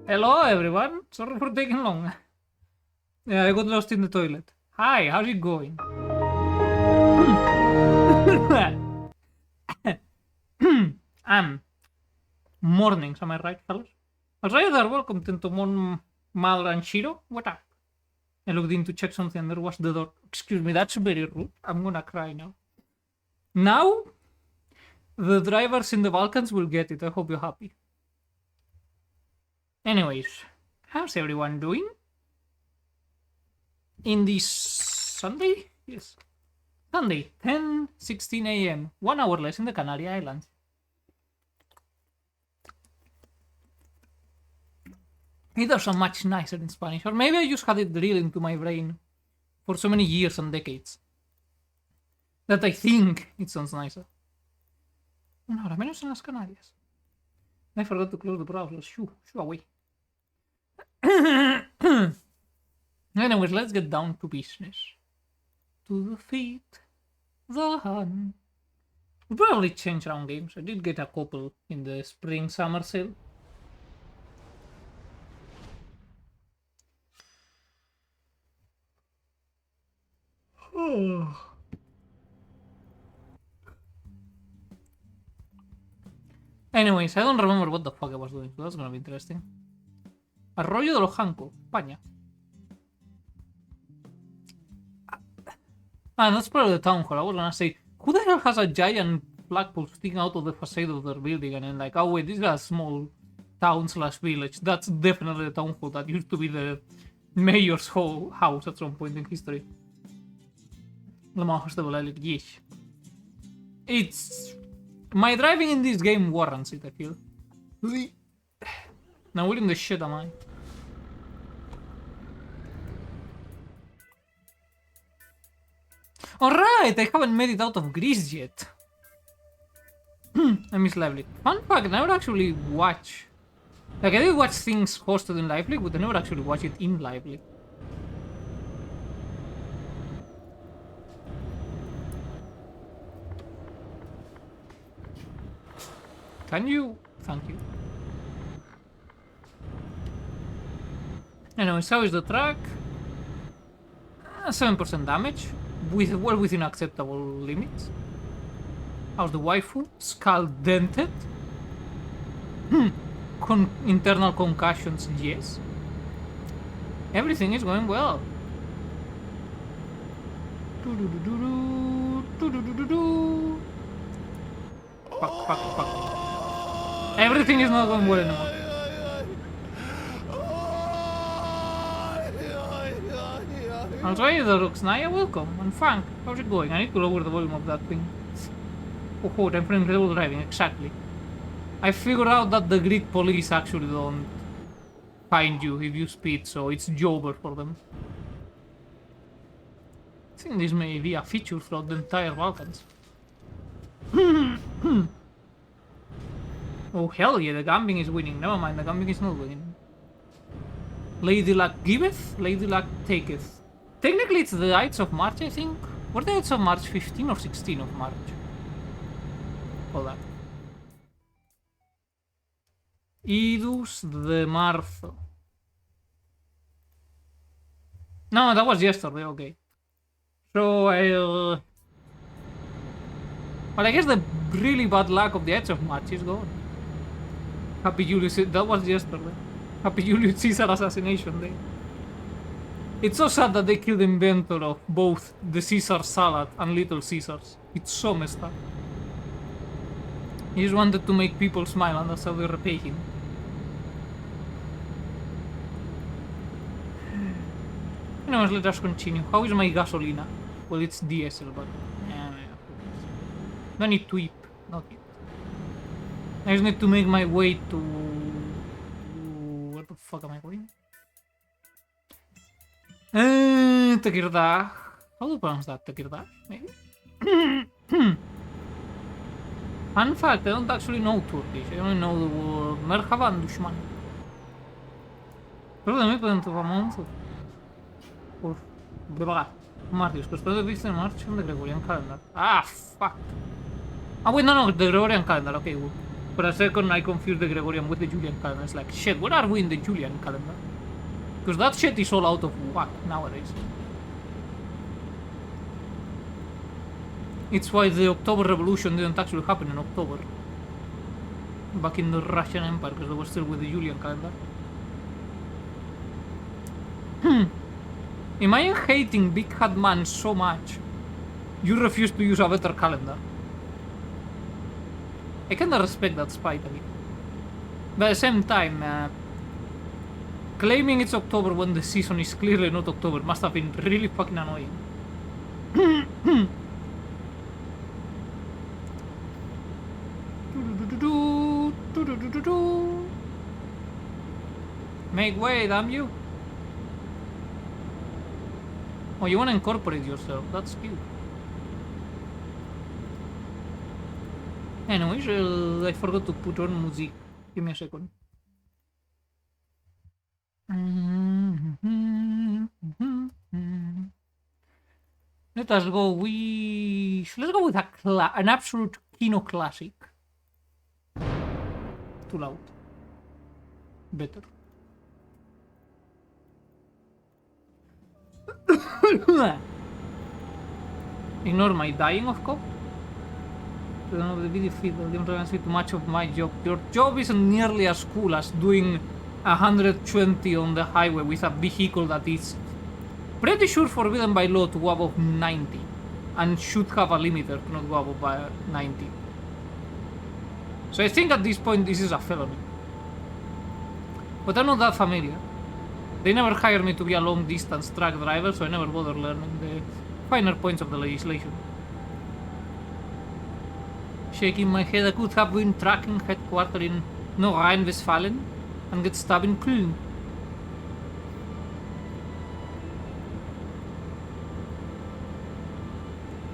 Hello, everyone. Sorry for taking long. Yeah, I got lost in the toilet. Hi, how's it going? Mornings, am I right, fellas? Alright there, welcome to Tomon Mal and Shiro. What up? I looked in to check something and there was the door. Excuse me, that's very rude. I'm gonna cry now. Now, the drivers in the Balkans will get it. I hope you're happy. Anyways, how's everyone doing? In this Sunday? Yes. Sunday, 10:16 a.m. 1 hour less in the Canary Islands. It does sound much nicer in Spanish, or maybe I just had it drilled into my brain for so many years and decades that I think it sounds nicer. Una hora menos en las Canarias. I forgot to close the browser. Shoo away. Anyways, let's get down to business. To the feet, the hand. We'll probably change around games. I did get a couple in the spring-summer sale. Anyways, I don't remember what the fuck I was doing, so that's gonna be interesting. Arroyo de los Janco, España. That's probably the town hall. I was gonna say, who the hell has a giant flagpole sticking out of the facade of their building and then like, oh wait, this is a small town slash village. That's definitely the town hall that used to be the mayor's house at some point in history. Yes. It's... My driving in this game warrants it, I feel. Now where in the shit am I? Alright, I haven't made it out of Greece yet. I miss Lively. Fun fact, I never actually watch... Like, I did watch things hosted in Lively, but I never actually watch it in Lively. Can you? Thank you. Anyways, how is the track? 7% damage, well within acceptable limits. How's the waifu? Skull dented. Internal concussions, yes. Everything is going well. Fuck. Everything is not going well anymore. Alright, the Roxnaya, welcome. And Frank, how's it going? I need to lower the volume of that thing. Oh, time for incredible driving, exactly. I figured out that the grid police actually don't find you if you speed, so it's jobber for them. I think this may be a feature throughout the entire Balkans. Oh hell yeah, the gambling is winning. Never mind, the gambling is not winning. Lady Luck giveth, Lady Luck taketh. Technically it's the Ides of March, I think. Were the Ides of March 15 or 16 of March? Hold on. Idus de Marzo. No, that was yesterday, okay. So I'll... Well, I guess the really bad luck of the Ides of March is gone. Happy Julius... That was yesterday. Happy Julius Caesar assassination day. It's so sad that they killed the inventor of both the Caesar salad and Little Caesars. It's so messed up. He just wanted to make people smile and that's how they repay him. Anyways, let us continue. How is my gasolina? Well, it's diesel, but... I need to eat, not it. I just need to make my way to... Where the fuck am I going? Tekirdağ. How do you pronounce that? Tekirdağ? Maybe? Fun fact, I don't actually know Turkish. I only know the word Merhaba and Dushman. Pero de mí pentru famoso. Or... Blah. Martius, because the weeks in March on the Gregorian calendar. Ah, fuck. Oh wait, no, the Gregorian calendar, okay, good. For a second, I confused the Gregorian with the Julian calendar. It's like, shit, where are we in the Julian calendar? Because that shit is all out of whack nowadays. It's why the October Revolution didn't actually happen in October. Back in the Russian Empire, because they were still with the Julian calendar. Imagine hating Big Hat Man so much, you refuse to use a better calendar. I kinda respect that spite a bit. But at the same time, claiming it's October when the season is clearly not October must have been really fucking annoying. Make way, damn you. Oh, you wanna incorporate yourself, that's cute. Anyways, I forgot to put on music. Give me a second. Let us go with... Let's go with an absolute Kino classic. Too loud. Better. Ignore my dying of cough. The video feed will demonstrate too much of my job. Your job isn't nearly as cool as doing 120 on the highway with a vehicle that is pretty sure forbidden by law to go above 90 and should have a limiter to not go above by 90. So I think at this point this is a felony. But I'm not that familiar. They never hired me to be a long distance truck driver, so I never bothered learning the finer points of the legislation. Shaking my head, I could have been tracking headquarters in Nordrhein-Westfalen and get stabbed in Köln.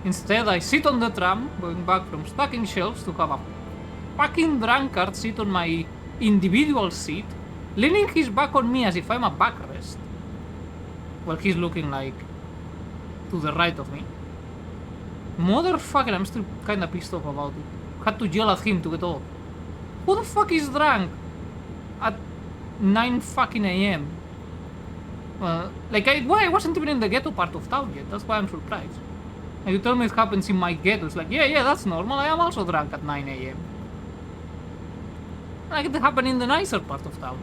Instead, I sit on the tram, going back from stacking shelves to have a fucking drunkard sit on my individual seat, leaning his back on me as if I'm a backrest. Well, he's looking like to the right of me. Motherfucker, I'm still kinda pissed off about it. Had to yell at him to get off. Who the fuck is drunk at 9 fucking AM? Like, I wasn't even in the ghetto part of town yet, that's why I'm surprised. And you tell me it happens in my ghetto, it's like, yeah, that's normal, I am also drunk at 9 AM. Like, it happened in the nicer part of town.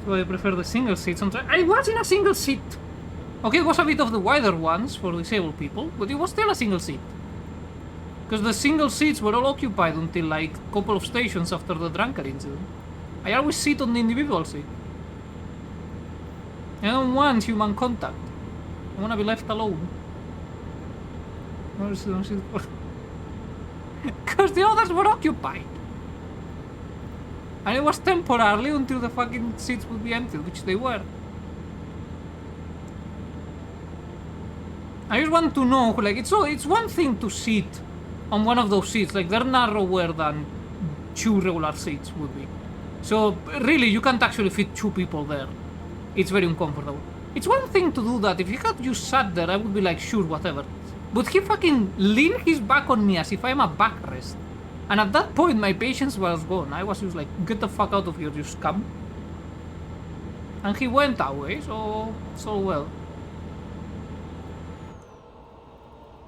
So I prefer the single seat sometimes. I was in a single seat! Okay, it was a bit of the wider ones for disabled people, but it was still a single seat. Because the single seats were all occupied until like a couple of stations after the drunkard incident. I always sit on the individual seat. I don't want human contact. I want to be left alone. Because the others were occupied. And it was temporarily until the fucking seats would be emptied, which they were. I just want to know, like, it's one thing to sit on one of those seats, like, they're narrower than 2 regular seats would be. So, really, you can't actually fit 2 people there. It's very uncomfortable. It's one thing to do that. If you had just sat there, I would be like, sure, whatever. But he fucking leaned his back on me as if I'm a backrest. And at that point, my patience was gone. I was just like, get the fuck out of here, you scum. And he went away, so well.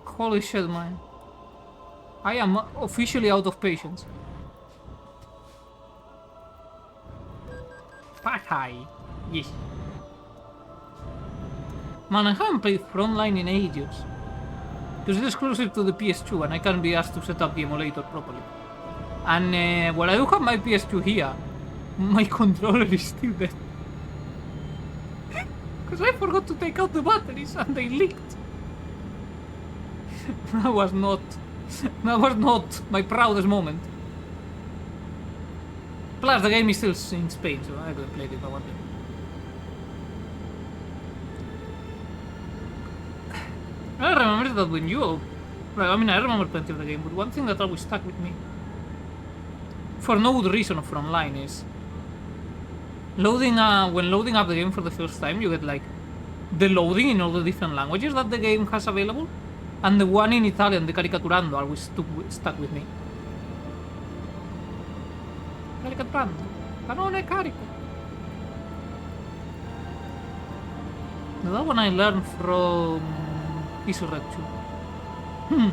Holy shit, man. I am officially out of patience. Fat high. Yes. Man, I haven't played Frontline in ages. Because it's exclusive to the PS2 and I can't be asked to set up the emulator properly. And well, I do have my PS2 here. My controller is still dead. Because I forgot to take out the batteries and they leaked. That was not my proudest moment. Plus, the game is still in Spain, so I could have played it if I wanted. I remember that when you... Well, I mean, I remember plenty of the game, but one thing that always stuck with me, for no good reason from online, is When loading up the game for the first time, you get like the loading in all the different languages that the game has available, and the one in Italian, the caricaturando, always stuck with me. Caricaturando. Canone carico. That one I learned from Easy Red 2.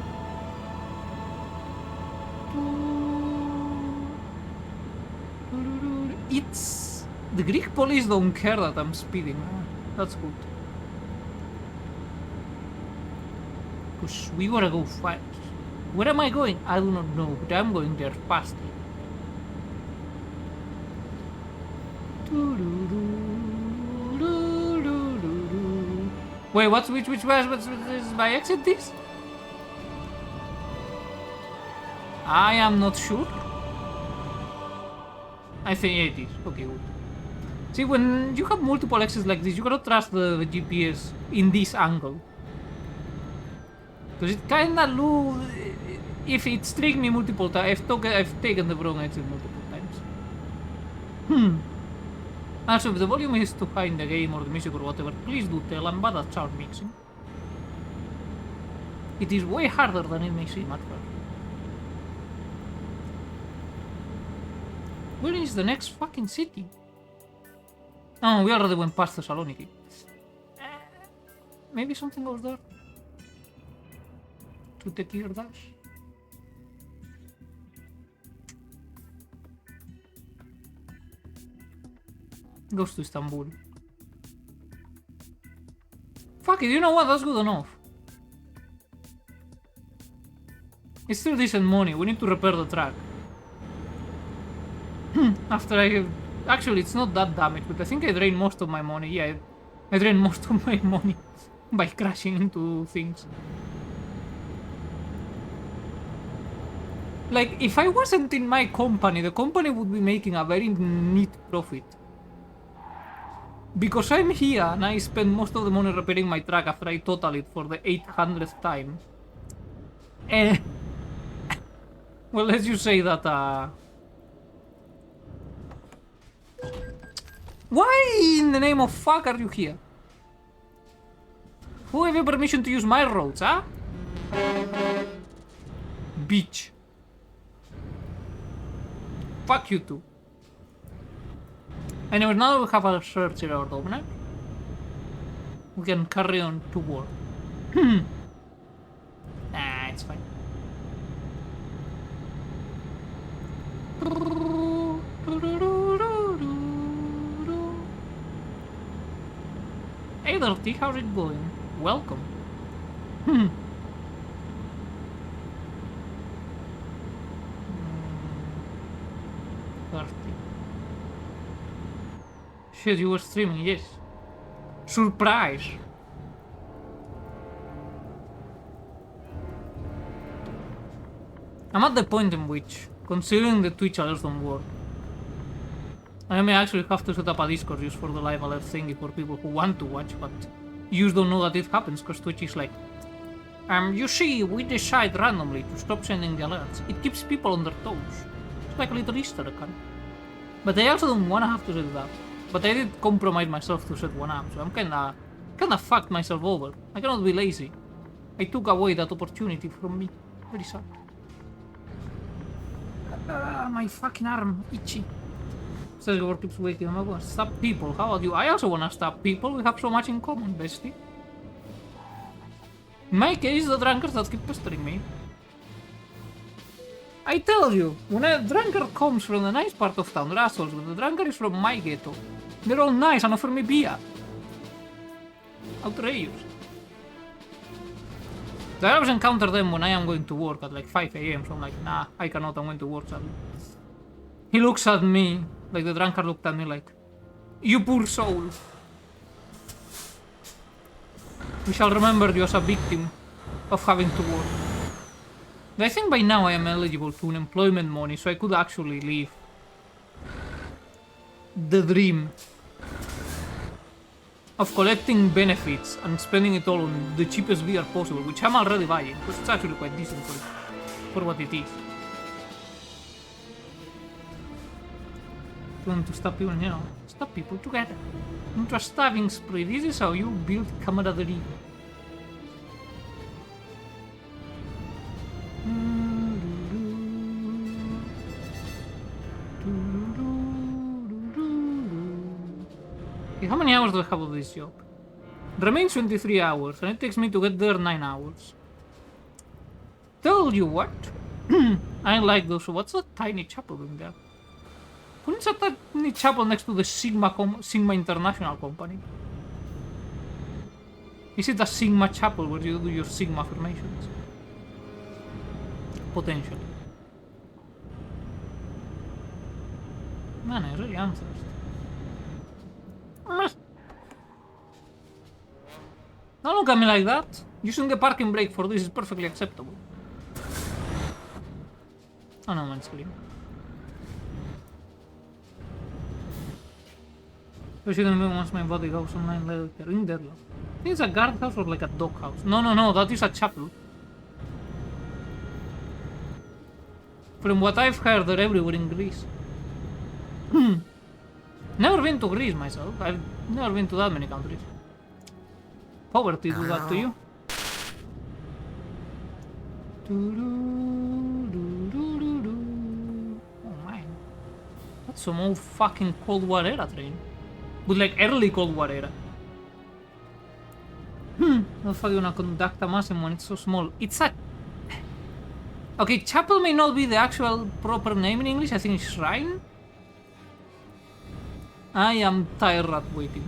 It's... The Greek police don't care that I'm speeding. That's good. Because we gotta go fast. Where am I going? I do not know, but I'm going there fast. Wait, what's which is my exit this? I am not sure. I think it is. Okay, good. See, when you have multiple exits like this, you cannot trust the GPS in this angle. Because it kinda lose... If it's tricked me multiple times, I've taken the wrong exit multiple times. Also, if the volume is too high in the game or the music or whatever, please do tell. I'm bad at sound mixing. It is way harder than it may seem at first. Where is the next fucking city? Oh, we already went past Thessaloniki. Maybe something goes there? To Tekir Dash? Goes to Istanbul. Fuck it, you know what? That's good enough. It's still decent money. We need to repair the track. After I... Actually, it's not that damage, but I think I drained most of my money. Yeah, I drained most of my money by crashing into things. Like, if I wasn't in my company, the company would be making a very neat profit. Because I'm here and I spend most of the money repairing my truck after I total it for the 800th time. Well, let's just say that, Why in the name of fuck are you here? Who gave you permission to use my roads, huh? Bitch. Fuck you too. Anyway, now we have a search in our dominant. We can carry on to war. Nah, it's fine. Hey Dirty, how's it going? Welcome. Shit, you were streaming, yes. Surprise! I'm at the point in which, considering the Twitch alerts don't work, I may actually have to set up a Discord just for the live alert thingy for people who want to watch, but you don't know that it happens because Twitch is like, you see, we decide randomly to stop sending the alerts. It keeps people on their toes. It's like a little Easter egg. But I also don't want to have to set it up. But I did compromise myself to set one up, so I'm kinda fucked myself over. I cannot be lazy. I took away that opportunity from me. Very sad. My fucking arm, itchy. Sergor keeps waking up. I want to stop people. How about you? I also want to stop people. We have so much in common, bestie. In my case, the drunkards that keep pestering me. I tell you, when a drunkard comes from the nice part of town, they're assholes, but the drunkard is from my ghetto. They're all nice and offer me beer. Outrageous. I always encounter them when I am going to work at like 5 AM, so I'm like, nah, I cannot, I'm going to work. He looks at me, like the drunkard looked at me like, you poor soul. We shall remember you as a victim of having to work. I think by now I am eligible to unemployment money, so I could actually leave. The dream of collecting benefits and spending it all on the cheapest beer possible, which I'm already buying, because it's actually quite decent for what it is. Want to stop people, you know, stop people together. Into a stabbing spree. This is how you build camaraderie. Okay, how many hours do I have of this job? Remains 23 hours, and it takes me to get there 9 hours. Tell you what, I like those. What's that tiny chapel in there? What's that tiny chapel next to the Sigma International company? Is it a Sigma chapel where you do your Sigma affirmations? Potentially. Man, I really am thirsty. Don't look at me like that. Using the parking brake for this is perfectly acceptable. Oh no, man's clean. Especially once my body goes online later in deadlock. I think it's a guardhouse or like a doghouse. No, that is a chapel. From what I've heard, they're everywhere in Greece. Never been to Greece myself. I've never been to that many countries. Poverty do that to you. Oh man. That's some old fucking Cold War era train. But like early Cold War era. How the fuck you wanna conduct a mass when it's so small? It's a... Okay, chapel may not be the actual proper name in English. I think it's shrine. I am tired at waiting.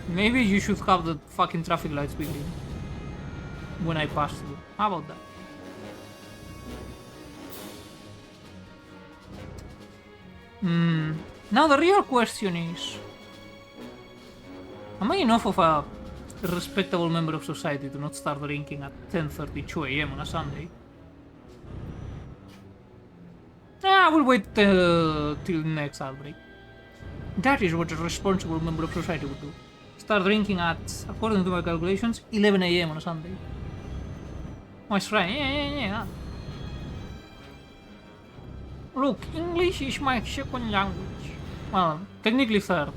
Maybe you should have the fucking traffic lights building when I pass through. How about that? Now the real question is... Am I enough of a respectable member of society to not start drinking at 10:32 AM on a Sunday? I will wait till next outbreak. That is what a responsible member of society would do. Start drinking at, according to my calculations, 11 AM on a Sunday. Nice right, yeah. Look, English is my second language. Well, technically third.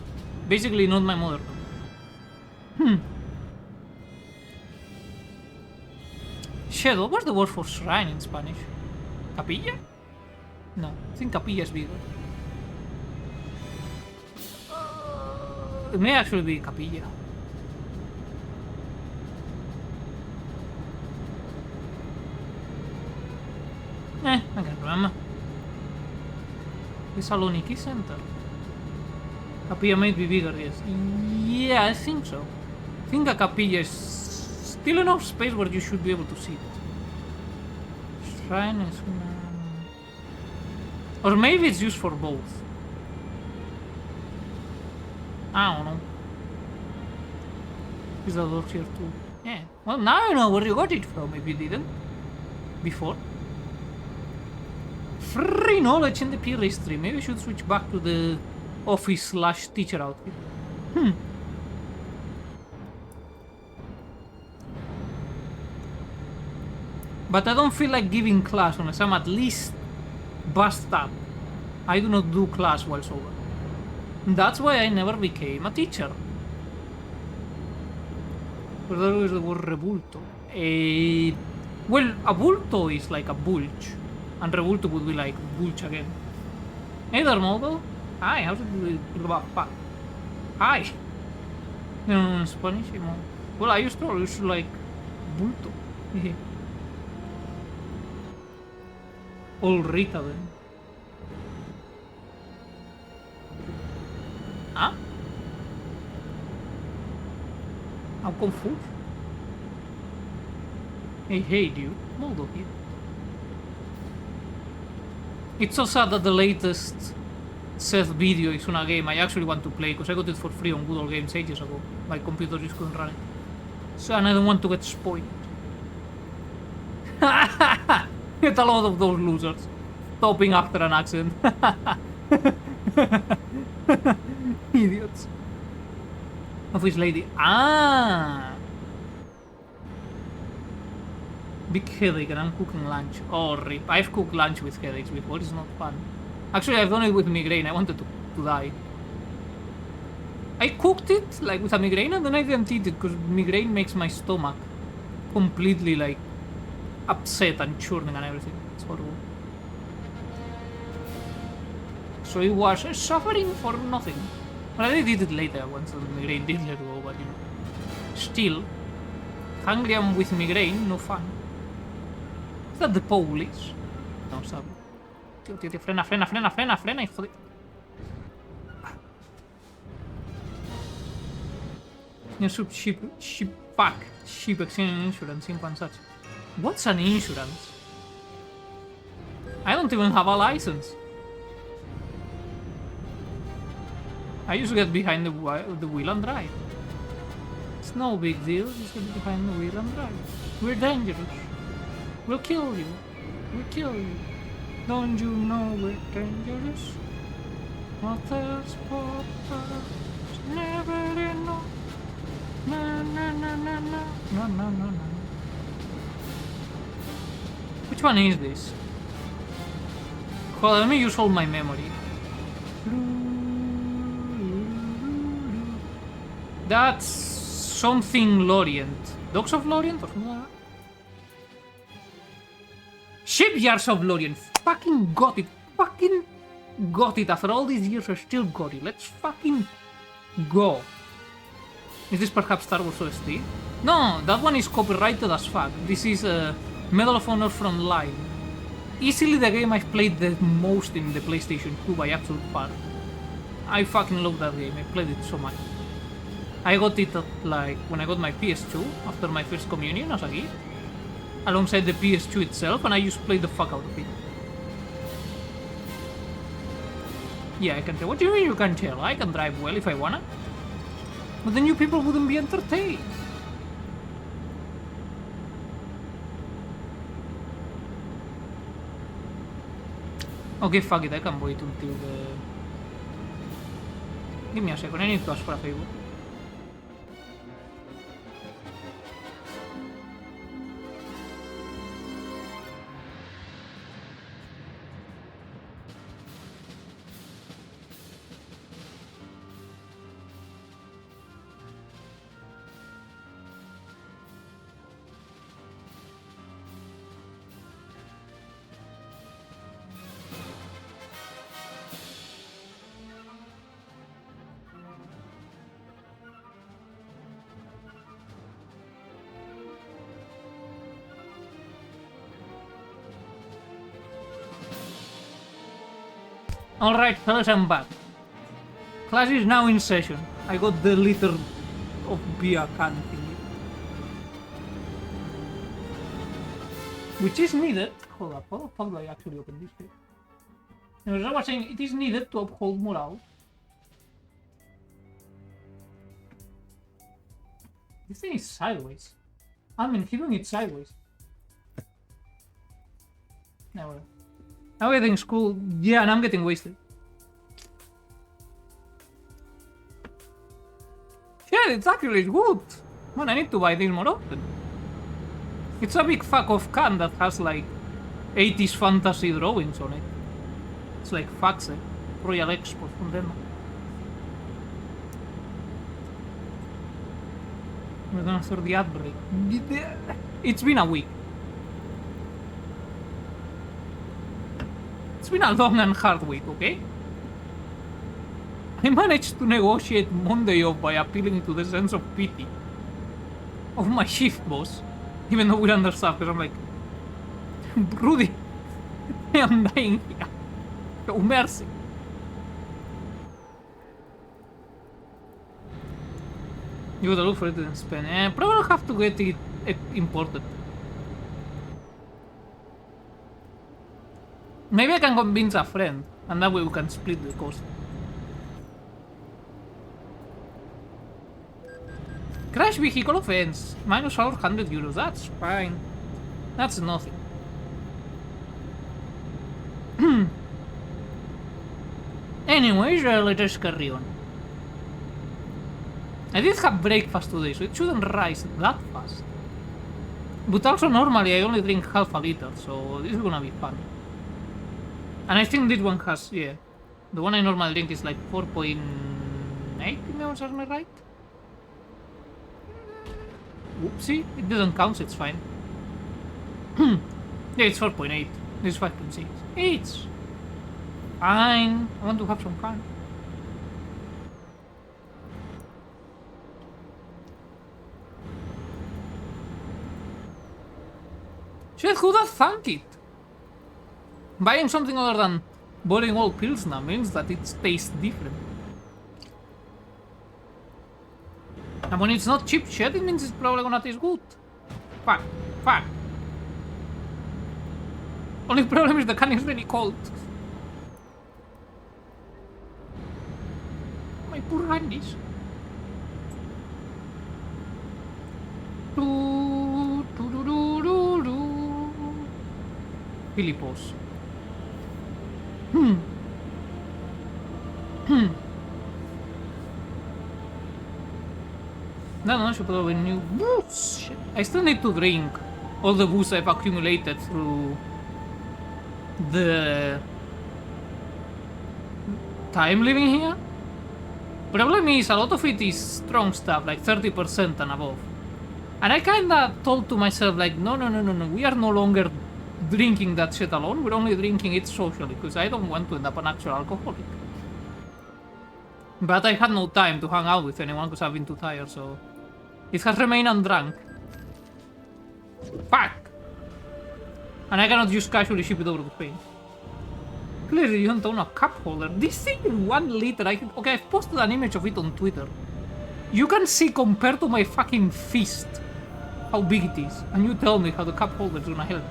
Basically not my mother tongue. Shadow, what's the word for shrine in Spanish? Capilla? No, I think capilla is bigger. It may actually be capilla. I can't remember. Thessaloniki Center. Capilla might be bigger, yes. Yeah, I think so. I think a capilla is still enough space where you should be able to see it. Shrine is... Or maybe it's used for both. I don't know. Is that door here too? Yeah. Well, now I know where you got it from if you didn't. Before. Free knowledge in the peer history. Maybe I should switch back to the office/teacher outfit. But I don't feel like giving class unless I'm at least bust up. I do not do class while sober. That's why I never became a teacher. But there is the word rebulto. Well, a bulto is like a bulge. And rebulto would be like bulge again. Hey there, Mogo. Hi, how's it doing? Hi. You know, in Spanish, you know. Well, I used to like bulto. All Rita then. Huh? I'm confused. Hey dude, Moldo here. It's so sad that the latest Seth video is on a game I actually want to play because I got it for free on Good Old Games ages ago. My computer just couldn't run it. So, and I don't want to get spoiled. Get a lot of those losers stopping after an accident. Idiots. Office lady. Ah! Big headache and I'm cooking lunch. Oh, rip. I've cooked lunch with headaches before. It's not fun. Actually, I've done it with migraine. I wanted to die. I cooked it like with a migraine and then I didn't eat it because migraine makes my stomach completely like upset and churning and everything. It's horrible. So it was suffering for nothing. Well, I did eat it later once the migraine did let go, but you know. Still, hungry and with migraine, no fun. Is that the police? No, sorry. Tío, frena, hijo de... Ship exchange insurance, simple and such. What's an insurance? I don't even have a license. I used to get behind the wheel and drive. It's no big deal, just get behind the wheel and drive. We're dangerous. We'll kill you. We'll kill you. Don't you know we're dangerous? Mother's papa never enough. Na na na na na na na na na. Which one is this? Hold on, let me use all my memory. That's something Lorient. Dogs of Lorient or something like that? Shipyards of Lorient. Fucking got it. Fucking got it. After all these years, I still got it. Let's fucking go. Is this perhaps Star Wars OST? No, that one is copyrighted as fuck. This is Medal of Honor Frontline. Easily the game I've played the most in the PlayStation 2 by absolute far. I fucking love that game. I played it so much. I got it at, like when I got my PS2 after my first communion as a kid, alongside the PS2 itself, and I used to play the fuck out of it. Yeah, I can tell. What do you mean you can tell? I can drive well if I wanna. But then you people wouldn't be entertained. Okay, fuck it, I can wait until the... Give me a second, I need to ask for a favor. Alright, fellas, I'm back. Class is now in session. I got the liter of beer can thingy. Which is needed. Hold up, how the fuck do I actually open this page? As I was saying, it is needed to uphold morale. This thing is sideways. I mean, keeping it sideways. Never. I'm getting school. Yeah, and I'm getting wasted. Shit, it's actually good. Man, I need to buy this more often. It's a big fuck off can that has like 80s fantasy drawings on it. It's like Faxe, Royal Export from Denmark. We're gonna throw the ad break. It's been a week. It's been a long and hard week, okay? I managed to negotiate Monday off by appealing to the sense of pity of my shift boss, even though we're understaffed, because I'm like, Rudy, I am dying here. Show mercy. You gotta look for it in Spain. Probably have to get it imported. Maybe I can convince a friend, and that way we can split the cost. Crash vehicle offense, minus 400 euros, that's fine. That's nothing. Anyways, let us carry on. I did have breakfast today, so it shouldn't rise that fast. But also normally I only drink half a liter, so this is gonna be fun. And I think this one has, yeah, the one I normally drink is like 4.9 4.8, if memory serves me right. Oopsie, it doesn't count, so it's fine. Yeah, it's 4.8. This is 5.6. It's fine. I want to have some fun. Shit, who'd have thunk it? Buying something other than boiling old Pilsner means that it tastes different. And when it's not cheap shit, it means it's probably gonna taste good. Fuck. Fuck. Only problem is the can is really cold. My poor handies. Philippos. No, I should probably new booze. Shit. I still need to drink all the booze I've accumulated through the time living here. Problem is, a lot of it is strong stuff, like 30% and above. And I kinda told to myself, like, no, we are no longer drinking that shit alone, we're only drinking it socially, because I don't want to end up an actual alcoholic. But I had no time to hang out with anyone because I've been too tired, so it has remained undrunk. Fuck! And I cannot just casually ship it over to Spain. Clearly you don't own a cup holder. This thing is 1 liter. Okay, I've posted an image of it on Twitter. You can see compared to my fucking fist how big it is. And you tell me how the cup holder is gonna help.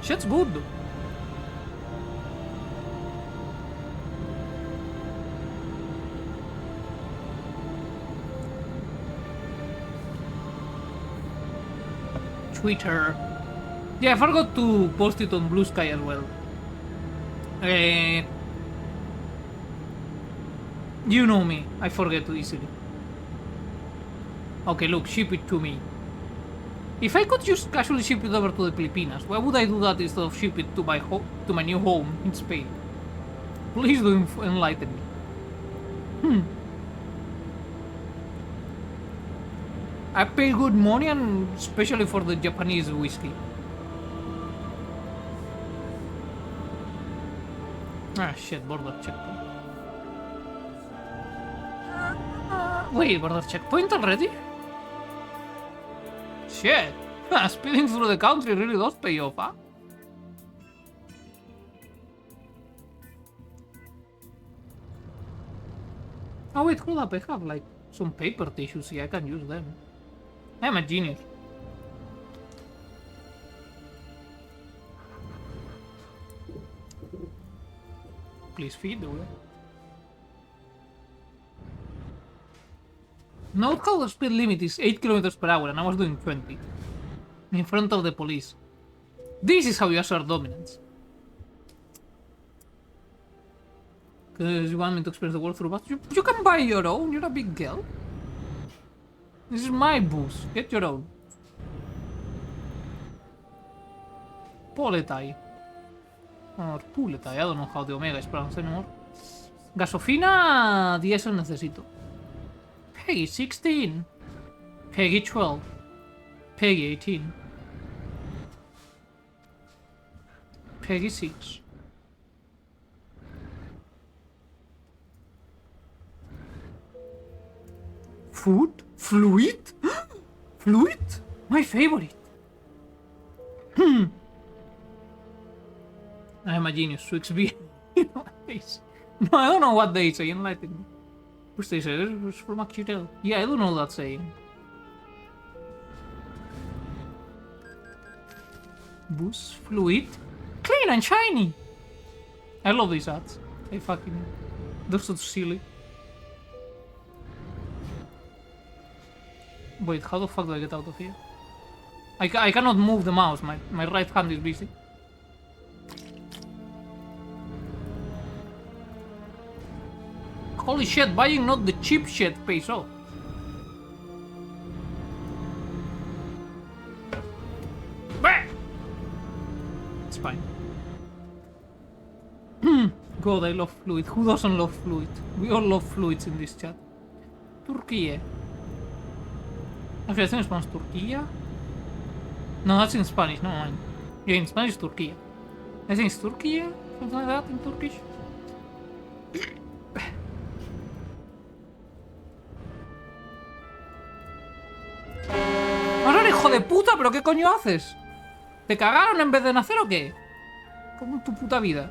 Shit's good though. Twitter. Yeah, I forgot to post it on Blue Sky as well. You know me, I forget too easily. Okay, look, ship it to me. If I could just casually ship it over to the Filipinas, why would I do that instead of ship it to my new home in Spain? Please do enlighten me. I pay good money, and especially for the Japanese whiskey. Ah shit, border checkpoint. Wait, border checkpoint already? Shit. Speeding through the country really does pay off, huh? Oh wait, hold up, I have like some paper tissues here, I can use them. I'm a genius. Please feed the wheel. Note how the speed limit is 8 km per hour and I was doing 20. In front of the police. This is how you assert dominance. Because you want me to experience the world through bus? You can buy your own, you're a big girl. This is my booze, get your own. Poletai. Or Puletai, I don't know how the Omega is pronounced anymore. Gasofina, diesel necesito. Peggy 16. Peggy 12. Peggy 18. Peggy 6. Food? Fluid? Fluid? My favorite. I am a genius. Swix B. No, I don't know what they say. Enlighten me. What's they say? It's from a QTL. Yeah, I don't know that saying. Boost, fluid, clean and shiny. I love these ads. They fucking... They're so silly. Wait, how the fuck do I get out of here? I cannot move the mouse. My right hand is busy. Holy shit, buying not the cheap shit pays off. Bah! It's fine. God, I love fluid. Who doesn't love fluid? We all love fluids in this chat. Turkey. Actually, I think it's pronounced Turquía. No, that's in Spanish, no mind. Yeah, in Spanish, Turquía. I think it's Turquía, something like that in Turkish. ¡Ahora, hijo de puta! ¿Pero qué coño haces? ¿Te cagaron en vez de nacer o qué? Como en tu puta vida.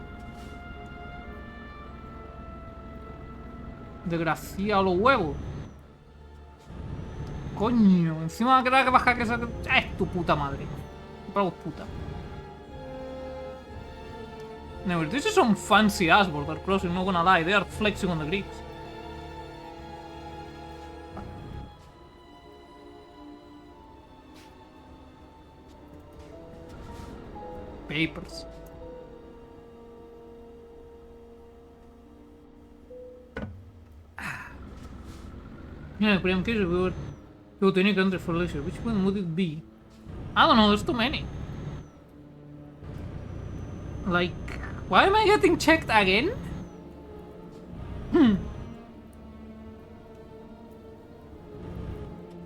Desgraciado los huevos. Coño, encima que la que baja que es tu puta madre. Para vos puta. Never, this is some fancy ass border crossing, not gonna lie. They are flexing on the Greeks. Papers. Yeah, but in case we were to any country for leisure, which one would it be? I don't know, there's too many. Like, why am I getting checked again?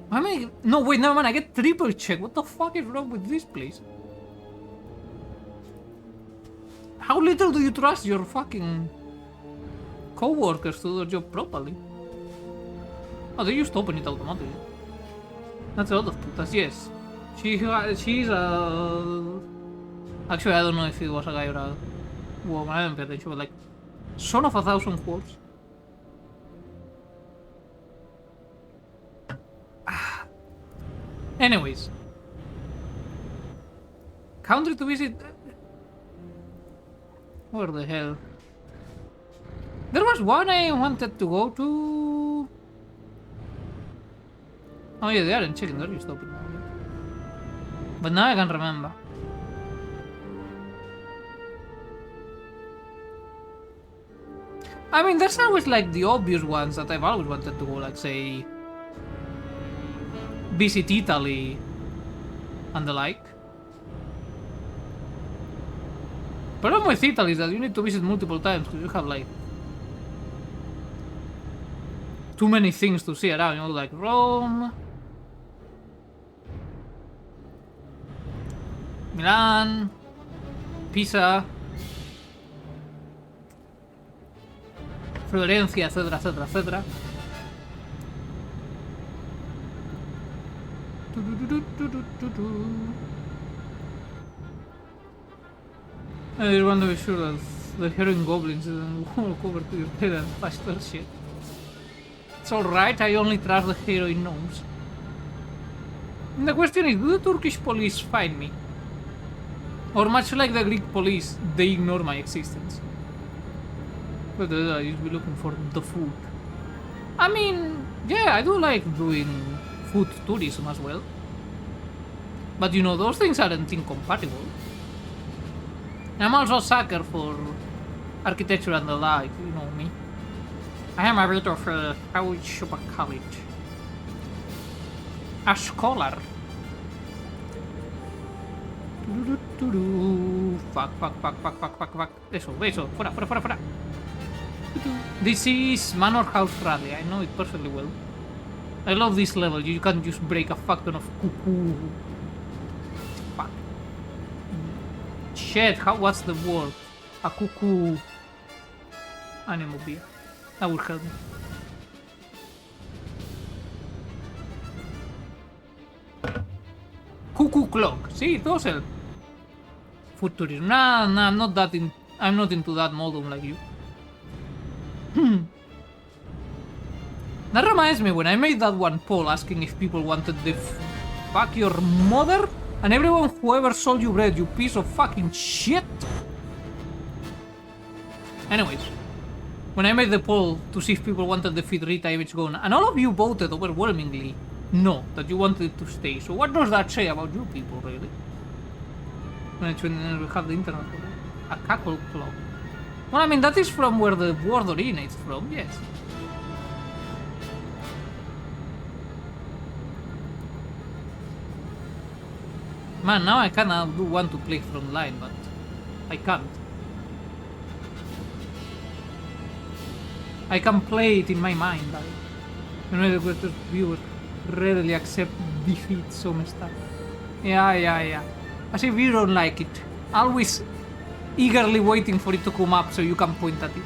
Why am I... No, wait, never mind, I get triple check. What the fuck is wrong with this place? How little do you trust your fucking co-workers to do their job properly? Oh, they used to open it automatically. That's a lot of putas, yes. She's Actually, I don't know if it was a guy or a woman, I didn't pay attention, but like... Son of 1,000 words. Anyways. Country to visit... Where the hell? There was one I wanted to go to... Oh yeah, they aren't checking, they're just open. But now I can't remember. I mean, there's always like the obvious ones that I've always wanted to go, like say... visit Italy and the like. Problem with Italy is that you need to visit multiple times because you have like too many things to see around, you know, like Rome, Milan, Pisa, Florencia, etcétera, etcétera, etcétera. I just want to be sure that the heroin goblins didn't walk over to your head and faster shit. It's alright, I only trust the heroin gnomes. And the question is, do the Turkish police find me? Or much like the Greek police, they ignore my existence? But I used to be looking for the food. I mean, yeah, I do like doing food tourism as well. But you know, those things aren't incompatible. I'm also a sucker for architecture and the like, you know me. I am a bit of a, how would you call it? A scholar. Fuck. Eso, fuera. This is Manor House Rally, I know it perfectly well. I love this level, you can't just break a fuck ton of cuckoo. Fuck. Shit, what's the word? A cuckoo animal beer. That would help me. Cuckoo clock. See, those are food tourism. Nah, I'm not that I'm not into that model like you. That reminds me, when I made that one poll asking if people wanted the fuck your mother, and everyone who ever sold you bread, you piece of fucking shit. Anyways, when I made the poll to see if people wanted the feed Rita image gone, and all of you voted overwhelmingly no, that you wanted it to stay. So what does that say about you people, really? When we have the internet, a cackle clock. Well, I mean, that is from where the word originates from, yes. Man, now I kinda do want to play from line, but I can't. I can play it in my mind. Like, you know, the greatest viewers readily accept defeat, so messed up. Yeah. As if you don't like it. Always eagerly waiting for it to come up so you can point at it.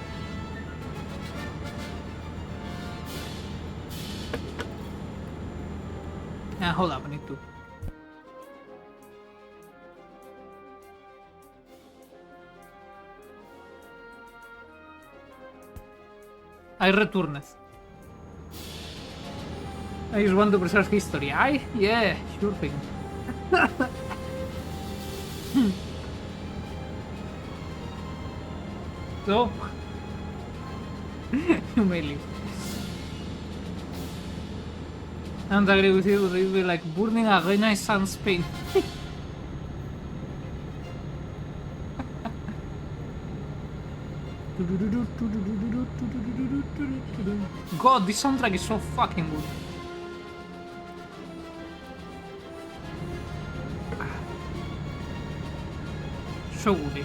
Hold up, I need to. I returneth. I just want to preserve history. Yeah, sure thing. So, you may leave. And I agree with you, it would be like burning a Renaissance paint. God, this soundtrack is so fucking good. So good.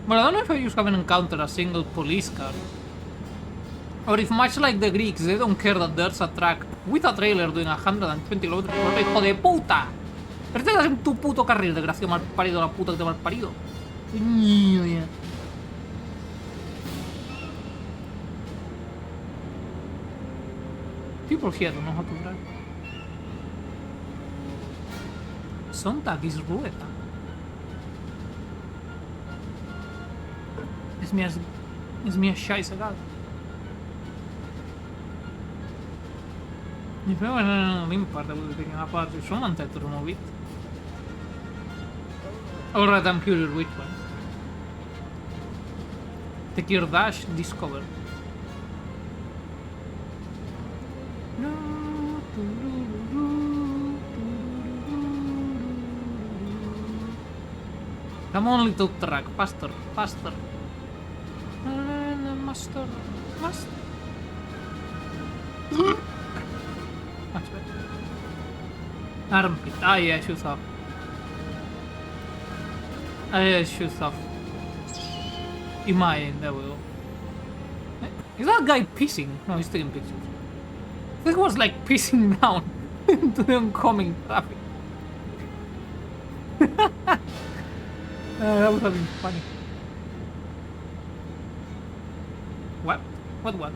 But I don't know if I just haven't encountered a single police car. Or if much like the Greeks, they don't care that there's a truck with a trailer doing 120 km por hora, hijo de puta. Pero te das en tu puto carril, desgraciado mal parido, la puta que te mal parido. People here don't know how to drive. Sontag is ruleta. Es mir scheißegal. Mi prima non importa quello che viene a parte, sono mantetto remove it. Alright, I'm curious which one. Take your dash, discover. Come on, little truck, faster. Master. Much better. Armpit. Yeah, shoot off. Shoot off. In my end, there we go. Is that guy pissing? No, he's taking pictures. This was like pissing down into the oncoming traffic. That was having funny. What? What?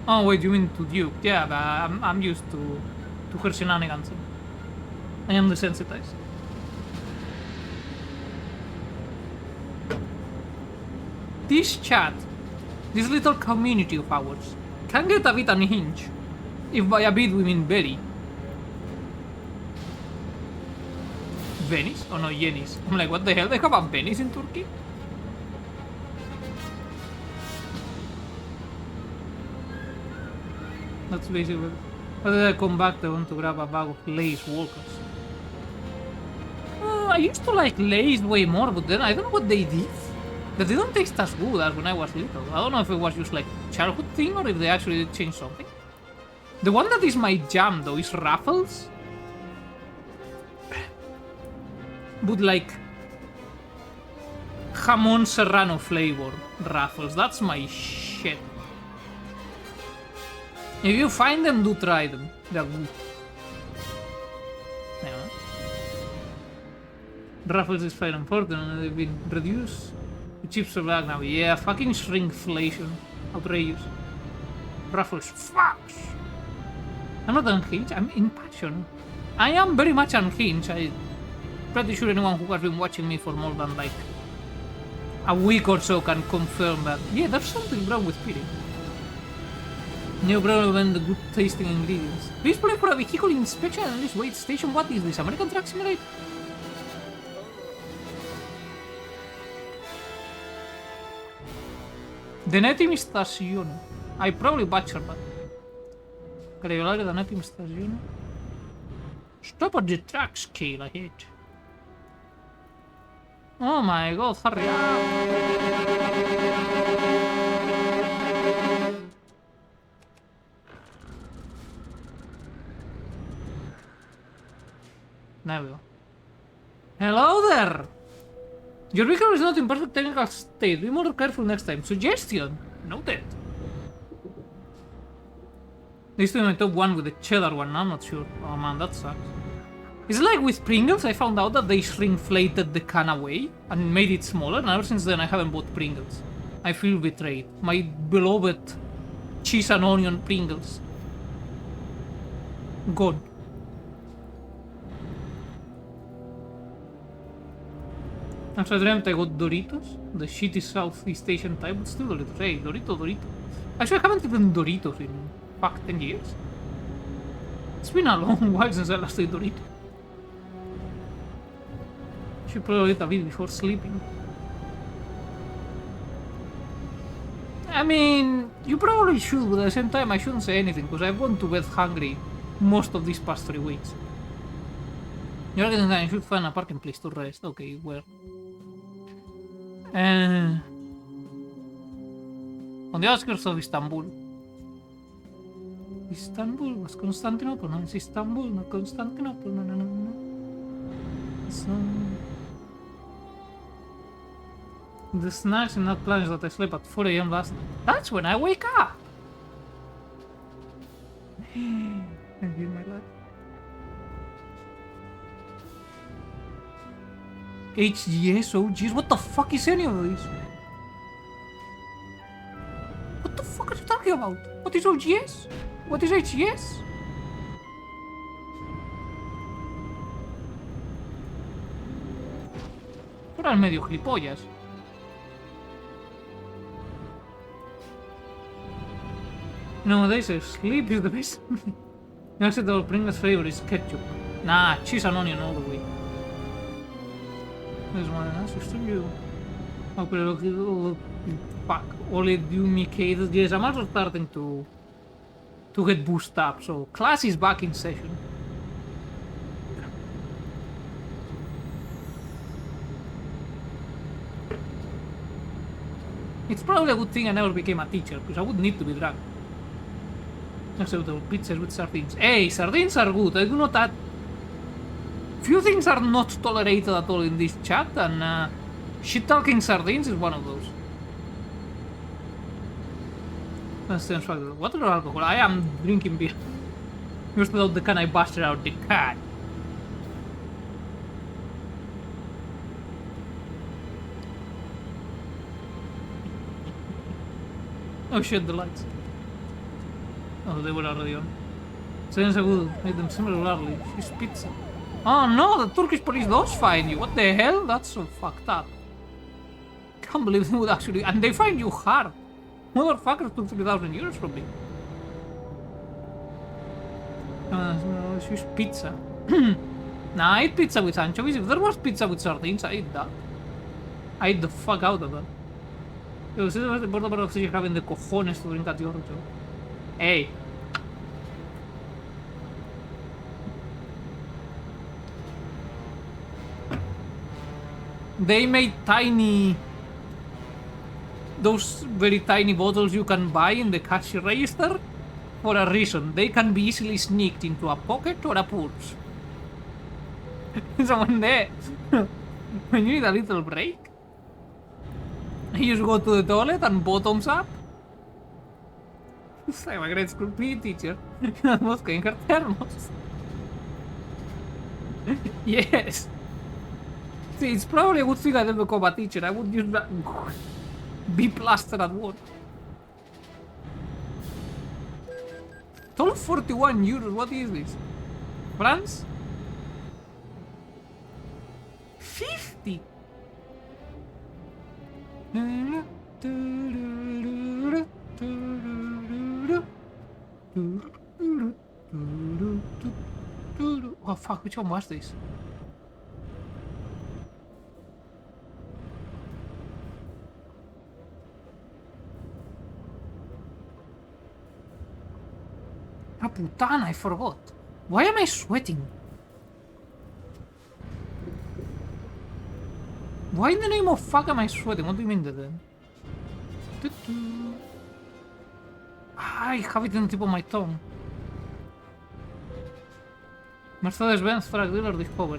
Oh wait, you mean to Duke? Yeah, but I'm used to her shenanigans. I am desensitized. This chat, this little community of ours, can get a bit unhinged. If by a bit we mean very. Venice? Oh no, Yenis. I'm like, what the hell? They have a Venice in Turkey? That's basically. But then I come back, I want to grab a bag of Lay's Walkers. I used to like Lay's way more, but then I don't know what they did. That they don't taste as good as when I was little. I don't know if it was just like childhood thing or if they actually did change something. The one that is my jam though is Raffles. But like jamon serrano flavor Raffles. That's my shit. If you find them, do try them. They're good. Yeah. Raffles is fine and important and they've been reduced. The chips are back now. Yeah, fucking shrinkflation. Outrageous. Raffles fucks. I'm not unhinged, I'm in passion. I am very much unhinged. I'm pretty sure anyone who has been watching me for more than like a week or so can confirm that. Yeah, there's something wrong with pity. No problem when the good tasting ingredients. Please play for a vehicle inspection at this wait station. What is this? American Truck Simulator? Denetimi stazione. I probably butchered that. Carregolare Denetimi stazione. Stop at the track scale, I hate. Oh my god, hurry up. Never. Hello there! Your vehicle is not in perfect technical state. Be more careful next time. Suggestion! Noted. This to be my top one with the cheddar one, I'm not sure. Oh man, that sucks. It's like with Pringles, I found out that they shrinkflated the can away and made it smaller, and ever since then I haven't bought Pringles. I feel betrayed. My beloved cheese and onion Pringles. Gone. After I dreamt I got Doritos, the shitty Southeast Asian type, but still Doritos. Hey, Dorito. Actually, I haven't eaten Doritos in, fuck, 10 years. It's been a long while since I last ate Doritos. Should probably eat a bit before sleeping. I mean, you probably should, but at the same time I shouldn't say anything, because I've gone to bed hungry most of these past 3 weeks. You're getting time, I should find a parking place to rest. Okay, where? On the outskirts of Istanbul. Istanbul was Constantinople, no, it's Istanbul, not Constantinople, no. So... The snacks in that plan is that I slept at 4 AM last night. That's when I wake up! I give my life. HGS, OGs, what the fuck is any of this? What the fuck are you talking about? What is OGS? What is HGS? Fueran medio gilipollas. Nowadays, sleep is the best. You said that Pringles flavor is ketchup. Nah, cheese and onion all the way. There's one answer to you. Okay, fuck. Only do me cases. Yes, I'm also starting to get boosted up, so class is back in session. It's probably a good thing I never became a teacher, because I would need to be drunk. Acceptable pizzas with sardines. Hey, sardines are good. I do not add. Few things are not tolerated at all in this chat, and shit talking sardines is one of those. Water or alcohol? I am drinking beer. Just without the can, I busted out the can. Oh shit, the lights. Oh, they were already on. Since I will make them similarly. She's pizza. Oh no, the Turkish police does find you. What the hell? That's so fucked up. Can't believe they would actually. And they find you hard. Motherfuckers took 3,000 euros from me. She's pizza. Nah, I eat pizza with anchovies. If there was pizza with sardines, I eat that. I eat the fuck out of that. Yo, this is the most important part of fish having the cojones to drink at your job. Hey. They made tiny... Those very tiny bottles you can buy in the cash register for a reason. They can be easily sneaked into a pocket or a purse. Someone there. When you need a little break, you just go to the toilet and bottoms up. I'm a grade school PE teacher. Mosca in her thermos. Yes. See, it's probably a good thing I didn't become a teacher. I would use that. Be plastered at work. 1241 euros, what is this? France? 50! Oh fuck, which one was this? Ah, putana, I forgot. Why am I sweating? Why in the name of fuck am I sweating? What do you mean then? I have it on the tip of my tongue. Mercedes-Benz Truck Dealer Discover.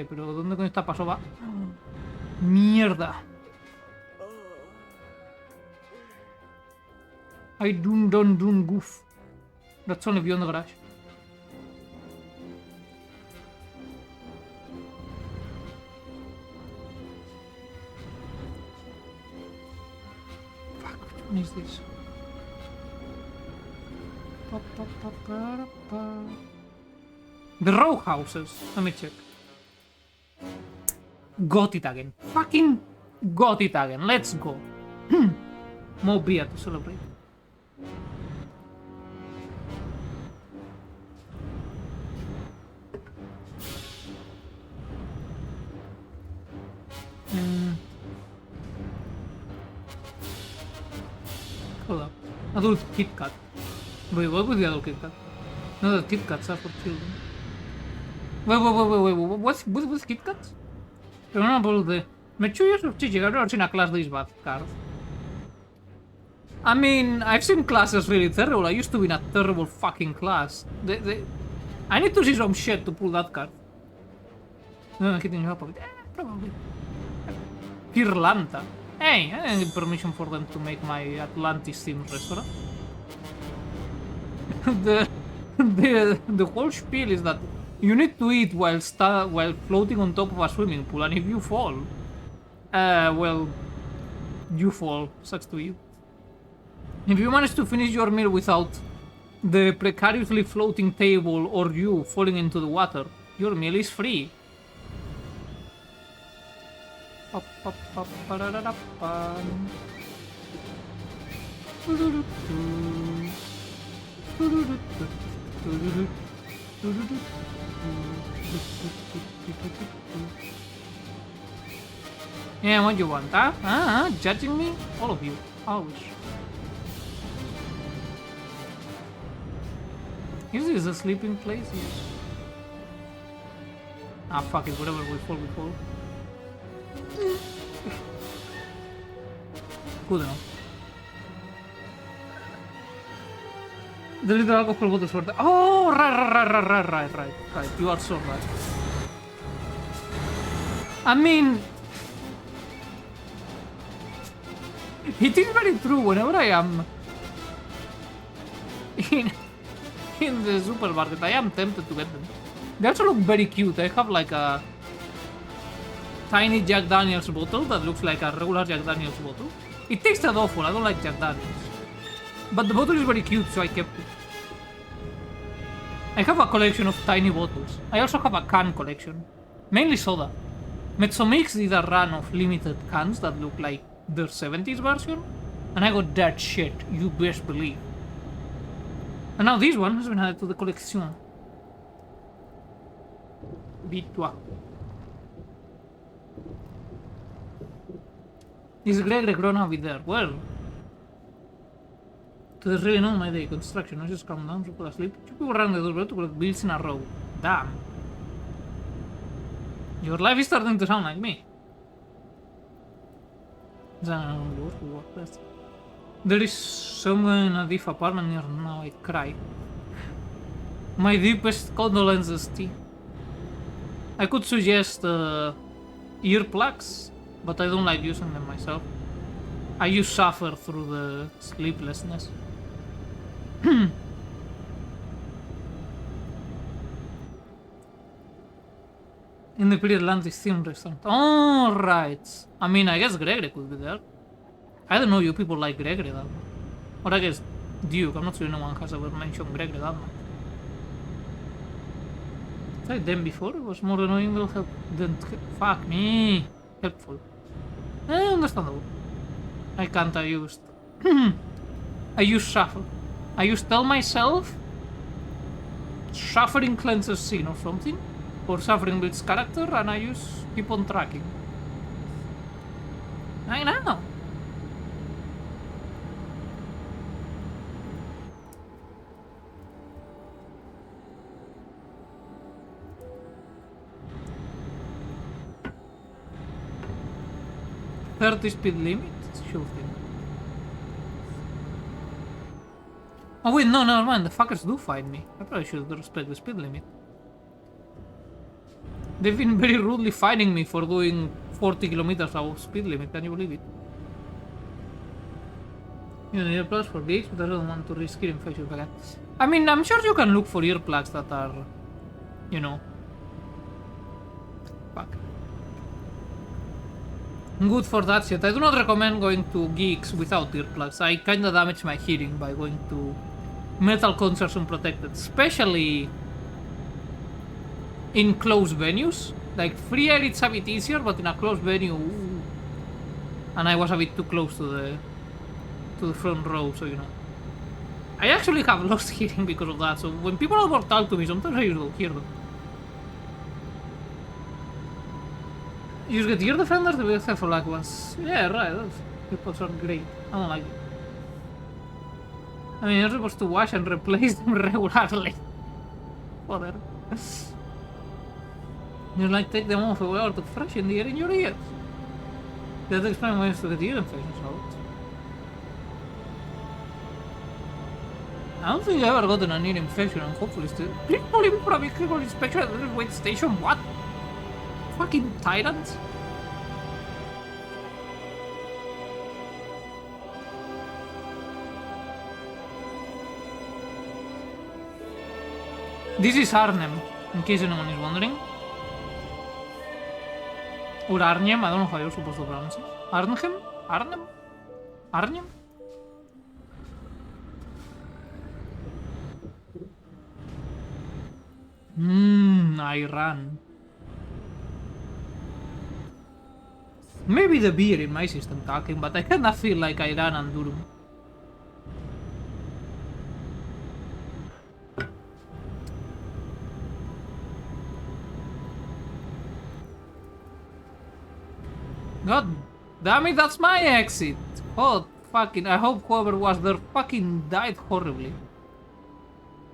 Pero ¿dónde coño está paso va? Mierda. I don't goof. That's only beyond the garage. Fuck, which one is this? The row houses. Let me check. Got it again. Fucking got it again. Let's go. More beer to celebrate. Hold up. Adult Kit Kat. Wait, what was the adult Kit Kat? No, the Kit Kats are for children. Wait. What's Kit Kats? Remember the mature years of teaching. I've never seen a class this bad card. I mean, I've seen classes really terrible. I used to be in a terrible fucking class. I need to see some shit to pull that card. No, I'm hitting you up a bit. Probably. Pirlanta. Hey, I didn't give permission for them to make my Atlantis themed restaurant. the whole spiel is that you need to eat while floating on top of a swimming pool, and if you fall, well, you fall. Sucks to you. If you manage to finish your meal without the precariously floating table or you falling into the water, your meal is free. Yeah, what you want, huh? Judging me? All of you. Always. Is this a sleeping place? Yes. Ah, fuck it. Whatever we fall, we fall. Good enough. The little alcohol bottles were there. Oh, right. You are so right. I mean, it is very true. Whenever I am in the supermarket, I am tempted to get them. They also look very cute. I have like a tiny Jack Daniels bottle that looks like a regular Jack Daniels bottle. It tasted awful. I don't like Jack Daniels. But the bottle is very cute, so I kept it. I have a collection of tiny bottles. I also have a can collection. Mainly soda. Mezzomix did a run of limited cans that look like their 70s version. And I got that shit, you best believe. And now this one has been added to the collection. B2. Is Greg gonna be there? Well, there's really no my day. Construction. I just calm down, people asleep. Two people around the door to collect bills in a row. Damn. Your life is starting to sound like me. There is someone in a diff apartment near now. I cry. My deepest condolences, T. I could suggest earplugs, but I don't like using them myself. I use suffer through the sleeplessness. In the Atlantis themed restaurant. Oh, right. I mean, I guess Gregory could be there. I don't know you people like Gregory that much. Or I guess Duke. I'm not sure anyone has ever mentioned Gregory that much. Tried them before. It was more annoying than fuck me. Helpful. Understandable. I can't. I used. I used shuffle. I used tell myself. Suffering cleanses sin or something. Or suffering builds character, and I use keep on tracking. I know. .30 speed limit? Sure thing. Oh wait, no, never mind. The fuckers do find me. I probably should respect the speed limit. They've been very rudely fining me for doing 40 kilometers out of speed limit, can you believe it? You need a plus for gigs, but I don't want to risk getting infection again. I mean, I'm sure you can look for earplugs that are, you know... Fuck. Good for that shit. I do not recommend going to gigs without earplugs. I kinda damage my hearing by going to metal concerts unprotected, especially in closed venues. Like, free air it's a bit easier, but in a closed venue... Ooh. And I was a bit too close to the front row, so you know. I actually have lost hearing because of that, so when people over talk to me, sometimes I don't hear them. You just get ear defenders, the best for like ones. Yeah, right, those earpods are great. I don't like it. I mean, you're supposed to wash and replace them regularly. Whatever. You like take them off a while to freshen the air in your ears. That explains why you to get ear infections out. I don't think I ever gotten an ear infection and hopefully still. Please pull him for a vehicle inspection at the wait station. What? Fucking tyrants. This is Arnhem, in case anyone is wondering. Or Arnhem, I don't know how you're supposed to pronounce it. Arnhem? Arnhem? Arnhem? Iran. Maybe the beer in my system talking, but I kinda feel like Iran and Durum. God damn it, that's my exit! Oh, fucking, I hope whoever was there fucking died horribly.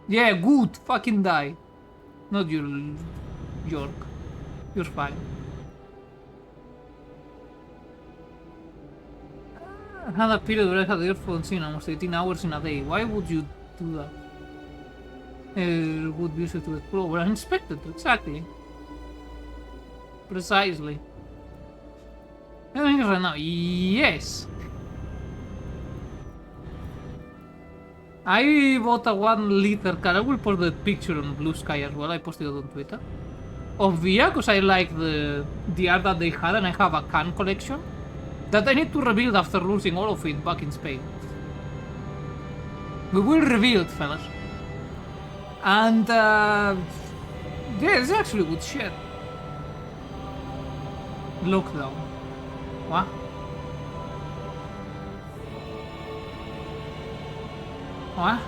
Yeah, good, fucking die. Not you, York. You're fine. I had a period where I had earphones in almost 18 hours in a day. Why would you do that? It would be used to explore unexpected, exactly. Precisely. Everything is right now. Yes! I bought a 1 liter car. I will post the picture on Blue Sky as well. I posted it on Twitter. Of Via, because I like the art that they had and I have a can collection that I need to rebuild after losing all of it back in Spain. We will rebuild, fellas. And, yeah, it's actually good shit. Lockdown. What? What?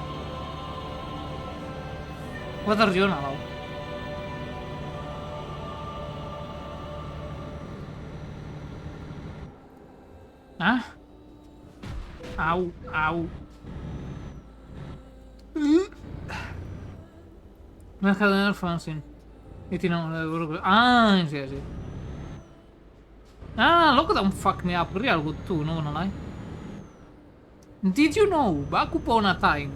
What are you on about? Huh? Ow, ow. Me had another fancy. 18 hours. Ah, I see. Ah, lockdown fucked me up real good too, not gonna lie. Did you know, back upon a time,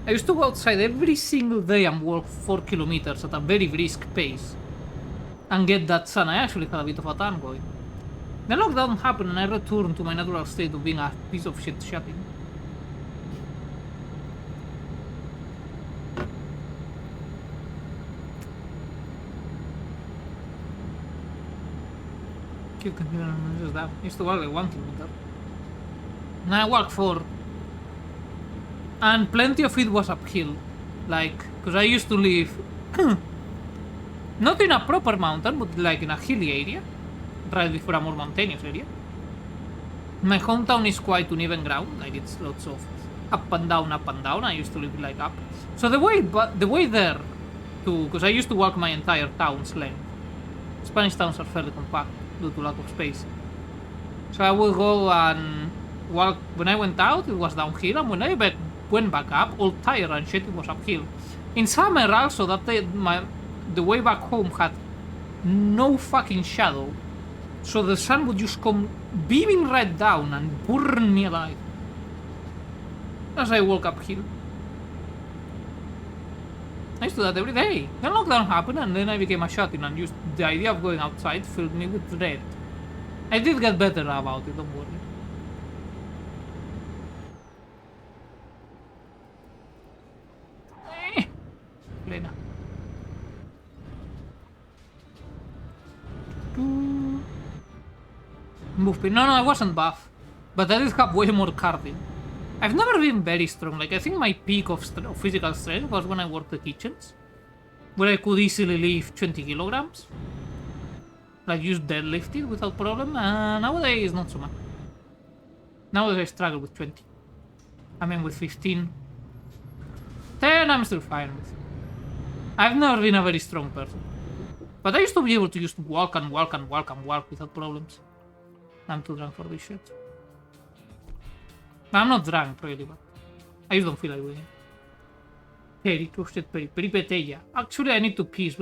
I used to go outside every single day and walk 4 kilometers at a very brisk pace and get that sun. I actually had a bit of a tan going. The lockdown happened and I returned to my natural state of being a piece of shit shutting. Keep continuing that. I used to walk like 1 kilometer. Now I walk 4. And plenty of it was uphill. Like, because I used to live not in a proper mountain, but like in a hilly area. Right before a more mountainous area. My hometown is quite uneven ground, like it's lots of up and down, up and down. I used to live like up. So the way there to, because I used to walk my entire town's length. Spanish towns are fairly compact due to lack of space. So I would go and walk. When I went out, it was downhill, and when I went back up, all tired and shit, it was uphill. In summer also, the way back home had no fucking shadow. So the sun would just come beaming right down and burn me alive as I walk uphill. I used to do that every day. Then lockdown happened and then I became a shut-in and used the idea of going outside filled me with dread. I did get better about it, don't worry. Lena. Move speed. No, I wasn't buff. But I did have way more cardio. I've never been very strong. Like, I think my peak of physical strength was when I worked the kitchens. Where I could easily lift 20 kilograms. Like, just deadlift it without problem. Nowadays, not so much. Nowadays, I struggle with 20. I mean, with 15. 10, I'm still fine with. I've never been a very strong person. But I used to be able to just walk and walk and walk and walk without problems. I'm too drunk for this shit. I'm not drunk, really, but I just don't feel like doing it. Peri, toasted peri, peripeteia. Actually, I need to pee.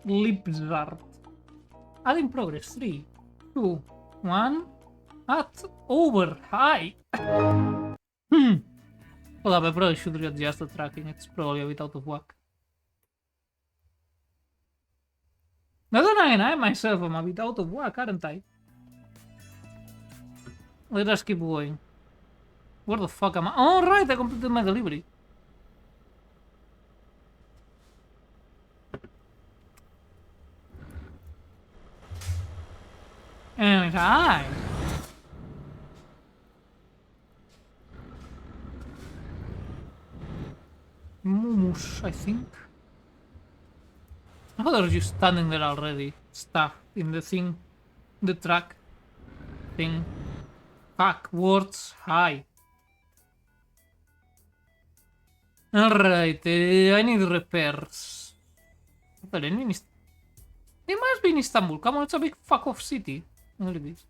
Lipzard. Add in progress. 3, 2, 1. At over. Hi. Hold up, I probably should readjust the tracking. It's probably a bit out of whack. No, I myself am a bit out of whack, aren't I? Let us keep going. Where the fuck am I? Oh, right, I completed my delivery. And hi. Mumus, I think. I thought I was just standing there already. Stuck in the thing. The track. Thing. Fuck, words. Hi. Alright, I need repairs. But it must be in Istanbul. Come on, it's a big fuck off city. Look at this.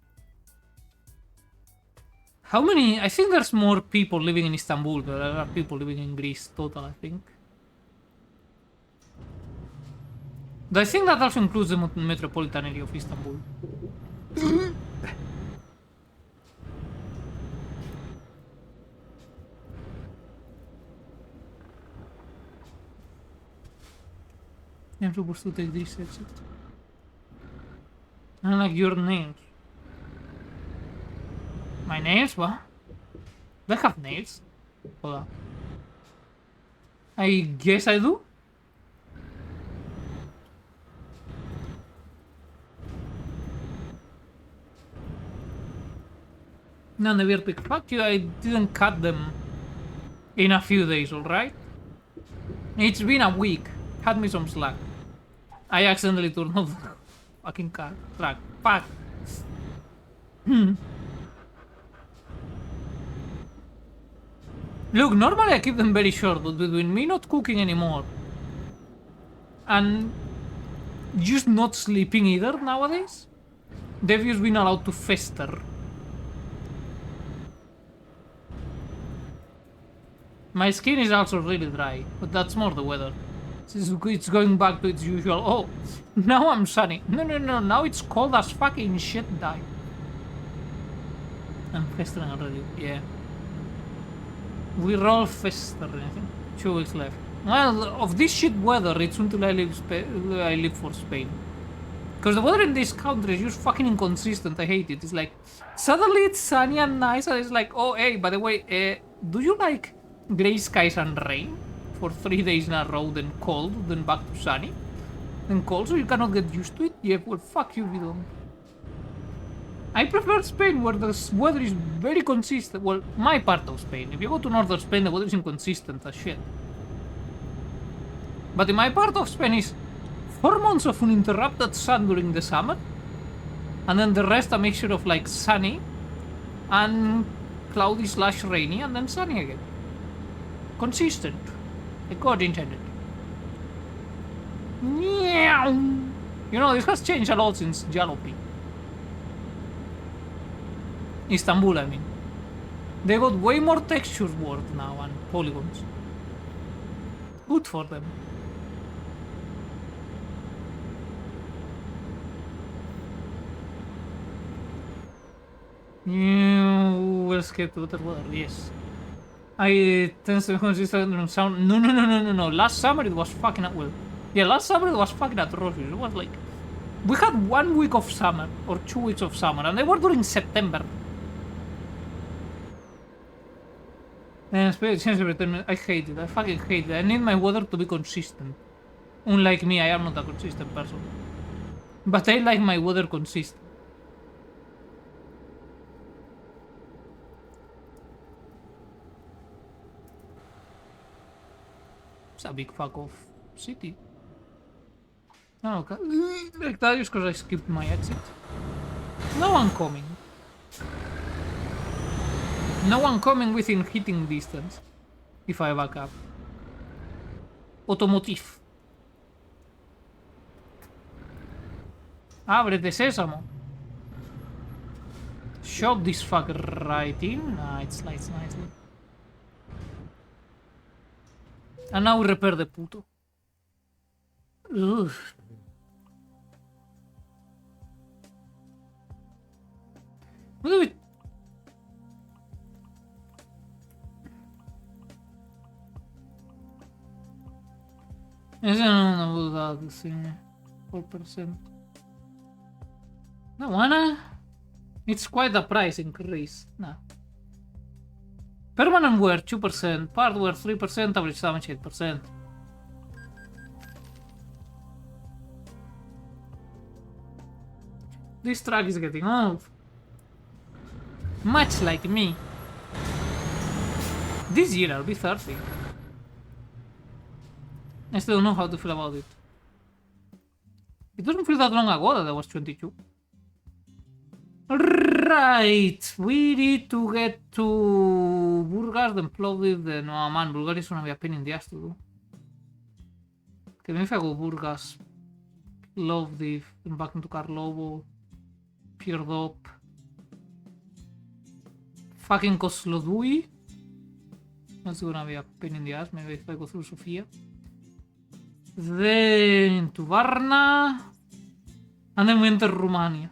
How many? I think there's more people living in Istanbul than there are people living in Greece total, I think. I think that also includes the metropolitan area of Istanbul. I'm supposed to take this exit. I like your nails. My nails? What? Do I have nails? Hold on. I guess I do? No, the weird pick. Fuck you, I didn't cut them in a few days, alright? It's been a week. Cut me some slack. I accidentally turned off the fucking car track. Fuck. Look, normally I keep them very short, but between me not cooking anymore and just not sleeping either nowadays, they've just been allowed to fester. My skin is also really dry, but that's more the weather. It's going back to its usual. Oh, now I'm sunny. No, now it's cold as fucking shit, die. I'm festering already, yeah. We're all festering, I think. 2 weeks left. Well, of this shit weather, it's until I leave for Spain. Because the weather in this country is just fucking inconsistent, I hate it. It's like, suddenly it's sunny and nice, and it's like, oh, hey, by the way, do you like grey skies and rain? For 3 days in a row, then cold, then back to sunny, then cold, so you cannot get used to it? Yeah, well, fuck you, we don't. I prefer Spain, where the weather is very consistent. Well, my part of Spain. If you go to northern Spain, the weather is inconsistent as shit. But in my part of Spain is 4 months of uninterrupted sun during the summer, and then the rest a mixture of like sunny and cloudy / rainy, and then sunny again. Consistent. Like God intended. You know, this has changed a lot since Jalopy. Istanbul, I mean. They got way more texture work now and polygons. Good for them. You will escape to better weather, yes. I tend to be consistent on sound. No. Last summer it was fucking well. Yeah, last summer it was fucking atrocious. It was like we had 1 week of summer or 2 weeks of summer, and they were during September. And I hate it. I fucking hate it. I need my weather to be consistent. Unlike me, I am not a consistent person. But I like my weather consistent. It's a big fuck off city. Oh, okay. Like that just because I skipped my exit. No one coming. No one coming within hitting distance. If I back up. Automotive. Ábrete, sésamo. Shove this fucker right in. Ah, it slides nicely. And now repair the puto. Ugh. What do we... Ese no puedo dar decirme. 4%. No wanna. It's quite a price increase. No. Permanent wear 2%, part wear 3%, average damage 8%. This truck is getting old. Much like me. This year I'll be 30. I still don't know how to feel about it. It doesn't feel that long ago that I was 22. Right, we need to get to Burgas, then Plovdiv, then... Oh man, Bulgaria is gonna be a pain in the ass to do. Okay, maybe if I go Burgas, Plovdiv, then back into Karlovo, Pierdop, fucking Koslodui. That's gonna be a pain in the ass, maybe if I go through Sofia. Then to Varna, and then we enter Romania.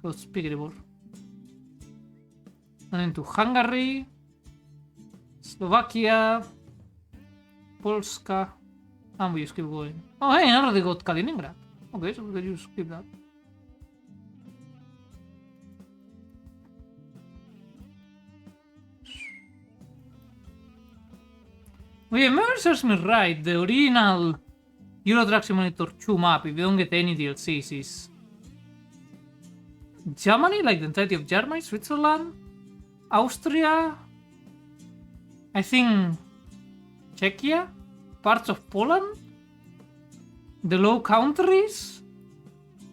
Go speak it more. And then to Hungary, Slovakia, Polska, and we just keep going. Oh hey, I already got Kaliningrad. Okay, so we can just keep that. Wait, if memory serves me right, the original Euro Truck Simulator 2 map, if you don't get any DLCs, is Germany, like the entirety of Germany, Switzerland, Austria, I think Czechia, parts of Poland, the Low Countries,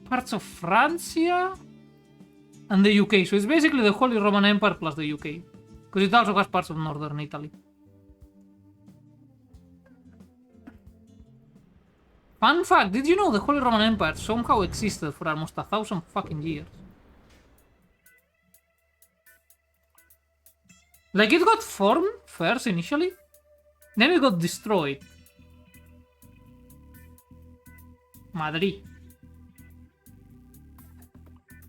parts of Francia, and the UK. So it's basically the Holy Roman Empire plus the UK, because it also has parts of Northern Italy. Fun fact, did you know the Holy Roman Empire somehow existed for almost 1,000 fucking years? Like, it got formed first initially, then it got destroyed. Madrid.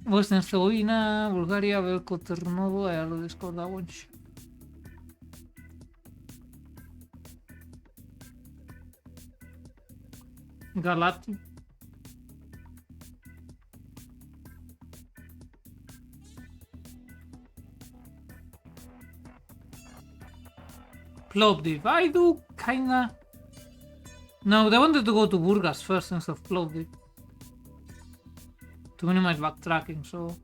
Bosnia Herzegovina, Bulgaria, Velko Trnovo, I already discovered that one. Galati. Plovdiv. I do kinda... No, they wanted to go to Burgas first instead of Plovdiv. To minimize backtracking, so...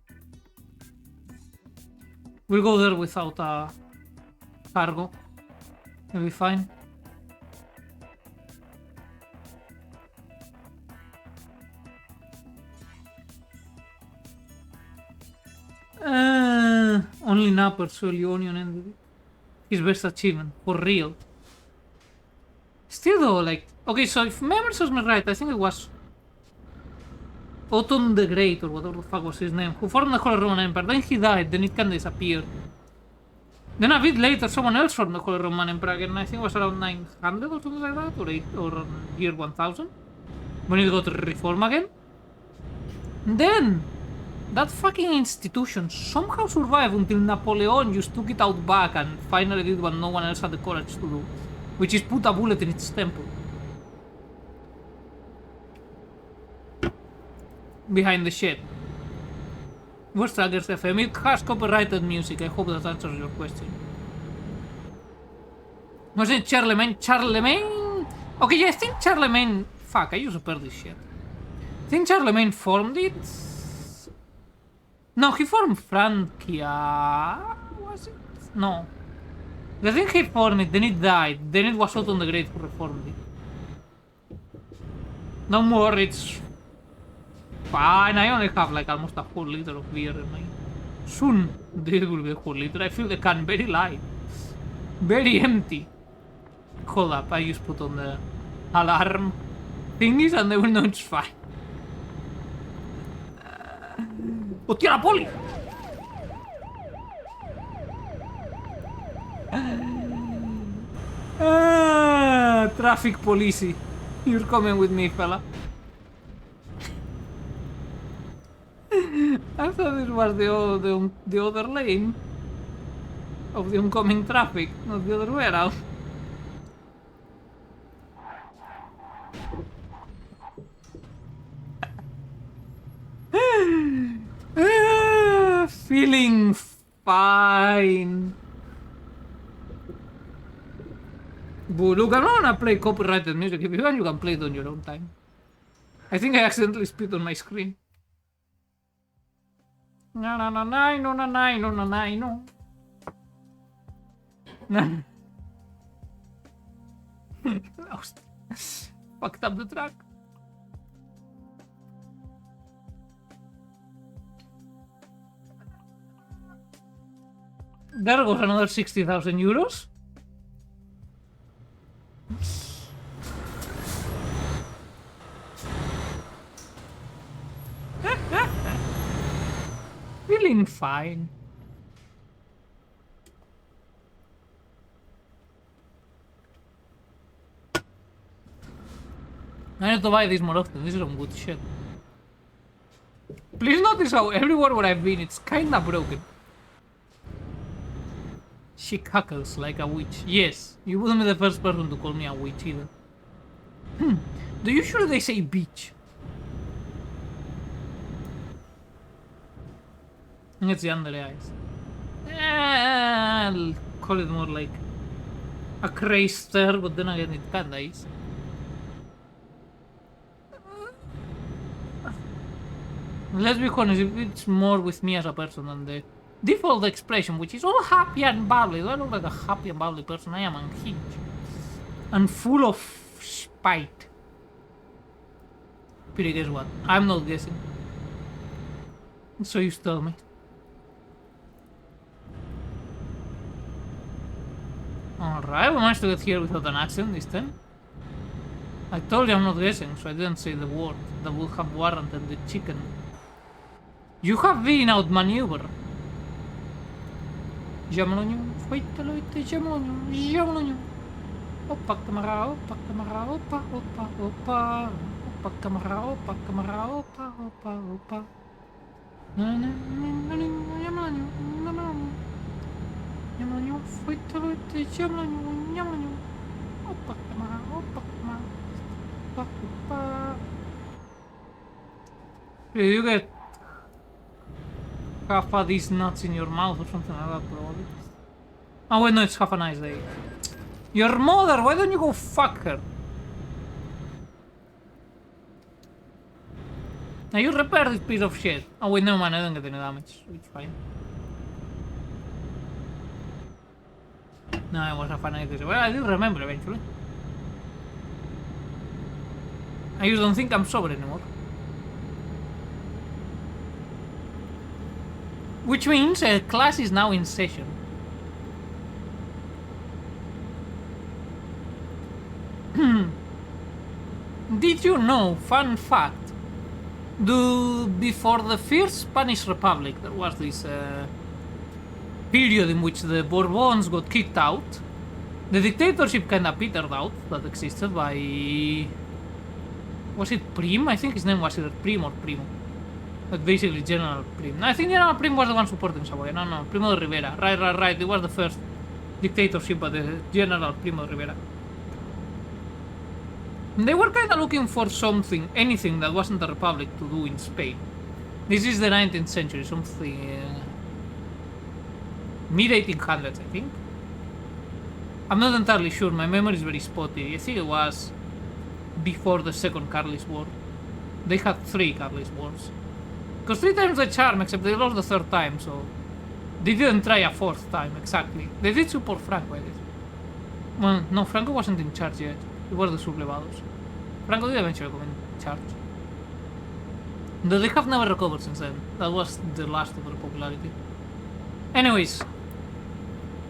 We'll go there without a cargo. It'll be fine. Only Napper, so Leonian ended it. His best achievement, for real. Still though, like... Okay, so if memory serves me right, I think it was... Otton the Great, or whatever the fuck was his name, who formed the Holy Roman Empire. Then he died, then it can disappear. Then a bit later, someone else formed the Holy Roman Empire again, I think it was around 900 or something like that, or year 1000. When it got reformed again. Then... That fucking institution somehow survived until Napoleon just took it out back and finally did what no one else had the courage to do, which is put a bullet in its temple. Behind the shed. Where's Traggers FM? It has copyrighted music, I hope that answers your question. Was it Charlemagne? Charlemagne? Okay, yeah, I think Charlemagne... Fuck, I used to pair this shit. I think Charlemagne formed it... No, he formed Francia... Was it? No. I think he formed it, then it died. Then it was Otton the Great who reformed it. No more, it's... Fine, I only have like almost a whole liter of beer in my... Soon, this will be a whole liter. I feel the can very light. Very empty. Hold up, I just put on the alarm thingies and they will know it's fine. ¡Hostia, la poli! Traffic police. You're coming with me, fella. I thought this was the other lane of the oncoming traffic, not the other way around. Feeling fine. Boo, look, I'm not gonna play copyrighted music. If you want, you can play it on your own time. I think I accidentally spit on my screen. Na na na na no na na no na na no. Fucked up the track. There goes another 60,000 euros. Feeling fine. I need to buy this more often. This is some good shit. Please notice how everywhere where I've been, it's kinda broken. She cackles like a witch. Yes, you wouldn't be the first person to call me a witch either. Do you sure they say bitch? It's the under the eyes. I'll call it more like a craster, but then again it kinda is. Let's be honest, it's more with me as a person than the default expression, which is all happy and bubbly. Do I look like a happy and bubbly person? I am unhinged. And full of spite. But guess what? I'm not guessing. So you tell me. Alright, we managed to get here without an accident this time. I told you I'm not guessing, so I didn't say the word that would have warranted the chicken. You have been outmaneuvered. Jammelonio, feitaloite, jammelonio, jammelonio. Oppa camera, oppa camera, oppa, oppa, oppa. Oppa camera, oppa camera, oppa, oppa, oppa. Jammelonio, jammelonio. Jammelonio, feitaloite, jammelonio, jammelonio. Oppa camera, oppa camera. Oppa, oppa. Did you get half of these nuts in your mouth or something like that, probably? Oh wait, no, it's half a nice day. Your mother, why don't you go fuck her? Now you repair this piece of shit. Oh wait, no man, I don't get any damage, so it's fine. No, it was half a nice day. Well, I did remember eventually. I just don't think I'm sober anymore. Which means class is now in session. Did you know, fun fact, before the first Spanish Republic there was this period in which the Bourbons got kicked out. The dictatorship kinda petered out that existed by... Was it Prim? I think his name was either Prim or Primo. But basically General Prim. No, I think General Prim was the one supporting Savoy. No, Primo de Rivera. Right. It was the first dictatorship by the General Primo de Rivera. They were kinda looking for something, anything that wasn't a republic to do in Spain. This is the 19th century, something... mid-1800s, I think. I'm not entirely sure, my memory is very spotty. I think it was before the second Carlist War. They had 3 Carlist Wars. Because 3 times the charm, except they lost the 3rd time, so... They didn't try a 4th time, exactly. They did support Franco, I guess. Well, no, Franco wasn't in charge yet. It was the sublevados. Franco did eventually come in charge. Though they have never recovered since then. That was the last of their popularity. Anyways,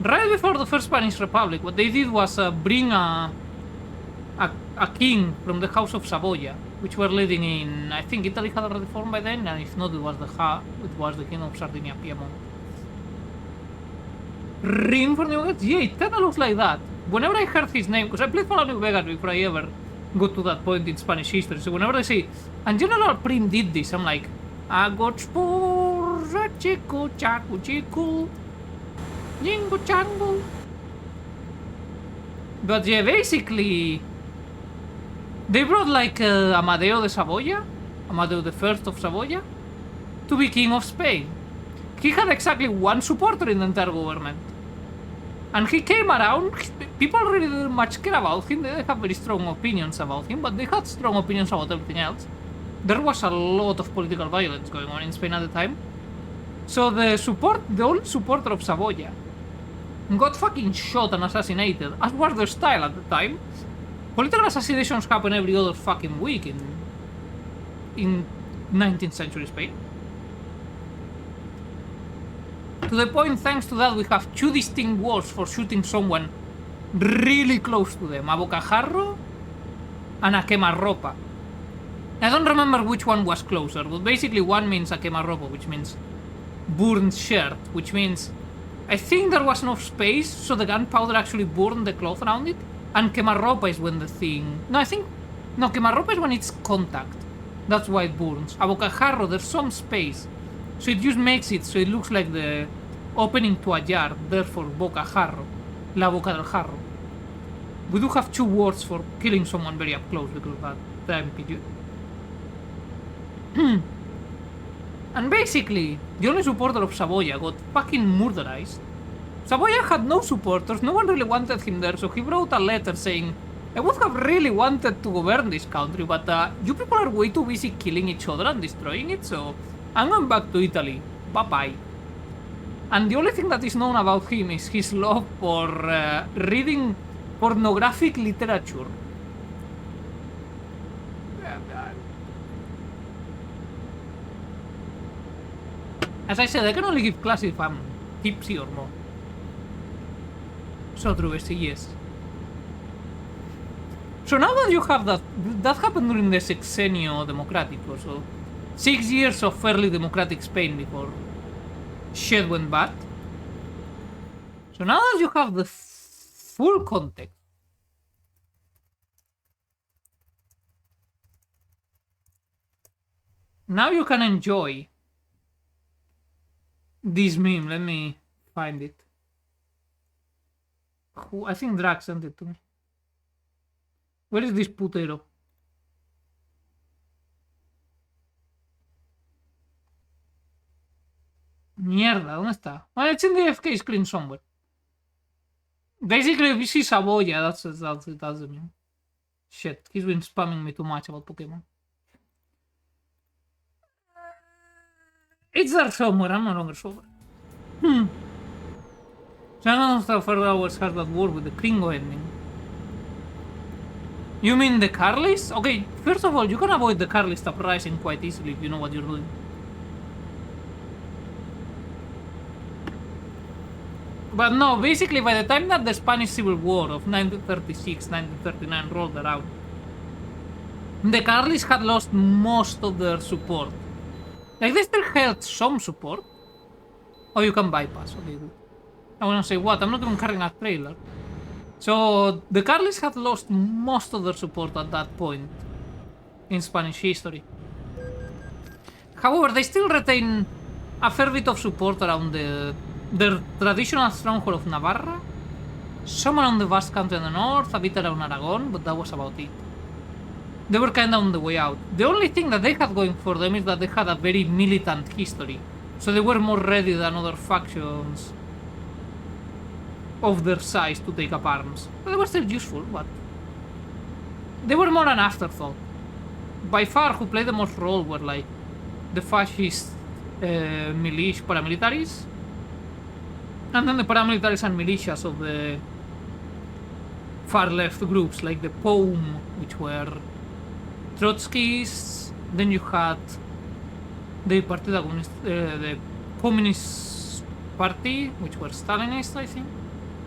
right before the first Spanish Republic, what they did was bring a king from the House of Savoia, which were leading in... I think Italy had already formed by then, and if not, it was the King of Sardinia Piedmont. Ring for New Vegas? Yeah, it kinda looks like that. Whenever I heard his name, because I played Fallout New Vegas before I ever got to that point in Spanish history, so whenever I say, and General Prim did this, I'm like, I got spooked. chico, chaco, chico. Jingo jango. But yeah, basically, they brought like Amadeo de Saboya, Amadeo the First of Saboya, to be king of Spain. He had exactly one supporter in the entire government. And he came around, people really didn't much care about him, they didn't have very strong opinions about him, but they had strong opinions about everything else. There was a lot of political violence going on in Spain at the time. So the only supporter of Saboya got fucking shot and assassinated, as was their style at the time. Political assassinations happen every other fucking week in 19th century Spain. To the point, thanks to that, we have two distinct wars for shooting someone really close to them. A bocajarro and a quemarropa. I don't remember which one was closer, but basically one means a quemarropa, which means burned shirt, which means I think there was enough space so the gunpowder actually burned the cloth around it, and quemarropa is when the thing... No, quemarropa is when it's contact. That's why it burns. A bocajarro, there's some space, so it just makes it so it looks like the opening to a jar, therefore bocajarro, la boca del jarro. We do have two words for killing someone very up close because of that MPG. And basically, the only supporter of Saboya got fucking murderized. Saboya had no supporters, no one really wanted him there, so he wrote a letter saying, I would have really wanted to govern this country, but you people are way too busy killing each other and destroying it, so I'm going back to Italy. Bye-bye. And the only thing that is known about him is his love for reading pornographic literature. As I said, I can only give class if I'm tipsy or more. So true, yes. So now that you have that happened during the Sexenio Democrático, so 6 years of fairly democratic Spain before shit went bad. So now that you have the full context, now you can enjoy this meme. Let me find it. I think Drag sent it to me. Where is this putero? Mierda, ¿dónde está? Well, it's in the FK screen somewhere. Basically, this is Saboya, that's the meme. Shit, he's been spamming me too much about Pokemon. It's there somewhere, I'm no longer sober. So I don't know further hours hard at war with the Kringo ending. You mean the Carlist? Okay, first of all, you can avoid the Carlist uprising quite easily if you know what you're doing. But no, basically by the time that the Spanish Civil War of 1936-1939 rolled around, the Carlists had lost most of their support. Like, they still held some support. Oh, you can bypass. Okay, good. I wanna say what? I'm not even carrying a trailer. So, the Carlists had lost most of their support at that point in Spanish history. However, they still retain a fair bit of support around their traditional stronghold of Navarra, some around the vast country in the north, a bit around Aragon, but that was about it. They were kinda on the way out. The only thing that they had going for them is that they had a very militant history, so they were more ready than other factions of their size to take up arms. But they were still useful, but they were more an afterthought. By far, who played the most role were like the fascist militia paramilitaries, and then the paramilitaries and militias of the far left groups like the POUM, which were Trotskyists. Then you had the Partida the Communist Party, which were Stalinists, I think.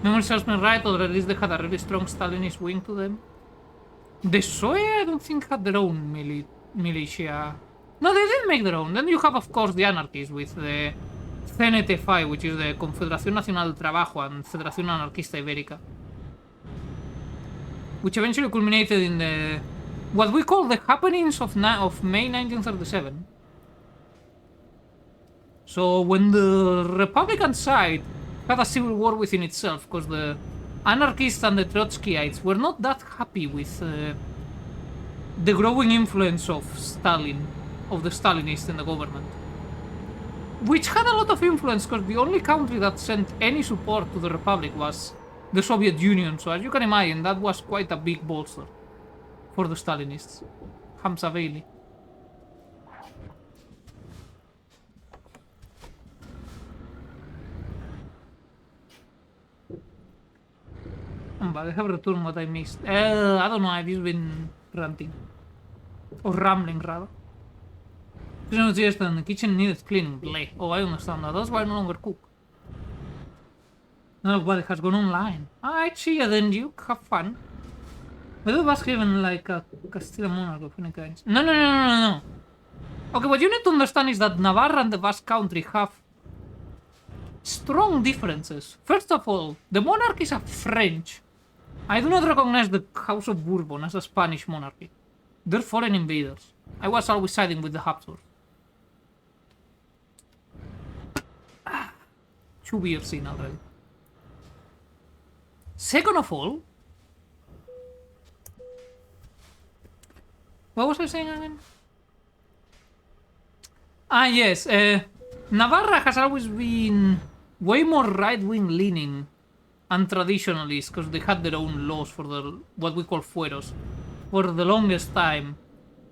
Memory serves me right, or at least they had a really strong Stalinist wing to them. The PSOE, I don't think, had their own militia. No, they did make their own. Then you have, of course, the anarchists with the CNT-5, which is the Confederación Nacional del Trabajo and Federación Anarquista Ibérica, which eventually culminated in the what we call the happenings of May 1937. So when the Republican side had a civil war within itself, because the anarchists and the Trotskyites were not that happy with the growing influence of Stalin, of the Stalinists in the government. Which had a lot of influence, because the only country that sent any support to the Republic was the Soviet Union, so as you can imagine, that was quite a big bolster for the Stalinists. Hamza Bailey. But I have returned what I missed. I don't know, I've just been ranting. Or rambling, rather. Because yesterday the kitchen needed cleaning. Bleh. Oh, I understand that. That's why I no longer cook. Nobody has gone online. Alright, see ya then, Duke. Have fun. But it was given like a Castilian monarch of any kind. No. Okay, what you need to understand is that Navarra and the Basque Country have strong differences. First of all, the monarchies are French. I do not recognize the House of Bourbon as a Spanish monarchy. They're foreign invaders. I was always siding with the Habsburgs. 2 beers in already. Second of all, what was I saying again? Yes, Navarra has always been way more right-wing leaning and traditionalist because they had their own laws for the what we call fueros for the longest time.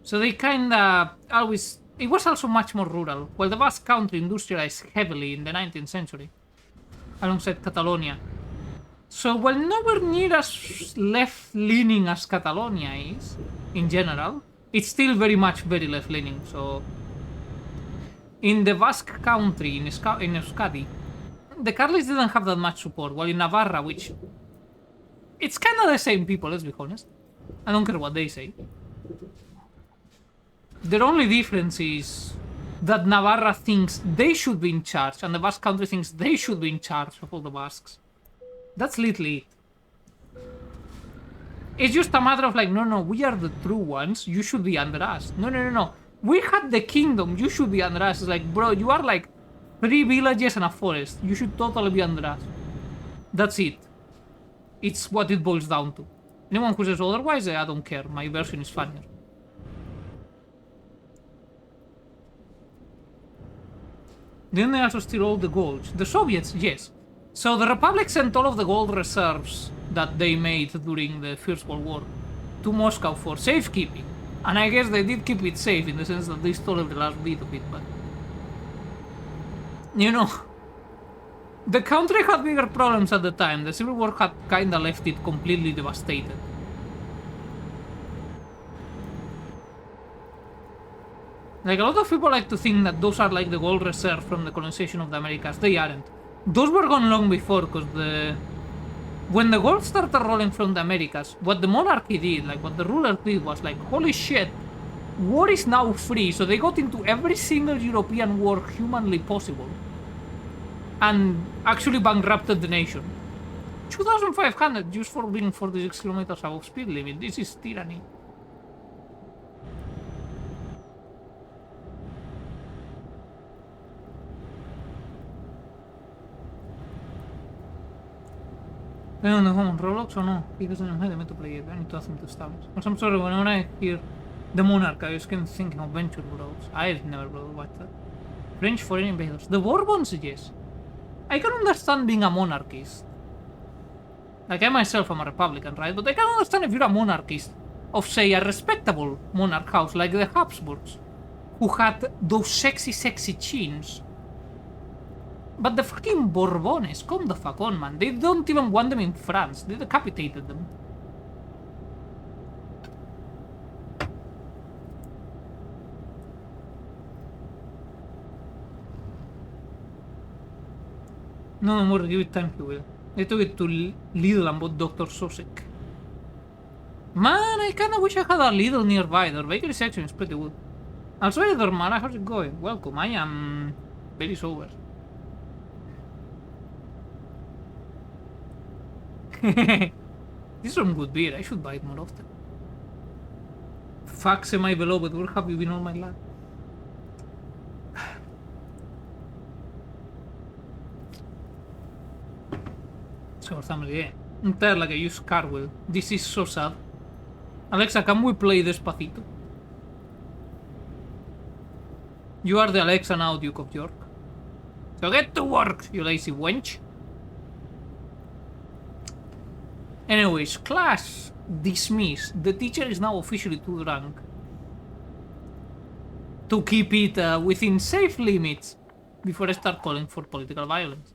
So they kinda always... It was also much more rural, while the Basque Country industrialized heavily in the 19th century, alongside Catalonia. So while nowhere near as left-leaning as Catalonia is, in general, it's still very much very left-leaning, so... In the Basque Country, in Euskadi, the Carlists didn't have that much support, while in Navarra, which... It's kinda the same people, let's be honest. I don't care what they say. Their only difference is that Navarra thinks they should be in charge, and the Basque Country thinks they should be in charge of all the Basques. That's literally it. It's just a matter of like, no, we are the true ones, you should be under us. No. We had the kingdom, you should be under us. It's like, bro, you are like 3 villages and a forest. You should totally be under us. That's it. It's what it boils down to. Anyone who says otherwise, I don't care. My version is funnier. Didn't they also steal all the gold? The Soviets, yes. So the Republic sent all of the gold reserves that they made during the First World War to Moscow for safekeeping. And I guess they did keep it safe in the sense that they stole the last bit of it, but... You know... The country had bigger problems at the time. The Civil War had kinda left it completely devastated. Like, a lot of people like to think that those are like the gold reserve from the colonization of the Americas. They aren't. Those were gone long before, because when the gold started rolling from the Americas, what the monarchy did, like what the ruler did, was like, holy shit, war is now free, so they got into every single European war humanly possible. And actually bankrupted the nation. 2,500 just for being 46 kilometers above speed limit. This is tyranny. I don't know how on Roblox or no. He doesn't know how to play it. I need to ask him to establish. Also, I'm sorry, whenever I hear the Monarch, I just keep thinking of Venture Bros. I've never watched that. French foreign invaders. The Bourbons, yes. I can understand being a monarchist. Like, I myself am a Republican, right? But I can understand if you're a monarchist of, say, a respectable monarch house like the Habsburgs, who had those sexy chins. But the fucking Bourbones, come the fuck on, man. They don't even want them in France. They decapitated them. No more, give it time, he will. They took it to Lidl and bought Dr. Sosek. Man, I kinda wish I had a Lidl nearby. Their bakery section is pretty good. Also, hey there, Mara, how's it going? Welcome, I am very sober. This is some good beer, I should buy it more often. Fuck, my beloved, where have you been all my life? or something, yeah. Entire like a used car wheel. This is so sad. Alexa, can we play Despacito? You are the Alexa now, Duke of York. So get to work, you lazy wench. Anyways, class dismissed. The teacher is now officially too drunk to keep it within safe limits before I start calling for political violence.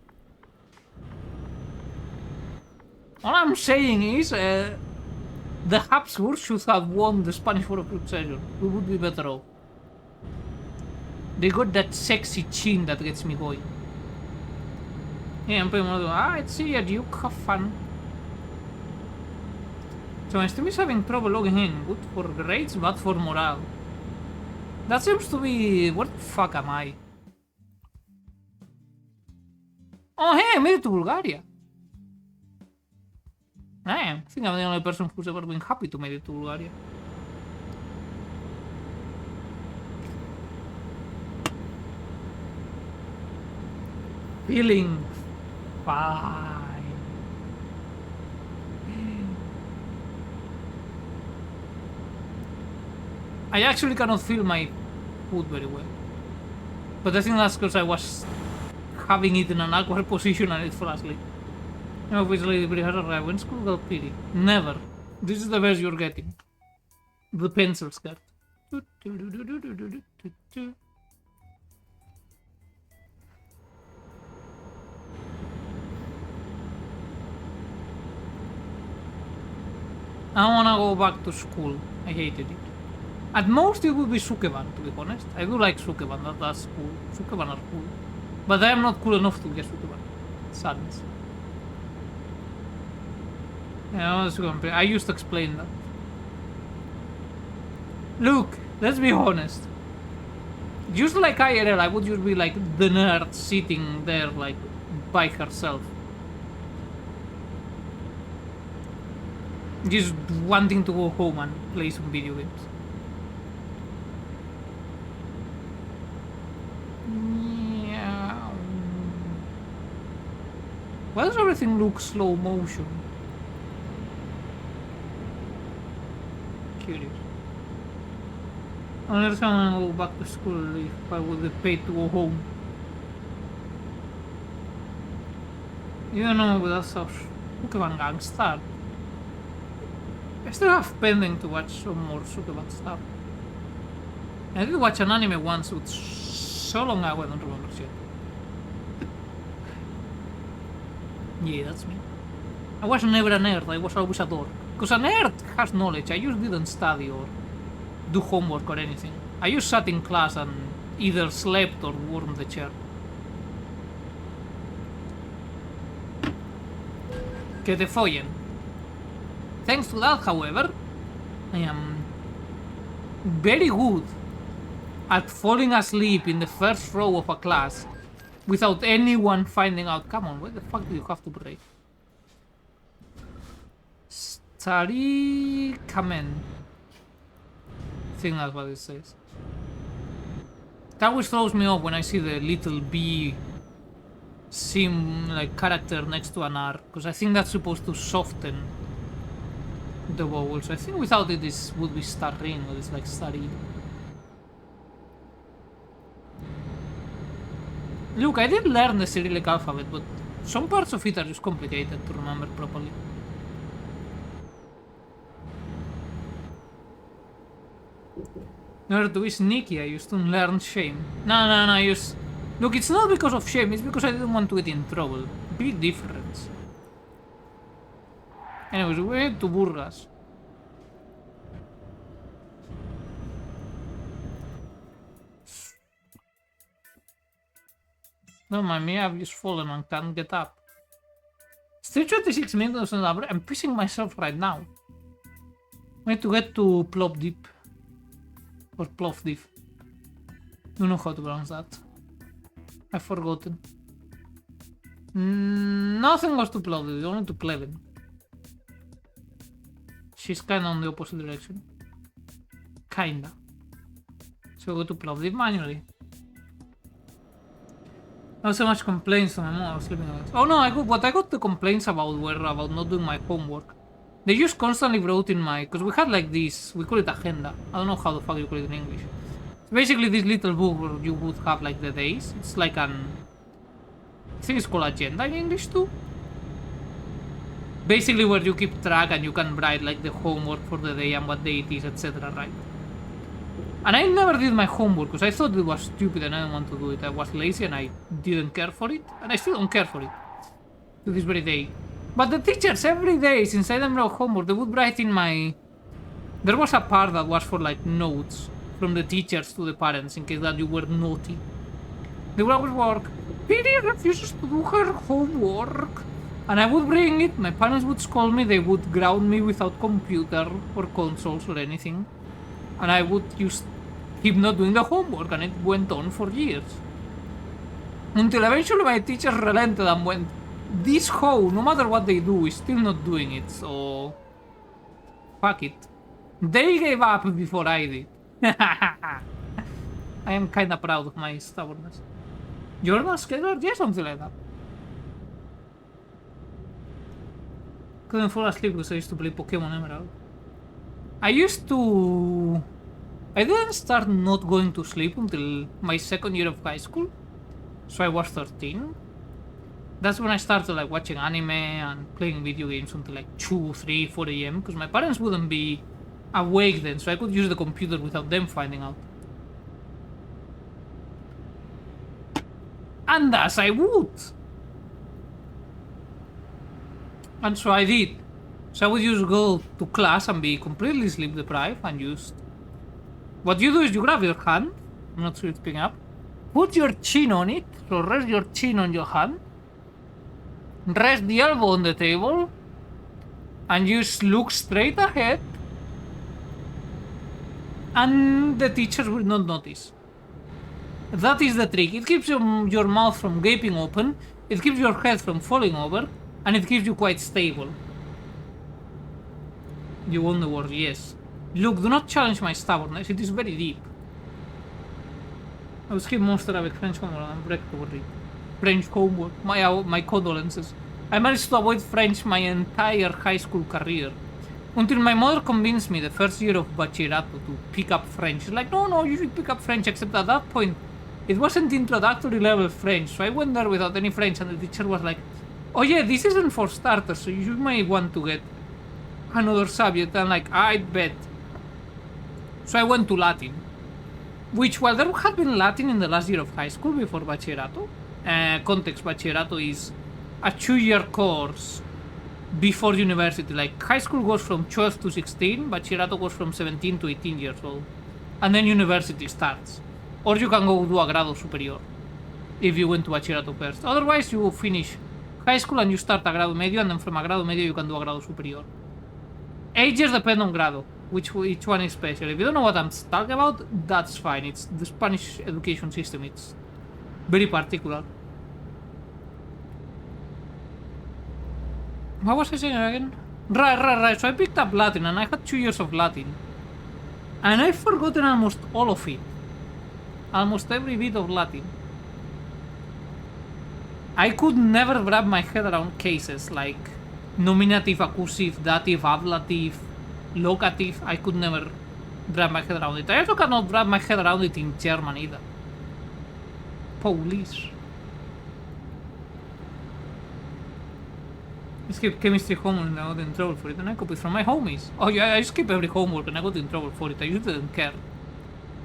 All I'm saying is the Habsburgs should have won the Spanish War of Succession. We would be better off. They got that sexy chin that gets me going. Yeah, I'm playing one of them. It's a Duke, have fun. So my stream is having trouble logging in. Good for grades, bad for morale. That seems to be... Where the fuck am I? Oh hey, I made it to Bulgaria. I think I'm the only person who's ever been happy to make it to Bulgaria. Feeling fine. I actually cannot feel my food very well. But I think that's because I was having it in an awkward position and it fell asleep. Obviously, the has arrived. When school got pity? Never. This is the best you're getting. The pencil skirt. I wanna go back to school. I hated it. At most, it would be Sukeban, to be honest. I do like Sukeban, that's cool. Sukeban are cool. But I am not cool enough to get Sukeban. Sadness. Yeah, I used to explain that. Look, let's be honest. Just like IRL, I would just be like the nerd sitting there, like, by herself. Just wanting to go home and play some video games. Yeah. Why does everything look slow motion? Curious. I understand when I go back to school if I would be paid to go home. You know, that's how Sukeban Gang start. I still have pending to watch some more Sukeban stuff. I did watch an anime once with so long ago I don't remember shit. Yeah, that's me. I was never a nerd, I was always a dork. Because a nerd has knowledge, I just didn't study or do homework or anything. I just sat in class and either slept or warmed the chair. Que te follen. Thanks to that, however, I am very good at falling asleep in the first row of a class without anyone finding out. Come on, where the fuck do you have to break? Stari Kamen. I think that's what it says. That always throws me off when I see the little B like character next to an R, because I think that's supposed to soften the vowels. I think without it this would be Starin, or it's like Stari. Look, I did learn the Cyrillic alphabet, but some parts of it are just complicated to remember properly. In order to be sneaky, I used to learn shame. No, Look, it's not because of shame, it's because I didn't want to get in trouble. Big difference. Anyways, we went to Burgas. Don't mind me, I've just fallen and can't get up. Still 26 minutes on average. I'm pissing myself right now. I need to get to Plovdiv. Or Plovdiv. Don't know how to pronounce that. I've forgotten. Nothing goes to Plovdiv, only to Pleven. She's kinda on the opposite direction. Kinda. So go to Plovdiv manually. Not so much complaints on my mom. I was sleeping on. Oh no, what I got the complaints about were about not doing my homework. They just constantly wrote in my, because we had like this, we call it agenda. I don't know how the fuck you call it in English. It's basically this little book where you would have like the days. It's like I think it's called agenda in English too. Basically where you keep track and you can write like the homework for the day and what day it is, etc. Right? And I never did my homework because I thought it was stupid and I didn't want to do it. I was lazy and I didn't care for it. And I still don't care for it. To this very day. But the teachers every day, since I didn't write homework, they would write in my... There was a part that was for like notes from the teachers to the parents in case that you were naughty. They would always work. Phoebe refuses to do her homework. And I would bring it, my parents would scold me, they would ground me without computer or consoles or anything. And I would just keep not doing the homework, and it went on for years. Until eventually my teachers relented and went, this hoe, no matter what they do, is still not doing it, so... Fuck it. They gave up before I did. I am kinda proud of my stubbornness. Jordan Scheduler? Yeah, something like that. Couldn't fall asleep because I used to play Pokemon Emerald. I didn't start not going to sleep until my second year of high school. So I was 13. That's when I started like watching anime and playing video games until like 2, 3, 4 a.m. Because my parents wouldn't be awake then, so I could use the computer without them finding out. And as I would! And so I did. So I would just go to class and be completely sleep deprived and just... What you do is you grab your hand, I'm not sure it's picking up, put your chin on it, so rest your chin on your hand, rest the elbow on the table, and just look straight ahead, and the teachers will not notice. That is the trick. It keeps your mouth from gaping open, it keeps your head from falling over, and it keeps you quite stable. You won the word, yes. Look, do not challenge my stubbornness, it is very deep. I was skip monster avec French homework and break over it. French homework, my condolences. I managed to avoid French my entire high school career. Until my mother convinced me the first year of bachillerato to pick up French. She's like, no, you should pick up French, except at that point, it wasn't introductory level French, so I went there without any French and the teacher was like, oh yeah, this isn't for starters, so you might want to get another subject. And like, I bet. So I went to Latin. Which, while there had been Latin in the last year of high school before bachillerato, context, bachillerato is a 2-year course before university. Like, high school goes from 12 to 16, bachillerato goes from 17 to 18 years old. And then university starts. Or you can go do a grado superior if you went to bachillerato first. Otherwise, you finish high school and you start a grado medio, and then from a grado medio you can do a grado superior. Ages depend on grado, which each one is special. If you don't know what I'm talking about, that's fine. It's the Spanish education system. It's very particular. What was I saying again? Right. So I picked up Latin and I had 2 years of Latin. And I've forgotten almost all of it. Almost every bit of Latin. I could never wrap my head around cases like nominative, accusative, dative, ablative, locative. I could never wrap my head around it. I also cannot wrap my head around it in German either. Police. I skipped chemistry homework and I got in trouble for it, and I copied from my homies. Oh yeah, I skip every homework and I got in trouble for it. I just didn't care.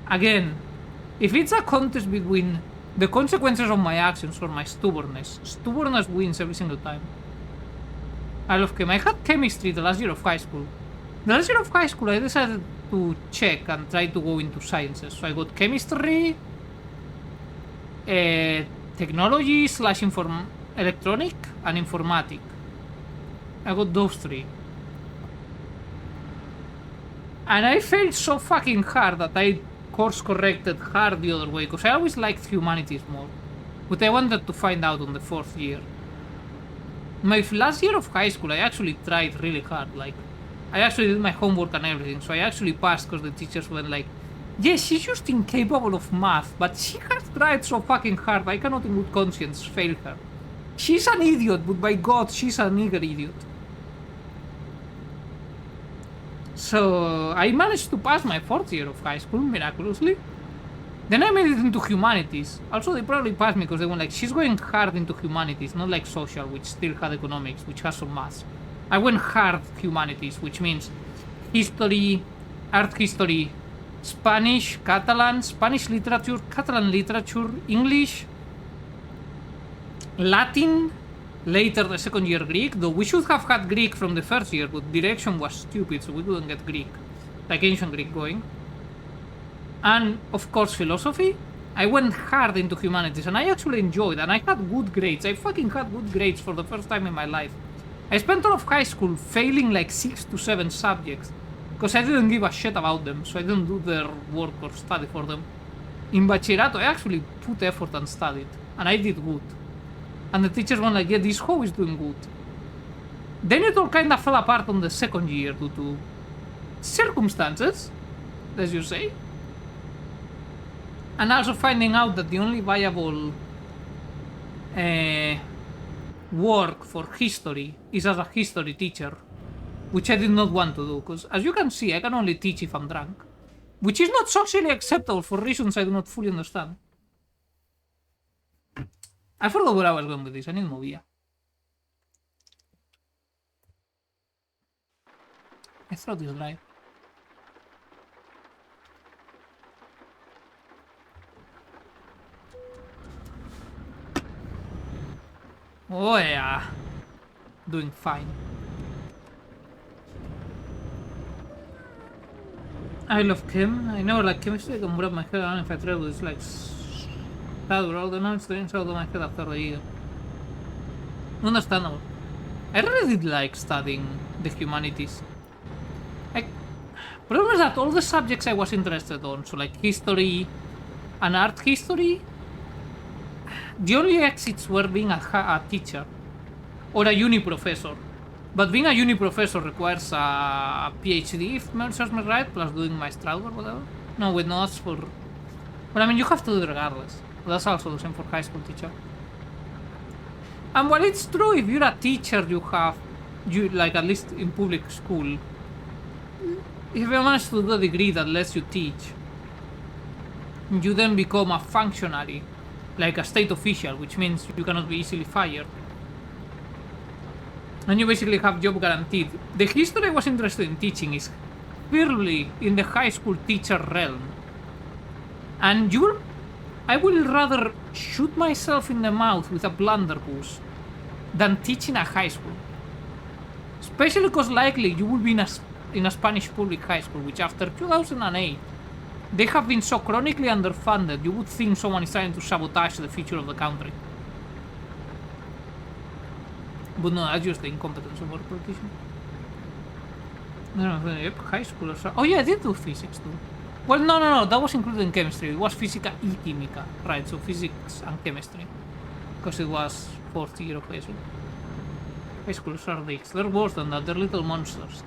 Again, if it's a contest between the consequences of my actions or my stubbornness, stubbornness wins every single time. I love chem. I had chemistry the last year of high school. The last year of high school I decided to check and try to go into sciences. So I got chemistry, technology / electronic, and informatic. I got those 3. And I failed so fucking hard that I course corrected hard the other way, because I always liked humanities more. But I wanted to find out on the 4th year. My last year of high school I actually tried really hard, like, I actually did my homework and everything, so I actually passed because the teachers went like, Yes, she's just incapable of math, but she has tried so fucking hard, I cannot in good conscience fail her. She's an idiot, but by God, she's an eager idiot. So, I managed to pass my 4th year of high school, miraculously. Then I made it into humanities. Also, they probably passed me because they went like, she's going hard into humanities, not like social, which still had economics, which has some maths. I went hard humanities, which means history, art history, Spanish, Catalan, Spanish literature, Catalan literature, English, Latin, later the 2nd year Greek, though we should have had Greek from the 1st year, but direction was stupid, so we couldn't get Greek, like ancient Greek going. And of course philosophy. I went hard into humanities and I actually enjoyed, and I had good grades. I fucking had good grades for the first time in my life. I spent all of high school failing like 6 to 7 subjects because I didn't give a shit about them, so I didn't do their work or study for them. In Bachillerato, I actually put effort and studied, and I did good. And the teachers were like, yeah, this hoe is doing good. Then it all kind of fell apart on the 2nd year due to circumstances, as you say. And also finding out that the only viable work for history is as a history teacher, which I did not want to do, because as you can see, I can only teach if I'm drunk, which is not socially acceptable for reasons I do not fully understand. I forgot where I was going with this. I need Movia. I thought this right. Oh yeah. Doing fine. I love chem. I never like chemistry. I can wrap my head around if I try with this like that all the notes drains out of my head after the year. Understandable. I really did like studying the humanities. Problem is that all the subjects I was interested on, so like history and art history, the only exits were being a teacher or a uni professor. But being a uni professor requires a PhD, if memory serves me right, plus doing maestrado or whatever. No, wait, no, that's for... Well, I mean, you have to do it regardless. But that's also the same for high school teacher. And while it's true, if you're a teacher, you like at least in public school, if you manage to do a degree that lets you teach, you then become a functionary, like a state official, which means you cannot be easily fired. And you basically have job guaranteed. The history I was interested in teaching is purely in the high school teacher realm. And I will rather shoot myself in the mouth with a blunderbuss than teach in a high school. Especially because likely you will be in a Spanish public high school, which after 2008, they have been so chronically underfunded, you would think someone is trying to sabotage the future of the country. But no, that's just the incompetence of our politicians. No, yep, high school or so. Oh yeah, I did do physics too. Well, no, that was included in chemistry. It was Física y Química, right? So physics and chemistry, because it was 4th year of high school. High schools are dicks. They're worse than that. They're little monsters.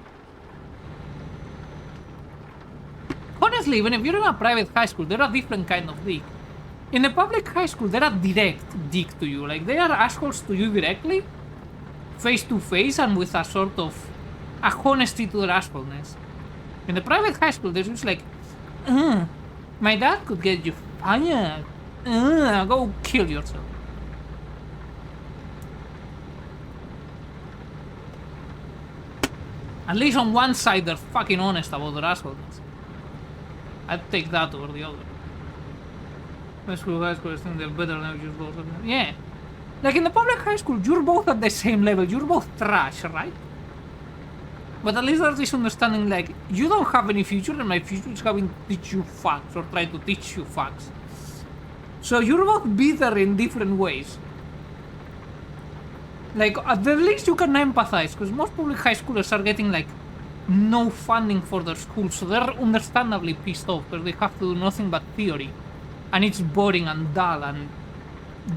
Honestly, even if you're in a private high school, they're a different kind of dick. In a public high school, they're a direct dick to you. Like, they are assholes to you directly, face to face, and with a sort of a honesty to their assholeness. In the private high school, they're just like, my dad could get you fired. Go kill yourself. At least on one side, they're fucking honest about their assholeness. I'd take that over the other. High school, I think they're better than just both of them. Yeah. Like in the public high school, you're both at the same level. You're both trash, right? But at least there's this understanding, like, you don't have any future, and my future is having to teach you facts, or try to teach you facts. So you're both bitter in different ways. Like, at the least you can empathize, because most public high schoolers are getting, like, no funding for their school, so they're understandably pissed off, because they have to do nothing but theory. And it's boring and dull, and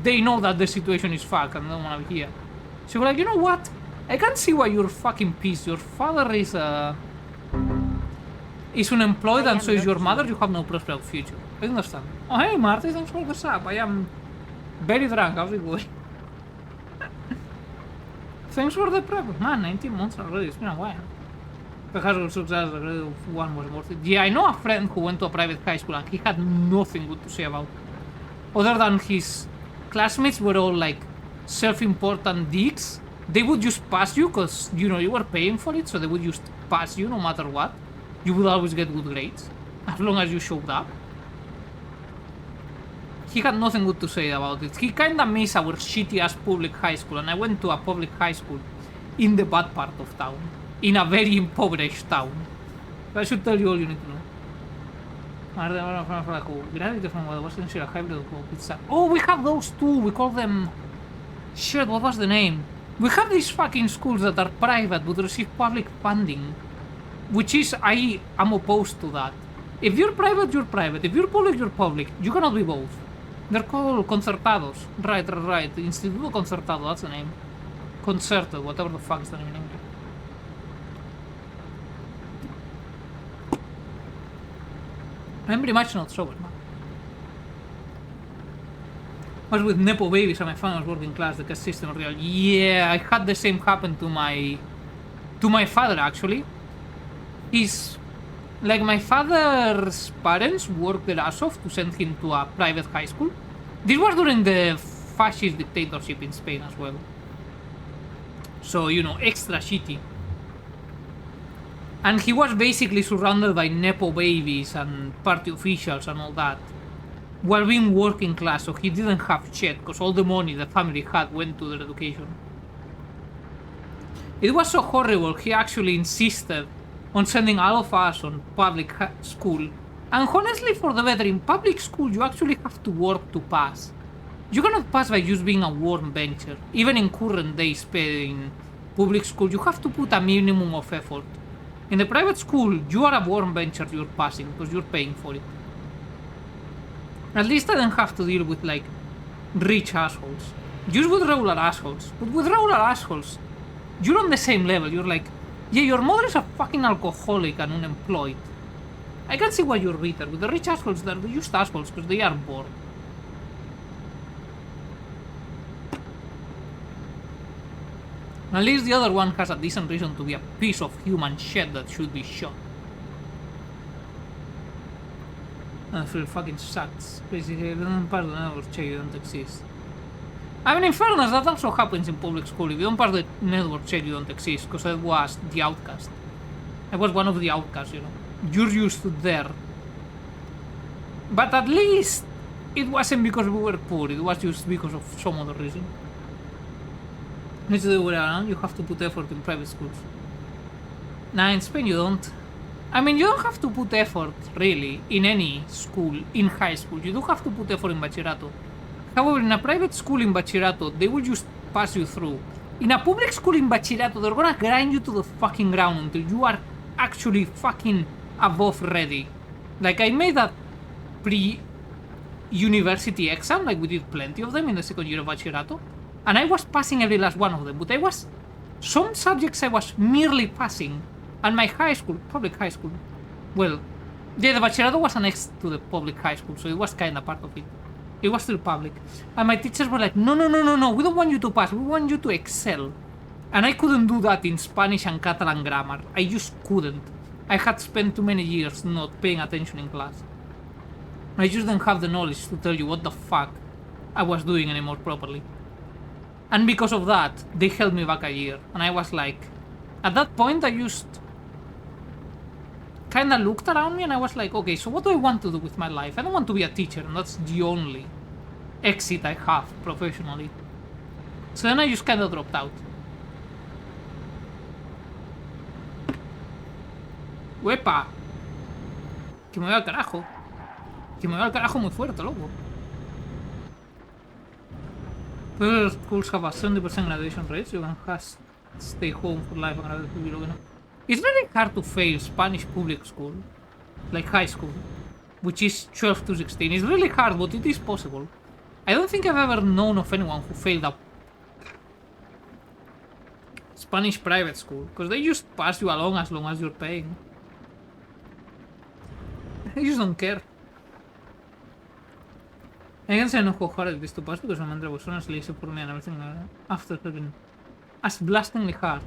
they know that the situation is fucked, and they don't want to be here. So you're like, you know what? I can see why you're fucking pissed. Your father is is unemployed I and am so is your lucky. mother, you have no prospect future. I understand. Oh, hey, Marty, thanks for the sub. I am very drunk. How's it going? Thanks for the prep. Man, 19 months already. It's been a while. Perhaps also success, the grade of one was worth it. Yeah, I know a friend who went to a private high school and he had nothing good to say about it. Other than his classmates were all like self-important dicks. They would just pass you because, you know, you were paying for it, so they would just pass you no matter what. You would always get good grades, as long as you showed up. He had nothing good to say about it. He kinda missed our shitty-ass public high school, and I went to a public high school in the bad part of town. In a very impoverished town. I should tell you all you need to know. Oh, we have those too. We call them... Shit, what was the name? We have these fucking schools that are private but receive public funding. Which is, I am opposed to that. If you're private, you're private. If you're public, you're public. You cannot be both. They're called concertados. Right. Instituto Concertado, that's the name. Concerto, whatever the fuck is the name in English. I'm pretty much not sober, man. I was with Nepo babies and my family was working class, the caste system real. Yeah, I had the same happen to my father actually. He's like my father's parents worked their ass off to send him to a private high school. This was during the fascist dictatorship in Spain as well. So, you know, extra shitty. And he was basically surrounded by Nepo babies and party officials and all that. While being working class, so he didn't have shit, because all the money the family had went to their education. It was so horrible, he actually insisted on sending all of us on public school. And honestly, for the better, in public school you actually have to work to pass. You cannot pass by just being a warm bencher. Even in current days in public school, you have to put a minimum of effort. In the private school, you are a warm bencher, you're passing, because you're paying for it. At least I don't have to deal with, like, rich assholes. Just with regular assholes. But with regular assholes, you're on the same level. You're like, yeah, your mother is a fucking alcoholic and unemployed. I can see why you're bitter. With the rich assholes, they're just assholes, because they are bored. At least the other one has a decent reason to be a piece of human shit that should be shot. I feel fucking sucks. Basically, part of the network check, you don't exist. I mean, in fairness, that also happens in public school. If you don't pass the network check, you don't exist, because I was the outcast. I was one of the outcasts, you know. You're used to there. But at least it wasn't because we were poor, it was just because of some other reason. It's the other way around, you have to put effort in private schools. Nah, in Spain you don't. I mean, you don't have to put effort, really, in any school, in high school. You do have to put effort in bachillerato. However, in a private school in bachillerato, they will just pass you through. In a public school in bachillerato, they're gonna grind you to the fucking ground until you are actually fucking above ready. Like, I made that pre-university exam, like we did plenty of them in the second year of bachillerato. And I was passing every last one of them, but I was... Some subjects I was merely passing. And my high school, public high school, well, yeah, the bachillerato was annexed to the public high school, so it was kinda part of it. It was still public. And my teachers were like, no, we don't want you to pass, we want you to excel. And I couldn't do that in Spanish and Catalan grammar. I just couldn't. I had spent too many years not paying attention in class. I just didn't have the knowledge to tell you what the fuck I was doing anymore properly. And because of that, they held me back a year. And I was like... At that point, I just... kinda looked around me and I was like, okay, so what do I want to do with my life? I don't want to be a teacher, and that's the only exit I have professionally. So then I just kinda dropped out. ¡Uepa! Que me voy al carajo. Que me voy al carajo muy fuerte, loco. Private schools have a 70% graduation rate, so you can just stay home for life and graduate to be looking. It's very hard to fail Spanish public school, like high school, which is 12 to 16. It's really hard, but it is possible. I don't think I've ever known of anyone who failed a Spanish private school, because they just pass you along as long as you're paying. I just don't care. I can say no how hard it is to pass because Amanda was honestly easy for me and everything after having as blastingly hard.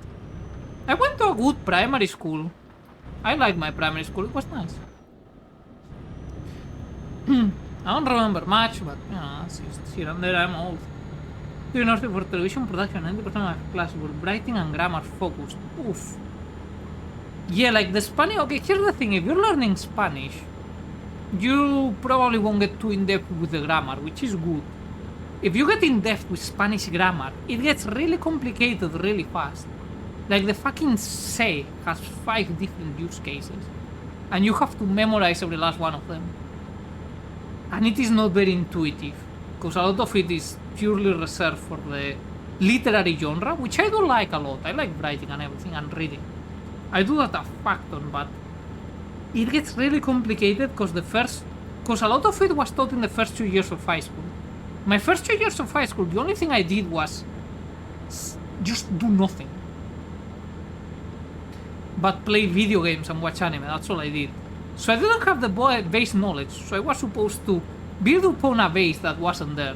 I went to a good primary school. I liked my primary school, it was nice. I don't remember much, but you know, it's just here and there, I'm old. University for television production, 90% of my class were writing and grammar focused. Oof. Yeah, like the Spanish. Okay, here's the thing: if you're learning Spanish, you probably won't get too in depth with the grammar, which is good. If you get in depth with Spanish grammar, it gets really complicated really fast. Like the fucking se has 5 different use cases, and you have to memorize every last one of them. And it is not very intuitive, because a lot of it is purely reserved for the literary genre, which I do like a lot. I like writing and everything and reading. I do that a fuck ton, but it gets really complicated because a lot of it was taught in the first 2 years of high school. My first 2 years of high school, the only thing I did was just do nothing but play video games and watch anime. That's all I did. So I didn't have the base knowledge, so I was supposed to build upon a base that wasn't there.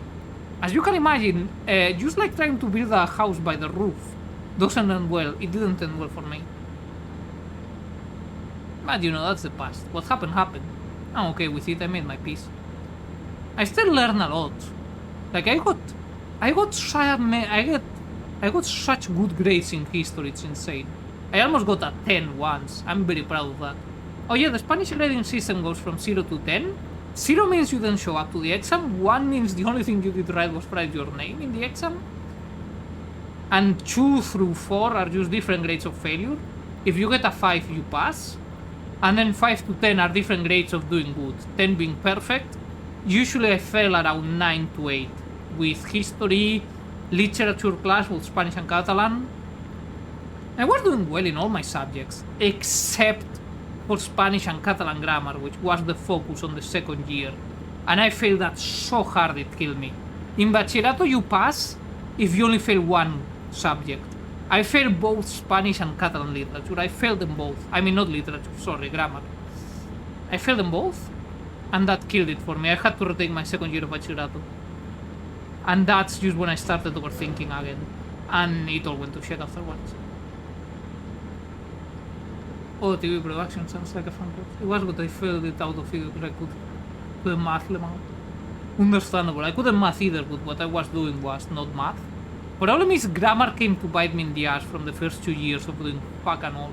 As you can imagine, just like trying to build a house by the roof doesn't end well. It didn't end well for me. But you know, that's the past. What happened, happened. I'm okay with it, I made my peace. I still learn a lot. Like I got such good grades in history, it's insane. I almost got a 10 once. I'm very proud of that. Oh yeah, the Spanish grading system goes from 0 to 10. 0 means you didn't show up to the exam, 1 means the only thing you did right was write your name in the exam, and 2 through 4 are just different grades of failure. If you get a 5, you pass, and then 5 to 10 are different grades of doing good, 10 being perfect. Usually I fail around 9 to 8, with history, literature class, both Spanish and Catalan. I was doing well in all my subjects, except for Spanish and Catalan grammar, which was the focus on the second year. And I failed that so hard it killed me. In Bachillerato you pass if you only fail one subject. I failed both Spanish and Catalan literature. I failed them both. I mean, not literature, sorry, grammar. I failed them both, and that killed it for me. I had to retake my second year of Bachillerato. And that's just when I started overthinking again. And it all went to shit afterwards. Oh, TV production sounds like a fun course. It was good, I failed it out of it because I couldn't math them out. Understandable. I couldn't math either, but what I was doing was not math. Problem is, grammar came to bite me in the ass from the first 2 years of doing fuck and all.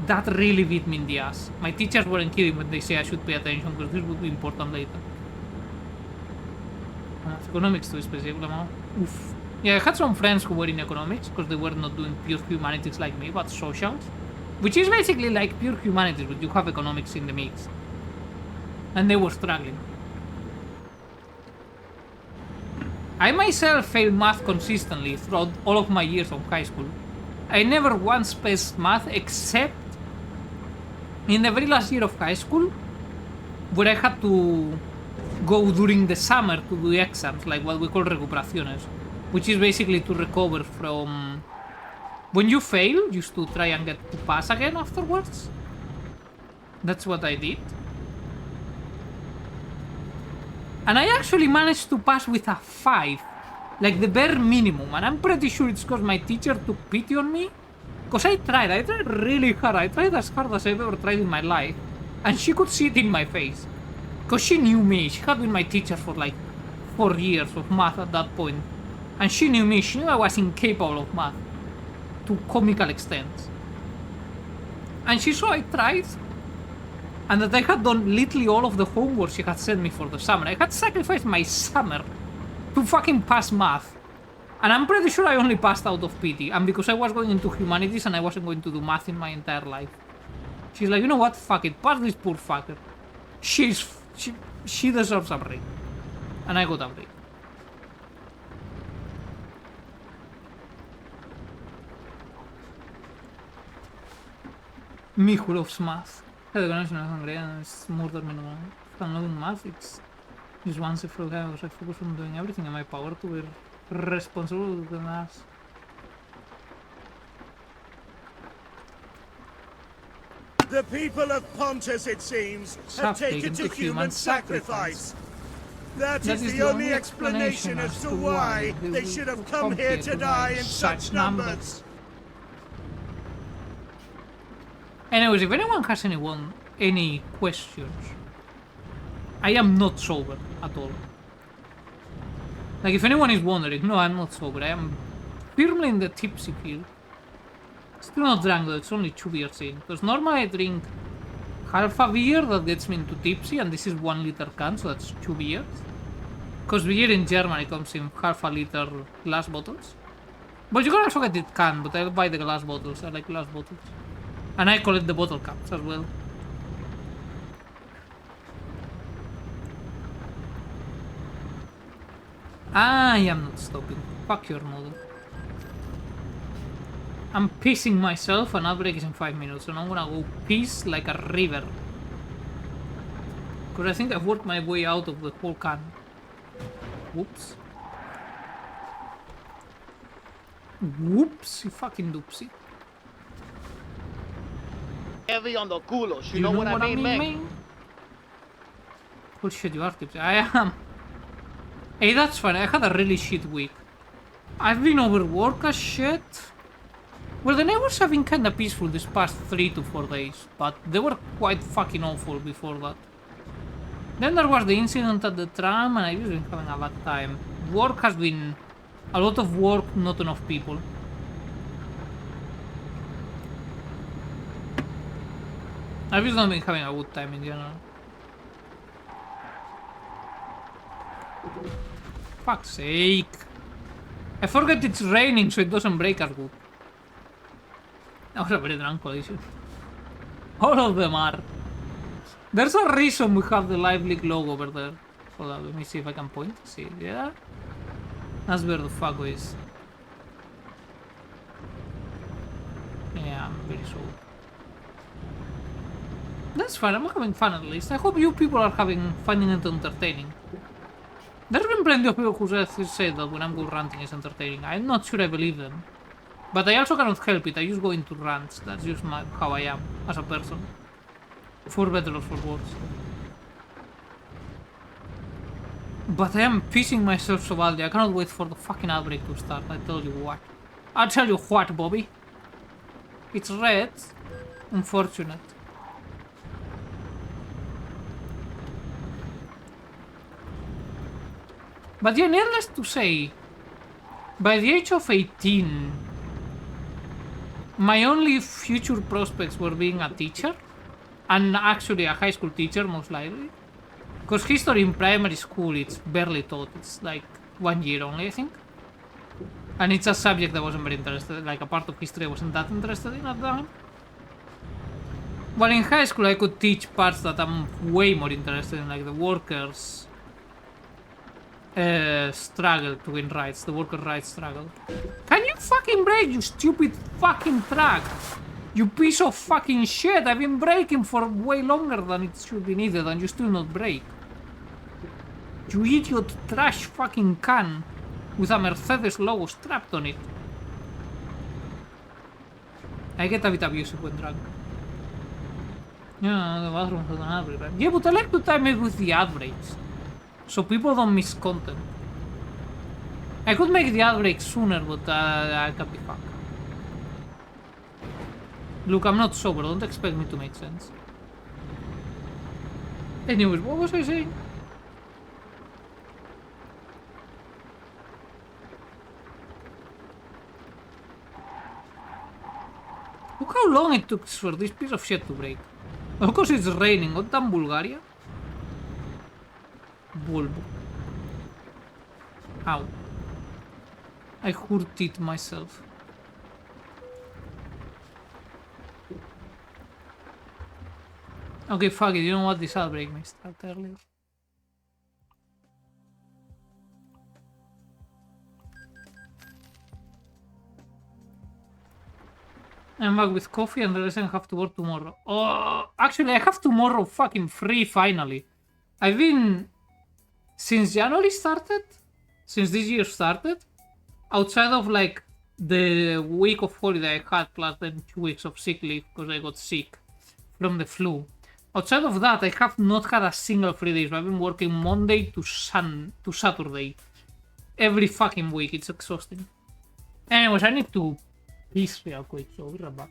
That really bit me in the ass. My teachers weren't kidding when they say I should pay attention because this would be important later. Economics too specifically. Oof. Yeah, I had some friends who were in economics because they were not doing pure humanities like me, but socials. Which is basically like pure humanities, but you have economics in the mix. And they were struggling. I myself failed math consistently throughout all of my years of high school. I never once passed math except in the very last year of high school, where I had to go during the summer to do exams, like what we call recuperaciones, which is basically to recover from... When you fail, just to try and get to pass again afterwards. That's what I did. And I actually managed to pass with a 5. Like the bare minimum. And I'm pretty sure it's because my teacher took pity on me. Because I tried really hard. I tried as hard as I've ever tried in my life. And she could see it in my face. Because she knew me. She had been my teacher for like 4 years of math at that point. And she knew me. She knew I was incapable of math. To comical extents. And she saw I tried. And that I had done literally all of the homework she had sent me for the summer. I had sacrificed my summer to fucking pass math. And I'm pretty sure I only passed out of pity. And because I was going into humanities and I wasn't going to do math in my entire life. She's like, you know what? Fuck it. Pass this poor fucker. She deserves a break. And I got a break. Me who loves math. The connection of Hungary and it's more than minimum. If I'm not doing math, it's just once every time because I focus on doing everything in my power to be responsible with the math. The people of Pontus, it seems, have taken to human sacrifice. That is the only explanation as to why they should have come here to die in such numbers. Anyways, if anyone has any questions, I am not sober at all. Like, if anyone is wondering, no, I'm not sober. I am firmly in the tipsy field. Still not drunk though, it's only 2 beers in. Because normally I drink half a beer that gets me into tipsy, and this is 1 liter can, so that's 2 beers. Because beer in Germany comes in half a liter glass bottles. But you can also get it canned, but I'll buy the glass bottles. I like glass bottles. And I collect the bottle caps as well. I am not stopping. Fuck your mother. I'm pissing myself, and outbreak is in 5 minutes, and I'm gonna go piss like a river. Because I think I've worked my way out of the whole can. Whoops. Whoops, you fucking doopsie. Heavy on the culos, you know what I mean, man? Bullshit, you are tipsy. I am. Hey, that's fine. I had a really shit week. I've been overworked as shit. Well, the neighbors have been kinda peaceful this past 3 to 4 days, but they were quite fucking awful before that. Then there was the incident at the tram, and I've just been having a bad time. Work has been a lot of work, not enough people. I've just not been having a good time in general. Fuck's sake. I forget it's raining so it doesn't break as good. That was a very drunk collision. All of them are. There's a reason we have the Live League logo over there. Hold on, let me see if I can point. See, yeah? That's where the fuck is. Yeah, I'm very sorry. That's fine, I'm having fun at least. I hope you people are finding it entertaining. There's been plenty of people who say that when I'm good ranting is entertaining. I'm not sure I believe them. But I also cannot help it, I just go into rants. That's just how I am as a person. For better or for worse. But I am pissing myself so badly, I cannot wait for the fucking outbreak to start, I tell you what. I'll tell you what, Bobby. It's red. Unfortunate. But yeah, needless to say, by the age of 18, my only future prospects were being a teacher, and actually a high school teacher, most likely. Because history in primary school, it's barely taught, it's like 1 year only, I think. And it's a subject I wasn't very interested in, like a part of history I wasn't that interested in at the time. While in high school I could teach parts that I'm way more interested in, like the workers' struggle to win rights, the worker rights struggle. Can you fucking brake, you stupid fucking truck? You piece of fucking shit, I've been braking for way longer than it should be needed and you still not brake. You idiot trash fucking can with a Mercedes logo strapped on it. I get a bit abusive when drunk. Yeah, the bathroom has an outbreak. Yeah, but I like to time it with the outbreaks, so people don't miss content. I could make the outbreak sooner, but I can't be fucked. Look, I'm not sober, don't expect me to make sense. Anyways, what was I saying? Look how long it took for this piece of shit to break. Of course it's raining, what damn Bulgaria? Bulb. Ow. I hurt it myself. Okay, fuck it, you know what? This outbreak may start earlier. I'm back with coffee and the rest I have to work tomorrow. Oh, actually I have tomorrow fucking free finally. I've been... Since January started? Since this year started? Outside of like the week of holiday I had plus then 2 weeks of sick leave because I got sick from the flu. Outside of that, I have not had a single free day. So I've been working Monday to Saturday. Every fucking week. It's exhausting. Anyways, I need to piss real quick, so we'll be right back.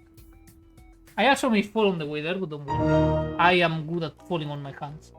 I also may fall on the way there, but don't worry. I am good at falling on my hands.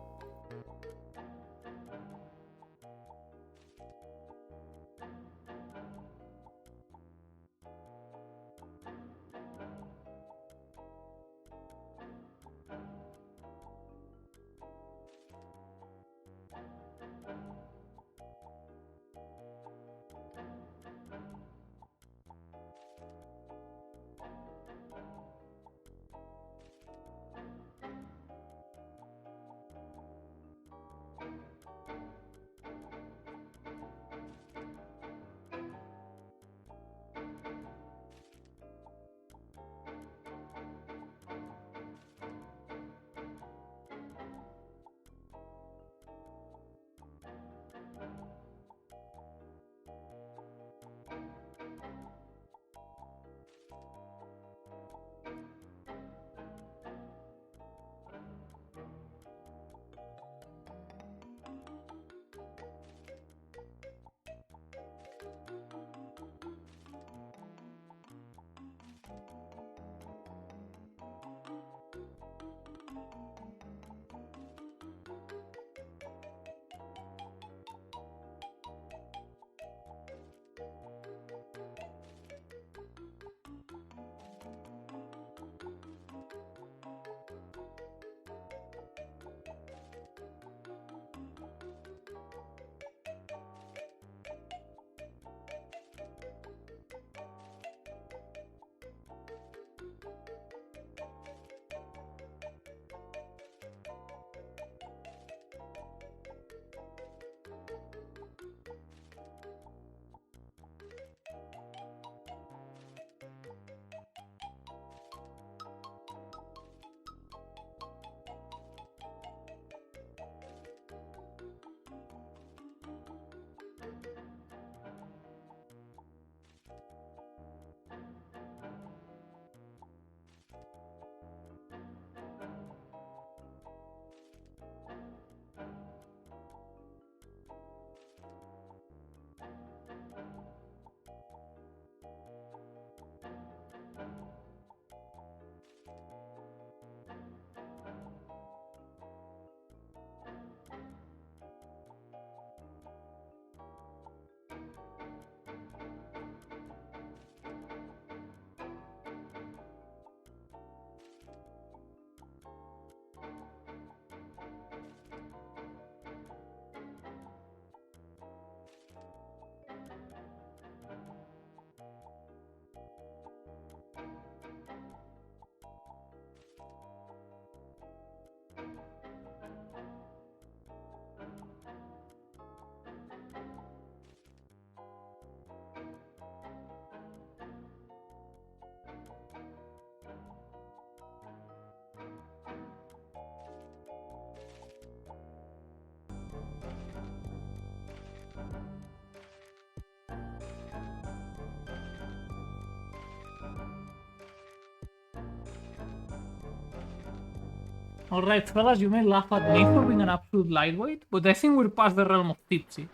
Alright, fellas, you may laugh at me for being an absolute lightweight, but I think we're past the realm of tipsy.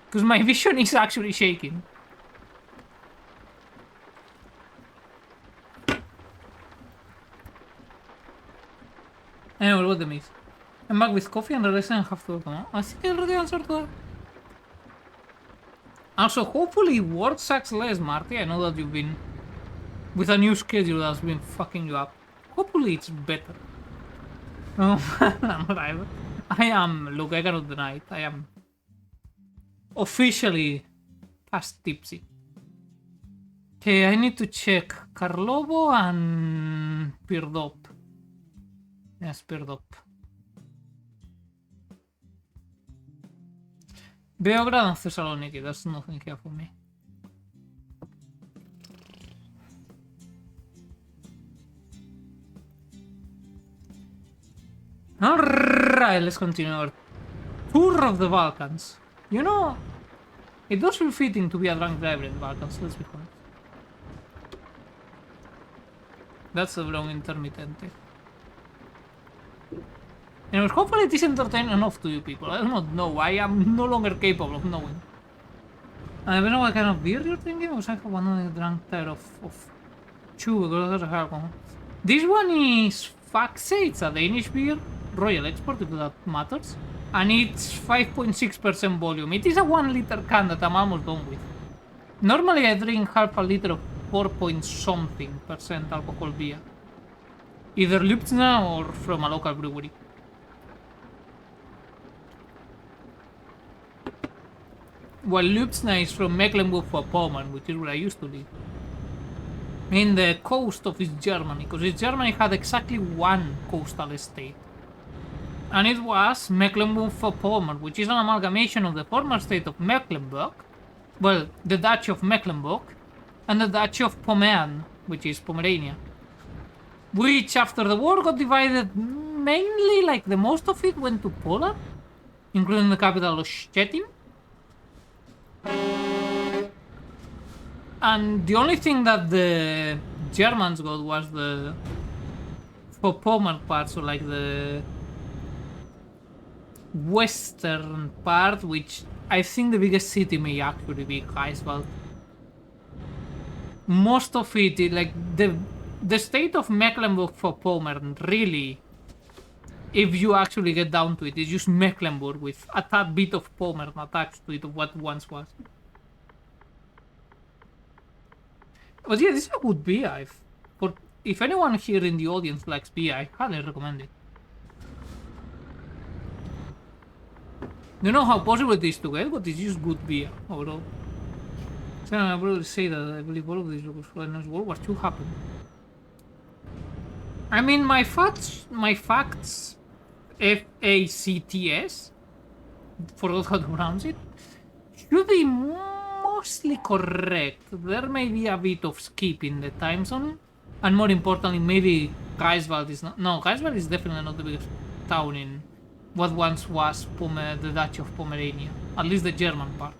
Because my vision is actually shaking. Anyway, what the miss? I'm back with coffee and the rest I have to open. I think I already answered that. Also, hopefully work sucks less, Marty. I know that you've been with a new schedule that's been fucking you up. Hopefully it's better. No, I'm not either. I am, look, I cannot deny it. I am officially past tipsy. Okay, I need to check Karlovo and Pirdop. Yes, Pirdop. Beograd and Thessaloniki, there's nothing here for me. Alright, let's continue our tour of the Balkans. You know, it does feel fitting to be a drunk driver in the Balkans, let's be honest. That's a long intermittente. Anyways, hopefully it is entertaining enough to you people. I do not know. I am no longer capable of knowing. I don't know what kind of beer you're thinking. I have one only drunk there of two because there's a alcohol. This one is Faxe. It's a Danish beer. Royal Export, if that matters. And it's 5.6% volume. It is a 1 liter can that I'm almost done with. Normally I drink half a liter of 4 point something % alcohol beer. Either Lübzna or from a local brewery. Well, Lübzna is from Mecklenburg-Vorpommern, which is where I used to live. In the coast of East Germany, because East Germany had exactly one coastal state. And it was Mecklenburg-Vorpommern, which is an amalgamation of the former state of Mecklenburg, well, the Duchy of Mecklenburg, and the Duchy of Pommern, which is Pomerania. Which, after the war, got divided mainly, like, the most of it went to Poland, including the capital of Szczecin. And the only thing that the Germans got was the Vorpommern part, so like the western part, which I think the biggest city may actually be Greifswald. Most of it, like the state of Mecklenburg-Vorpommern, really, if you actually get down to it, is just Mecklenburg with a tad bit of Pommern attached to it of what once was. But yeah, this is a good beer. If anyone here in the audience likes beer, I highly recommend it. Don't know how possible it is to get, but it's just good beer overall. So I probably say that I believe all of this was when World War II happened. I mean, my facts, F-A-C-T-S, forgot how to pronounce it, should be mostly correct. There may be a bit of skip in the time zone, and more importantly, maybe Greifswald is not. No, Greifswald is definitely not the biggest town in what once was the Duchy of Pomerania, at least the German part.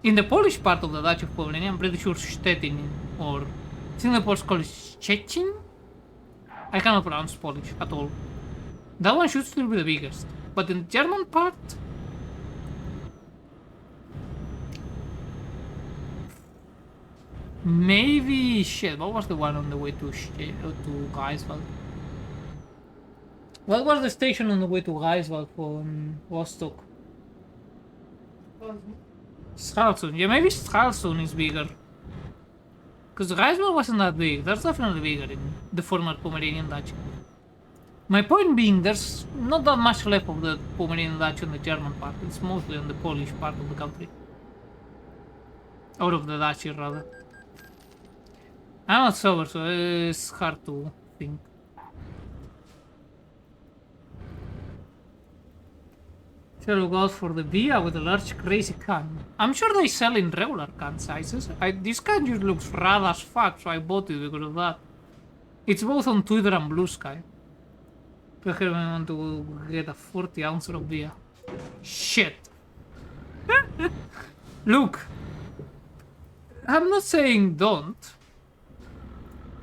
In the Polish part of the Duchy of Pomerania, I'm pretty sure Stettin, or I think the Poles call it Szczecin? I cannot pronounce Polish at all. That one should still be the biggest, but in the German part, maybe shit. What was the one on the way to Greifswald? What was the station on the way to Greifswald from Rostock? Stralsund. Yeah, maybe Stralsund is bigger. Because Greifswald wasn't that big. That's definitely bigger in the former Pomeranian Duchy. My point being, there's not that much left of the Pomeranian Duchy on the German part. It's mostly on the Polish part of the country. Out of the Duchy, rather. I'm not sober, so it's hard to think. Shall we go for the beer with a large crazy can? I'm sure they sell in regular can sizes. This can just looks rad as fuck, so I bought it because of that. It's both on Twitter and Blue Sky. I want to get a 40 ounce of beer. Shit. Look. I'm not saying don't.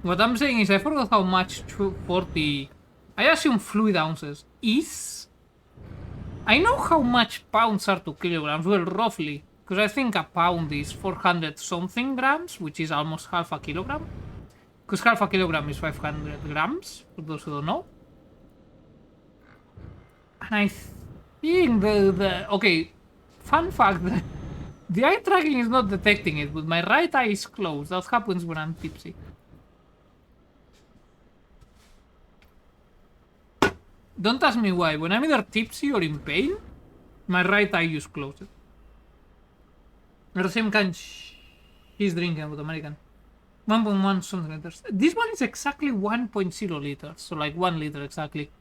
What I'm saying is I forgot how much 40... I assume fluid ounces is. I know how much pounds are to kilograms, well, roughly. Because I think a pound is 400 something grams, which is almost half a kilogram. Because half a kilogram is 500 grams, for those who don't know. And I think okay, fun fact, the eye tracking is not detecting it, but my right eye is closed. That happens when I'm tipsy. Don't ask me why. When I'm either tipsy or in pain, my right eye is closed. Or the same kind he's drinking with American. 1.1 something liters. This one is exactly 1.0 liters, so like 1 liter exactly.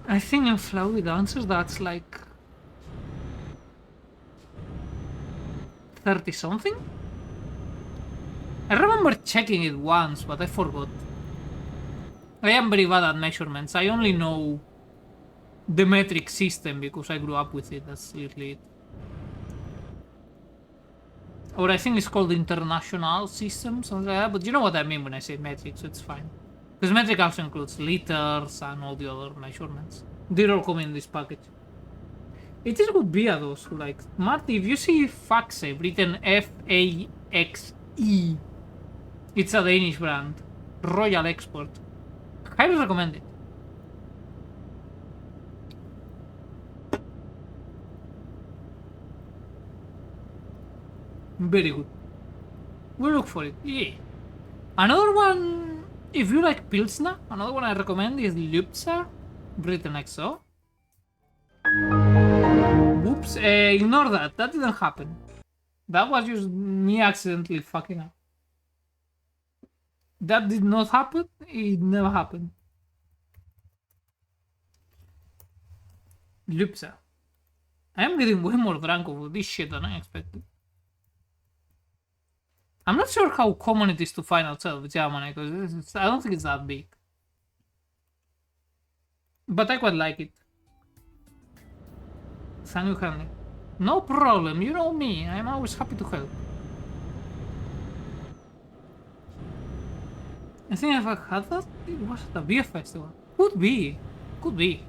I think in fluid ounces that's like 30 something? I remember checking it once, but I forgot. I am very bad at measurements. I only know the metric system because I grew up with it. That's usually it. Or I think it's called international system, something like that. But you know what I mean when I say metric, so it's fine. Because metric also includes liters and all the other measurements. They're all coming in this package. It is good beer though, so like, Marty, if you see Faxe written Faxe, it's a Danish brand. Royal Export. Highly recommend it. Very good. We'll look for it. Yeah. Another one, if you like Pilsner, another one I recommend is Lupsa, written like so. Whoops, ignore that. That didn't happen. That was just me accidentally fucking up. That did not happen. It never happened. Lupsa. I am getting way more drunk over this shit than I expected. I'm not sure how common it is to find outside of Germany, because I don't think it's that big. But I quite like it. Thank you, Henry. No problem, you know me, I'm always happy to help. I think if I had that, it was at a beer festival. Could be. Could be.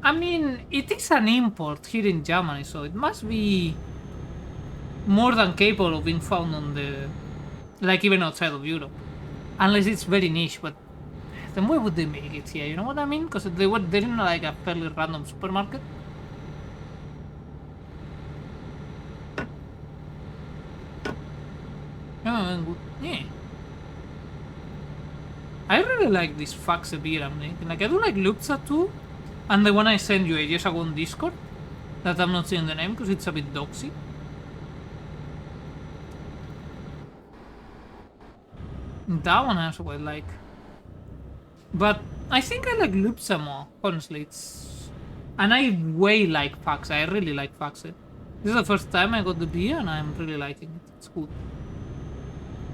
I mean, it is an import here in Germany, so it must be more than capable of being found on the... like even outside of Europe. Unless it's very niche, but then why would they make it here, you know what I mean? Because they're in like a fairly random supermarket. Yeah. I really like this Faxe beer I'm drinking. Like, I do like Lupsa too. And the one I sent you ages ago on Discord, that I'm not saying the name because it's a bit doxy. That one I also quite like. But I think I like Lupsa more, honestly. And I way like Faxe. I really like Faxe. This is the first time I got the beer and I'm really liking it. It's good.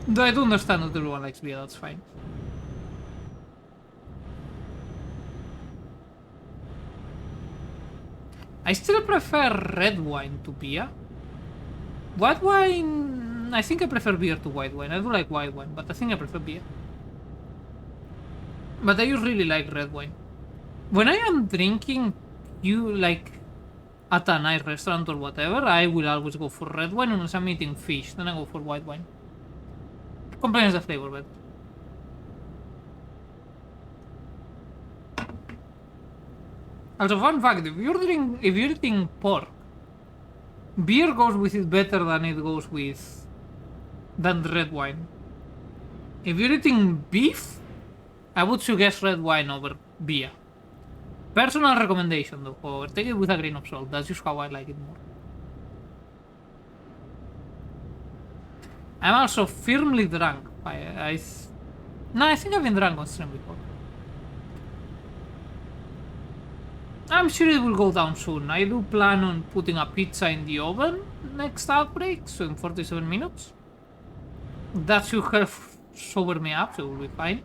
Though I do understand that everyone likes beer, that's fine. I still prefer red wine to beer. White wine... I think I prefer beer to white wine. I do like white wine, but I think I prefer beer. But I really like red wine. When I am drinking, like at a nice restaurant or whatever, I will always go for red wine. Unless I'm eating fish, then I go for white wine. Complements the flavor, but... Also, fun fact, if you're eating pork, beer goes with it better than it goes with red wine. If you're eating beef, I would suggest red wine over beer. Personal recommendation though, however, take it with a grain of salt. That's just how I like it more. I'm also firmly drunk. I think I've been drunk on stream before. I'm sure it will go down soon. I do plan on putting a pizza in the oven next outbreak, so in 47 minutes. That should help sober me up, so we'll be fine.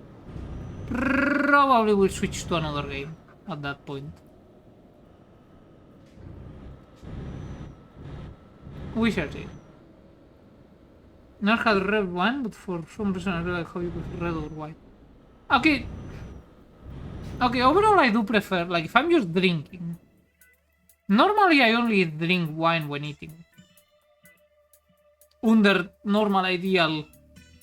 Probably will switch to another game at that point. We shall see. Never had red wine, but for some reason I really like how you prefer red or white. Okay. Okay, overall I do prefer, like, if I'm just drinking. Normally I only drink wine when eating. Under normal, ideal,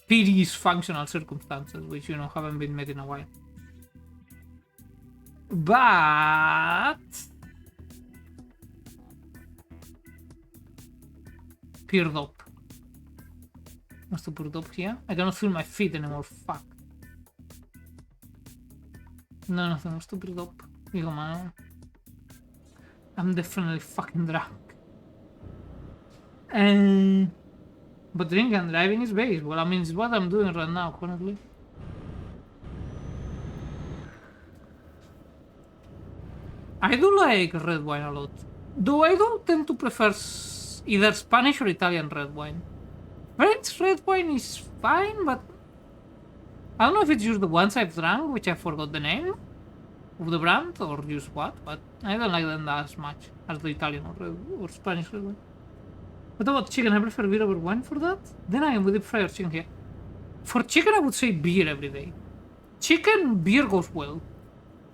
peace functional circumstances, which, you know, haven't been met in a while. But... Peered up. Must have put it up here. I cannot feel my feet anymore, fuck. No, nothing was to build up. Digo, man. I'm definitely fucking drunk. But drinking and driving is base. Well, I mean, it's what I'm doing right now, currently. I do like red wine a lot. Though I don't tend to prefer either Spanish or Italian red wine. French red wine is fine, but I don't know if it's just the ones I've drank, which I forgot the name of the brand, or just what, but I don't like them as much as the Italian or Spanish red wine. What about chicken? I prefer beer over wine for that? Then I am with the fried chicken here. For chicken, I would say beer every day. Chicken, beer goes well.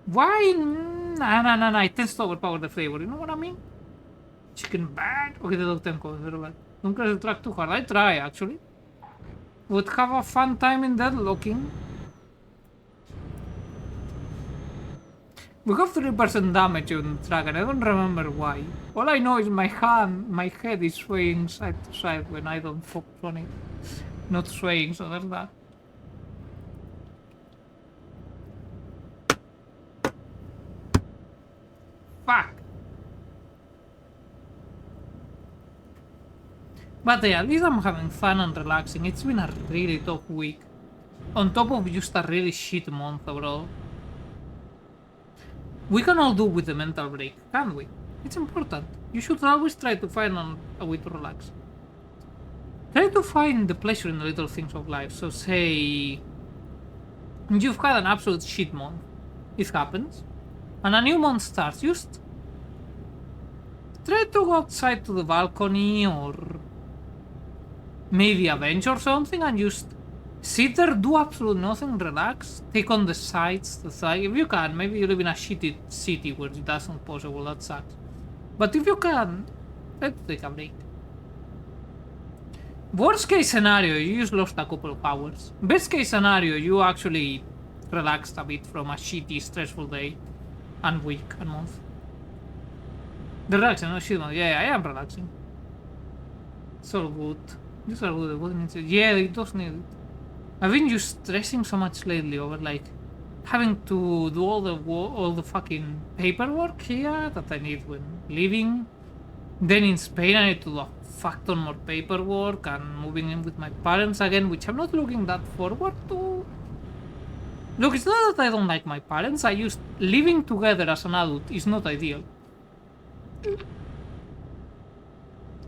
Wine... Nah. It tends to overpower the flavor. You know what I mean? Chicken bad. Okay, the dog tempo. Don't crash the track too hard. I try, actually. Would have a fun time in deadlocking. We have 3% damage on the track and I don't remember why. All I know is my head is swaying side to side when I don't focus on it. Not swaying, so there's that. Fuck! But yeah, at least I'm having fun and relaxing. It's been a really tough week. On top of just a really shit month overall. We can all do with a mental break, can't we? It's important. You should always try to find a way to relax. Try to find the pleasure in the little things of life. So say you've had an absolute shit month. It happens. And a new month starts. Just try to go outside to the balcony or maybe a bench or something and just sit there, do absolutely nothing, relax, take on the sights, if you can. Maybe you live in a shitty city where that's not possible, that sucks. But if you can, try to take a break. Worst case scenario, you just lost a couple of hours. Best case scenario, you actually relaxed a bit from a shitty, stressful day and week and month. Relaxing, no shit, yeah, I am relaxing. It's all good. These are good. Yeah, it does need it. I've been just stressing so much lately over like having to do all the fucking paperwork here that I need when leaving. Then in Spain I need to do a fuck ton more paperwork and moving in with my parents again, which I'm not looking that forward to. Look, it's not that I don't like my parents, I just living together as an adult is not ideal.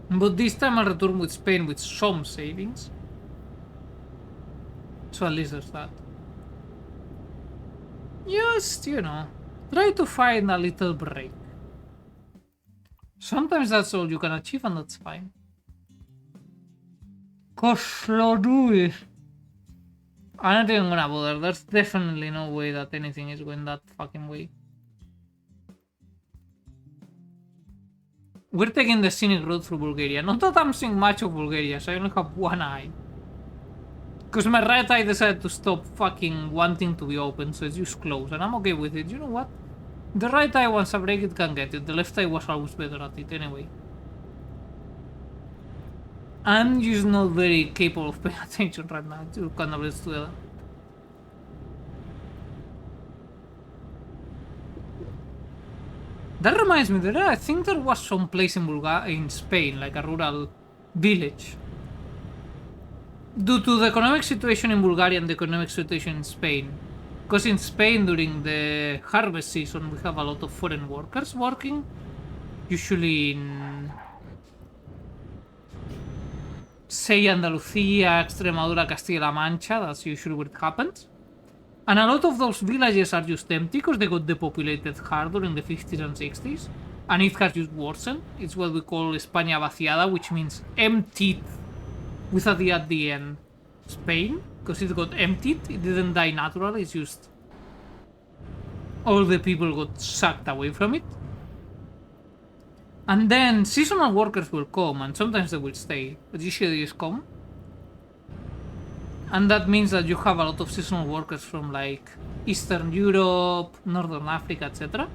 But this time I'll return with Spain with some savings. So at least there's that. Just, you know, try to find a little break. Sometimes that's all you can achieve and that's fine. Koslodui. I'm not even gonna bother. There's definitely no way that anything is going that fucking way. We're taking the scenic road through Bulgaria. Not that I'm seeing much of Bulgaria, so I only have one eye. Because my right eye decided to stop fucking wanting to be open, so it's just closed, and I'm okay with it. You know what? The right eye, once I break it, can get it. The left eye was always better at it anyway. I'm just not very capable of paying attention right now to kind of let's together. That reminds me, I think there was some place in Spain, like a rural village. Due to the economic situation in Bulgaria and the economic situation in Spain. Because in Spain, during the harvest season, we have a lot of foreign workers working. Usually in, say, Andalucía, Extremadura, Castilla-La Mancha. That's usually where it happens. And a lot of those villages are just empty because they got depopulated harder in the 50s and 60s. And it has just worsened. It's what we call España vaciada, which means emptied with a D at the end. Spain, because it got emptied, it didn't die naturally, it's just all the people got sucked away from it. And then seasonal workers will come, and sometimes they will stay, but usually they just come. And that means that you have a lot of seasonal workers from like Eastern Europe, Northern Africa, etc.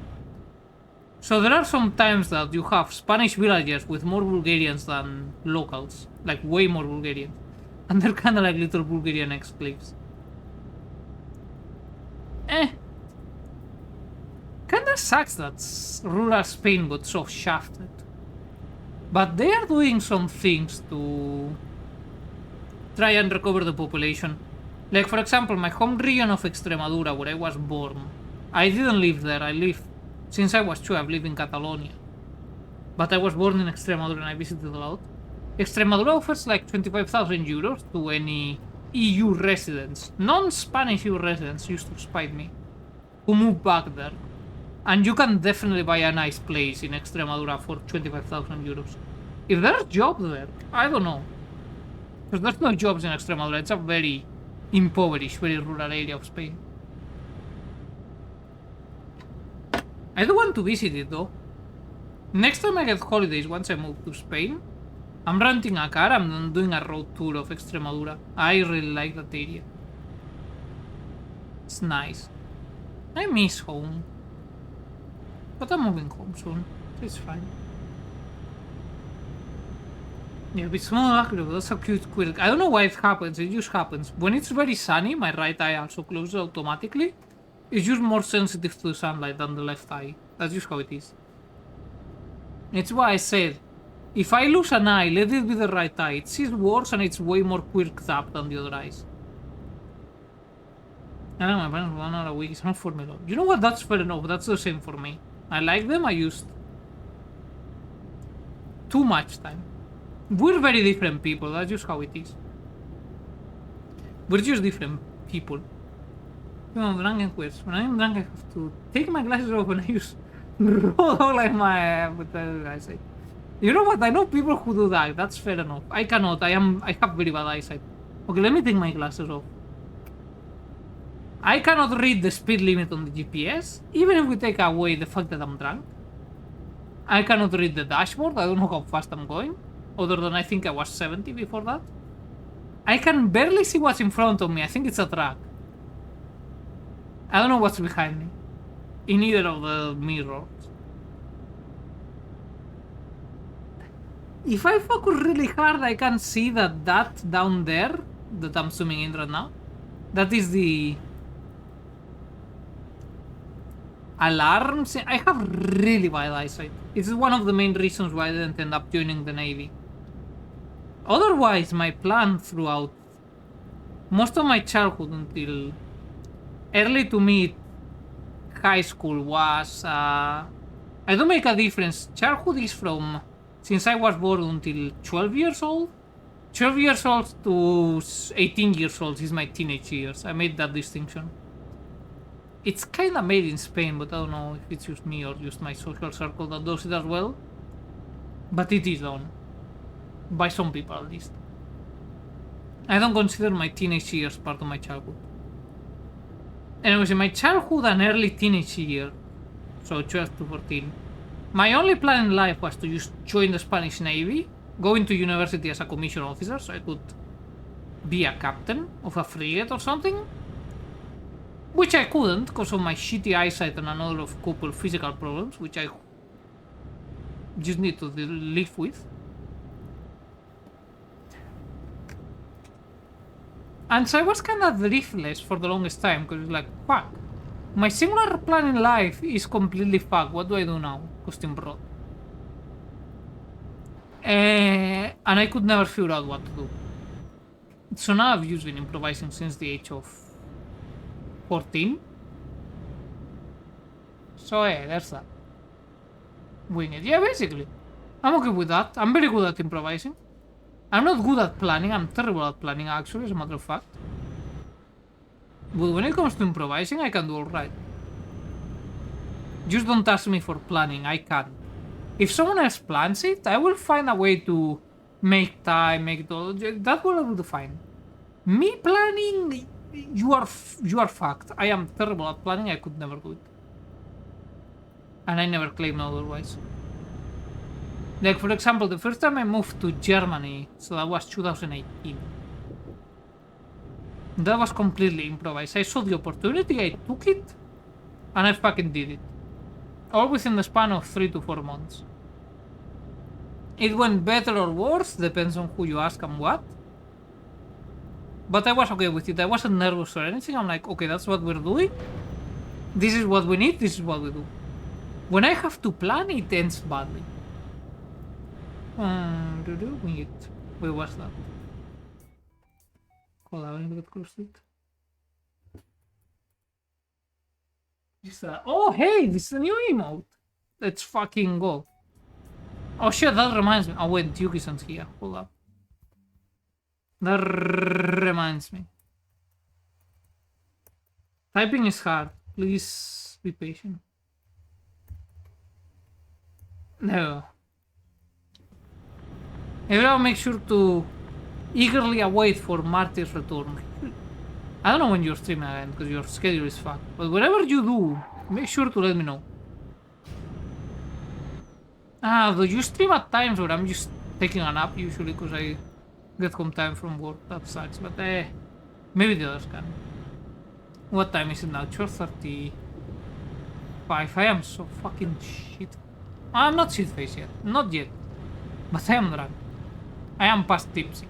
So there are some times that you have Spanish villages with more Bulgarians than locals, like way more Bulgarians. And they're kinda like little Bulgarian exclaves. Kinda sucks that rural Spain got so shafted. But they are doing some things to try and recover the population. Like for example, my home region of Extremadura, where I was born. I didn't live there, since I was 2, I've lived in Catalonia. But I was born in Extremadura and I visited a lot. Extremadura offers like 25,000 euros to any EU residents, non-Spanish EU residents, used to spite me, who move back there. And you can definitely buy a nice place in Extremadura for 25,000 euros. If there's jobs there, I don't know. Because there's no jobs in Extremadura, it's a very impoverished, very rural area of Spain. I do want to visit it though. Next time I get holidays, once I move to Spain, I'm renting a car, I'm doing a road tour of Extremadura. I really like that area. It's nice. I miss home. But I'm moving home soon. It's fine. Yeah, but small active, that's a cute quirk. I don't know why it happens, it just happens. When it's very sunny, my right eye also closes automatically. It's just more sensitive to the sunlight than the left eye. That's just how it is. It's why I said, if I lose an eye, let it be the right eye. It sees worse and it's way more quirked up than the other eyes. I don't know, my parents 1 hour a week is not for me. You know what? That's fair enough. That's the same for me. I like them. I used too much time. We're very different people. That's just how it is. We're just different people. When I'm drunk and quits. When I'm drunk, I have to take my glasses off and I use roll like my with the eyesight. You know what? I know people who do that. That's fair enough. I cannot. I have very bad eyesight. Okay, let me take my glasses off. I cannot read the speed limit on the GPS, even if we take away the fact that I'm drunk. I cannot read the dashboard. I don't know how fast I'm going, other than I think I was 70 before that. I can barely see what's in front of me. I think it's a truck. I don't know what's behind me. In either of the mirrors. If I focus really hard, I can see that down there, that I'm zooming in right now, that is the alarms. I have really bad eyesight. It's one of the main reasons why I didn't end up joining the Navy. Otherwise, my plan throughout most of my childhood until early to mid high school was, I don't make a difference. Childhood is from, since I was born until 12 years old. 12 years old to 18 years old is my teenage years. I made that distinction. It's kinda made in Spain, but I don't know if it's just me or just my social circle that does it as well. But it is done. By some people at least. I don't consider my teenage years part of my childhood. Anyways, in my childhood and early teenage year, so 12 to 14, my only plan in life was to just join the Spanish Navy, go into university as a commissioned officer so I could be a captain of a frigate or something. Which I couldn't because of my shitty eyesight and another of couple physical problems, which I just need to live with. And so I was kind of driftless for the longest time because it's like, fuck. My singular plan in life is completely fucked. What do I do now? Costume bro. And I could never figure out what to do. So now I've just been improvising since the age of 14. So yeah, there's that. Wing it. Yeah, basically. I'm okay with that. I'm very good at improvising. I'm not good at planning. I'm terrible at planning, actually, as a matter of fact. But when it comes to improvising, I can do alright. Just don't ask me for planning. I can't. If someone else plans it, I will find a way to make time, make it all. That will do fine. Me planning, you are fucked. I am terrible at planning. I could never do it. And I never claimed otherwise. Like, for example, the first time I moved to Germany, so that was 2018. That was completely improvised. I saw the opportunity, I took it, and I fucking did it. All within the span of 3 to 4 months. It went better or worse, depends on who you ask and what. But I was okay with it. I wasn't nervous or anything. I'm like, okay, that's what we're doing. This is what we need, this is what we do. When I have to plan, it ends badly. Wait, what's that? Hold on, let me get close to it. Oh, hey, this is a new emote. Let's fucking go. Oh shit, that reminds me. Oh wait, Duke isn't here. Hold up. That reminds me. Typing is hard. Please be patient. No. Everyone make sure to eagerly await for Marty's return. I don't know when you're streaming again because your schedule is fucked. But whatever you do, make sure to let me know. Though you stream at times where I'm just taking a nap usually because I get home time from work. That sucks, but maybe the others can. What time is it now? 12:35. I am so fucking shit. I'm not shit-faced yet. Not yet. But I am drunk. I am past tipsy.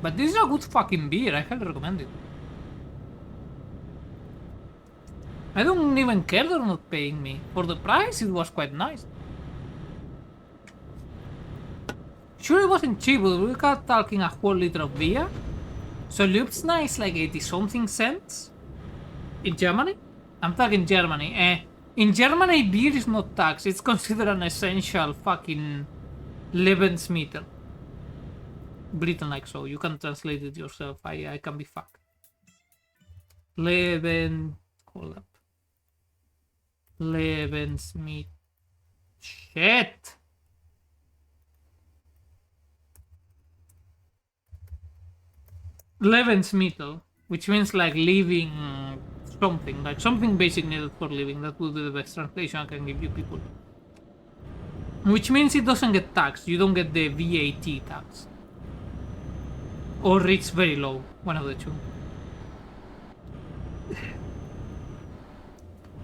But this is a good fucking beer. I highly recommend it. I don't even care they're not paying me. For the price, it was quite nice. Sure, it wasn't cheap, but we got talking a whole liter of beer. So Lübzner is like 80 something cents. In Germany? I'm talking Germany. In Germany, beer is not taxed. It's considered an essential fucking Lebensmittel. Written like so. You can translate it yourself. I can be fucked. Hold up. Lebensmittel. Shit! Lebensmittel, which means like living something, like something basic needed for living. That would be the best translation I can give you people. Which means it doesn't get taxed. You don't get the VAT tax. Or it's very low, one of the two.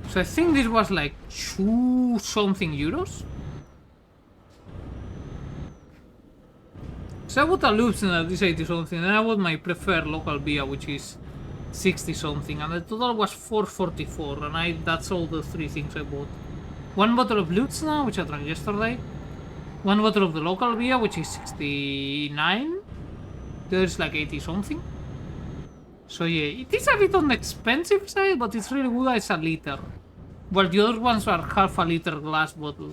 So I think this was like 2 something euros. So I bought a Lübzner at this 80 something, and I bought my preferred local beer, which is 60 something, and the total was 444, and that's all the 3 things I bought. 1 bottle of Lübzner, which I drank yesterday. 1 bottle of the local beer, which is 69. There's like 80 something. So yeah, it is a bit on the expensive side, but it's really good. It's a liter. Well, the other ones are half a liter glass bottle.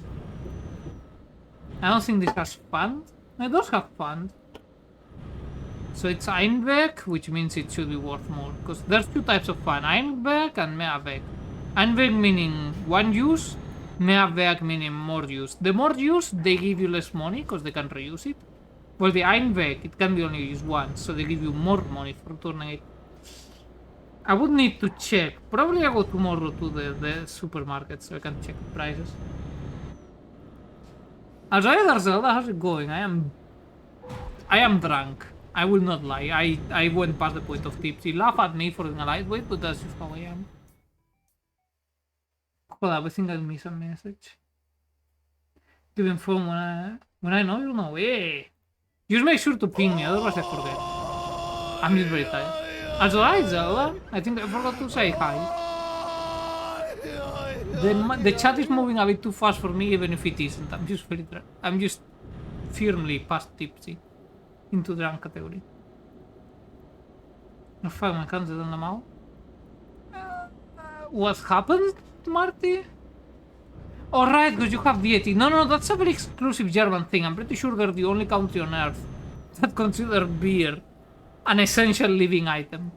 I don't think this has fund. It does have fund. So it's Einweg, which means it should be worth more. Because there's 2 types of fund. Einweg and Mehrweg. Einweg meaning 1 use. Mehrweg meaning more use. The more use, they give you less money because they can reuse it. Well, the Einweg, it can be only used once. So they give you more money for returning it. I would need to check. Probably I'll go tomorrow to the supermarket so I can check the prices. Alright, Zelda, how's it going? I am drunk. I will not lie. I went past the point of tipsy. Laugh at me for being a lightweight, but that's just how I am. Hold up, I think I missed a message. Give inform when I know, you'll know. Hey! Just make sure to ping me, otherwise I forget. I'm just very tired. Alright, Zelda. I think I forgot to say hi. The chat is moving a bit too fast for me, even if it isn't. I'm just firmly past tipsy into drunk category. Oh fuck, my can't on the mouth. What happened, Marty? Alright, because you have VAT. No, that's a very exclusive German thing. I'm pretty sure they're the only country on earth that consider beer an essential living item.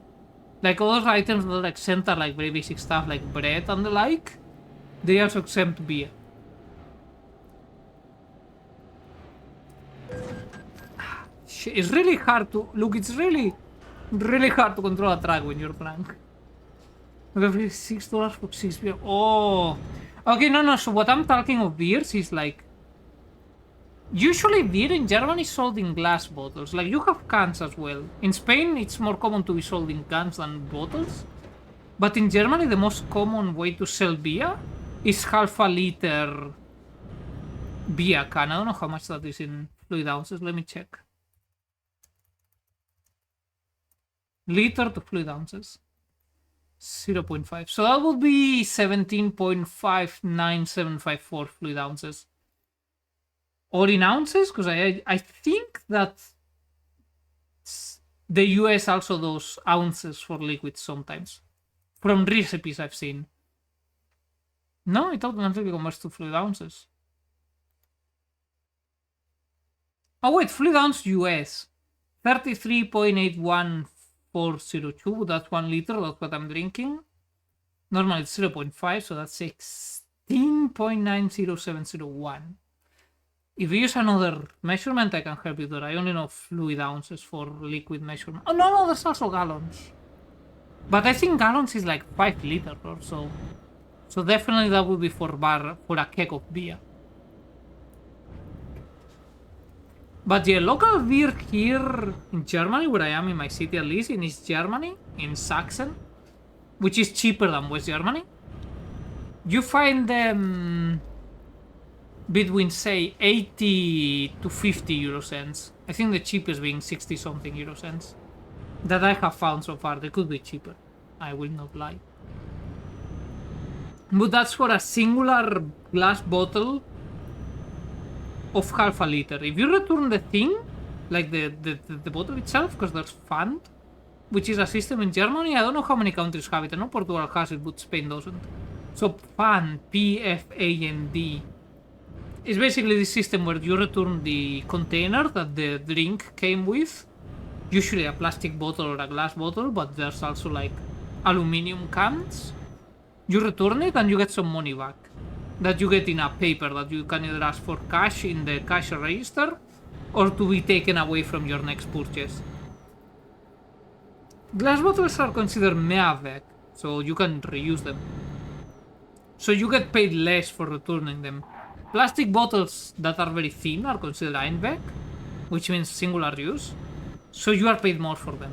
Like other items that are exempt are like very basic stuff like bread and the like. They also exempt beer. It's really hard to... Look, it's really hard to control a track when you're drunk. Okay, $6 for 6 beer. Oh! Okay, no, so what I'm talking of beers is like... Usually beer in Germany is sold in glass bottles. Like, you have cans as well. In Spain, it's more common to be sold in cans than bottles. But in Germany, the most common way to sell beer is half a liter beer can. I don't know how much that is in fluid ounces. Let me check. Liter to fluid ounces. 0.5. So that would be 17.59754 fluid ounces. Or in ounces, because I think that the US also does ounces for liquids sometimes. From recipes I've seen. No, it automatically converts to fluid ounces. Oh wait, fluid ounce US. 33.81402, that's 1 liter, that's what I'm drinking. Normally it's 0.5, so that's 16.90701. If you use another measurement, I can help you there. I only know fluid ounces for liquid measurement. Oh no, there's also gallons. But I think gallons is like 5 liters or so. So definitely that would be for a keg of beer. But yeah, local beer here in Germany, where I am in my city at least, in East Germany, in Saxon, which is cheaper than West Germany, you find them between, say, 80 to 50 euro cents. I think the cheapest being 60 something euro cents. That I have found so far. They could be cheaper. I will not lie. But that's for a singular glass bottle of half a liter. If you return the thing, like the bottle itself, because there's Pfand, which is a system in Germany. I don't know how many countries have it. I know Portugal has it, but Spain doesn't. So Pfand, P-F-A-N-D, is basically the system where you return the container that the drink came with. Usually a plastic bottle or a glass bottle, but there's also like aluminium cans. You return it and you get some money back. That you get in a paper that you can either ask for cash in the cash register or to be taken away from your next purchase. Glass bottles are considered Mehrweg, so you can reuse them. So you get paid less for returning them. Plastic bottles that are very thin are considered Einweg, which means singular use. So you are paid more for them.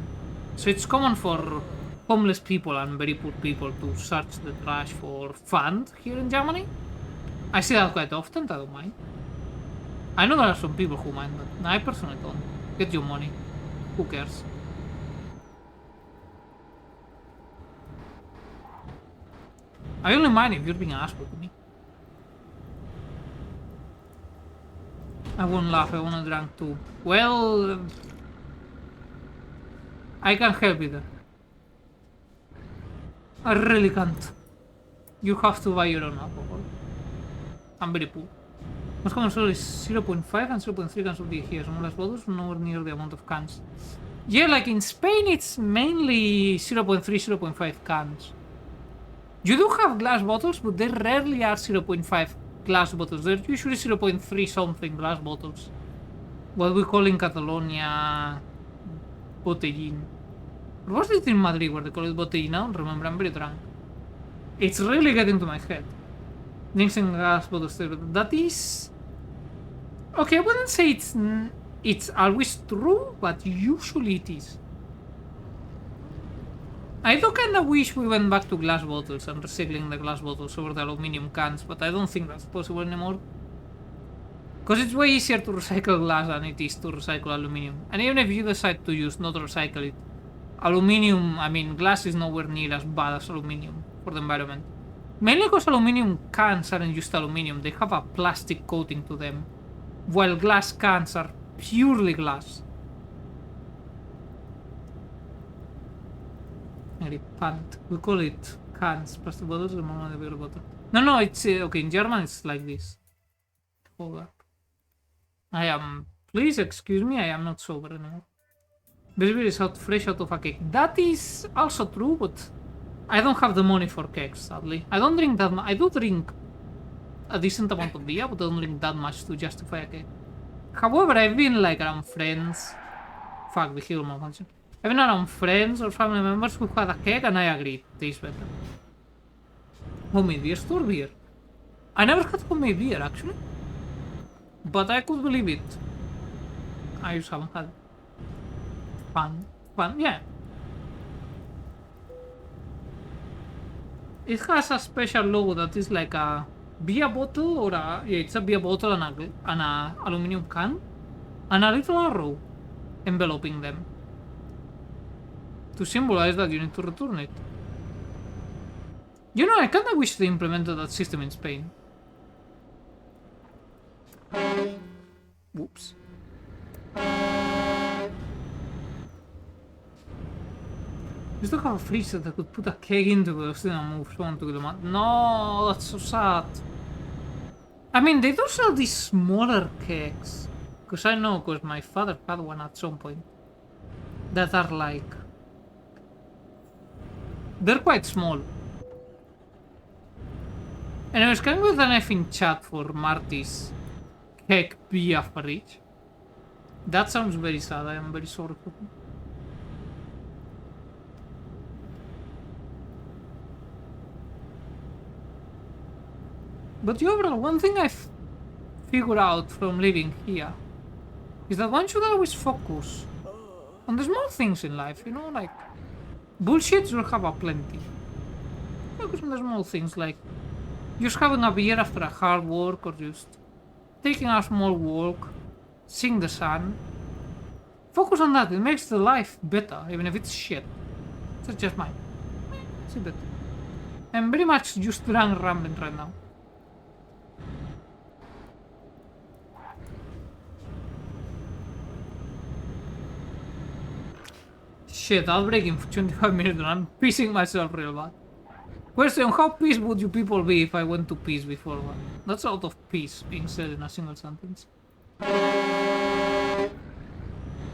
So it's common for homeless people and very poor people to search the trash for Pfand here in Germany. I see that quite often, I don't mind. I know there are some people who mind, but I personally don't. Get your money. Who cares? I only mind if you're being an asshole to me. I won't laugh, I wanna drink too. Well, I can't help you there. I really can't. You have to buy your own alcohol. I'm very poor. Most common soda is 0.5 and 0.3 cans of beer here. Smallest bottles, nowhere near the amount of cans. Yeah, like in Spain, it's mainly 0.3, 0.5 cans. You do have glass bottles, but they rarely are 0.5 glass bottles. They're usually 0.3 something glass bottles. What we call in Catalonia botellín. Or was it in Madrid where they call it botellín? I don't remember, I'm very drunk. It's really getting to my head. Drinks in glass bottles. That is... Okay, I wouldn't say it's always true, but usually it is. I do kinda wish we went back to glass bottles and recycling the glass bottles over the aluminium cans, but I don't think that's possible anymore. Because it's way easier to recycle glass than it is to recycle aluminium. And even if you decide to use not recycle it, aluminium, I mean, glass is nowhere near as bad as aluminium for the environment. Mainly because aluminium cans aren't just aluminium, they have a plastic coating to them, while glass cans are purely glass. Pant. We call it cans. Plastic bottles are more than the beer bottle. No, it's okay. In German, it's like this. Hold up. I am. Please excuse me. I am not sober anymore. This beer is fresh out of a cake. That is also true, but I don't have the money for cakes. Sadly, I don't drink that much. I do drink a decent amount of beer, but I don't drink that much to justify a cake. However, I've been like around friends. Fuck, the hero malfunction. I've been around friends or family members who had a cake and I agreed. Tastes better. Homemade beer, store beer. I never had homemade beer actually. But I could believe it. I just haven't had fun, yeah. It has a special logo that is like a beer bottle or a... Yeah, it's a beer bottle and a aluminum can. And a little arrow enveloping them. To symbolize that you need to return it. You know, I kinda wish they implemented that system in Spain. Whoops. Used to have a freezer that could put a keg into but still move someone to the mat. No, that's so sad. I mean, they do sell these smaller kegs. Because I know, because my father had one at some point. That are like... They're quite small. Anyways, can we with an F in chat for Marty's keg beer fridge? That sounds very sad, I am very sorry for him. But overall, one thing I've figured out from living here is that one should always focus on the small things in life, you know, like bullshit you'll have a plenty. Focus on the small things like just having a beer after a hard work or just taking a small walk, seeing the sun. Focus on that, it makes the life better, even if it's shit. That's just mine. It's a bit. I'm very much just drunk rambling right now. Shit, I'll break in 25 minutes and I'm pissing myself real bad. Question, how pissed would you people be if I went to peace before one? That's a lot of peace being said in a single sentence.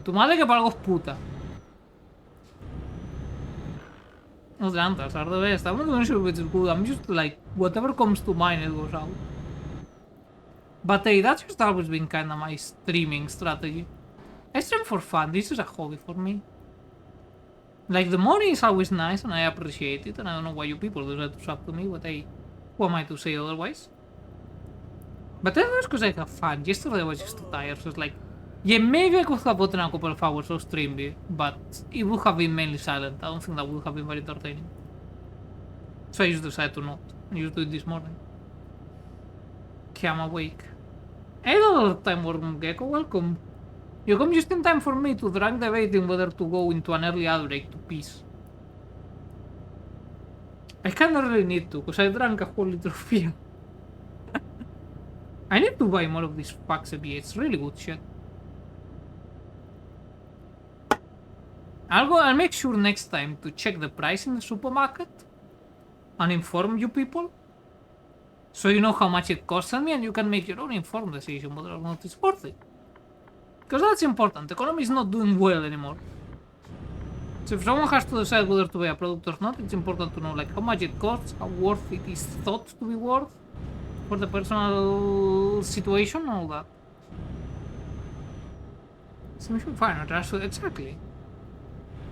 Tu madre que palgos puta. Those lanterns are the best. I'm not even sure if it's good. I'm just like, whatever comes to mind, it goes out. But hey, that's just always been kinda my streaming strategy. I stream for fun. This is a hobby for me. Like, the money is always nice and I appreciate it, and I don't know why you people decide to sub to me, but hey, who am I to say otherwise? But that was because I have fun. Yesterday I was just too tired, so it's like, yeah, maybe I could have gotten a couple of hours of stream, but it would have been mainly silent. I don't think that would have been very entertaining. So I just decided to not. I just do it this morning. Okay, I'm awake. Hey, all the time, Worm Gecko, welcome. You come just in time for me to drag debating whether to go into an early outbreak to peace. I kinda really need to, because I drank a whole liter of beer. I need to buy more of this Paxabi, it's really good shit. I'll make sure next time to check the price in the supermarket and inform you people. So you know how much it costs me and you can make your own informed decision whether or not it's worth it. Because that's important. The economy is not doing well anymore. So if someone has to decide whether to buy a product or not, it's important to know like how much it costs, how worth it is thought to be worth for the personal situation and all that. So we should find it, exactly.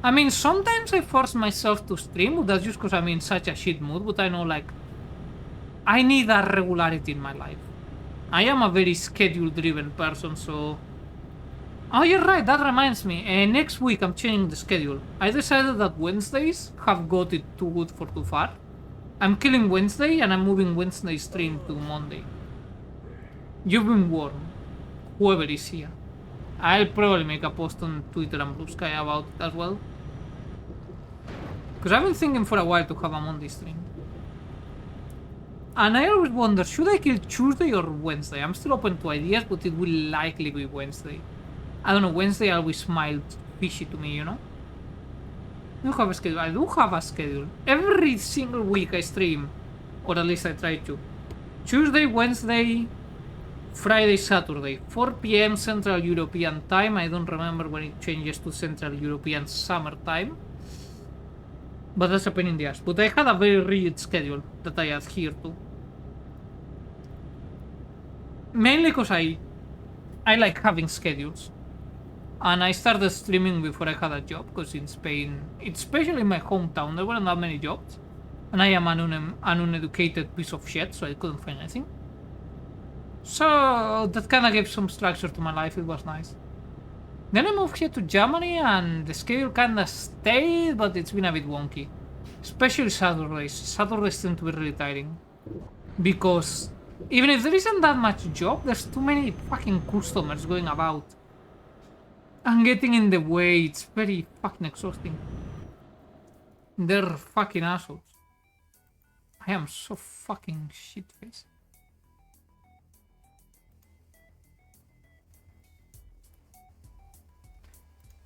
I mean, sometimes I force myself to stream, but that's just because I'm in such a shit mood, but I know like I need a regularity in my life. I am a very schedule driven person, so... Oh, you're right, that reminds me. Next week I'm changing the schedule. I decided that Wednesdays have got it too good for too far. I'm killing Wednesday and I'm moving Wednesday stream to Monday. You've been warned. Whoever is here. I'll probably make a post on Twitter and Blue Sky about it as well. Because I've been thinking for a while to have a Monday stream. And I always wonder, should I kill Tuesday or Wednesday? I'm still open to ideas, but it will likely be Wednesday. I don't know, Wednesday always smiled fishy to me, you know? I do have a schedule. I do have a schedule. Every single week I stream. Or at least I try to. Tuesday, Wednesday, Friday, Saturday. 4 PM Central European Time. I don't remember when it changes to Central European Summer Time. But that's a pain in the ass. But I had a very rigid schedule that I adhere to. Mainly because I like having schedules. And I started streaming before I had a job, because in Spain, especially in my hometown, there weren't that many jobs. And I am an uneducated piece of shit, so I couldn't find anything. So that kind of gave some structure to my life, it was nice. Then I moved here to Germany and the schedule kind of stayed, but it's been a bit wonky. Especially Saturdays. Saturdays tend to be really tiring. Because even if there isn't that much job, there's too many fucking customers going about. And getting in the way, it's very fucking exhausting. They're fucking assholes. I am so fucking shit-faced.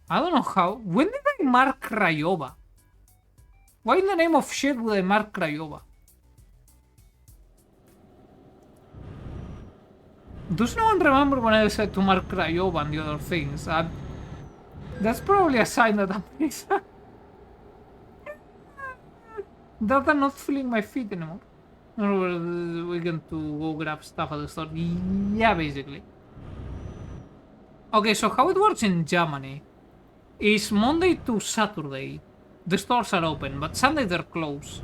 I don't know how. When did I mark Craiova? Why in the name of shit would I mark Craiova? Does no one remember when I decided to mark Craiova and the other things? That's probably a sign that that I'm not feeling my feet anymore. Or we're going to go grab stuff at the store. Yeah, basically. Okay, so how it works in Germany is Monday to Saturday. The stores are open, but Sunday they're closed.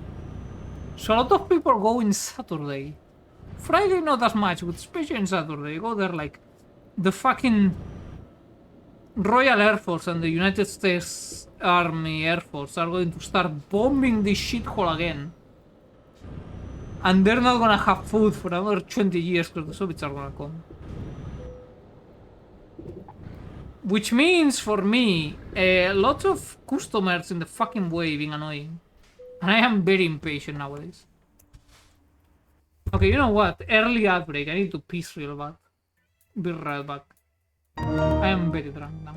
So a lot of people go in Saturday Friday not as much, but especially on Saturday. You go there like the fucking Royal Air Force and the United States Army Air Force are going to start bombing this shithole again. And they're not gonna have food for another 20 years because the Soviets are gonna come. Which means, for me, lots of customers in the fucking way being annoying. And I am very impatient nowadays. Okay, you know what? Early outbreak. I need to piss real bad. Be right back. I am very drunk now.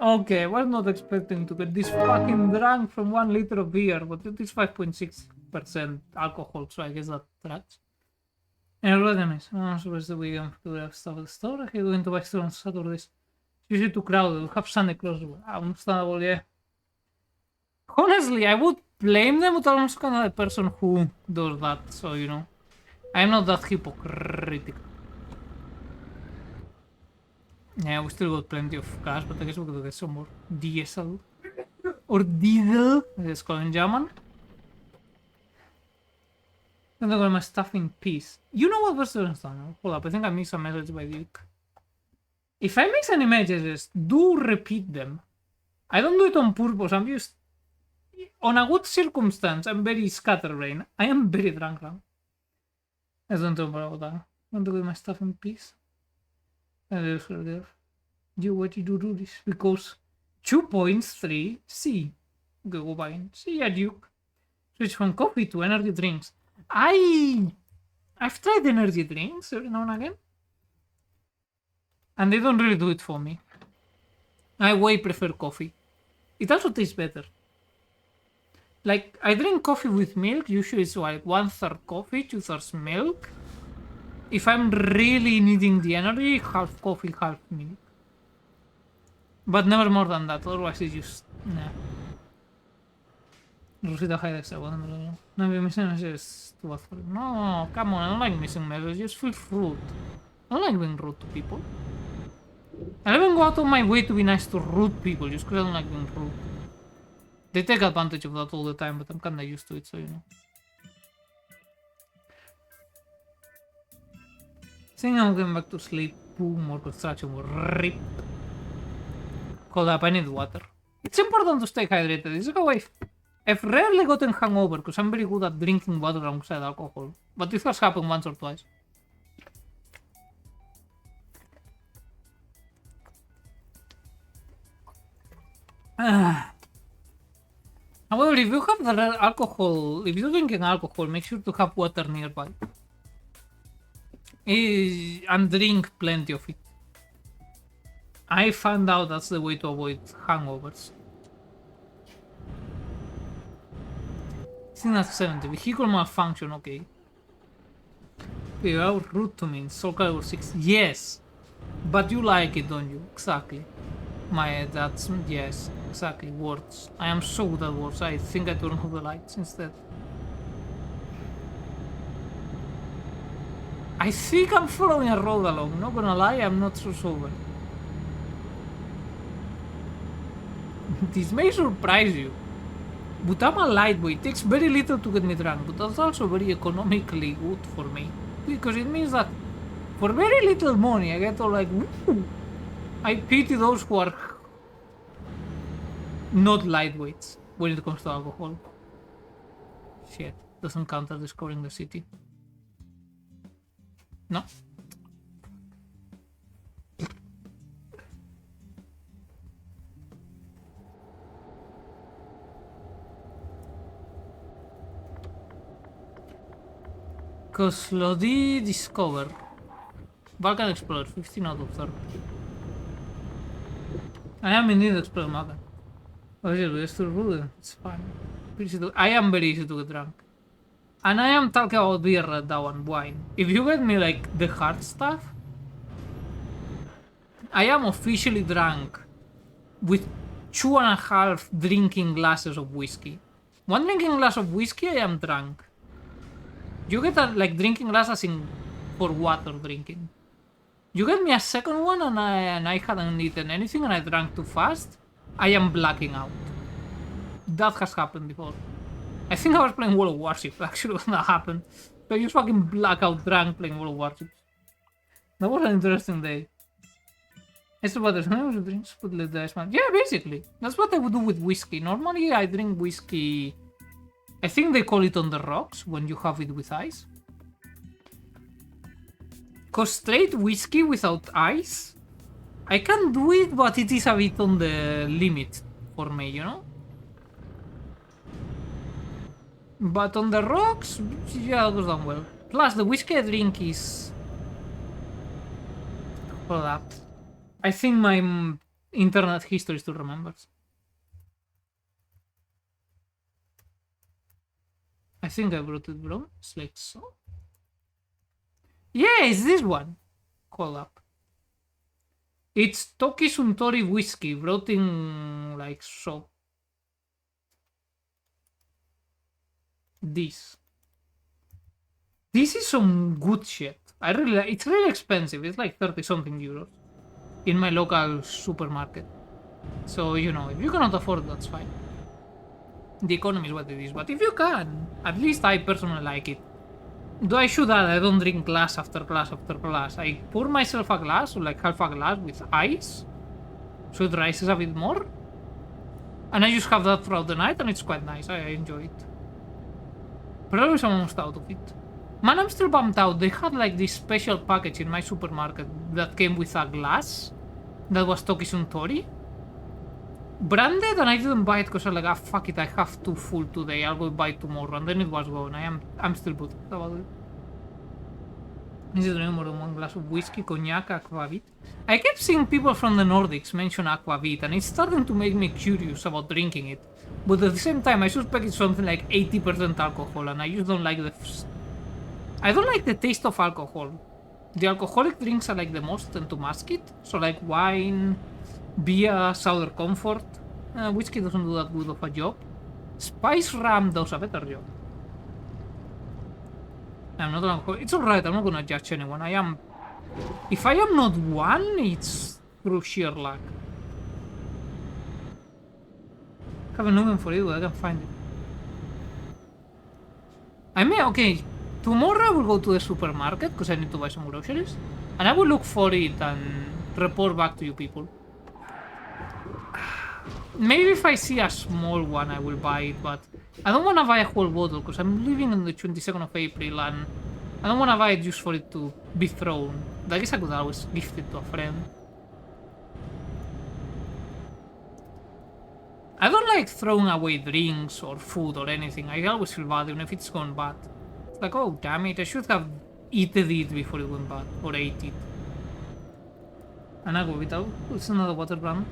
Okay, I was not expecting to get this fucking drunk from 1 liter of beer, but it is 5.6% alcohol, so I guess that tracks. And right, nice. I'm supposed to be going to the stuff at the store. I'm going to buy store on Saturdays. It's usually too crowded. We have Sunday close. Understandable, yeah. Honestly, I would blame them, but I'm also kind of the person who does that, so you know. I'm not that hypocritical. Yeah, we still got plenty of cash, but I guess we could get some more diesel. Or diesel, as it's called in German. And I got my stuff in peace. You know what was the install? Hold up, I think I missed a message by Duke. If I make some images, do repeat them. I don't do it on purpose, I'm just... On a good circumstance, I'm very scatterbrained. I am very drunk now. I don't know about that. I want to get my stuff in peace. And there. You what you do this? Because 2.3 C. Okay, go buy in. See ya, Duke. Switch from coffee to energy drinks. I've tried energy drinks every now and again. And they don't really do it for me. I way prefer coffee. It also tastes better. Like, I drink coffee with milk, usually it's like 1/3 coffee, 2/3 milk. If I'm really needing the energy, half coffee, half milk. But never more than that, otherwise it's just... nah. Rosita highlights that one. No, missing messages too bad for it. No, come on, I don't like missing messages, just feel rude. I don't like being rude to people. I don't even go out of my way to be nice to rude people, just because I don't like being rude. They take advantage of that all the time, but I'm kinda used to it, so you know. I think I'm going back to sleep. Boom, more construction will rip. Hold up, I need water. It's important to stay hydrated. It's like I've rarely gotten hungover because I'm very good at drinking water alongside alcohol. But this has happened once or twice. However, if you have the alcohol, if you're drinking alcohol, make sure to have water nearby. And drink plenty of it. I found out that's the way to avoid hangovers. I think that's 70. Vehicle malfunction, okay. You are rude to me in Soul Calibur 6. Yes! But you like it, don't you? Exactly. That's... yes, exactly. Words. I am so good at words. I think I turn off the lights instead. I think I'm following a road along. Not gonna lie, I'm not so sober. This may surprise you, but I'm a lightweight. It takes very little to get me drunk, but that's also very economically good for me. Because it means that for very little money I get all like, woo! I pity those who are not lightweights when it comes to alcohol. Shit, doesn't count as discovering the city. No. Koslody discover. Balkan Explorer, 15 out of 30. I am indeed exploring Balkan. Oh shit, we're still rude. It's fine. I am very easy to get drunk. And I am talking about beer, that one, wine. If you get me like the hard stuff, I am officially drunk with 2.5 drinking glasses of whiskey. 1 drinking glass of whiskey, I am drunk. You get like drinking glasses in for water drinking. You get me a second one and I hadn't eaten anything and I drank too fast, I am blacking out. That has happened before. I think I was playing World of Warships actually when that happened. So I just fucking blackout drunk playing World of Warships. That was an interesting day. I said, what there's no drinks, put the ice man. Yeah, basically. That's what I would do with whiskey. Normally I drink whiskey. I think they call it on the rocks when you have it with ice. Cause straight whiskey without ice, I can do it, but it is a bit on the limit for me, you know? But on the rocks, yeah, it goes down well. Plus, the whiskey I drink is... Hold up. I think my internet history still remembers. I think I brought it wrong. It's like so. Yeah, it's this one. Hold up. It's Toki Suntory whiskey brought in like so. This is some good shit. It's really expensive. It's like 30 something euros in my local supermarket. So, you know, if you cannot afford it, that's fine. The economy is what it is, but if you can, at least I personally like it. Though I should add, I don't drink glass after glass after glass. I pour myself a glass, or like half a glass with ice, so it rises a bit more. And I just have that throughout the night, and it's quite nice. I enjoy it. But always I'm almost out of it. Man, I'm still bummed out. They had like this special package in my supermarket that came with a glass that was Toki Suntory. Branded, and I didn't buy it because I was like, ah, fuck it, I have too full today, I'll go buy it tomorrow, and then it was gone. I'm still good about it. Is it more than one glass of whiskey, cognac, aquavit? I kept seeing people from the Nordics mention aquavit, and it's starting to make me curious about drinking it. But at the same time, I suspect it's something like 80% alcohol, and I just don't like I don't like the taste of alcohol. The alcoholic drinks I like the most tend to mask it, so like wine, beer, sour comfort. Whiskey doesn't do that good of a job. Spice rum does a better job. I'm not alcoholic. It's alright, I'm not gonna judge anyone. If I am not one, it's through sheer luck. I have a nomen for it, but I can find it. Okay, tomorrow I will go to the supermarket because I need to buy some groceries. And I will look for it and report back to you people. Maybe if I see a small one, I will buy it, but I don't want to buy a whole bottle because I'm leaving on the 22nd of April and I don't want to buy it just for it to be thrown. I guess I could always gift it to a friend. I don't like throwing away drinks or food or anything. I always feel bad even if it's gone bad. It's like, oh damn it, I should have eaten it before it went bad. Or ate it. And Aquavit, it's another water brand.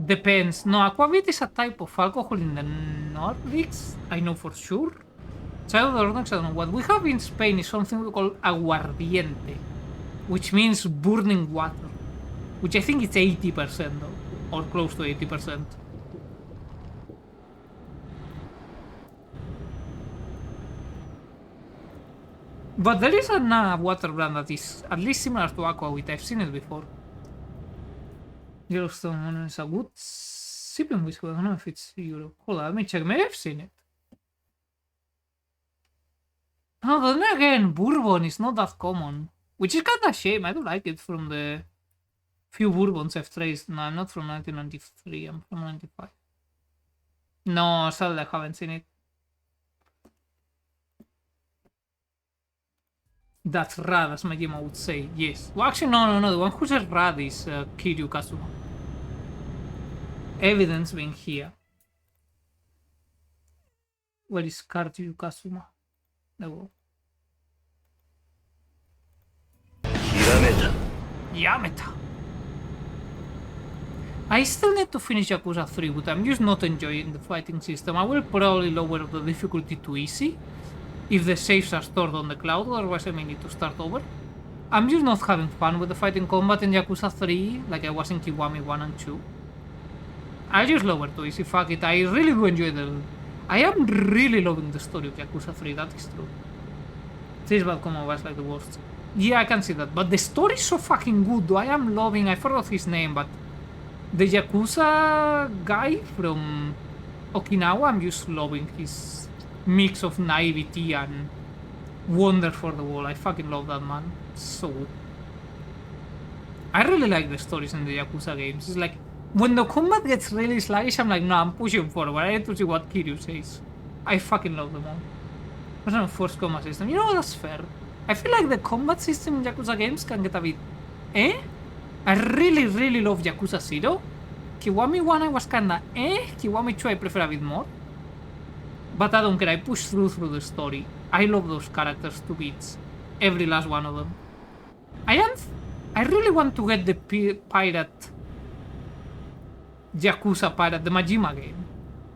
Depends. No, Aquavit is a type of alcohol in the Nordics, I know for sure. Child of the Nordics, I don't know. What we have in Spain is something we call aguardiente, which means burning water, which I think it's 80% though, or close to 80%. But there is a water brand that is at least similar to Aquavit. I've seen it before. Yellowstone is a good sipping whiskey. I don't know if it's Europe. Hold on, let me check. Maybe I've seen it. Oh, but then again, bourbon is not that common. Which is kind of a shame. I don't like it from the few bourbons I've traced. No, I'm not from 1993. I'm from 95. No, sadly I haven't seen it. That's rad, as Majima would say. Yes. Well, actually, no. The one who says rad is Kiryu Kazuma. Evidence being here. Where is Kiryu Kazuma? There we go. Yameta. I still need to finish Yakuza 3, but I'm just not enjoying the fighting system. I will probably lower the difficulty to easy if the saves are stored on the cloud, otherwise I may need to start over. I'm just not having fun with the fighting combat in Yakuza 3 like I was in Kiwami 1 and 2. I'll just lower to easy, fuck it. I really do enjoy I am really loving the story of Yakuza 3, that is true. This bad combo was like the worst. Yeah, I can see that, but the story is so fucking good though. I am loving, I forgot his name, but the Yakuza guy from Okinawa, I'm just loving his mix of naivety and wonder for the world. I fucking love that man. It's so good. I really like the stories in the Yakuza games. It's like, when the combat gets really sluggish, I'm like, no, I'm pushing forward. I need to see what Kiryu says. I fucking love them all. There's no forced combat system. You know what, that's fair. I feel like the combat system in Yakuza games can get a bit I really love Yakuza 0. Kiwami 1 I was kinda Kiwami 2 I prefer a bit more. But I don't care, I push through the story. I love those characters to bits. Every last one of them. I really want to get the Yakuza Pirate, the Majima game.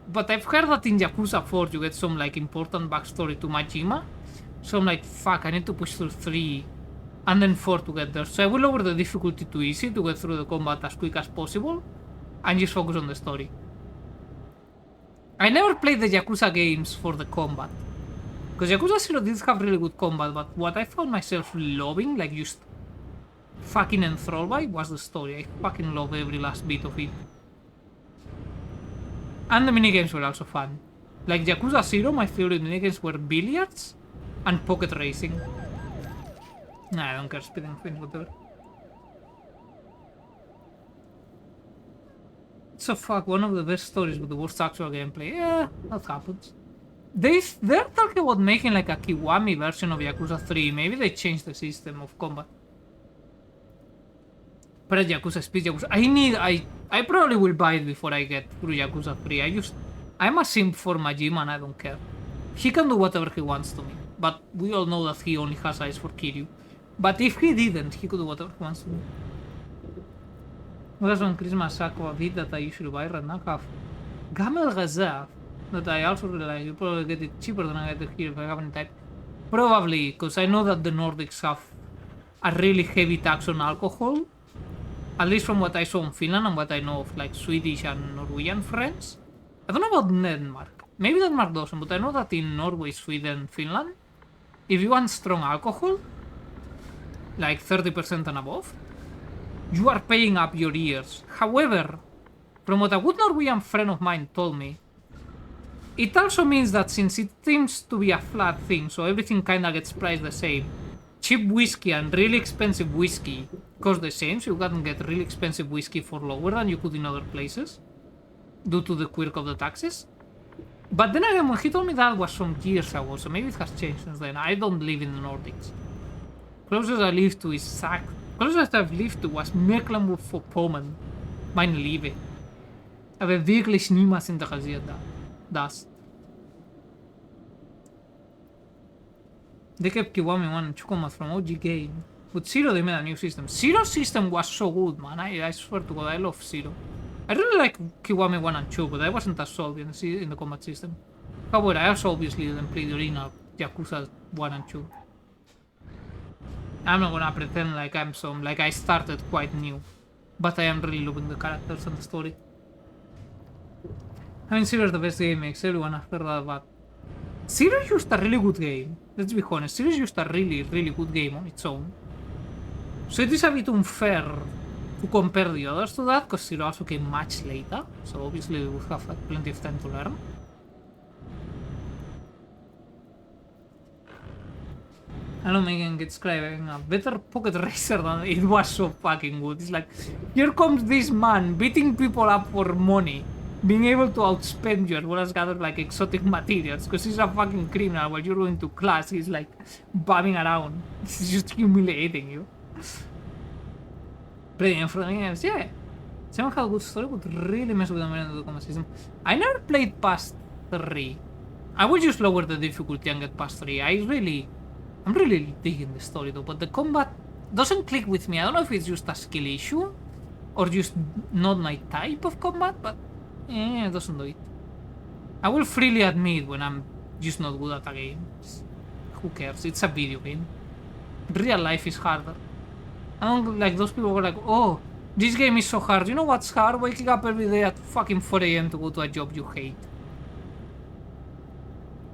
But I've heard that in Yakuza 4 you get some like important backstory to Majima. So I'm like, fuck, I need to push through 3 and then 4 to get there. So I will lower the difficulty to easy to get through the combat as quick as possible and just focus on the story. I never played the Yakuza games for the combat. Because Yakuza 0 did have really good combat, but what I found myself loving, like just fucking enthralled by, was the story. I fucking love every last bit of it. And the minigames were also fun. Like Yakuza 0, my favorite minigames were billiards And pocket racing. Nah, I don't care, speeding things, whatever. So fuck, one of the best stories with the worst actual gameplay. Yeah, that happens. They're talking about making like a Kiwami version of Yakuza 3. Maybe they changed the system of combat. But Yakuza Speed, Yakuza... I probably will buy it before I get through Yakuza 3. I'm a simp for Majima and I don't care. He can do whatever he wants to me. But we all know that he only has eyes for Kiryu. But if he didn't, he could do whatever he wants to me. There's one Christmas Aqua Vid that I usually buy right now. Have Gamel Gazaf that I also really like. You probably get it cheaper than I get it here if I haven't typed. Probably, because I know that the Nordics have a really heavy tax on alcohol. At least from what I saw in Finland and what I know of like Swedish and Norwegian friends. I don't know about Denmark. Maybe Denmark doesn't, but I know that in Norway, Sweden, Finland, if you want strong alcohol, like 30% and above, you are paying up your ears. However, from what a good Norwegian friend of mine told me, it also means that since it seems to be a flat thing, so everything kinda gets priced the same, cheap whiskey and really expensive whiskey cost the same, so you can get really expensive whiskey for lower than you could in other places, due to the quirk of the taxes. But then again, when he told me that was some years ago, so maybe it has changed since then. I don't live in the Nordics. Closest I lived to is Sac. Closest I've lived to was Mecklenburg-Vorpommern. Mijn lieve. Ik heb wirklich niemals interessiert das. They kept Kiwami 1 and Chukomat from OG game. With Zero they made a new system. Zero's system was so good, man. I swear to God, I love Zero. I really like Kiwami 1 and 2, but I wasn't as sold in the combat system. However, I also obviously didn't play the original Yakuza 1 and 2. I'm not gonna pretend like like I started quite new. But I am really loving the characters and the story. I mean, Zero is the best game, makes everyone after that, but... Zero used a really good game. Let's be honest, Zero used a really, really good game on its own. So it is a bit unfair to compare the others to that, because Zero also came much later, so obviously we would have like, plenty of time to learn. I know Megan gets crying a better pocket racer than it was so fucking good. It's like, here comes this man beating people up for money, being able to outspend you as well as gather like exotic materials, because he's a fucking criminal. While you're going to class, he's like bumming around. He's just humiliating you. Playing in front of games, yeah. Someone had a good story, but really mess with the memory of the combat system. I never played past 3. I will just lower the difficulty and get past 3. I'm really digging the story though, but the combat doesn't click with me. I don't know if it's just a skill issue or just not my type of combat, but it doesn't do it. I will freely admit when I'm just not good at a game. Who cares? It's a video game. Real life is harder. I don't like those people who are like, oh, this game is so hard. You know what's hard? Waking up every day at fucking 4 AM to go to a job you hate.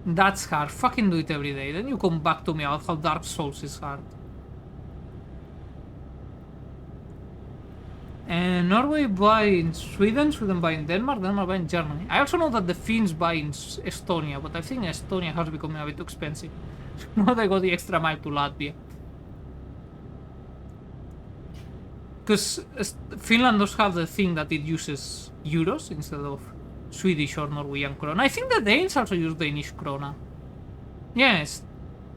That's hard. Fucking do it every day. Then you come back to me about how Dark Souls is hard. And Norway buy in Sweden, Sweden buy in Denmark, Denmark buy in Germany. I also know that the Finns buy in Estonia, but I think Estonia has become a bit too expensive. Now they go the extra mile to Latvia. Because Finland does have the thing that it uses euros instead of Swedish or Norwegian krona. I think the Danes also use Danish krona. Yes.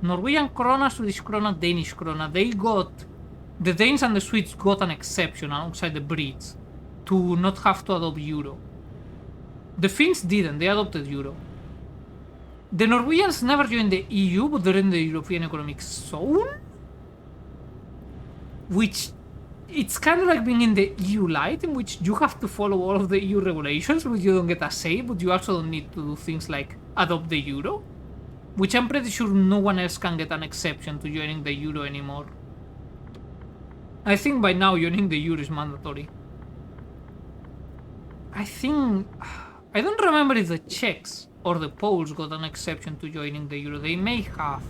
Norwegian krona, Swedish krona, Danish krona. The Danes and the Swedes got an exception alongside the Brits to not have to adopt euro. The Finns didn't, they adopted euro. The Norwegians never joined the EU, but they're in the European Economic Zone? Which... It's kind of like being in the EU Lite, in which you have to follow all of the EU regulations, but you don't get a say, but you also don't need to do things like adopt the euro, which I'm pretty sure no one else can get an exception to joining the euro anymore. I think by now joining the euro is mandatory. I don't remember if the Czechs or the Poles got an exception to joining the euro. They may have.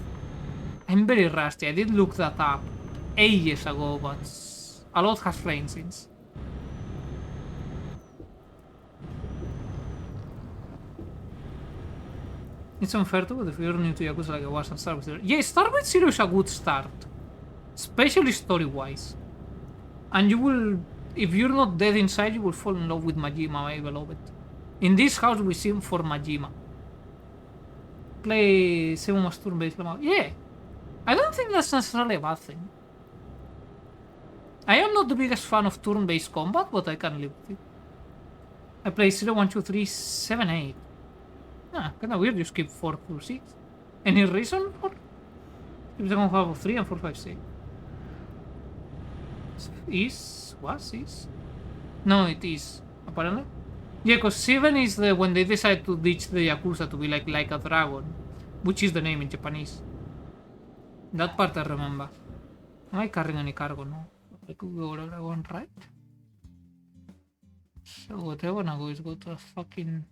I'm very rusty. I did look that up ages ago, but a lot has changed since. It's unfair to, but if you're new to Yakuza like I was and start with Zero. Yeah, start with Zero is a good start. Especially story-wise. And you will, if you're not dead inside, you will fall in love with Majima, my beloved. In this house, we sim for Majima. Play 7 más turn-based. Yeah. I don't think that's necessarily a bad thing. I am not the biggest fan of turn-based combat, but I can live with it. I play 0, 1, 2, 3, 7, 8. Ah, kinda weird you skip 4 through 6. Any reason for? Skip second half of 3 and 4, 5, 6. Is? No, it is, apparently. Yeah, because 7 is the when they decide to ditch the Yakuza to be like a dragon, which is the name in Japanese. That part I remember. Am I carrying any cargo? No. I could go wherever I want, right? So what I wanna go is go to a fucking...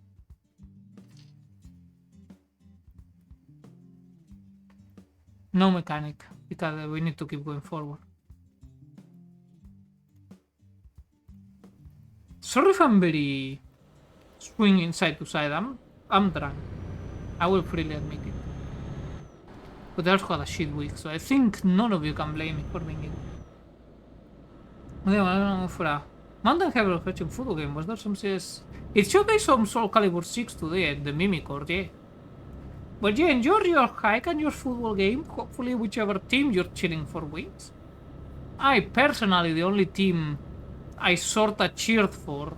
No mechanic, because we need to keep going forward. Sorry if I'm very swinging side to side. I'm drunk. I will freely admit it. But I also had a shit week, so I think none of you can blame me for being it. For a Mountain Heaven of Fetching Football game, was there some serious... It showcased some Soul Calibur 6 today at the Mimicord, yeah. But yeah, enjoy your hike and your football game, hopefully whichever team you're chilling for wins. I personally, the only team I sorta cheered for,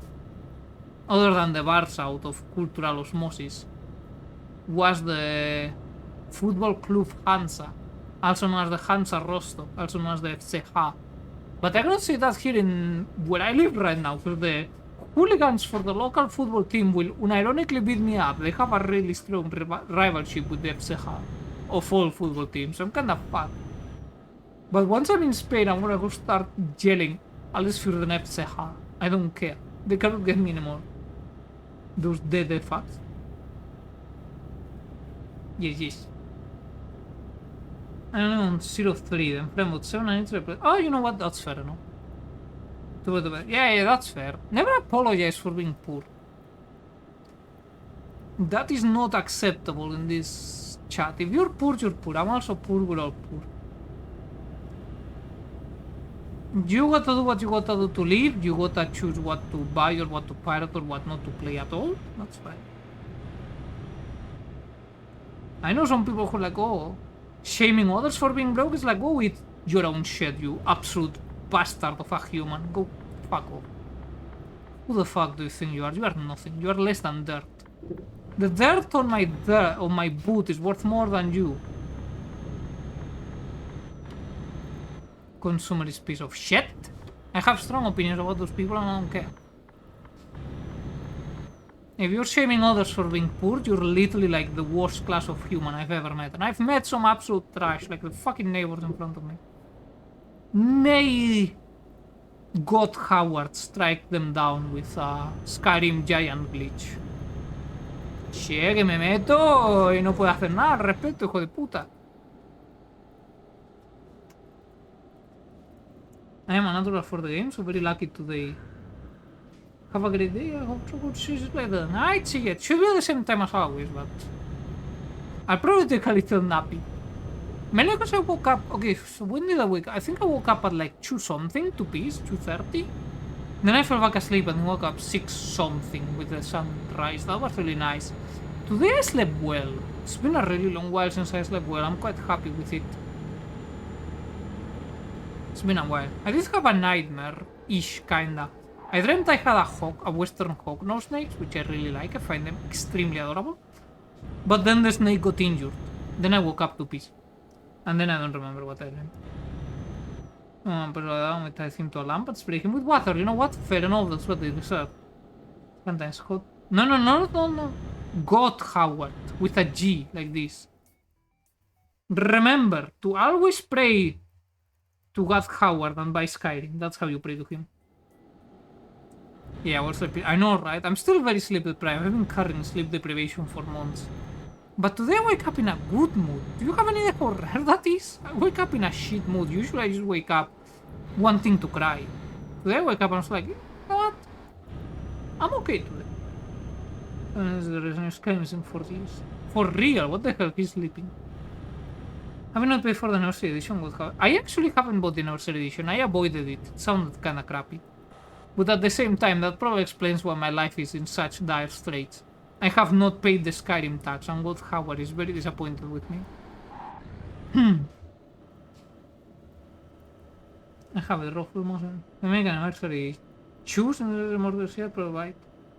other than the Barça out of cultural osmosis, was the Football Club Hansa, also known as the Hansa Rostock, also known as the FCH. But I cannot say that here in where I live right now, because the hooligans for the local football team will unironically beat me up. They have a really strong rivalship with the FCH of all football teams. I'm kinda fucked. But once I'm in Spain, I'm gonna go start yelling, at least for the FCH. I don't care. They cannot get me anymore. Those dead fucks. Yes. I don't know, on 0-3, then Fremont 7 I need to replace. Oh, you know what? That's fair enough. Yeah, that's fair. Never apologize for being poor. That is not acceptable in this chat. If you're poor, you're poor. I'm also poor, we're all poor. You gotta do what you gotta do to live. You gotta choose what to buy or what to pirate or what not to play at all. That's fine. I know some people who are like, oh, shaming others for being broke is like, go eat your own shit, you absolute bastard of a human. Go fuck off. Who the fuck do you think you are? You are nothing. You are less than dirt. The dirt on my boot is worth more than you. Consumerist piece of shit. I have strong opinions about those people and I don't care. If you're shaming others for being poor, you're literally like the worst class of human I've ever met. And I've met some absolute trash, like the fucking neighbors in front of me. May God Howard strike them down with a Skyrim giant glitch. Che, que me meto y no puedo hacer nada al respecto, hijo de puta. I am a natural for the game, so very lucky today. Have a great day, I hope to go see you later. I'd see it. Should be at the same time as always, but... I'll probably take a little nappy. Mainly because I woke up... Okay, so when did I wake up? I think I woke up at like 2 something, 2 P's, 2:30. Then I fell back asleep and woke up 6 something with the sunrise. That was really nice. Today I slept well. It's been a really long while since I slept well. I'm quite happy with it. It's been a while. I did have a nightmare-ish, kinda. I dreamt I had a hawk, a western hawk nose snakes, which I really like. I find them extremely adorable. But then the snake got injured. Then I woke up 2 P's. And then I don't remember what I dreamt. But I tied him to a lamp and spray him with water. You know what? Fair enough, that's what they deserve. Sometimes hot. No. God Howard. With a G, like this. Remember to always pray to God Howard and buy Skyrim. That's how you pray to him. Yeah, I was sleeping. I know, right? I'm still very sleep deprived. I've been carrying sleep deprivation for months. But today I wake up in a good mood. Do you have any idea how rare that is? I wake up in a shit mood. Usually I just wake up wanting to cry. Today I wake up and I was like, you know what? I'm okay today. The reason Skyrim is in 40 years. For real, what the hell? He's sleeping. Having not paid for the Anniversary Edition would have... I actually haven't bought the Anniversary Edition. I avoided it. It sounded kinda crappy. But at the same time, that probably explains why my life is in such dire straits. I have not paid the Skyrim tax, and God Howard is very disappointed with me. I have a ruffle motion. The Mega Anniversary. Choose and more share provide.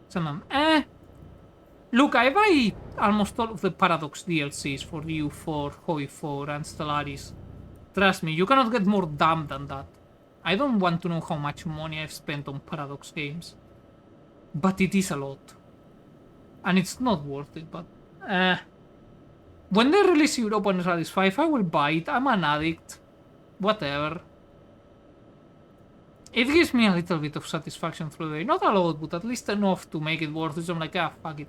Some Look, I buy almost all of the Paradox DLCs for U4, Hoi 4, and Stellaris. Trust me, you cannot get more dumb than that. I don't want to know how much money I've spent on Paradox games. But it is a lot. And it's not worth it, but... When they release Europa Universalis 5, I will buy it. I'm an addict. Whatever. It gives me a little bit of satisfaction through the day. Not a lot, but at least enough to make it worth it. So I'm like, fuck it.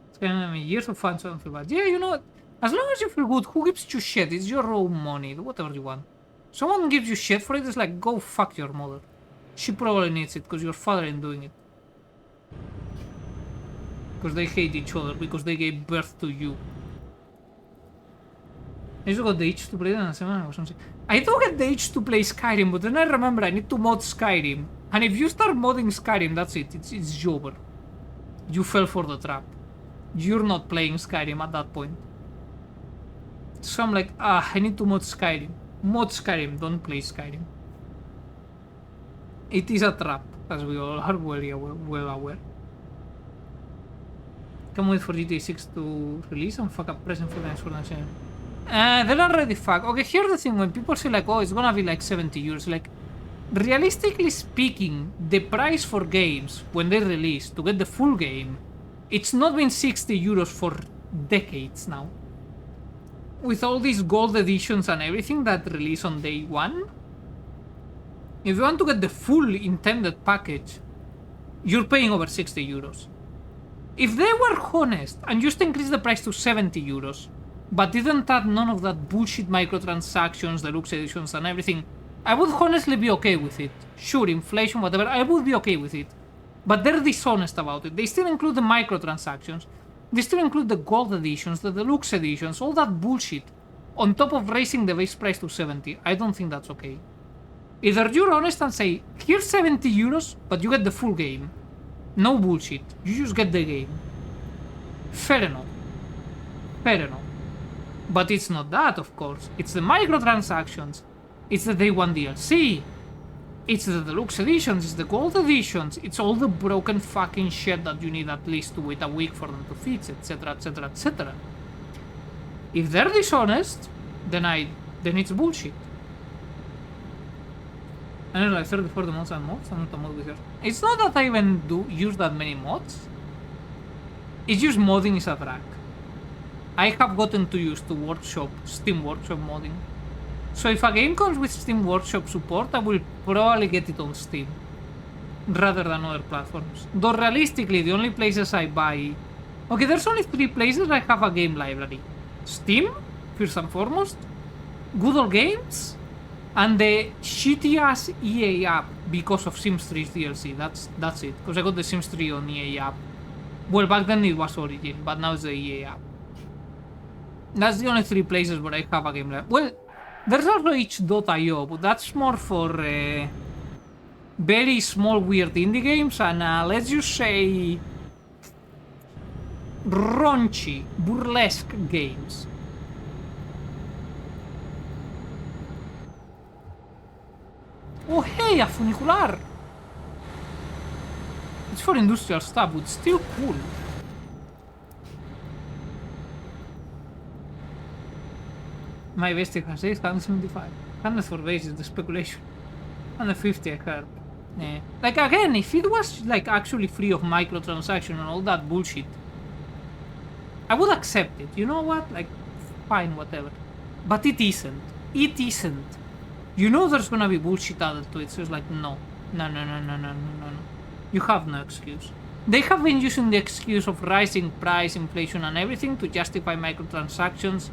It's gonna be years of fun, so I don't feel bad. Yeah, you know what? As long as you feel good, who gives you shit? It's your own money. Do whatever you want. Someone gives you shit for it, it's like, go fuck your mother. She probably needs it, because your father ain't doing it. Because they hate each other, because they gave birth to you. I just got the itch to play that or something. I do get the itch to play Skyrim, but then I remember I need to mod Skyrim. And if you start modding Skyrim, that's it. It's over. You fell for the trap. You're not playing Skyrim at that point. So I'm like, I need to mod Skyrim. Mod Skyrim, don't play Skyrim. It is a trap, as we all are well aware. Can't wait for GTA 6 to release and fuck up present for the next one. They're already fucked. Okay, here's the thing, when people say like, oh, it's gonna be like 70 euros, like, realistically speaking, the price for games, when they release, to get the full game, it's not been 60 euros for decades now. With all these gold editions and everything that release on day one, if you want to get the full intended package, you're paying over 60 euros. If they were honest and just increased the price to 70 euros, but didn't add none of that bullshit microtransactions, deluxe editions and everything, I would honestly be okay with it. Sure, inflation, whatever, I would be okay with it. But they're dishonest about it. They still include the microtransactions. They still include the gold editions, the deluxe editions, all that bullshit. On top of raising the base price to 70. I don't think that's okay. Either you're honest and say, here's 70 euros, but you get the full game. No bullshit. You just get the game. Fair enough. Fair enough. But it's not that, of course. It's the microtransactions. It's the day one DLC. It's the deluxe editions, it's the gold editions, it's all the broken fucking shit that you need at least to wait a week for them to fix, etc, etc, etc. If they're dishonest, then it's bullshit. And then like 34 the mods and mods, I'm not a mod wizard. It's not that I even use that many mods. It's just modding is a drag. I have gotten too used to Steam Workshop modding. So if a game comes with Steam Workshop support, I will probably get it on Steam, rather than other platforms. Though realistically, the only places I buy... Okay, there's only 3 places I have a game library. Steam, first and foremost, Good Old Games, and the shitty-ass EA app because of Sims 3's DLC. That's it, because I got the Sims 3 on EA app. Well, back then it was Origin, but now it's the EA app. That's the only 3 places where I have a game library. Well, there's also itch.io, but that's more for very small weird indie games and let's just say raunchy, burlesque games. Oh hey, a funicular! It's for industrial stuff, but still cool. My basic has 875. 100 for base is the speculation. 150 I heard. Yeah. Like again, if it was like actually free of microtransaction and all that bullshit, I would accept it. You know what? Like, fine, whatever. But it isn't. It isn't. You know there's gonna be bullshit added to it, so it's like, no. No. You have no excuse. They have been using the excuse of rising price, inflation and everything to justify microtransactions.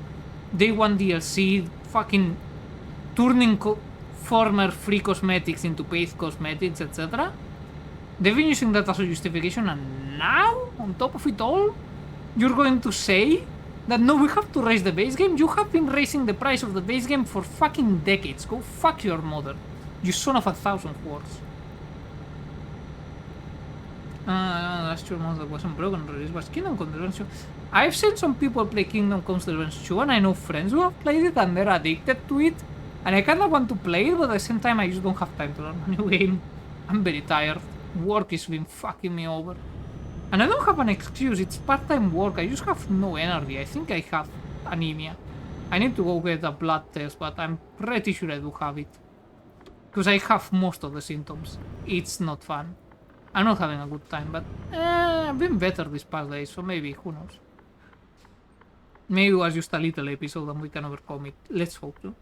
Day one DLC, fucking turning former free cosmetics into paid cosmetics, etc. They've been using that as a justification, and now, on top of it all, you're going to say that no, we have to raise the base game? You have been raising the price of the base game for fucking decades. Go fuck your mother, you son of 1,000 whores. Last year month that wasn't broken, release was Kingdom Come Deliverance 2. I've seen some people play Kingdom Come Deliverance 2, and I know friends who have played it and they're addicted to it. And I kinda want to play it, but at the same time I just don't have time to learn a new game. I'm very tired. Work has been fucking me over. And I don't have an excuse, it's part-time work, I just have no energy. I think I have anemia. I need to go get a blood test, but I'm pretty sure I do have it. Because I have most of the symptoms. It's not fun. I'm not having a good time, but I've been better these past days, so maybe, who knows. Maybe it was just a little episode and we can overcome it. Let's hope so.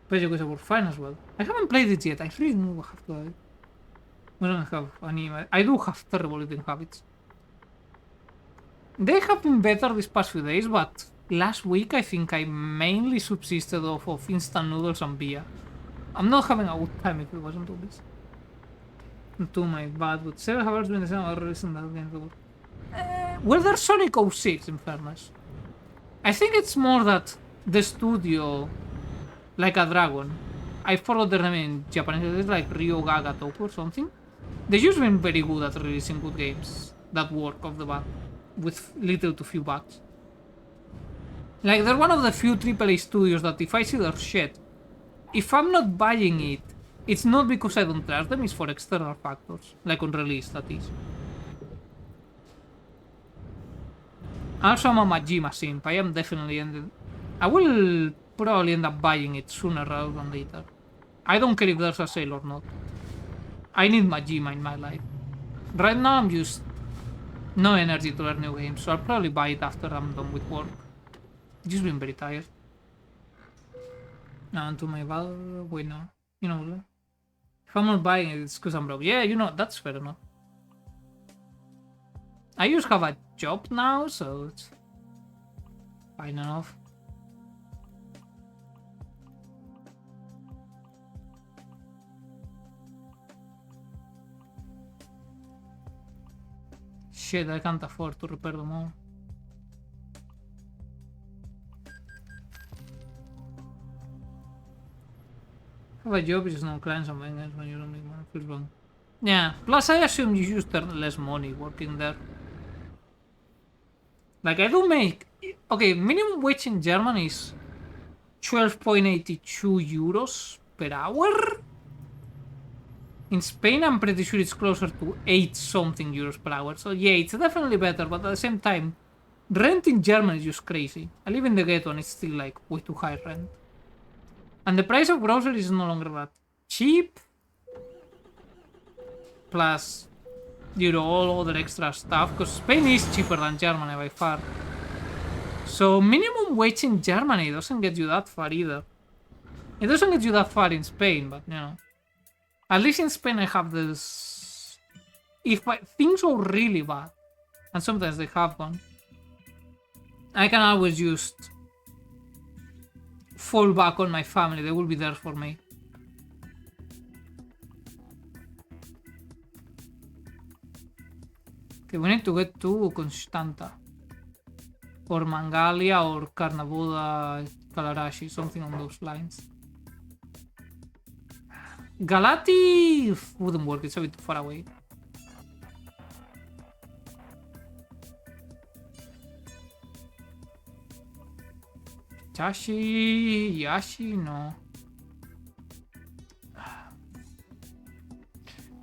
Prejudice were fine as well. I haven't played it yet, I really know I have to. We don't have anime. I do have terrible eating habits. They have been better these past few days, but last week I think I mainly subsisted off of instant noodles and beer. I'm not having a good time if it wasn't all this. To my bad, but 7 hours been the same or recent that game. Were there Sonic 06 in fairness? I think it's more that the studio, like a dragon, I forgot their name in Japanese, it's like Ryo Gaga Toku or something. They've just been very good at releasing good games that work off the bat, with little to few bugs. Like, they're one of the few AAA studios that if I see their shit, if I'm not buying it, it's not because I don't trust them, it's for external factors. Like on release, that is. Also, I'm a Majima simp. I am definitely ended. I will probably end up buying it sooner rather than later. I don't care if there's a sale or not. I need Majima in my life. Right now, I'm just no energy to learn new games, so I'll probably buy it after I'm done with work. Just been very tired. And to my value, wait, no. You know, if I'm not buying it, it's because I'm broke. Yeah, you know, that's fair enough. I just have a job now, so it's fine enough. Shit, I can't afford to repair them all. Have a job is no clients and vendors when you don't make money, feels wrong. Yeah, plus I assume you just earn less money working there. Like, I do make... Okay, minimum wage in Germany is 12.82 euros per hour? In Spain, I'm pretty sure it's closer to 8 something euros per hour. So yeah, it's definitely better, but at the same time, rent in Germany is just crazy. I live in the ghetto and it's still like way too high rent. And the price of groceries is no longer that cheap. Plus, you know, all other extra stuff. Because Spain is cheaper than Germany by far. So minimum wage in Germany doesn't get you that far either. It doesn't get you that far in Spain, but you know. At least in Spain I have this... If things go really bad, and sometimes they have gone, I can always just fall back on my family. They will be there for me. Okay, we need to get to Constanta. Or Mangalia or Carnavoda, Kalarashi, something on those lines. Galati wouldn't work, it's a bit too far away. Yashi, no.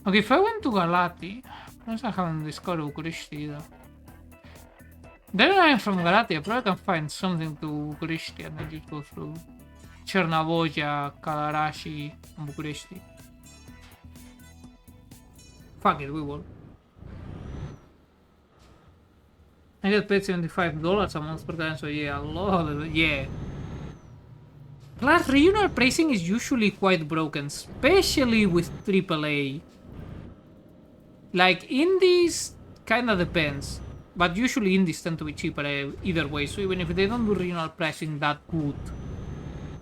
Okay, if I went to Galati, I haven't discovered Bucharest either. Then I'm from Galati, I probably can find something to Bucharest and then just go through Chernavoya, Kalarashi, and Bucharest. Fuck it, we will. I get paid $75 a month per time, so yeah, a lot of it, yeah. Plus, regional pricing is usually quite broken, especially with AAA. Like, indies kinda depends, but usually indies tend to be cheaper either way, so even if they don't do regional pricing that good,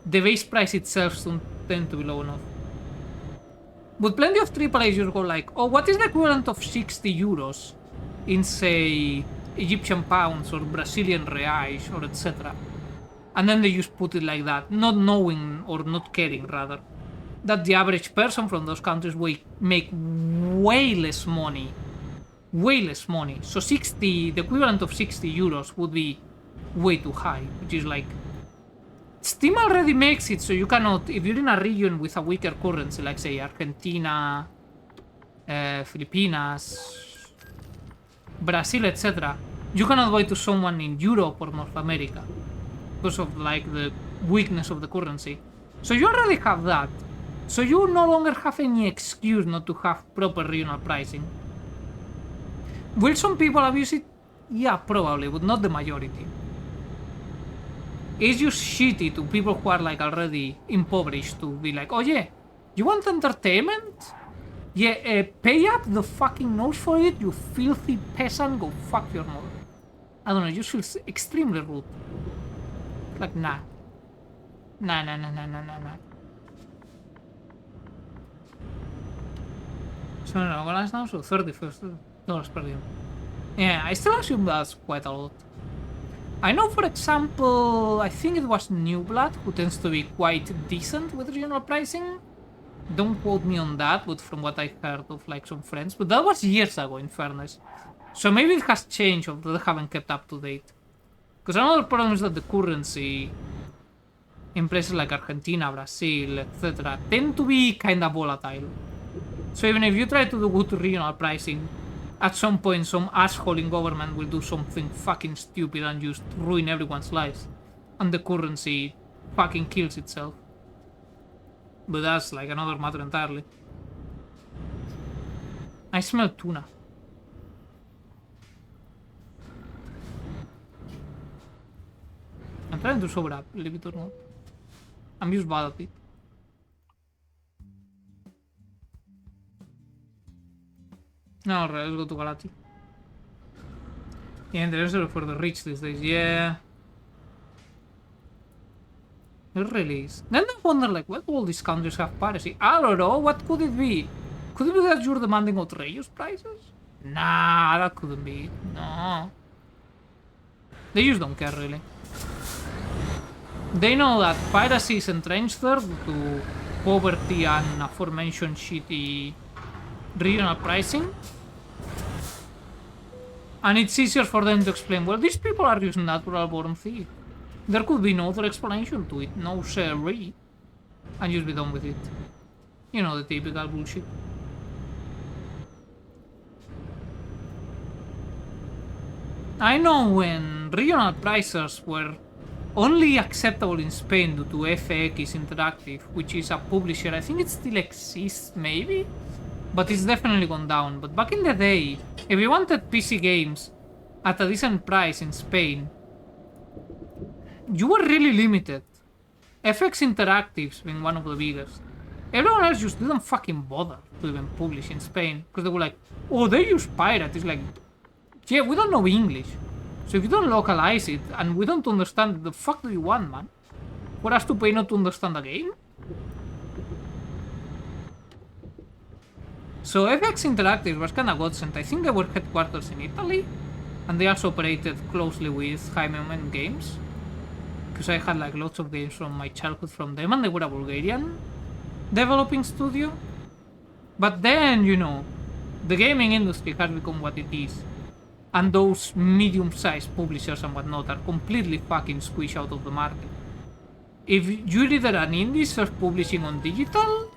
the base price itself doesn't tend to be low enough. But plenty of AAAs you go like, oh, what is the equivalent of 60 euros in, say, Egyptian pounds or Brazilian reais or etc. And then they just put it like that, not knowing or not caring rather that the average person from those countries will make way less money. Way less money. So 60, the equivalent of 60 euros would be way too high, which is like Steam already makes it so you cannot, if you're in a region with a weaker currency, like say Argentina, Filipinas, Brazil, etc., you cannot buy to someone in Europe or North America because of like the weakness of the currency. So you already have that. So you no longer have any excuse not to have proper regional pricing. Will some people abuse it? Yeah, probably, but not the majority. It's just shitty to people who are like already impoverished to be like, oh yeah, you want entertainment? Yeah, pay up the fucking nose for it, you filthy peasant, go fuck your mother. I don't know, it just feels extremely rude. Like, nah. Nah. So no, organized now, so $31 per diem. Yeah, I still assume that's quite a lot. I know, for example, I think it was New Blood, who tends to be quite decent with regional pricing. Don't quote me on that, but from what I heard of like some friends. But that was years ago, in fairness. So maybe it has changed, or they haven't kept up to date. Because another problem is that the currency in places like Argentina, Brazil, etc. tend to be kinda volatile. So even if you try to do good regional pricing, at some point some asshole in government will do something fucking stupid and just ruin everyone's lives. And the currency fucking kills itself. But that's like another matter entirely. I smell tuna. I'm trying to sober up, believe it or not. I'm just bad at it. Alright, let's go to Galati. Yeah, the reserve for the rich these days, yeah. It really is. Then I wonder, like, why do all these countries have piracy? I don't know, what could it be? Could it be that you're demanding outrageous prices? Nah, that couldn't be it. No. They just don't care, really. They know that piracy is entrenched there due to poverty and aforementioned shitty regional pricing. And it's easier for them to explain, well, these people are just natural born thieves. There could be no other explanation to it, no siree. And just be done with it. You know, the typical bullshit. I know when regional prices were only acceptable in Spain due to FX Interactive, which is a publisher, I think it still exists, maybe? But it's definitely gone down. But back in the day, if you wanted PC games at a decent price in Spain, you were really limited. FX Interactive's been one of the biggest. Everyone else just didn't fucking bother to even publish in Spain, because they were like, oh, they use pirate. It's like, yeah, we don't know English. So if you don't localize it, and we don't understand, the fuck do you want, man? For us to pay not to understand the game? So FX Interactive was kinda godsend. I think they were headquarters in Italy, and they also operated closely with Jaime Men Games, because I had like lots of games from my childhood from them, and they were a Bulgarian developing studio. But then, you know, the gaming industry has become what it is, and those medium-sized publishers and whatnot are completely fucking squished out of the market. If you're either an indie self-publishing on digital,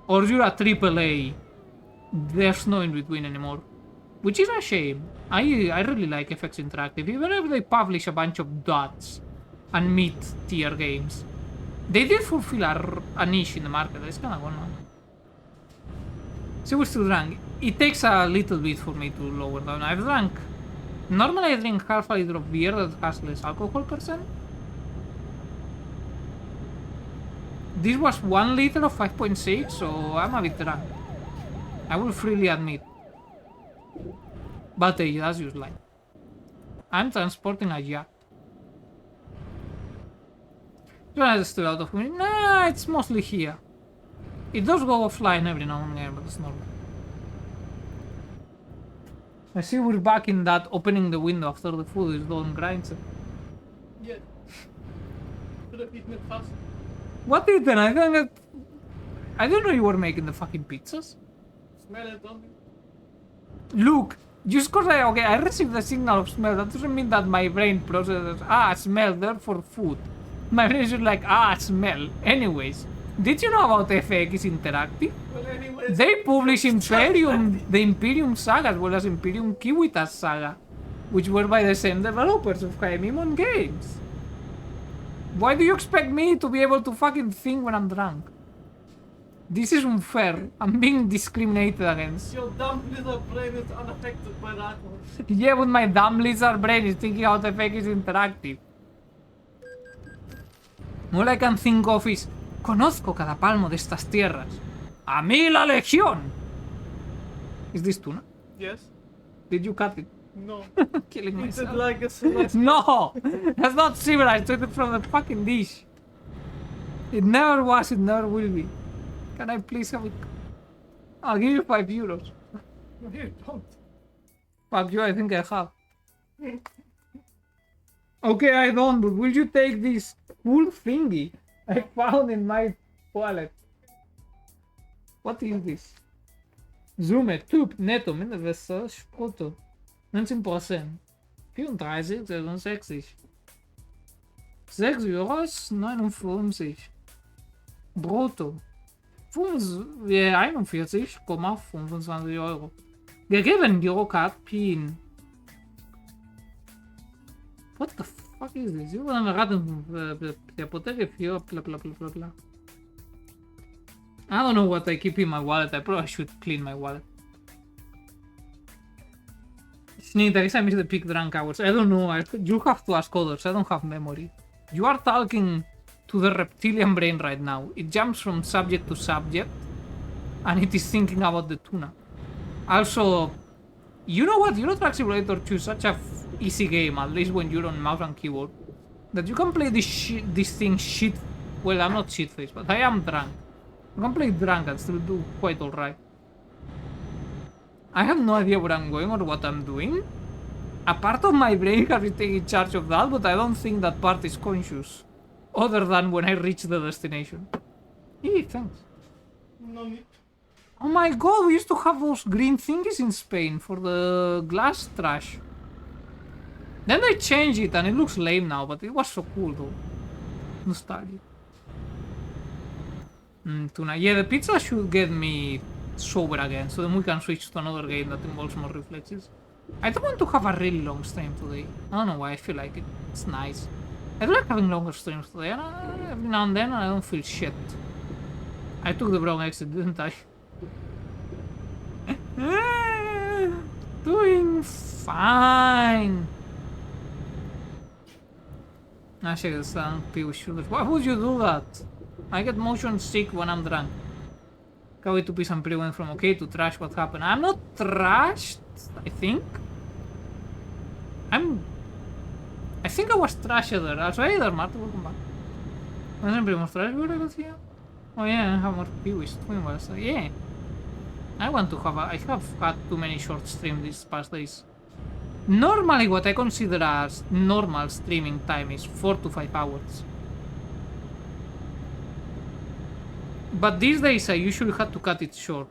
or you're a AAA, there's no in between anymore. Which is a shame. I really like FX Interactive, even if they publish a bunch of dots and mid-tier games. They did fulfill a niche in the market, it's kinda gone now. See, we're still drunk. It takes a little bit for me to lower down. I've drank... Normally I drink half a liter of beer that has less alcohol percent. This was 1 liter of 5.6, so I'm a bit drunk. I will freely admit. But that's just like... I'm transporting a yacht. It's still out of me. Nah, it's mostly here. It does go offline every now and then, but it's normal. I see we're back in that opening the window after the food is done grinding. Yeah. Should have eaten it fast. What Ethan? I don't know you were making the fucking pizzas. Smell it, don't you? Look, just cause I received the signal of smell, that doesn't mean that my brain processes, smell, therefore food. My brain is like, smell. Anyways, did you know about FX Interactive? Well, anyways. They publish Imperium, the Imperium Saga, as well as Imperium Kiwitas Saga, which were by the same developers of Jaimimon Games. Why do you expect me to be able to fucking think when I'm drunk? This is unfair. I'm being discriminated against. Your dumb lizard brain is unaffected by that one. Yeah, but my dumb lizard brain is thinking how the FX is interactive. All I can think of is, conozco cada palmo de estas tierras. ¡A mí la legión! Is this tuna? Yes? Did you cut it? No. Killing Eat it myself. like a civilized. No! That's not civilized. Took it from the fucking dish. It never was, it never will be. Can I please have it? I'll give you €5. No, you don't. Fuck you, I think I have. Okay, I don't, but will you take this cool thingy I found in my wallet? What is this? Zoom tube netto, minder brutto. 19%. 34, 66. €6,59. Brutto. 41,25 Euro. Gegeben Eurocard PIN. What the fuck is this? You wanna raten the apotheke bla bla bla bla bla. I don't know what I keep in my wallet. I probably should clean my wallet. Sneak, I guess I missed the peak drunk hours. I don't know. You have to ask others. I don't have memory. You are talking to the reptilian brain right now. It jumps from subject to subject, and it is thinking about the tuna. Also, you know what? Euro Truck Simulator 2 is such a easy game, at least when you're on mouse and keyboard, that you can play this thing shit. Well, I'm not shit-faced, but I am drunk. I can play drunk and still do quite alright. I have no idea where I'm going or what I'm doing. A part of my brain has been taking charge of that, but I don't think that part is conscious. Other than when I reach the destination. Hey, thanks. No need. Oh my god, we used to have those green thingies in Spain for the glass trash. Then they changed it and it looks lame now, but it was so cool though. Nostalgia. Tuna. Yeah, the pizza should get me sober again, so then we can switch to another game that involves more reflexes. I don't want to have a really long stream today. I don't know why, I feel like it. It's nice. I do like having longer streams today, and every now and then I don't feel shit. I took the wrong exit, didn't I? Doing fine. I should have done people shooters. Why would you do that? I get motion sick when I'm drunk. Kawai to piece and play went from okay to trash. What happened? I'm not trashed, I think. I think I was trashed there. Also, hey there, Marta, welcome back. ¿No siempre hemos trash viewer here? Oh yeah, I have more viewers. Yeah. I want to have I have had too many short streams these past days. Normally what I consider as normal streaming time is 4 to 5 hours. But these days I usually had to cut it short.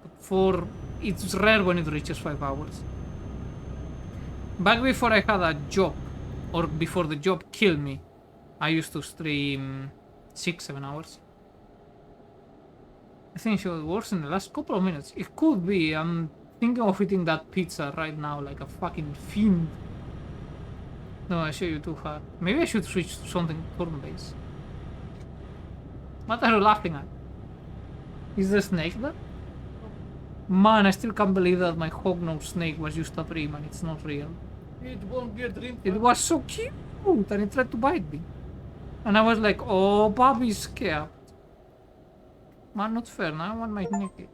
It's rare when it reaches 5 hours. Back before I had a job, or before the job killed me, I used to stream 6-7 hours. I think she was worse in the last couple of minutes. It could be. I'm thinking of eating that pizza right now like a fucking fiend. No, I show you too hard. Maybe I should switch to something turn-based. What are you laughing at? Is the snake there? Man, I still can't believe that my hog-nosed snake was just a dream and it's not real. It won't be a dream. It was so cute and it tried to bite me. And I was like, oh, Bobby's scared. Man, not fair, now I want my neck.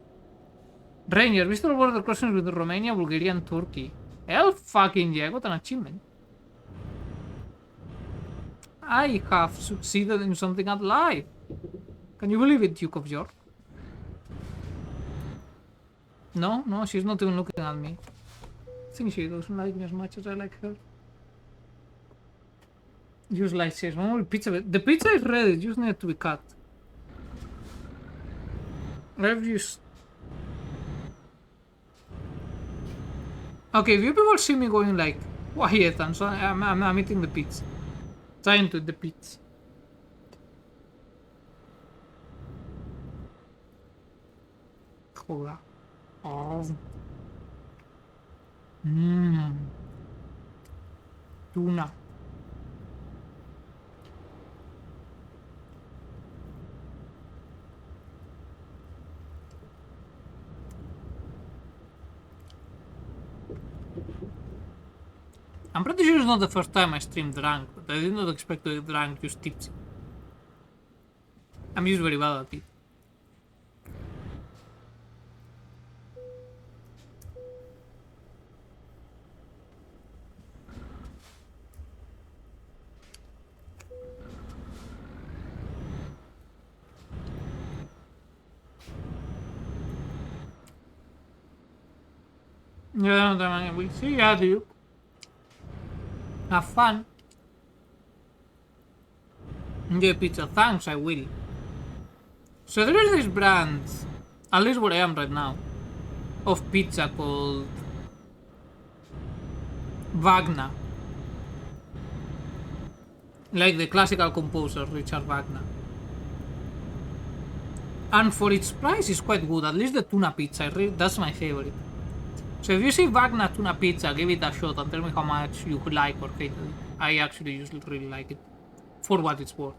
Ranger, visitor border crossings with Romania, Bulgaria and Turkey. Hell fucking yeah, I got an achievement. I have succeeded in something at life. Can you believe it, Duke of York? No, she's not even looking at me. think she doesn't like me as much as I like her. Use light says, one more pizza. The pizza is ready, it just needs to be cut. I've used... Okay, if you people see me going like quiet and so I'm eating the pizza. Trying to eat the pizza. Cola. Oh. Mmm. Tuna. I'm pretty sure it's not the first time I stream drunk, but I did not expect to get drunk just tipsy. I'm used very well at it. Yeah, we'll see how do you. Have fun. Enjoy pizza. Thanks, I will. So there is this brand, at least where I am right now, of pizza called Wagner. Like the classical composer Richard Wagner. And for its price it's quite good, at least the tuna pizza, that's my favorite. So if you see Wagner tuna pizza, give it a shot and tell me how much you like or hate it. I actually usually really like it, for what it's worth.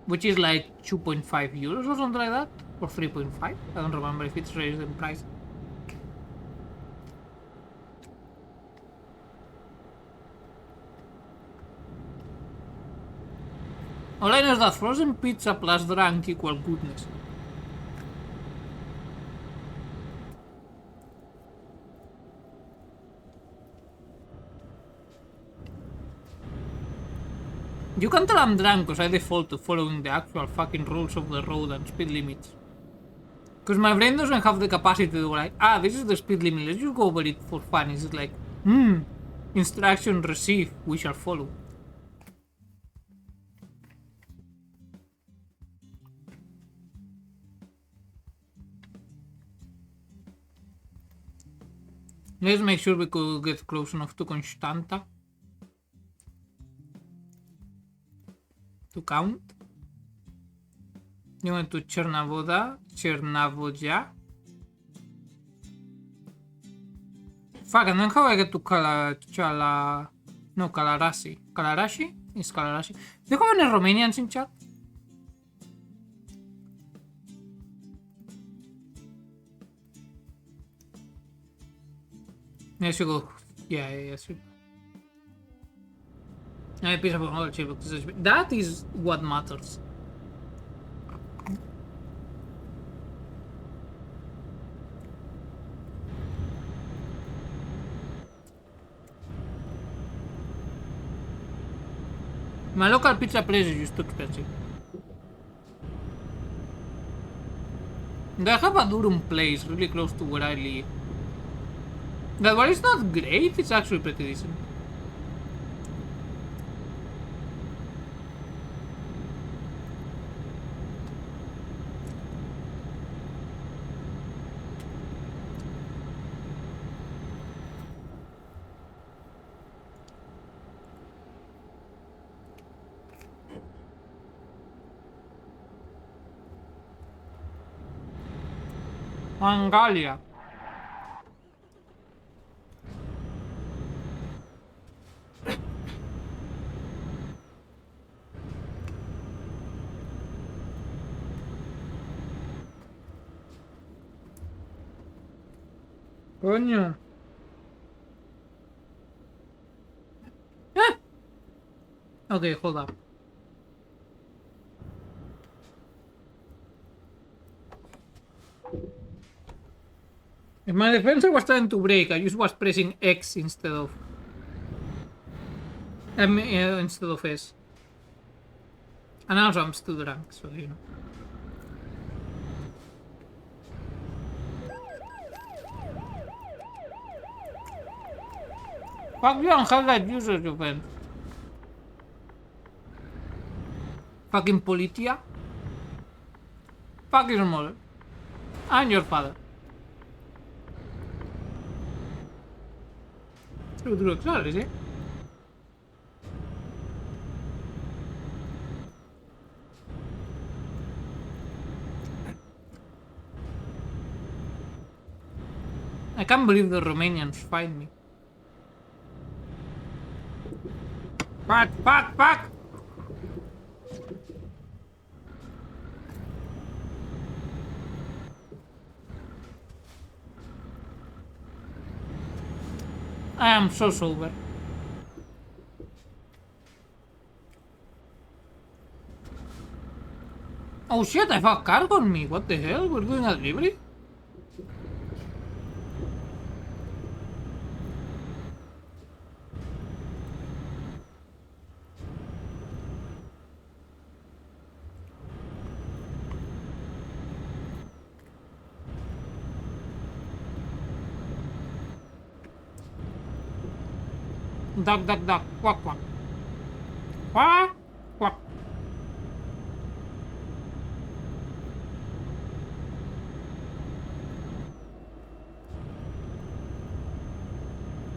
Which is like 2.5 euros or something like that, or 3.5, I don't remember if it's raised in price. All I know is that frozen pizza plus drunk equal goodness. You can tell I'm drunk because I default to following the actual fucking rules of the road and speed limits. Because my brain doesn't have the capacity to go like, ah, this is the speed limit, let's just go over it for fun. It's like, instruction received, we shall follow. Let's make sure we could get close enough to Constanta to count. You went to Chernavoda, Chernavodia. Fuck, and then how I get to Kalarashi? Kalarashi? Is Kalarashi? Do you have any Romanians in chat? Yes, you go. Yeah, yes. A piece of another chip. That is what matters. My local pizza place is just too expensive. They have a durum place really close to where I live. That one is not great, it's actually pretty decent. Mangalia. Coño. Okay, hold up. If my defense was trying to break, I just was pressing X instead of S. And also I'm still drunk, so you know. Fuck, you don't have that usage event. Fucking Politia. Fuck your mother. And your father. True, exactly, see? I can't believe the Romanians find me. Fuck! I am so sober. Oh shit, I have cargo on me. What the hell? We're doing a delivery? Duck, quack. Quack.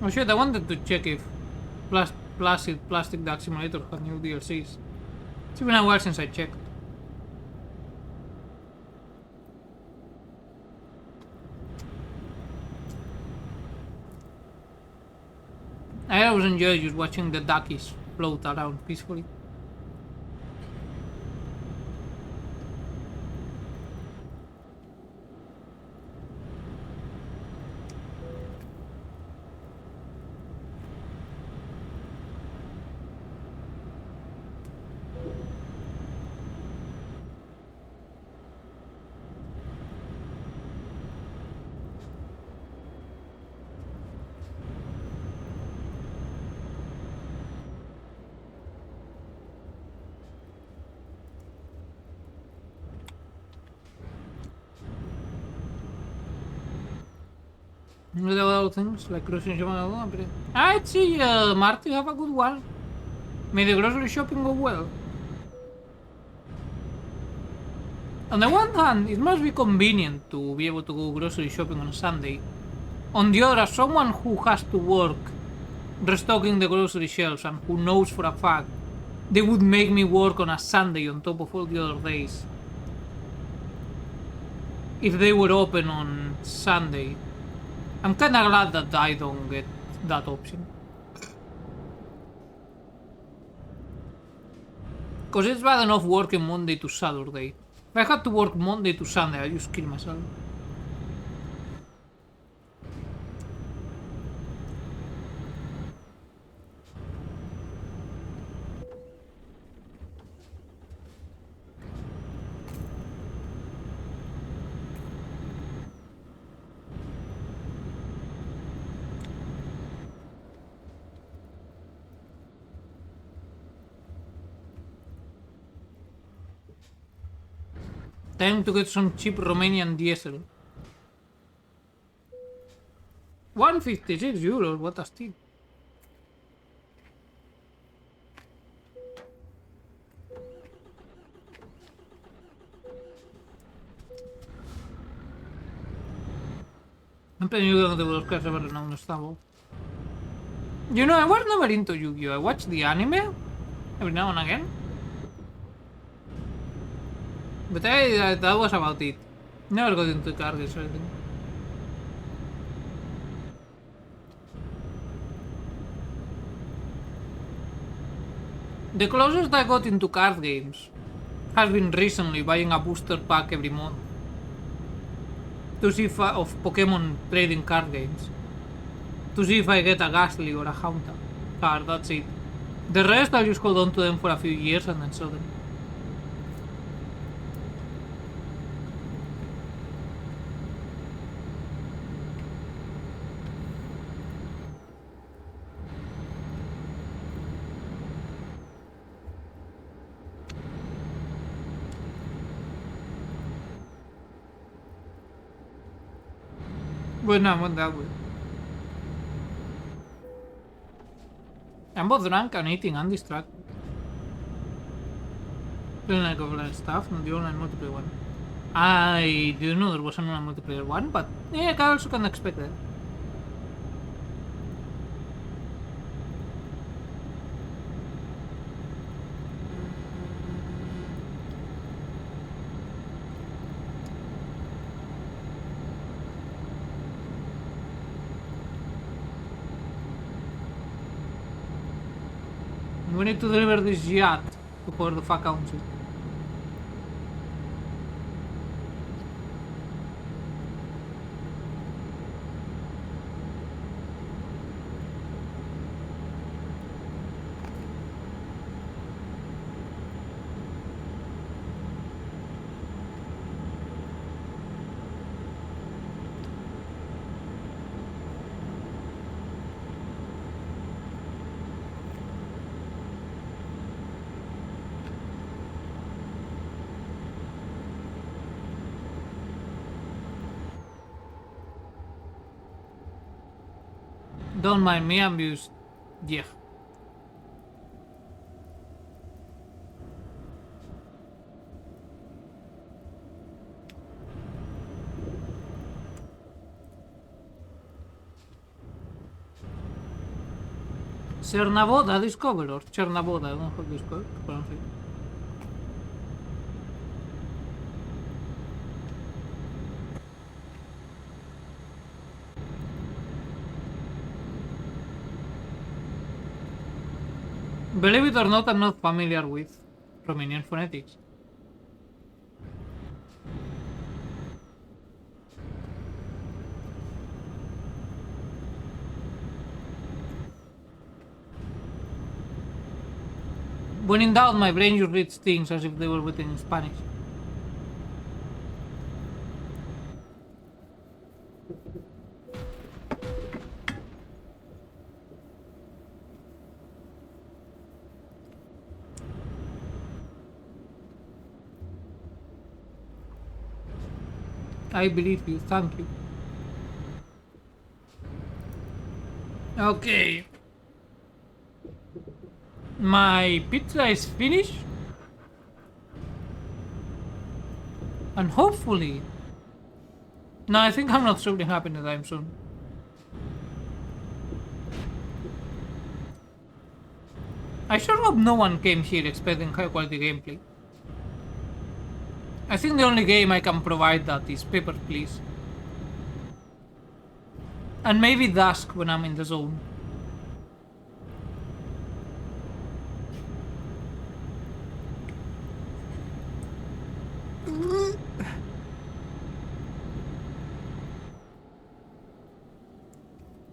Oh shit, I wanted to check if Plastic Duck Simulator had new DLCs. It's been a while since I checked. I always enjoy just watching the duckies float around peacefully. With a lot of things like grocery shopping. I'd see Marty have a good one. May the grocery shopping go well. On the one hand, it must be convenient to be able to go grocery shopping on a Sunday. On the other, as someone who has to work restocking the grocery shelves and who knows for a fact they would make me work on a Sunday on top of all the other days if they were open on Sunday. I'm kinda glad that I don't get that option. Cause it's bad enough working Monday to Saturday. If I had to work Monday to Sunday, I'd just kill myself. Time to get some cheap Romanian diesel. 156 euros, what a steal. I'm playing Yu-Gi-Oh! The World Cup ever known as Stavo. You know, I was never into Yu-Gi-Oh! I watched the anime every now and again. But that was about it. Never got into card games or anything. The closest I got into card games has been recently buying a booster pack every month to see if of Pokemon trading card games. To see if I get a Ghastly or a Haunter card, that's it. The rest I'll just hold on to them for a few years and then sell them. Well, no, I went that way. I'm both drunk and eating and distracted. Playing like offline stuff, not the online multiplayer one. I didn't know there was an online multiplayer one, but yeah, I also can expect that. We need to deliver this yacht to Power the Fuck Council. Don't mind me, I'm used. Yeah. Cernavoda discovered, or Chernavoda, I don't know how to pronounce it. Believe it or not, I'm not familiar with Romanian phonetics. When in doubt, my brain just reads things as if they were written in Spanish. I believe you, thank you. Okay. My pizza is finished. And hopefully... No, I think I'm not something happen anytime soon. I sure hope no one came here expecting high quality gameplay. I think the only game I can provide that is Paper Please. And maybe Dusk when I'm in the zone.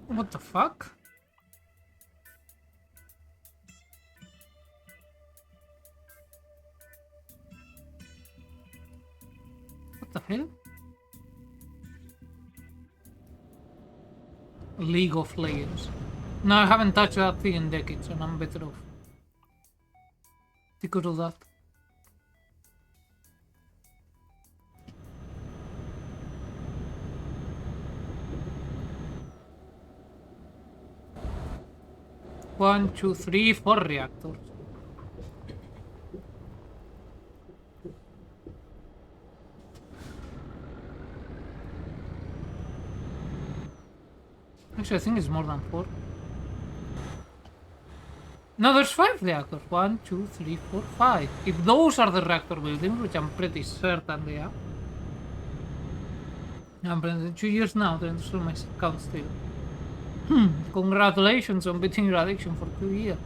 What the fuck? What the hell? League of Legends. No, I haven't touched that thing in decades and I'm better off. Because of that. One, two, three, 4 reactors. Actually, I think it's more than 4. No, there's 5 reactors. 1, 2, 3, 4, 5. If those are the reactor buildings, which I'm pretty certain they are. I'm playing 2 years now, the industrial my count still. Congratulations on beating your addiction for 2 years.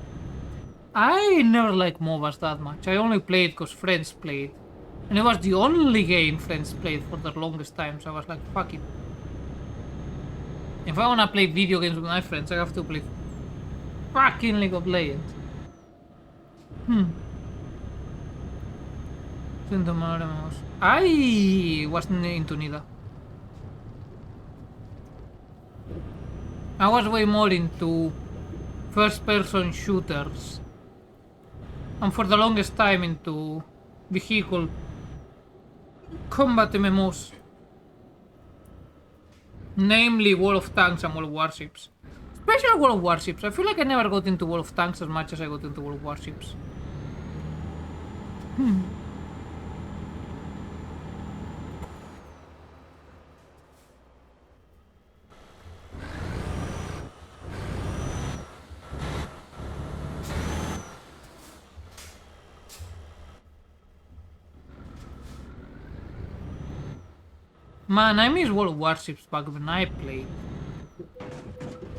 I never liked MOBAs that much. I only played because friends played. And it was the only game friends played for the longest time, so I was like, fuck it. If I wanna play video games with my friends, I have to play fucking League of Legends. I wasn't into neither. I was way more into first-person shooters. And for the longest time into vehicle combat MMOs. Namely World of Tanks and World of Warships. especially World of Warships. I feel like I never got into World of Tanks as much as I got into World of Warships. Man, I miss World of Warships back when I played.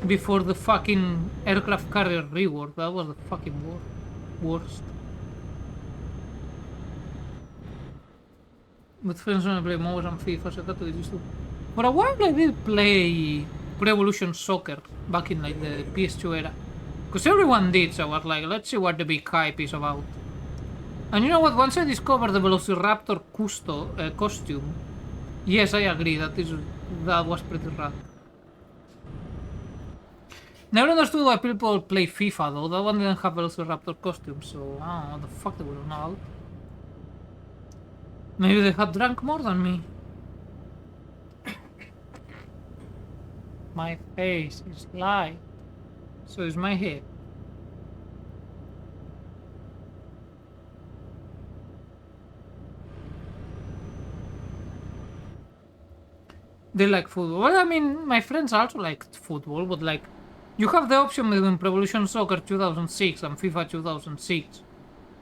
Before the fucking aircraft carrier rework, that was the fucking worst. With friends when I play MOBAs and FIFA, so that was used to. For a while I did play Pro Evolution Soccer back in like the PS2 era. Because everyone did, so I was like, let's see what the big hype is about. And you know what, once I discovered the Velociraptor costume, yes, I agree, that was pretty rad. Never understood why people play FIFA though, that one didn't have Velociraptor costume, so I don't know what the fuck they were about. Maybe they had drunk more than me. My face is light, so is my head. They like football. Well, I mean, my friends also liked football, but like, you have the option between Pro Evolution Soccer 2006 and FIFA 2006.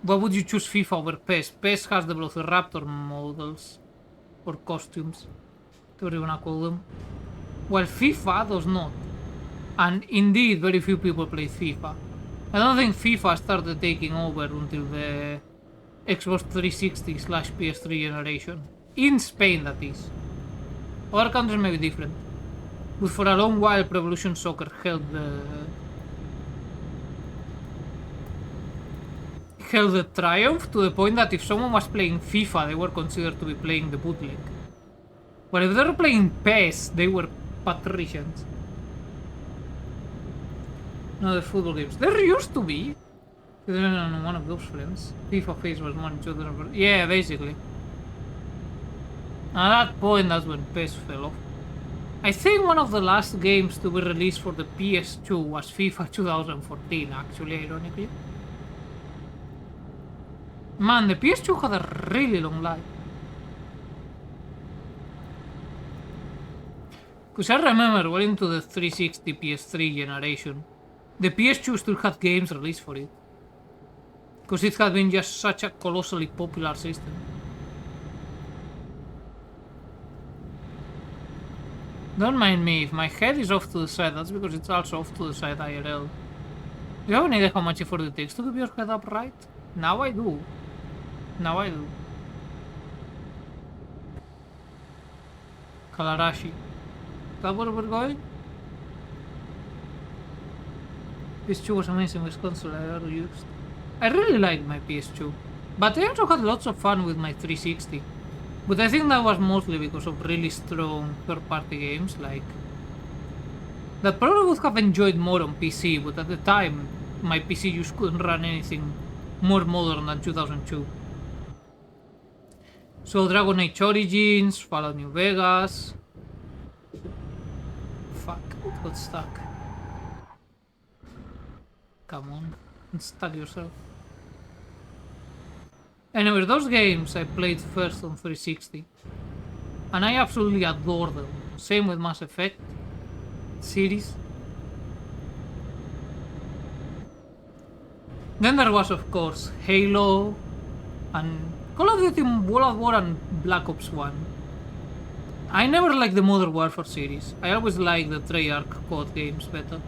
Why would you choose FIFA over PES? PES has the Velociraptor models, or costumes, whatever you wanna call them, while FIFA does not. And indeed, very few people play FIFA. I don't think FIFA started taking over until the Xbox 360/PS3 generation. In Spain, that is. Other countries may be different. But for a long while, Pro Evolution Soccer held the triumph to the point that if someone was playing FIFA, they were considered to be playing the bootleg. But if they were playing PES, they were patricians. No, the football games. There used to be. One of those friends. FIFA face was one, 2,000. Yeah, basically. At that point, that's when PES fell off. I think one of the last games to be released for the PS2 was FIFA 2014, actually, ironically. Man, the PS2 had a really long life. Because I remember well into the 360 PS3 generation, the PS2 still had games released for it. Because it had been just such a colossally popular system. Don't mind me, if my head is off to the side, that's because it's also off to the side IRL. Do you have any idea how much effort it takes to keep your head upright? Now I do. Now I do. Kalarashi. Is that where we're going? PS2 was amazing with console I ever used. I really liked my PS2. But I also had lots of fun with my 360. But I think that was mostly because of really strong third-party games, like... that probably would have enjoyed more on PC, but at the time, my PC just couldn't run anything more modern than 2002. So Dragon Age Origins, Fallout New Vegas... Fuck, it got stuck. Come on, unstuck yourself. Anyway, those games I played first on 360, and I absolutely adore them. Same with Mass Effect series. Then there was, of course, Halo, and Call of Duty World at War and Black Ops 1. I never liked the Modern Warfare series. I always liked the Treyarch COD games better.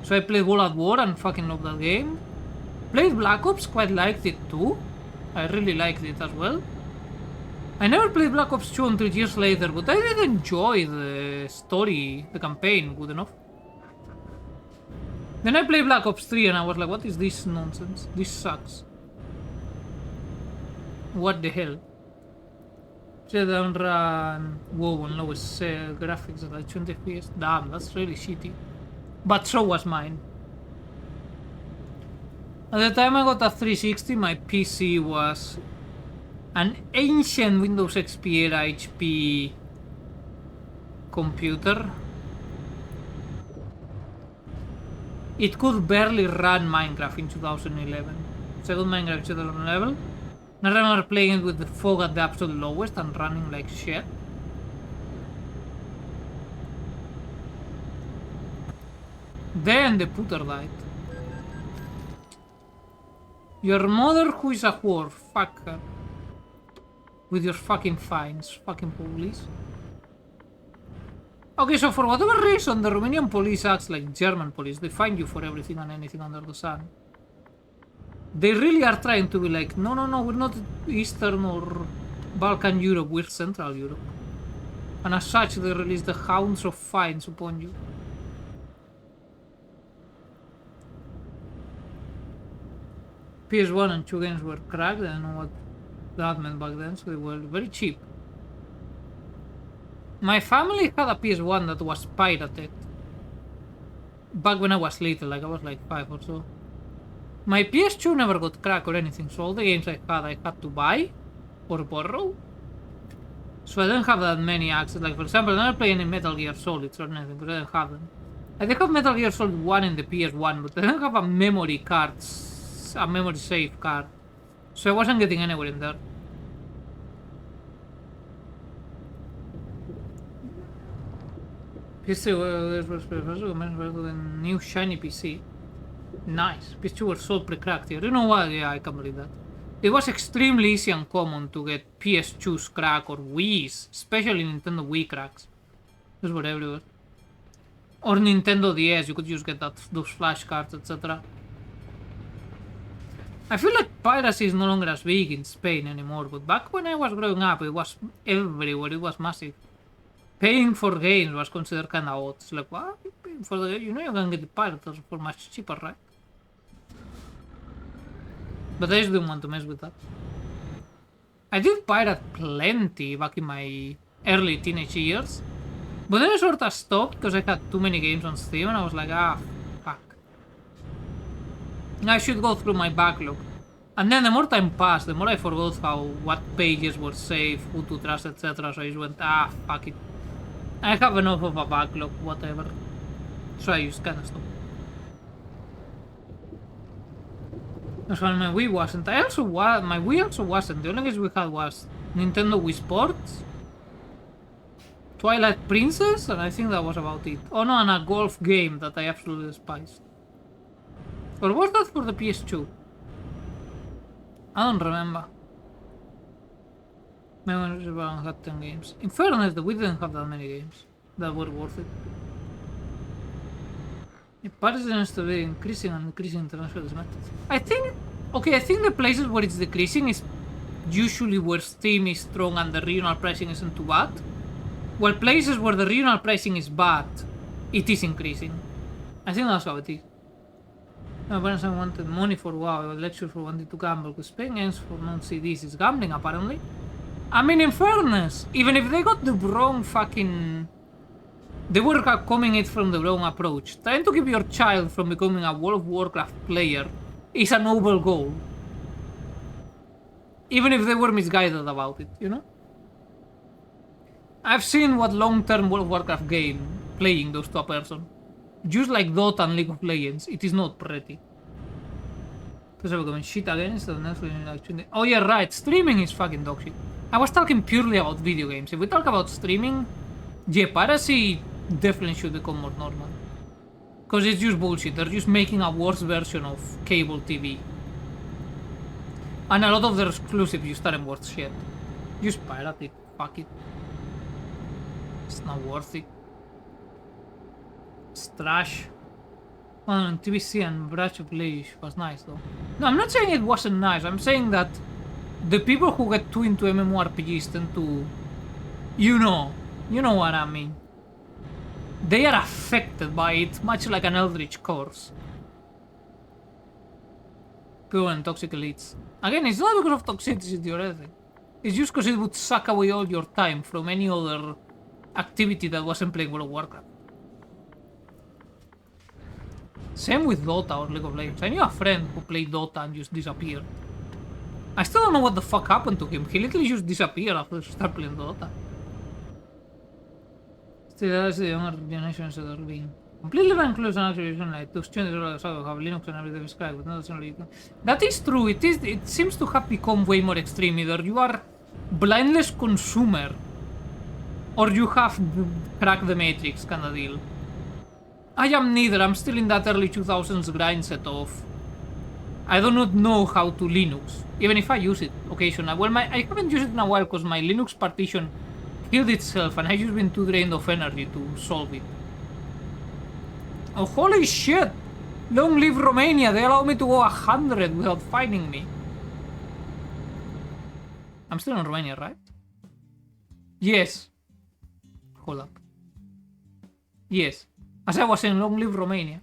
So I played World at War and fucking loved that game. Played Black Ops, quite liked it too. I really liked it as well. I never played Black Ops 2 until years later, but I did enjoy the story, the campaign, good enough. Then I played Black Ops 3 and I was like, what is this nonsense? This sucks. What the hell? Shadowrun WoW on lowest graphics at like 20 FPS. Damn, that's really shitty. But so was mine. At the time I got a 360, my PC was an ancient Windows XP era HP computer. It could barely run Minecraft in 2011. Second Minecraft 2011. I remember playing it with the fog at the absolute lowest and running like shit. Then the putter died. Your mother who is a whore, fuck her. With your fucking fines, fucking police. Okay, so for whatever reason, the Romanian police acts like German police. They fine you for everything and anything under the sun. They really are trying to be like, no, we're not Eastern or Balkan Europe, we're Central Europe. And as such, they release the hounds of fines upon you. PS1 and 2 games were cracked, I don't know what that meant back then, so they were very cheap. My family had a PS1 that was pirated. Back when I was little, like I was like 5 or so. My PS2 never got cracked or anything, so all the games I had to buy or borrow. So I didn't have that many access. Like, for example, I never played any Metal Gear Solid or anything, because I didn't have them. I did have Metal Gear Solid 1 in the PS1, but I didn't have a memory card, a memory save card. So I wasn't getting anywhere in there. PS3 was the new shiny PC. Nice. PS2 were so pre-cracked here. You know what? Yeah, I can believe that. It was extremely easy and common to get PS2's crack or Wii's, especially Nintendo Wii cracks. Those were everywhere. Or Nintendo DS, you could just get those flash cards, etc. I feel like piracy is no longer as big in Spain anymore, but back when I was growing up, it was everywhere, it was massive. Paying for games was considered kinda odd. It's like, what? For the, you know you can get the pirates for much cheaper, right? But I just didn't want to mess with that. I did pirate plenty back in my early teenage years. But then I sort of stopped because I had too many games on Steam and I was like, ah, fuck. I should go through my backlog. And then the more time passed, the more I forgot what pages were safe, who to trust, etc. So I just went, ah, fuck it. I have enough of a backlog, whatever. So I just kinda stopped. That's why my Wii wasn't. My Wii also wasn't. The only games we had was Nintendo Wii Sports, Twilight Princess, and I think that was about it. Oh no, and a golf game that I absolutely despised. Or was that for the PS2? I don't remember. Maybe I had 10 games. In fairness, we didn't have that many games that were worth it. It tends to be increasing and increasing international methods. I think the places where it's decreasing is usually where Steam is strong and the regional pricing isn't too bad. While places where the regional pricing is bad, it is increasing. I think that's how it is. My parents wanted money for WoW, a lecture for wanting to gamble, because paying games for non-CDs is gambling apparently. I mean, in fairness, even if they got the wrong fucking... They were coming it from the wrong approach. Trying to keep your child from becoming a World of Warcraft player is a noble goal. Even if they were misguided about it, you know? I've seen what long-term World of Warcraft game playing does to a person. Just like Dota and League of Legends, it is not pretty. Because I'm going shit again instead of Netflix. Oh yeah, right, streaming is fucking dog shit. I was talking purely about video games. If we talk about streaming, yeah, piracy definitely should become more normal. Because it's just bullshit. They're just making a worse version of cable TV. And a lot of their exclusives just aren't worth shit. Just pirate it. Fuck it. It's not worth it. It's trash. On TBC and Breath of Leash was nice though. No, I'm not saying it wasn't nice. I'm saying that the people who get too into MMORPGs tend to... You know what I mean. They are affected by it, much like an Eldritch Curse. Pure and toxic elites. Again, it's not because of toxicity or anything. It's just because it would suck away all your time from any other activity that wasn't playing World of Warcraft. Same with Dota or League of Legends. I knew a friend who played Dota and just disappeared. I still don't know what the fuck happened to him. He literally just disappeared after he started playing Dota. Still, that's the younger generations that are being Completely includes an actualization like those changes have Linux and everything described with not only. That is true. It seems to have become way more extreme. Either you are blindless consumer or you have cracked the matrix kind of deal. I am neither. I'm still in that early 2000s grind set of I do not know how to Linux, even if I use it occasionally. Well, I haven't used it in a while because my Linux partition killed itself and I've just been too drained of energy to solve it. Oh, holy shit! Long live Romania, they allow me to go 100 without finding me. I'm still in Romania, right? Yes. Hold up. Yes. As I was saying, long live Romania.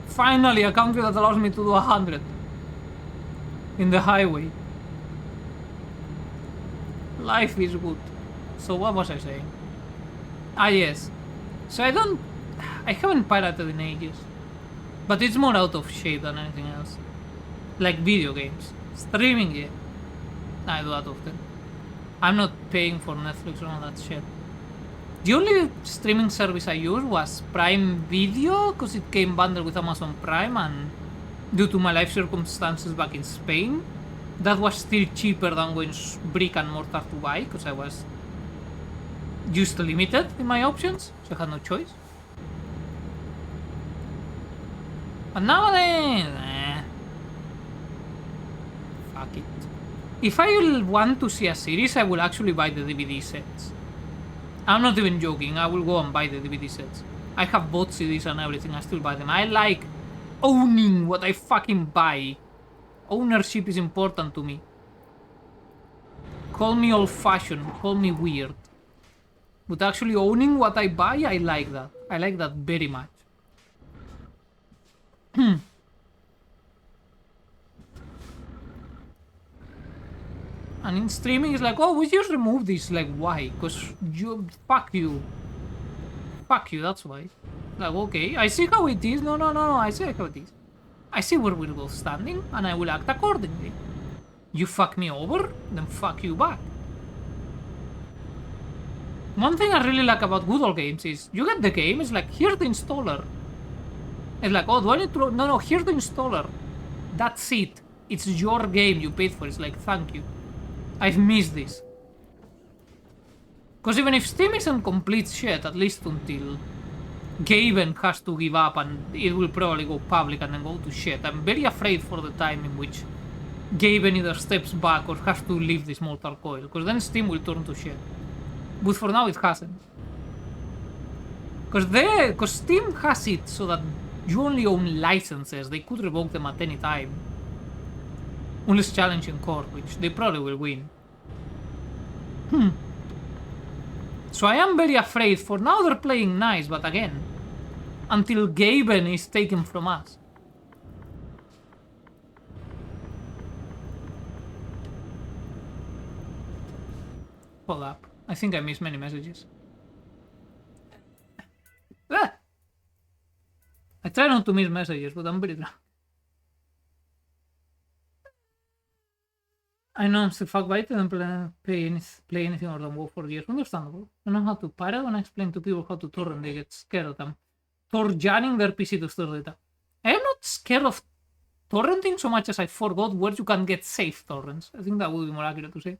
Finally, a country that allows me to do 100 in the highway. Life is good. So what was I saying? Ah, yes. So I haven't pirated in ages. But it's more out of shape than anything else. Like video games. Streaming, yeah. I do that often. I'm not paying for Netflix or all that shit. The only streaming service I used was Prime Video, because it came bundled with Amazon Prime, and due to my life circumstances back in Spain, that was still cheaper than going brick and mortar to buy, because I was just limited in my options, so I had no choice. But nowadays, fuck it. If I will want to see a series, I will actually buy the DVD sets. I'm not even joking, I will go and buy the DVD sets. I have bought CDs and everything, I still buy them. I like owning what I fucking buy. Ownership is important to me. Call me old-fashioned, call me weird. But actually owning what I buy, I like that. I like that very much. And in streaming, it's like, oh, we just remove this. Like, why? Because you... Fuck you. Fuck you, that's why. Like, okay, I see how it is. No, I see how it is. I see where we're both standing, and I will act accordingly. You fuck me over, then fuck you back. One thing I really like about good old games is, you get the game, it's like, here's the installer. It's like, oh, do I need to... No, here's the installer. That's it. It's your game you paid for. It's like, thank you. I've missed this. Because even if Steam isn't complete shit, at least until Gaben has to give up and it will probably go public and then go to shit, I'm very afraid for the time in which Gaben either steps back or has to leave this mortal coil, because then Steam will turn to shit. But for now it hasn't. Because Steam has it so that you only own licenses, they could revoke them at any time. Unless challenging court, which they probably will win. So I am very afraid. For now they're playing nice, but again, until Gaben is taken from us. Hold up. I think I missed many messages. Ah! I try not to miss messages, but I'm very drunk. I know I'm still fucked by it and play anything more than WoW for years. Understandable. I know how to pirate. When I explain to people how to torrent, they get scared of them. Torjaning their PC to store data. I am not scared of torrenting so much as I forgot where you can get safe torrents. I think that would be more accurate to say.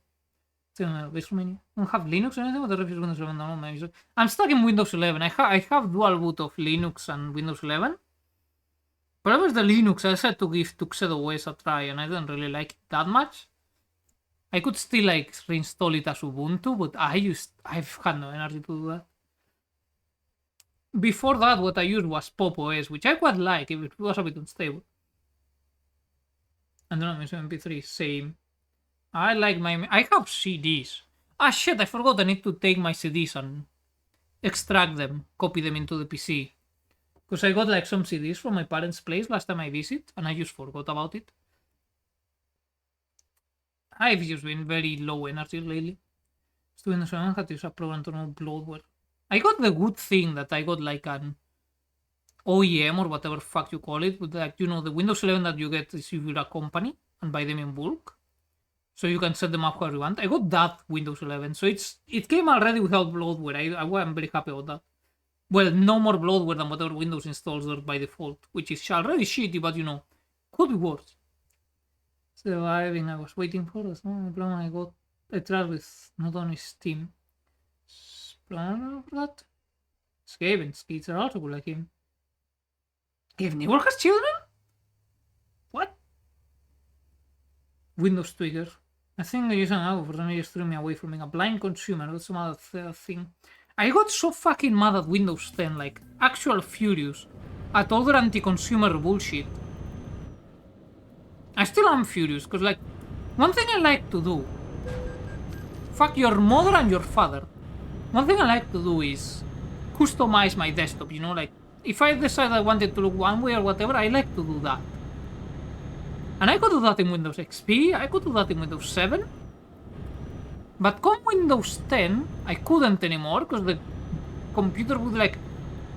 I don't have Linux or anything, but the ref is Windows 11. No, I'm stuck in Windows 11. I have dual boot of Linux and Windows 11. But with the Linux, I decided to give TuxedoOS a try, and I didn't really like it that much. I could still like reinstall it as Ubuntu, but I've had no energy to do that. Before that, what I used was Pop OS, which I quite like, if it was a bit unstable. And then MP3, same. I have CDs. Ah shit, I forgot I need to take my CDs and extract them, copy them into the PC. Because I got like some CDs from my parents' place last time I visited, and I just forgot about it. I've just been very low energy lately. Students had to use a program to know bloatware. I got the good thing that I got like an OEM or whatever fuck you call it, but like, you know, the Windows 11 that you get is if you're a company and buy them in bulk. So you can set them up where you want. I got that Windows 11, so it came already without bloatware. I'm very happy about that. Well, no more bloatware than whatever Windows installs there by default, which is already shitty, but you know, could be worse. Surviving, I was waiting for this. Oh, I got I tried with not only Steam. Plan for that? Skaven's kids are also good like him. If Nibor has children? What? Windows triggers. I think I use an hour for them to threw me away from being a blind consumer. That's some other thing. I got so fucking mad at Windows 10, like, actual furious at all their anti-consumer bullshit. I still am furious, because, like, one thing I like to do, fuck your mother and your father. One thing I like to do is customize my desktop, you know, like, if I decide I wanted to look one way or whatever, I like to do that. And I could do that in Windows XP, I could do that in Windows 7. But come Windows 10, I couldn't anymore, because the computer would like,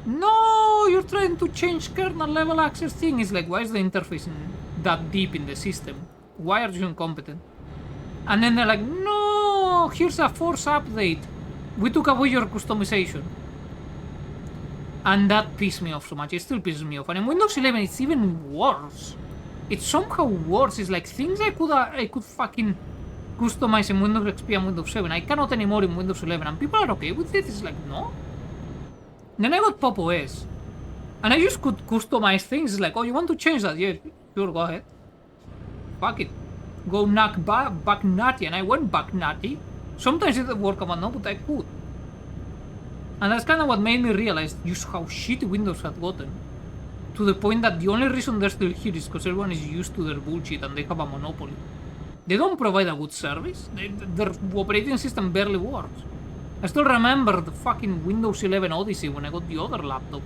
no, you're trying to change kernel level access thing. It's like, why is the interface that deep in the system? Why are you incompetent? And then they're like, no, here's a force update. We took away your customization. And that pissed me off so much. It still pisses me off. And in Windows 11, it's even worse. It's somehow worse. It's like things I could fucking customize in Windows XP and Windows 7. I cannot anymore in Windows 11. And people are okay with it. It's like, no. Then I got Pop OS. And I just could customize things. It's like, oh, you want to change that? Yeah, sure, go ahead. Fuck it. Go knock back nutty. And I went back nutty. Sometimes it didn't work out, no, but I could. And that's kind of what made me realize just how shitty Windows had gotten. To the point that the only reason they're still here is because everyone is used to their bullshit and they have a monopoly. They don't provide a good service. Their operating system barely works. I still remember the fucking Windows 11 Odyssey when I got the other laptop,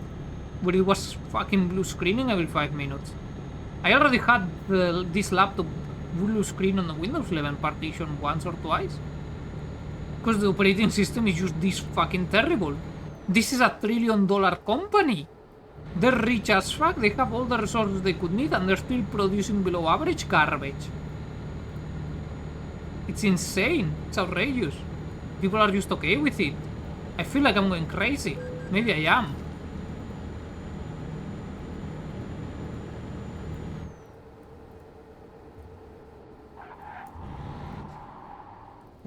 where it was fucking blue screening every 5 minutes. I already had this laptop blue screen on the Windows 11 partition once or twice. Because the operating system is just this fucking terrible. This is $1 trillion company. They're rich as fuck, they have all the resources they could need, and they're still producing below average garbage. It's insane. It's outrageous. People are just okay with it. I feel like I'm going crazy. Maybe I am.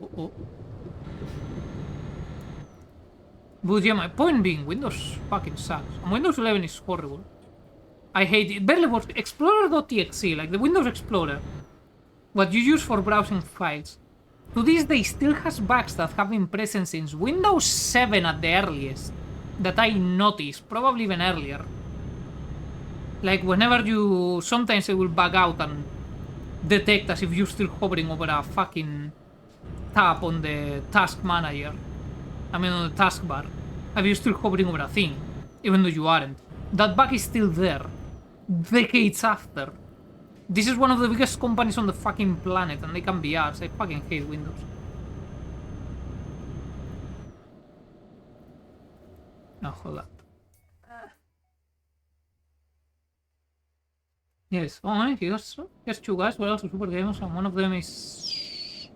Uh-oh. But yeah, my point being, Windows fucking sucks. And Windows 11 is horrible. I hate it. Barely works. Explorer.exe, like the Windows Explorer, what you use for browsing files, to this day still has bugs that have been present since Windows 7 at the earliest, that I noticed, probably even earlier. Like whenever you... sometimes it will bug out and detect as if you're still hovering over a fucking tab on the task manager. I mean on the taskbar. If you're still hovering over a thing, even though you aren't. That bug is still there. Decades after. This is one of the biggest companies on the fucking planet and they can be arsed. I fucking hate Windows. Oh, hold up. Yes, oh, here's two guys, we're also super gamers, and one of them is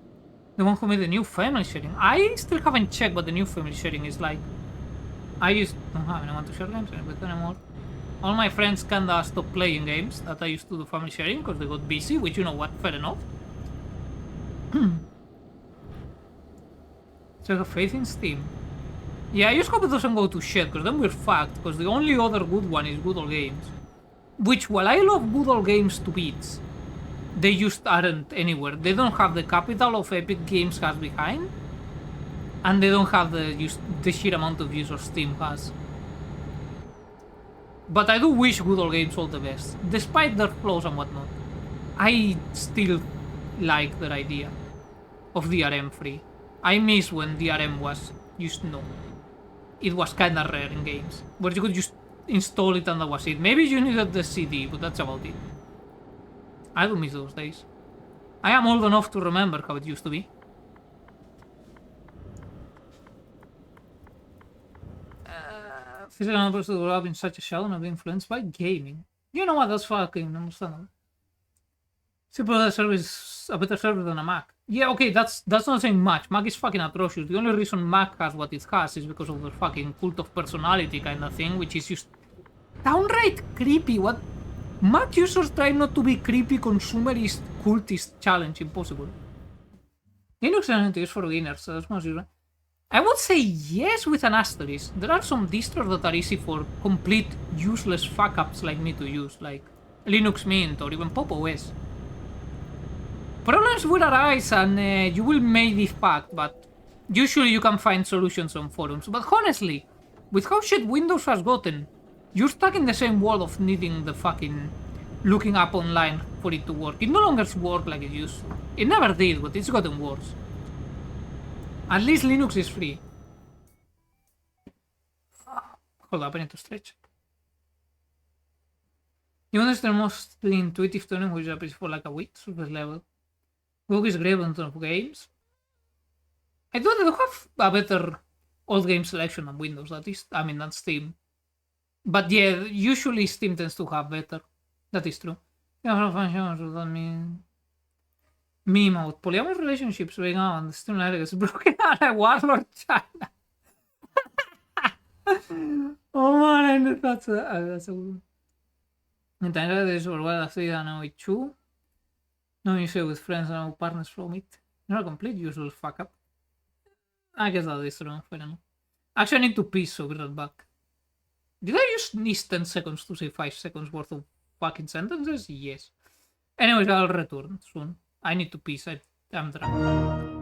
the one who made the new family sharing. I still haven't checked what the new family sharing is like. I just don't have anyone to share games with anymore. All my friends kinda stopped playing games that I used to do family sharing because they got busy, which you know what, fair enough. So I have faith in Steam. Yeah, I just hope it doesn't go to shit, because then we're fucked, because the only other good one is Good Old Games. Which, while I love Good Old Games to bits, they just aren't anywhere. They don't have the capital of Epic Games has behind, and they don't have the sheer amount of users Steam has. But I do wish Good Old Games all the best, despite their flaws and whatnot. I still like their idea of DRM free. I miss when DRM was just no. It was kinda rare in games, where you could just install it and that was it. Maybe you needed the CD, but that's about it. I do miss those days. I am old enough to remember how it used to be. Physical numbers that grew up in such a shell and have been influenced by gaming. You know what? That's fucking understandable. Simple service, a better service than a Mac. Yeah, okay, that's not saying much. Mac is fucking atrocious. The only reason Mac has what it has is because of the fucking cult of personality kind of thing, which is just downright creepy. What? Mac users try not to be creepy, consumerist, cultist challenge impossible. Linux is for beginners, so that's much easier. I would say yes with an asterisk. There are some distros that are easy for complete useless fuck-ups like me to use, like Linux Mint or even Pop OS. Problems will arise and you will make this fact, but usually you can find solutions on forums. But honestly, with how shit Windows has gotten, you're stuck in the same world of needing the fucking looking up online for it to work. It no longer works like it used to. It never did, but it's gotten worse. At least Linux is free. Hold up, I need to stretch. Even though it's the mostly intuitive tuning, which is for like a week, surface level. Google is great in terms of games. I thought they have a better old game selection on Windows, that is, I mean, than Steam. But yeah, usually Steam tends to have better. That is true. That mean meme mode. Polyamorous relationships going on. The Steam Library is broken out like Warlord China. Oh man, that's a good. In time this or what I say I know it too. No issue with friends and no partners from it. Not a complete usual fuck up. I guess that is true, fair enough. Actually, I need to pee, so be right back. Did I use these 10 seconds to say 5 seconds worth of fucking sentences? Yes. Anyways, I'll return soon. I need to pee, I'm drunk.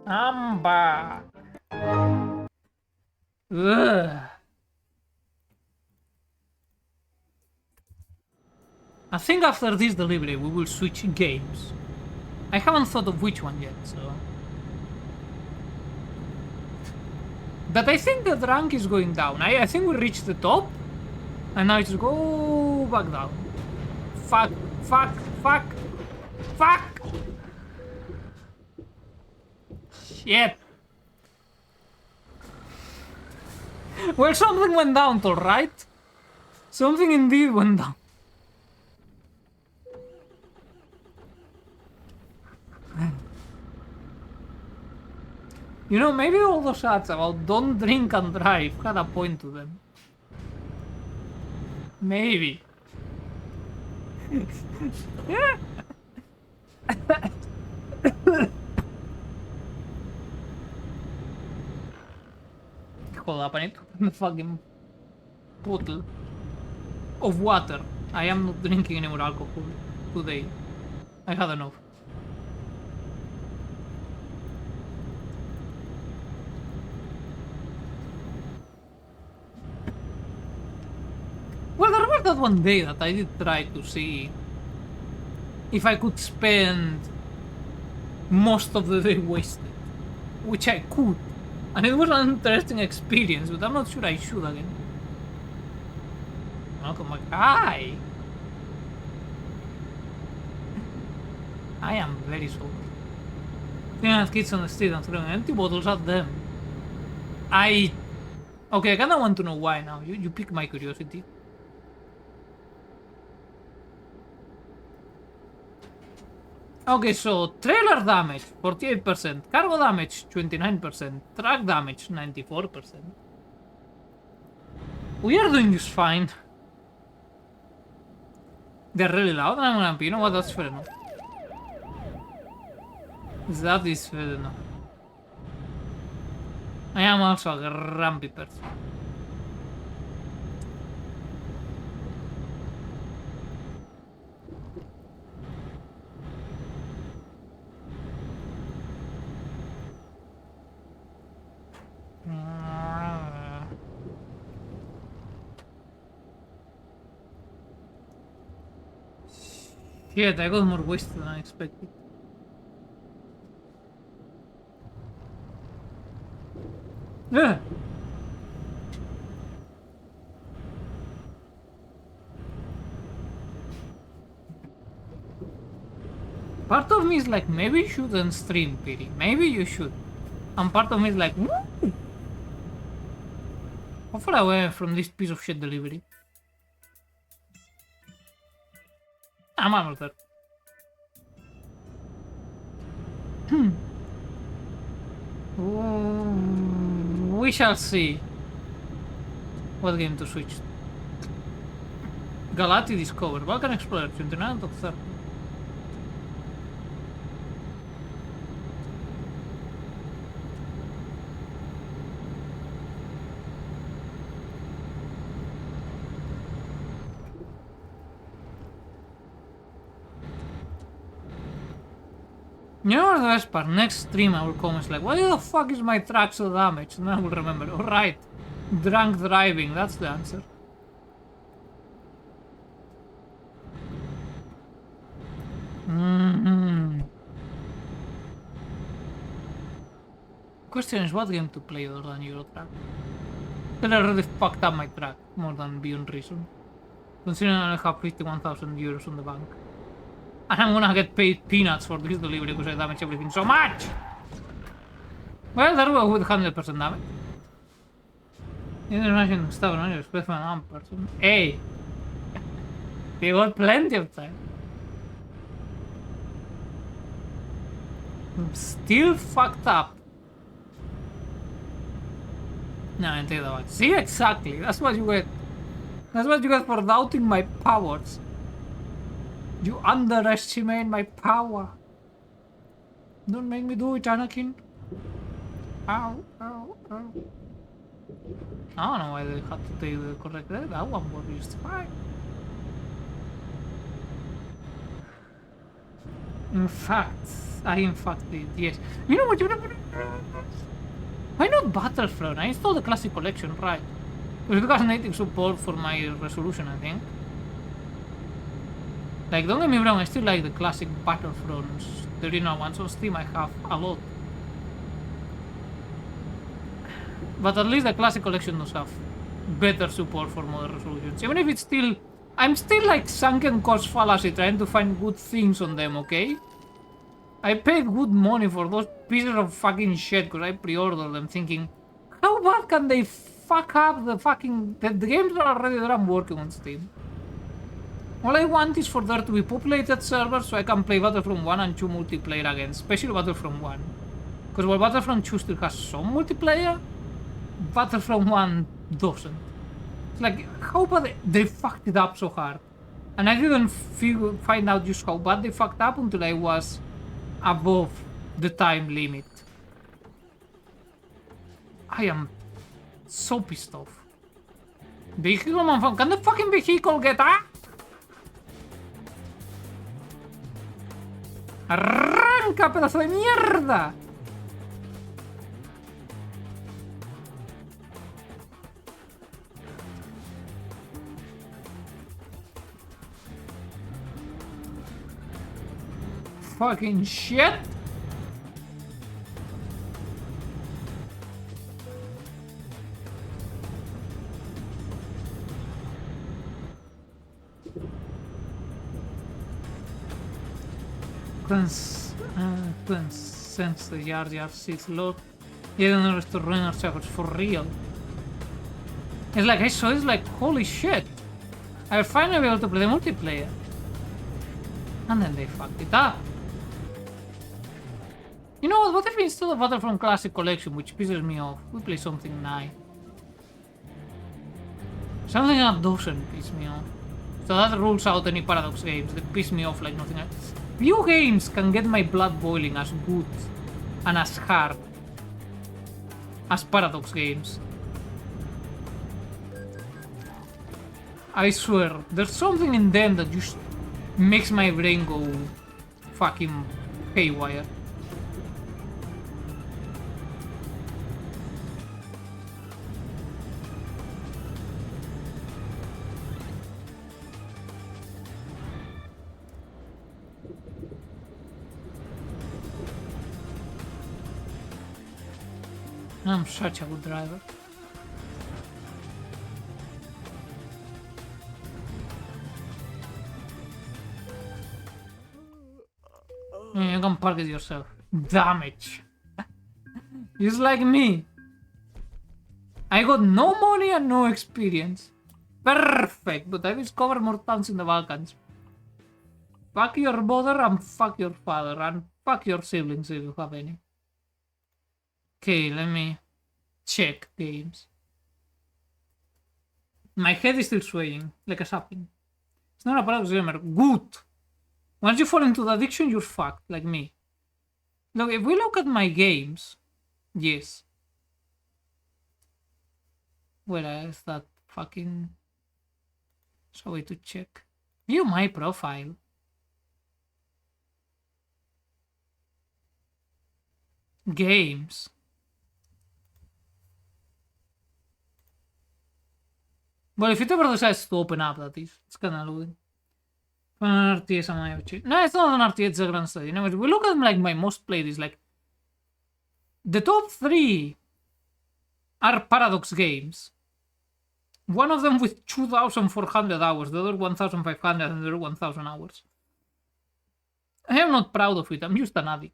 I'm back. Ugh. I think after this delivery we will switch games. I haven't thought of which one yet, so... But I think the rank is going down. I think we reached the top. And now it's go back down. Fuck, fuck, fuck, fuck! Shit! Well, something went down, alright? Something indeed went down. You know, maybe all those ads about don't drink and drive had a point to them. Maybe. Yeah. Hold up, I need to open the fucking bottle of water. I am not drinking any more alcohol today. I had enough. Well, there was that one day that I did try to see if I could spend most of the day wasted, which I could, and it was an interesting experience, but I'm not sure I should again. Welcome back. Hi! I am very sorry. Seeing at kids on the street and throwing empty bottles at them. Okay, I kinda want to know why now. You pique my curiosity. Okay, so trailer damage 48%, cargo damage 29%, truck damage 94%. We are doing this fine. They're really loud and I'm grumpy. You know what? That's fair enough. That is fair enough. I am also a grumpy person. Shit, I got more wasted than I expected. Yeah. Part of me is like, maybe you shouldn't stream, Piri. Maybe you should. And part of me is like, woo! How far away from this piece of shit delivery? I'm almost there. We shall see what game to switch. Galati discovered. Balkan Explorer 29 of 30. You know what the best part? Next stream I will comment like, why the fuck is my truck so damaged? And then I will remember, alright, drunk driving, that's the answer. Question is what game to play other than Euro Truck? But I already fucked up my truck, more than beyond reason. Considering I have 51,000 euros on the bank. And I'm gonna get paid peanuts for this delivery because I damage everything so much! Well, that was with 100% damage. International stuff on your special person. Hey! We got plenty of time. I'm still fucked up. No, I take that back. See, exactly. That's what you get. That's what you get for doubting my powers. You underestimate my power. Don't make me do it, Anakin. Ow, ow, ow. I don't know why they had to take the correct way. That one was just fine. In fact, I did, yes. You know what? Why not Battlefront? I installed the Classic Collection, right? Because it has native support for my resolution, I think. Like, don't get me wrong, I still like the classic Battlefronts. The original ones on Steam I have a lot. But at least the Classic Collection does have better support for modern resolutions. Even if it's still... I'm still like sunken cost fallacy trying to find good things on them, okay? I paid good money for those pieces of fucking shit because I pre-ordered them thinking, how bad can they fuck up the fucking... The games are already there, I'm working on Steam. All I want is for there to be populated servers so I can play Battlefront 1 and 2 multiplayer again, especially Battlefront 1. Because while Battlefront 2 still has some multiplayer, Battlefront 1 doesn't. It's like, how bad they fucked it up so hard. And I didn't find out just how bad they fucked up until I was above the time limit. I am so pissed off. Vehicle man, can the fucking vehicle get up? ¡Arranca, pedazo de mierda! Fucking shit! Sense the Jar Jar sees Lord. You don't know to run our servers for real. It's like I saw it's like holy shit. I'll finally be able to play the multiplayer. And then they fucked it up. You know what? What if instead of Battlefront Classic Collection, which pisses me off, we play something nice? Something that doesn't piss me off. So that rules out any Paradox games that piss me off like nothing else. Few games can get my blood boiling as good and as hard as Paradox games. I swear, there's something in them that just makes my brain go fucking haywire. I'm such a good driver. You can park it yourself. Damage. Just like me. I got no money and no experience. Perfect, but I discovered more towns in the Balkans. Fuck your mother and fuck your father and fuck your siblings if you have any. Okay, let me check games. My head is still swaying, like a sapling. It's not a Paradox gamer. Good! Once you fall into the addiction, you're fucked, like me. Look, if we look at my games... Yes. Where is that fucking... So way to check. View my profile. Games. Well, if it ever decides to open up, that is. It's kinda loading. An RTS am I actually? No, it's not an RTS, it's a grand study. You know, we look at like my most played is like... The top 3 are Paradox games. One of them with 2,400 hours, the other 1,500 and the other 1,000 hours. I am not proud of it, I'm just an addict.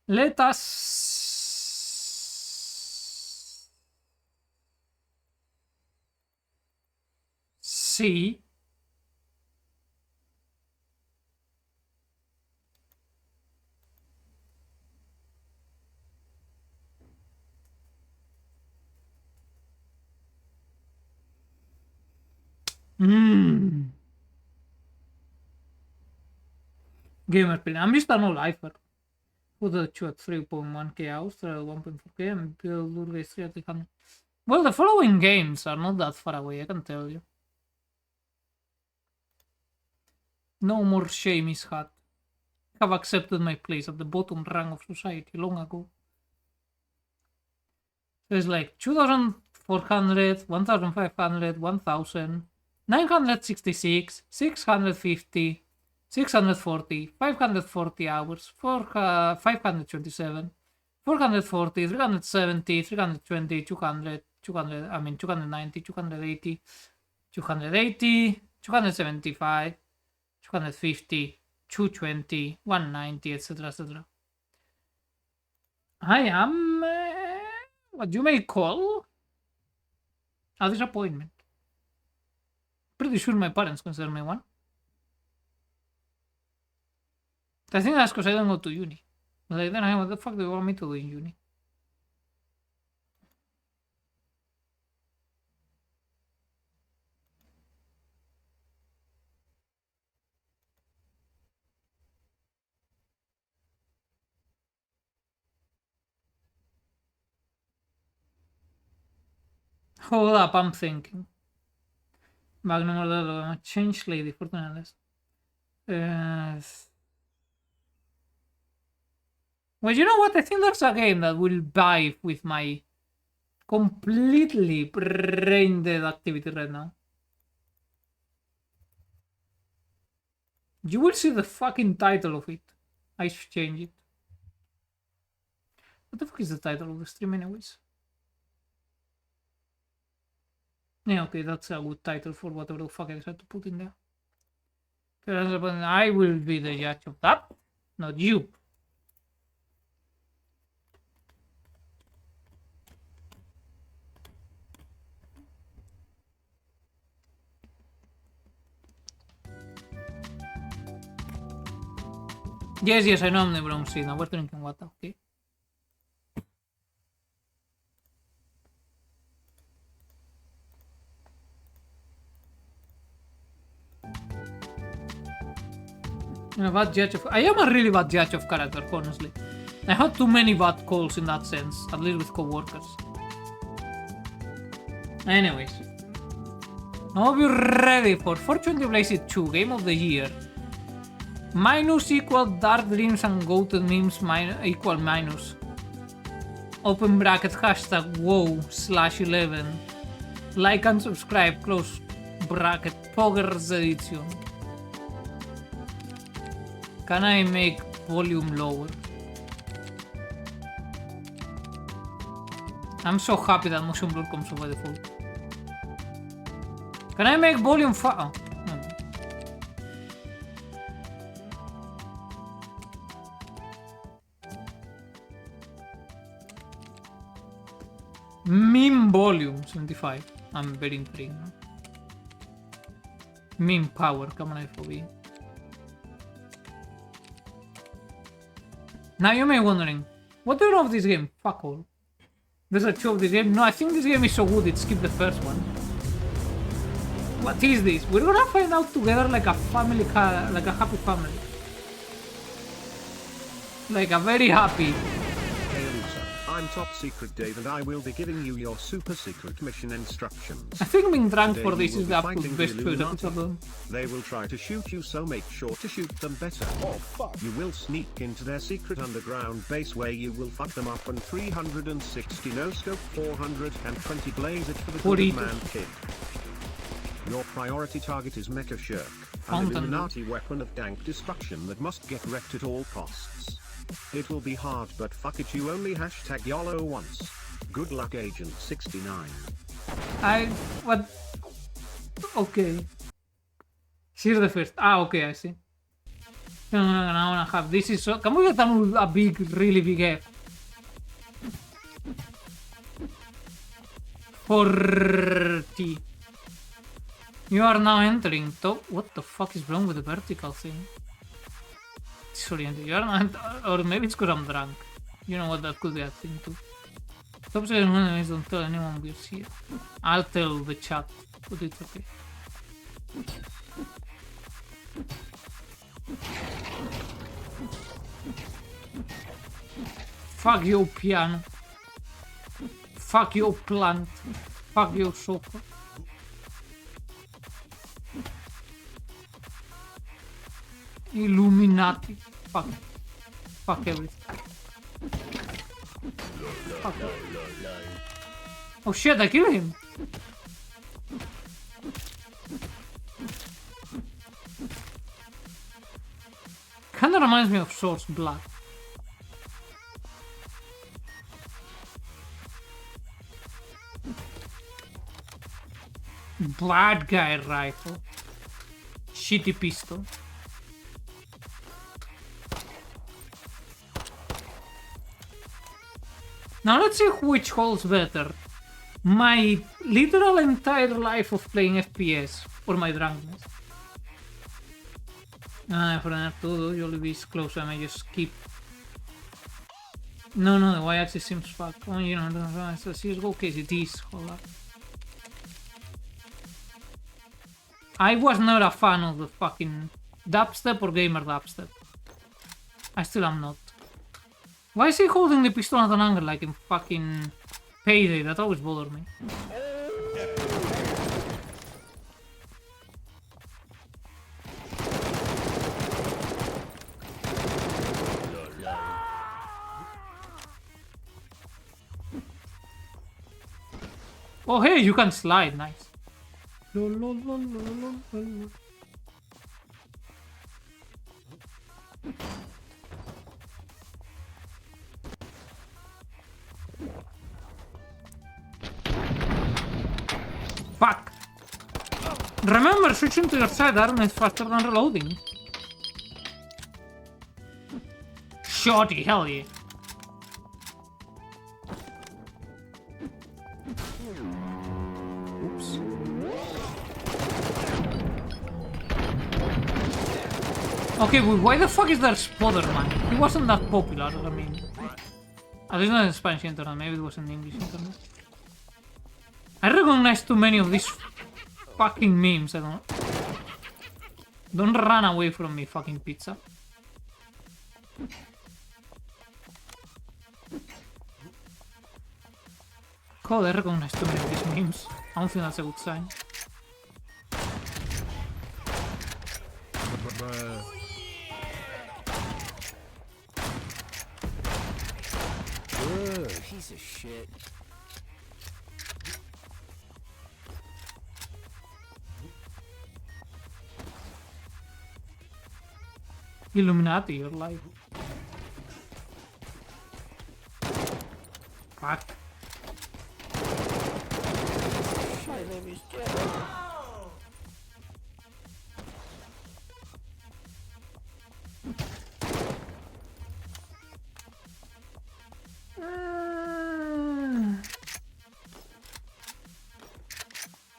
Let us... see. Gamer play. I'm just a no lifer. Put the 2 at 3.1k hours, 1.4k, and build Lurga 3 at 300. Well, the following games are not that far away, I can tell you. No more shame is had. have accepted my place at the bottom rung of society long ago. So it's like 2,400, 1,500, 1,000, 966, 650, 640, 540 hours, 527, 440, 370, 320, 200, 290, 280, 280, 275, 250, 220, 190, etc. etc. I am what you may call a disappointment. Pretty sure my parents consider me one. I think that's because I don't go to uni. Like, then what the fuck do you want me to do in uni? Hold up, I'm thinking. Magnum Order, change lady, Fortunales. Well, you know what? I think there's a game that will vibe with my completely brain dead activity right now. You will see the fucking title of it. I should change it. What the fuck is the title of the stream anyways? Yeah, okay, that's a good title for whatever the fuck I decided to put in there. I will be the judge of that, not you. Yes, I know I'm the brown seed. Now we're drinking water, okay? I'm a bad judge of... I am a really bad judge of character, honestly. I had too many bad calls in that sense, at least with co-workers. Anyways. I hope you're ready for 420 Blazes 2, Game of the Year. Minus equal dark dreams and goated memes equal minus. Open bracket hashtag WoW/11. Like and subscribe, close bracket, Poggers edition. Can I make volume lower? I'm so happy that motion blur comes by default. Can I make volume oh. Meme volume 75. I'm very intrigued now. Meme power, come on, FOB. Now you may be wondering, what do you know of this game? Fuck all. There's a 2 of this game. No, I think this game is so good it skipped the first one. What is this? We're gonna find out together like a family, like a happy family. Like a very happy. Hey Lisa, I'm Top Secret Dave and I will be giving you your super secret mission instructions. I think being drunk Today for this is the absolute finding best the choice Illuminati. I've done. They will try to shoot you, so make sure to shoot them better. Oh, fuck. You will sneak into their secret underground base where you will fuck them up and 360 no-scope 420 blaze it for the What good is man kid. Your priority target is Mecha Shirk, an Fountain. Illuminati weapon of dank destruction that must get wrecked at all costs. It will be hard, but fuck it, you only hashtag YOLO once. Good luck, Agent 69. What? Okay. Here's the first. Okay, I see. No, I wanna have. This is so. Can we get a big, really big F? 40. You are now entering top. What the fuck is wrong with the vertical thing? Disoriented. You are not. Or maybe it's because I'm drunk. You know what, that could be a thing too. Top 7 enemies, don't tell anyone we're here. I'll tell the chat, but it's okay. Fuck you, piano. Fuck you, plant. Fuck you, sofa. Illuminati. Fuck. Fuck everything. Fuck. Oh shit, I killed him! Kinda reminds me of Source Blood. Bad guy rifle. Shitty pistol. Now let's see which holds better. My literal entire life of playing FPS or my drunkenness. Frenar todo, yo leave is close, I may just skip. No, the y-axis seems fucked. Oh, you know, it's a CSGO case, it is. Hold up. I was not a fan of the fucking dubstep or gamer dubstep. I still am not. Why is he holding the pistol at an angle like in fucking Payday? That always bothered me. Oh hey, you can slide, nice. Fuck! Remember, switching to your sidearm is faster than reloading. Shorty, hell yeah. Oops. Okay, well, why the fuck is there Spider-Man? He wasn't that popular, I mean. At least not in Spanish internet, maybe it was in English internet. I recognize too many of these fucking memes, I don't... Don't run away from me, fucking pizza. God, I recognize too many of these memes. I don't think that's a good sign. Piece of shit. Illuminati, you're live. Fuck.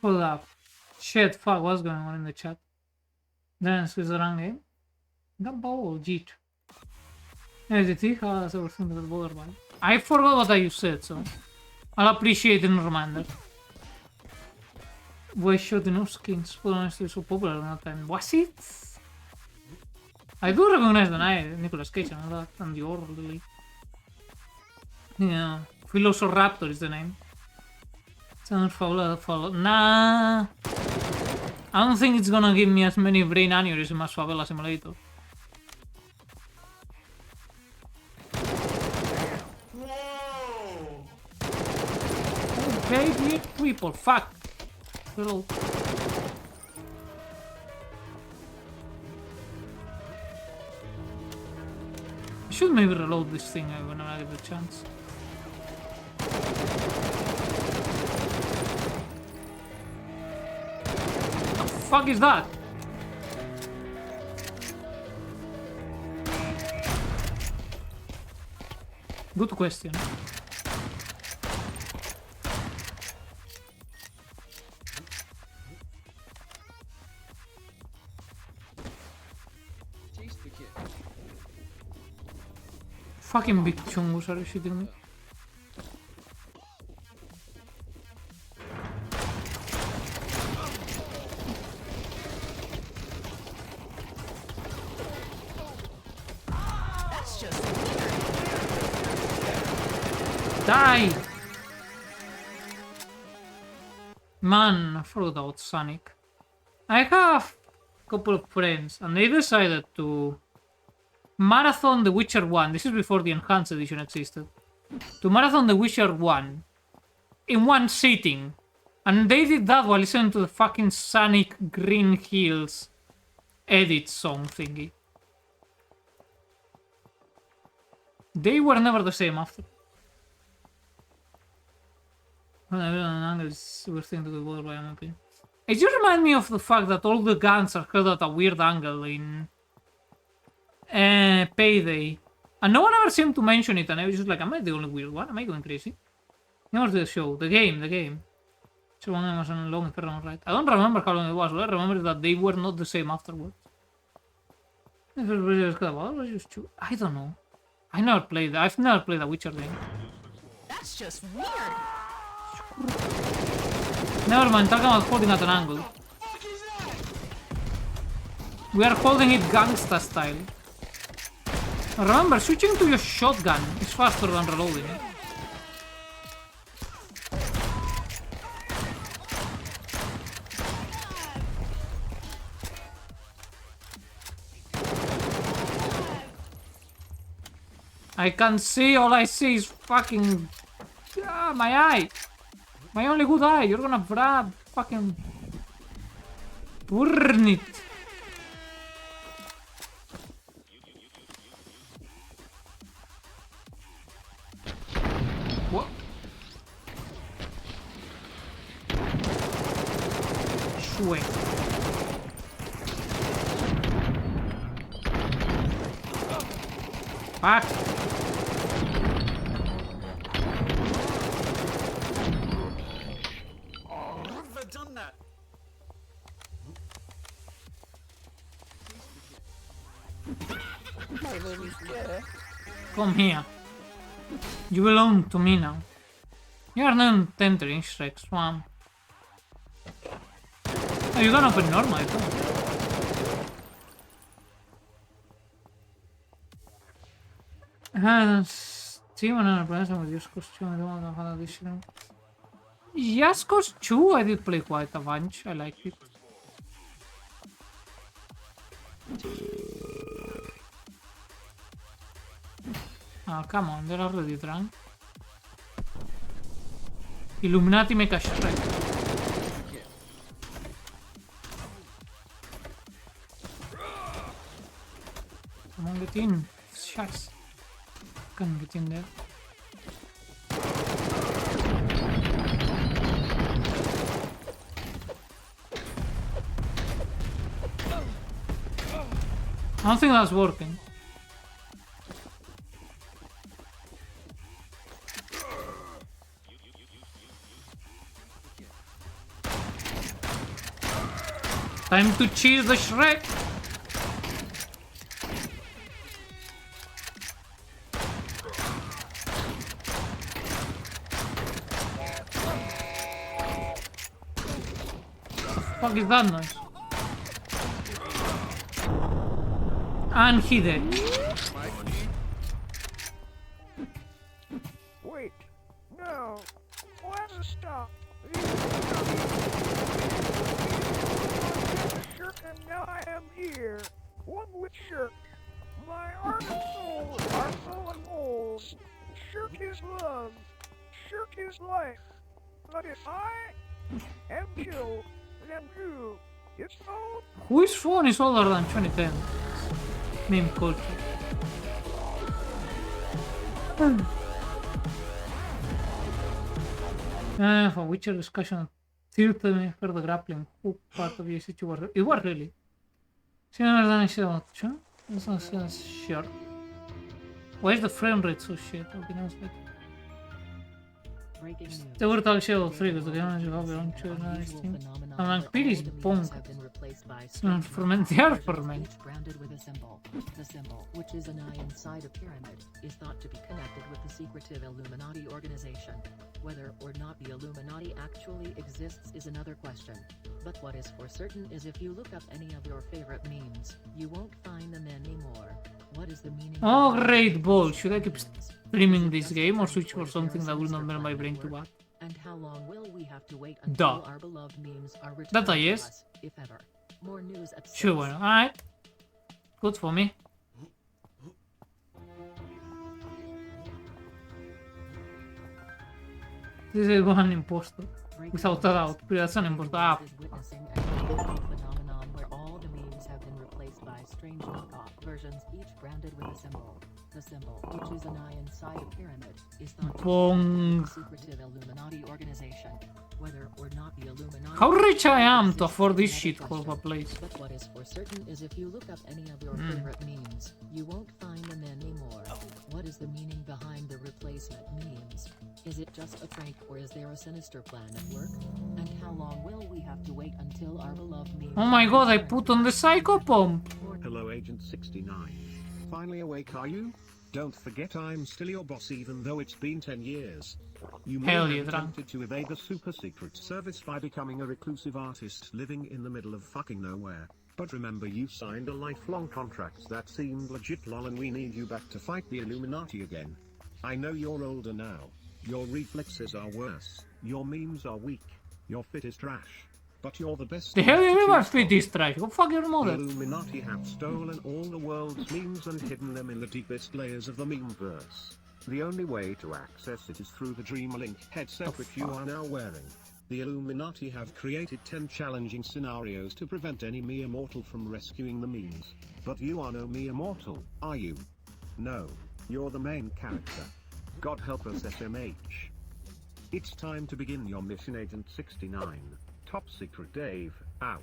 Hold up. Shit, fuck, what's going on in the chat? Then Switzerland game? Gumball, Jeet. LGT has everything that bothered by. I forgot what I said, so I'll appreciate it in a reminder. Why shot enough skins? But honestly, so popular in that time. Was it? I do recognize the name, Nicolas Cage and all that, and the orderly. Yeah, Velociraptor is the name. Follow. Nah. I don't think it's gonna give me as many brain aneurysms as Favela Simulator. Okay, people, fuck. Little. I should maybe reload this thing whenever I get the chance. What the fuck is that? Good question. Fucking big chungus, are you shitting me? Die! Man, I forgot about Sonic. I have a couple of friends and they decided to marathon The Witcher 1. This is before the Enhanced Edition existed. To marathon The Witcher 1 in one sitting. And they did that while listening to the fucking Sonic Green Hills edit song thingy. They were never the same after. Weird thing to do by my opinion. It just reminds me of the fact that all the guns are held at a weird angle in Payday. And no one ever seemed to mention it, and I was just like, am I the only weird one? Am I going crazy? Never the show, the game. So one of them was on a long experiment, right? I don't remember how long it was, but I remember that they were not the same afterwards. I don't know. I've never played a Witcher game. That's just weird. Never mind, talking about holding at an angle. We are holding it gangsta style. Remember, switching to your shotgun is faster than reloading. I can't see, all I see is fucking... my eye! My only good eye, you're gonna grab fucking... burn it! What? Sweet. Fuck! Done that. Come here. You belong to me now. You are not entering Shrek Swamp. Oh, you can open normal, I thought. Sí, bueno, el problema es que Just Cause 2 I don't want to have additional. Just Cause 2 I did play quite a bunch, I liked it. Oh, come on, they're already drunk. Illuminati make a Shrek. Come on, get in. Scheiße. Can't get in there. I don't think that's working. Time to cheese the Shrek! What the fuck is that noise? And he did. Wait, no, let's stop. Shirt and now I am here. One with shirt. My heart and soul are so old. Shirt is love. Shirt is life. But if I am killed, then who? It's all. Whose phone is older than 2010? Meme culture. For Witcher discussion, tilted me for the grappling hook part of the situation. It was really. See, never done a shit about it, sure? This one says sure. Why is the frame rate so shit? Okay, now it's better. They were talking shit about 3 because the game is around 2 and 16. I'm like, Piri is bonk. Ferment, they are ferment. Branded with a symbol. The symbol, which is an eye inside a pyramid, is thought to be connected with the secretive Illuminati organization. Whether or not the Illuminati actually exists is another question. But what is for certain is if you look up any of your favorite memes, you won't find them anymore. What is the meaning? Oh, great ball. Should I keep streaming this game or switch for something that will not melt my brain too bad? And how long will we have to wait until our beloved memes are returned That's a to yes. us, if ever? More news at 6. Sure, well, alright. Good for me. This is one imposter. Breaking Without a doubt. news. But that's an imposter. Ah, Is witnessing a unusual phenomenon where all the memes have been replaced by strange knockoff versions, each branded with a symbol. The symbol, which is an eye inside a pyramid, is thought to Bong. be a secretive Illuminati organization. Whether or not the Illuminati... how rich I am exists to afford this is shit another call of a question. place. But what is for certain is if you look up any of your favorite memes, you won't find them anymore. What is the meaning behind the replacement memes? Is it just a prank or is there a sinister plan at work? And how long will we have to wait until our beloved memes... Oh my god, I return? put on the psycho pump. Hello Agent 69. Finally awake are you? Don't forget I'm still your boss even though it's been 10 years. You may Hell have yeah, drunk. attempted to evade the super secret service by becoming a reclusive artist living in the middle of fucking nowhere. But remember you signed a lifelong contract that seemed legit lol and we need you back to fight the Illuminati again. I know you're older now. Your reflexes are worse. Your memes are weak. Your fit is trash. But you're the best. The hell you mean to my choose fit from. is trash? Go fuck your The mother. Illuminati have stolen all the world's memes and hidden them in the deepest layers of the memeverse. The only way to access it is through the Dreamlink headset which you are now wearing. The Illuminati have created 10 challenging scenarios to prevent any mere mortal from rescuing the memes. But you are no mere mortal, are you? No, you're the main character. God help us SMH. It's time to begin your mission Agent 69. Top Secret Dave, out.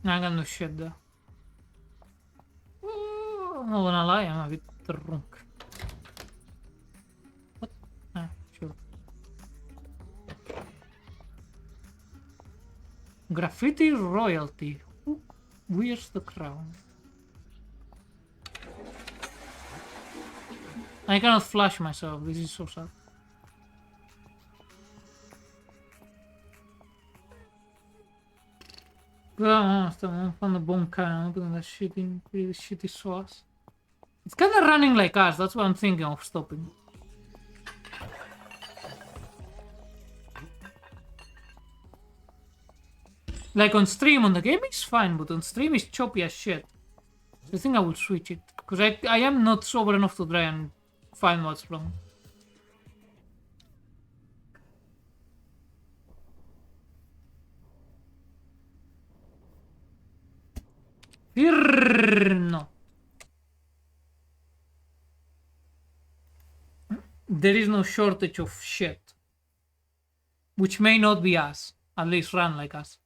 I got no shit there. Oh, I'm not gonna lie, I'm a bit drunk. What? Ah, sure. Graffiti royalty. Who wears the crown? I cannot flash myself, this is so sad. Stiamo fanno buon cane, that shitty sauce. It's kinda running like us, that's what I'm thinking of stopping. Like on stream, on the game is fine, but on stream is choppy as shit. So I think I will switch it, because I am not sober enough to try and find what's wrong. No. There is no shortage of shit. Which may not be us. At least run like us.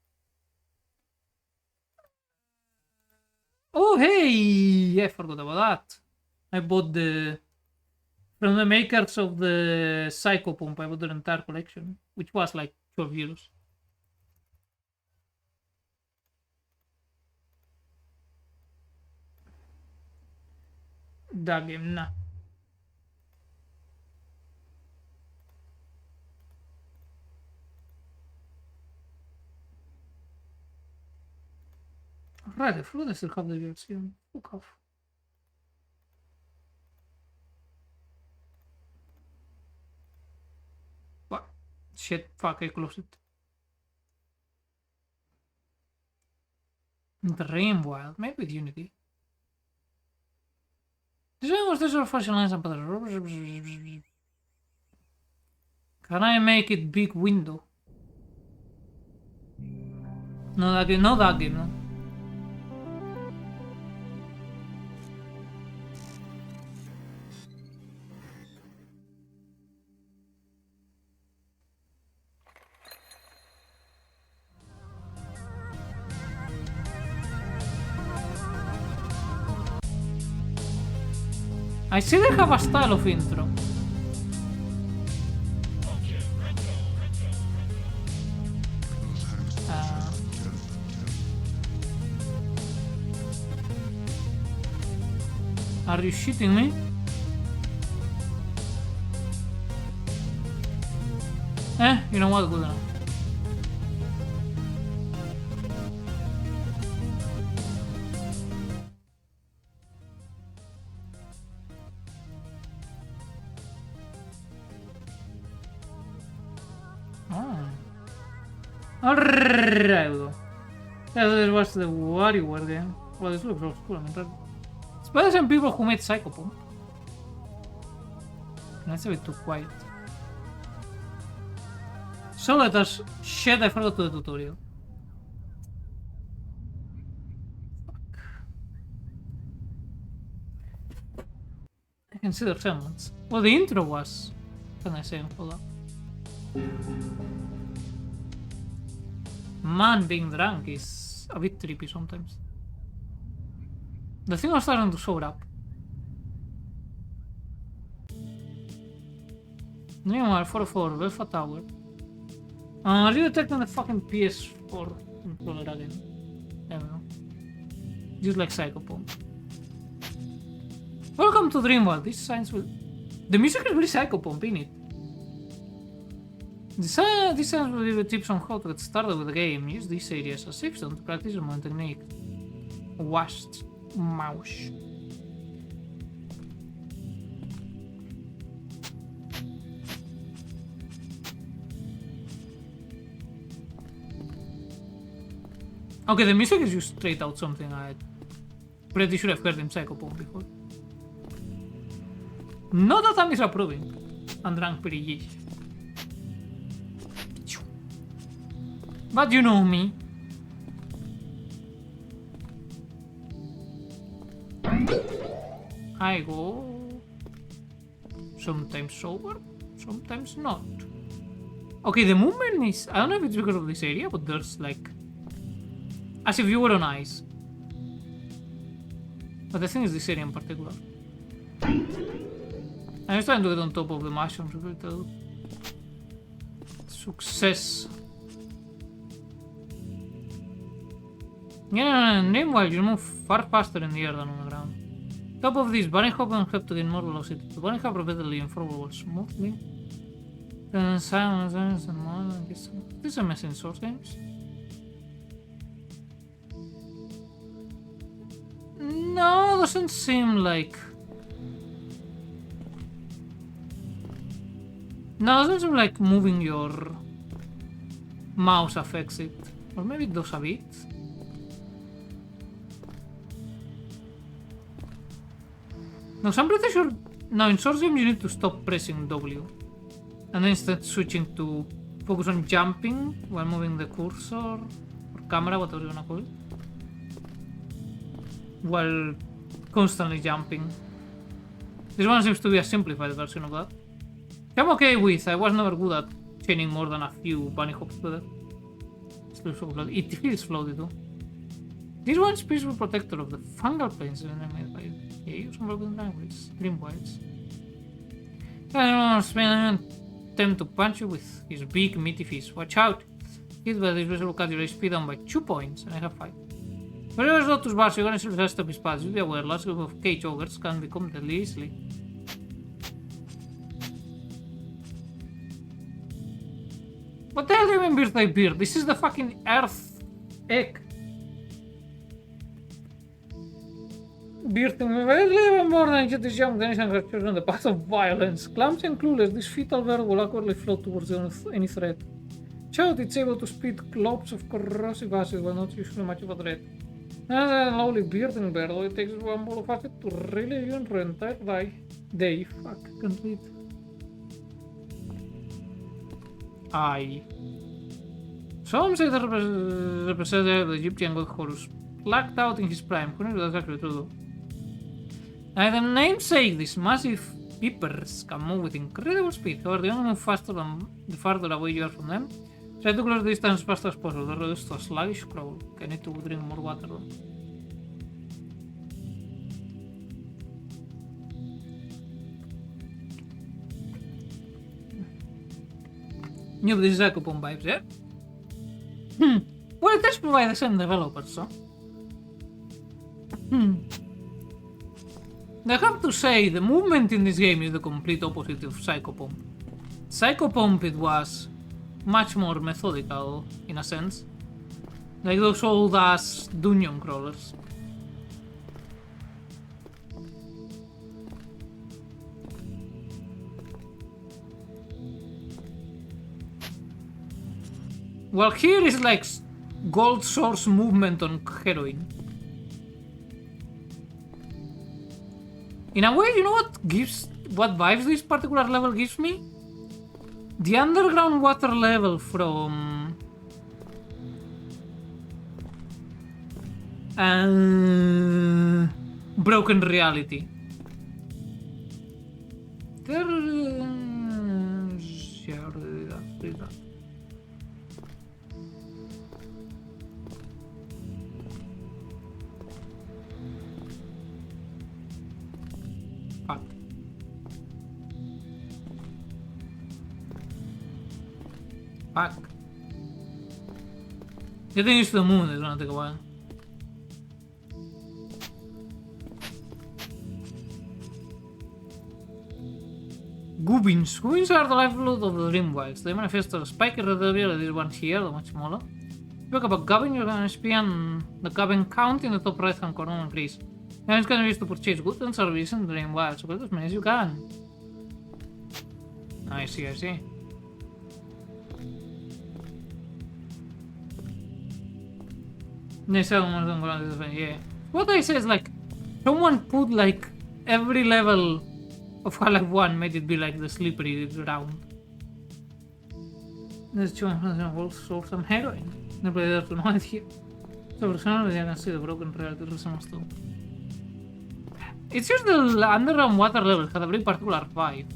Oh hey! I forgot about that. I bought the... From the makers of the Psycho Pump, I bought the entire collection. Which was like 12 euros. That game, nah. Right, I forgot I still have the version. Fuck off. What? Shit, fuck, I closed it. Dreamwild, maybe with Unity. Can I make it big window? No, that game, no, that game, no. I see they have a style of intro. Are you shitting me? You know what? Good enough. Alright, we go. Yeah, this was the WarioWare game. Well, this looks so cool. I mean, it's better than people who made Psycho Pump. That's a bit too quiet. So let us... Shit, I forgot the tutorial. I can see the resemblance. Well, the intro was... Can I say? Hold up. Man being drunk is a bit trippy sometimes. The thing was starting to show up. Meanwhile, 404, Belfa Tower. Are you detecting the fucking PS4 controller again? I don't know. Just like Psychopomp. Welcome to Dreamworld. This science will... The music is very Psychopomp, in it. This science will give you tips on how to get started with the game. Use these areas as safe zone to practice your movement technique. Washed mouse. Okay, the music is just straight out something I pretty sure I've heard in Psychopomp before. Not that I'm disapproving. And drunk pretty yeesh. But you know me. I go... Sometimes sober, sometimes not. Okay, the movement is... I don't know if it's because of this area, but there's like... As if you were on ice. But the thing is this area in particular. I'm just trying to get on top of the mushrooms a little. Success. Yeah, meanwhile you move far faster in the air than on the ground. Top of this, bunny hop and have to gain more velocity. The bunny hop repeatedly and forward smoothly. Then silence and more. This is a mess in Source games. No, doesn't seem like... No, doesn't seem like moving your mouse affects it. Or maybe it does a bit. No, so I'm pretty sure... Now in Source games you need to stop pressing W. And then instead switching to focus on jumping while moving the cursor. Or camera, whatever you wanna call it. While constantly jumping. This one seems to be a simplified version of that. I'm okay with. I was never good at chaining more than a few bunny hops together. Still so floaty. It feels floaty too. This one's peaceful protector of the fungal planes made by use involving language, dream wilds. I don't know, attempt to punch you with his big meaty fist. Watch out! Hit by this vessel will cut your speed down by 2 points, and I have 5. Wherever Lotus bars, you're gonna see the rest of his paths. Be aware, large group of cage ogres can become deadly easily. What the hell do you mean birthday beer? This is the fucking Earth egg. Birthday even more than just this young Danish and her children on the path of violence. Clumsy and clueless, this fetal bird will awkwardly float towards any threat. Shout, it's able to spit globs of corrosive acid while not usually much of a threat. And a lovely bearding bird, all it takes is one bowl of acid to really ruin your entire day. Fuck, can't read. Aye. Some say that representative of the Egyptian god Horus, blacked out in his prime. Who knows that's actually true though? Now the namesake, these massive peepers can move with incredible speed. However, they only move faster than the farther away you are from them. Try to close the distance as fast as possible. They're reduced to a sluggish crawl. I need to drink more water though. Yeah, but this is Psychopomp vibes, yeah? Well, it does provide the same developers, so... I have to say, the movement in this game is the complete opposite of Psychopomp. Psychopomp, it was much more methodical, in a sense. Like those old-ass dungeon crawlers. Well, here is like gold source movement on heroin. In a way, you know what gives what vibes this particular level gives me? The underground water level from Broken Reality. Yeah, I already did that. Fuck. Fuck. Getting used to the moon is gonna take a while. Goobins. Goobins are the lifeblood of the dream wilds. They manifest as spiky red devil, this one here, the much smaller. Look about Gavin, you're gonna span the Gavin count in the top right hand corner, please. And it's gonna be used to purchase goods and services in the dream wilds, so get as many as you can. I see, I see. Yeah. What I say is like, someone put like every level of Half-Life 1 made it be like the slippery ground. There's 200 volts of some heroin. Nobody there to know it here. So personally I can see the broken reality response too. It's just the underground water level had a very particular vibe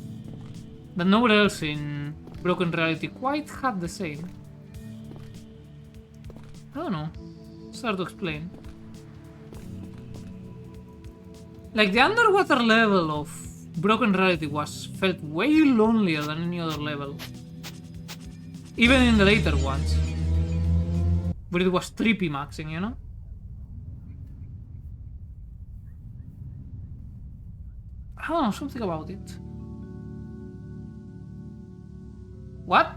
that nowhere else in Broken Reality quite had the same. I don't know. It's hard to explain. Like the underwater level of Broken Reality felt way lonelier than any other level. Even in the later ones. But it was trippy maxing, you know? I don't know, something about it. What?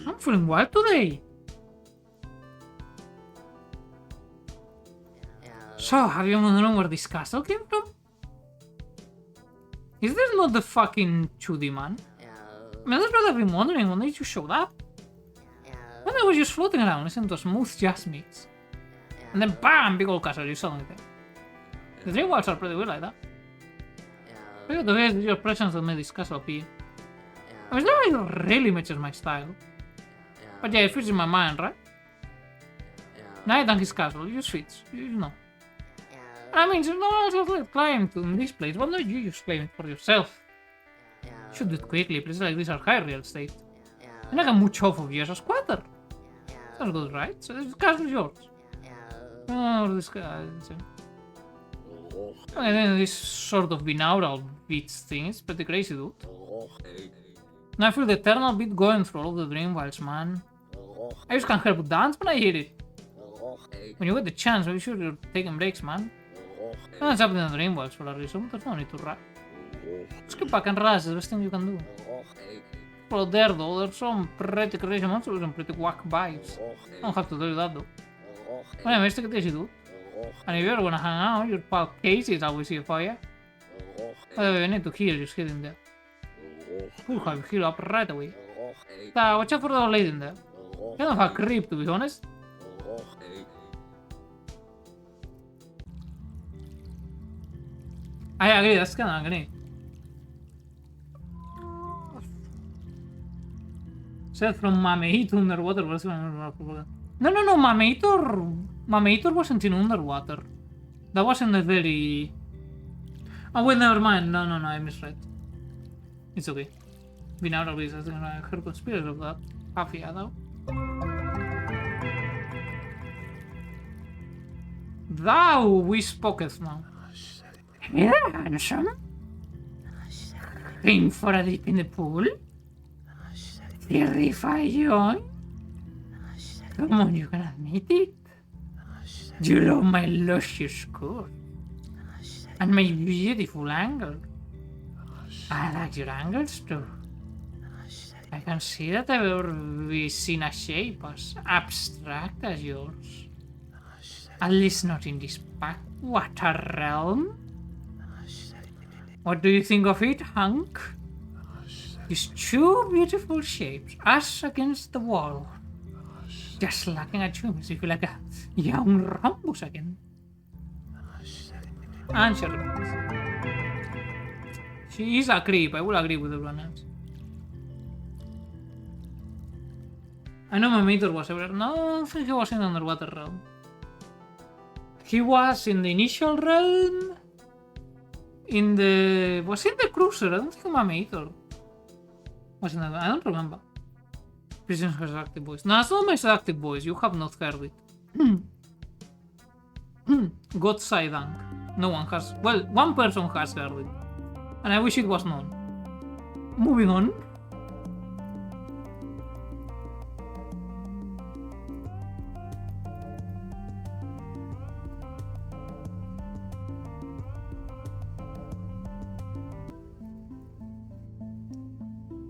I'm feeling wild today. So, have you known where this castle came from? Is this not the fucking Chudi man? I mean, that's what I've been wondering when they just showed up. When they were just floating around, listening to a smooth jazz mix. And then BAM! Big old castle, you suddenly there. The dream wilds are pretty weird like that. I got the way your presence that made this castle appear. I mean, that really matches my style. But yeah, it fits in my mind, right? Night and his castle, you fits, you know. I mean, there's no one else has claim to this place, why don't you just claim it for yourself? Should do it quickly, places like this are high real estate. And I can mooch off of you as a squatter. Sounds good, right? So the castle is yours. Oh, this guy. And then this sort of binaural beats thing is pretty crazy, dude. And I feel the eternal beat going through all of the dream wilds, man. I just can't help but dance when I hear it. When you get the chance, make sure you're taking breaks, man. That's happening in the dream wilds for a reason, there's no need to rush. Just get back and relax, it's the best thing you can do. Well, there though, there's some pretty crazy monsters and pretty whack vibes. I don't have to tell you that though. Anyways, take it easy, dude. And if you're gonna hang out, your pal Casey is always here for you. By the way, I need to heal, just hidden there. We'll have you heal up right away. Watch out for the old lady in there. Kind of a creep, to be honest. I agree, that's kind of agree. Said from Mameito underwater was no, Mameito wasn't in underwater. That wasn't a very... Oh wait, never mind. No, I misread. It's okay. Binaural beats, I think I heard conspiracy of that. Half yeah, though. Thou we spoketh now. Here, handsome. In for a dip in the pool. Terrify you. Come on, you can admit it. You love my luscious coat and my beautiful angle. I like your angles too. I can see that I've ever seen a shape as abstract as yours. At least not in this backwater realm. What do you think of it, Hunk? These two beautiful shapes, us against the wall. Just looking at you makes you feel like a young Rambus again. And she agrees. She is a creep, I will agree with everyone else. I know my meter was ever. No, I don't think he was in the underwater realm. He was in the initial realm. Was in the cruiser. I don't think my meter was in the. I don't remember. Prison has active voice. No, it's not my active voice. You have not heard it. God Saidank. No one has. Well, one person has heard it. And I wish it was known. Moving on.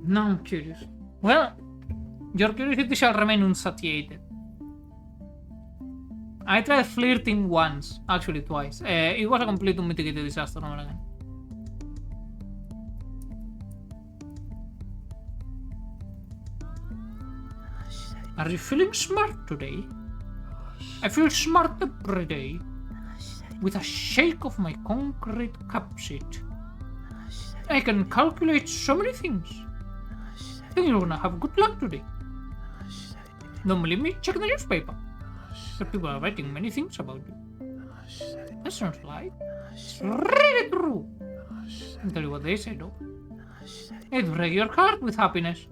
Now I'm curious. Well, your curiosity shall remain unsatiated. I tried flirting once, actually twice. It was a complete unmitigated disaster over again. Are you feeling smart today? I feel smart every day. With a shake of my concrete capseat. I can calculate so many things. I think you're gonna have good luck today. Don't believe me? Check the newspaper. The people are writing many things about you. That's not lie. It's really true. I'll tell you what they say though. It'll break your heart with happiness.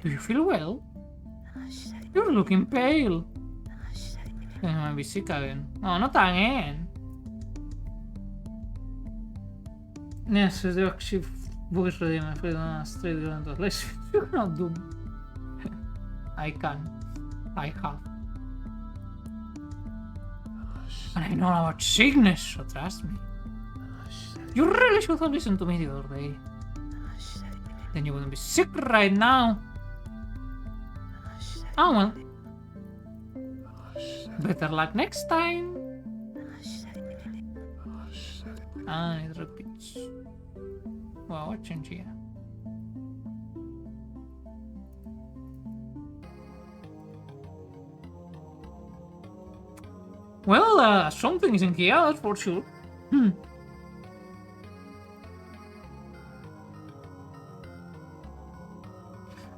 Do you feel well? You're looking pale. You might be sick again. Oh, not again. Yes, the actually voice ready my friend straight into translation. You're not doomed. I can. I have. And I know about sickness, so trust me. You really should have listened to me the other day. Then you wouldn't be sick right now. Oh well. Better luck next time. And it repeats. Wow, what changed here? Well, something is in here, that's for sure.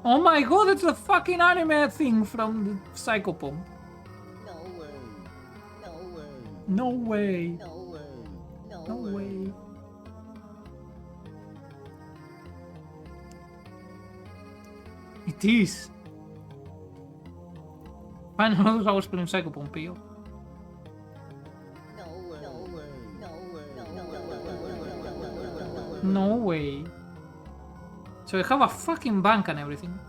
Oh my god, it's the fucking anime thing from the Psychopomp. No way. No way. It is. Fine, I was playing Psychopomp, yo. No way. So I have a fucking bank and everything.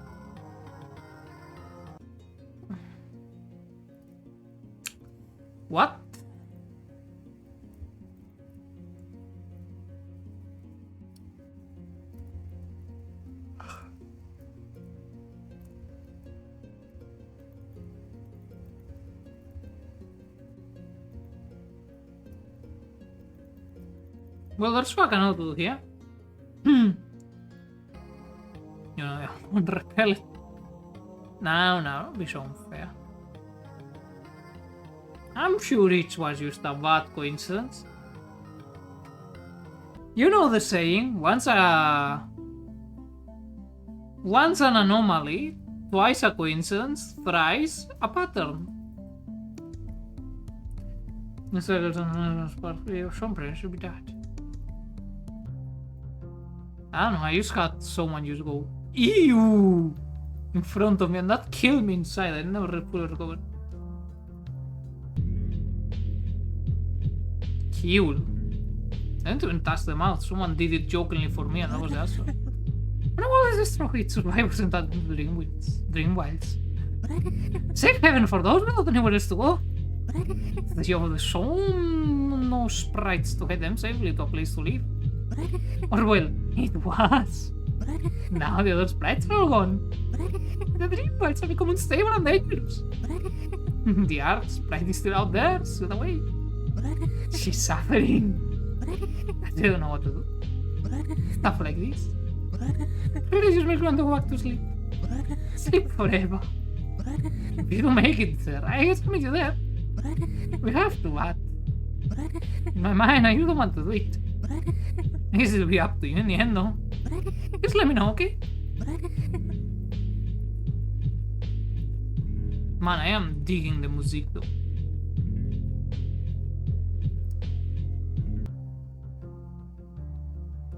What? Well, there's fucking out to do here. You know, I won't repel it. No, don't be so unfair. I'm sure it was just a bad coincidence. You know the saying, once an anomaly, twice a coincidence, thrice a pattern. Some parents should be dead. I don't know, I just had someone just go, ew, in front of me and that killed me inside. I never fully recovered. Kill. I didn't even touch them out. Someone did it jokingly for me and that was the answer. When I was destroyed, survivors in that Dream Wilds. Thank heaven for those without anywhere else to go. The of the sun, no sprites to head them safely to a place to live. Or well, it was. Now the other sprites are all gone. The dream worlds have become unstable and dangerous. The Ark sprite is still out there, sealed away. She's suffering. I don't know what to do. Stuff like this. Really just makes me want to go back to sleep. Sleep forever. If you don't make it there, I guess I'll meet you there. We have to, but in my mind, I don't want to do it. I guess it'll be up to you in the end, though. Just let me know, okay? Man, I am digging the music, though.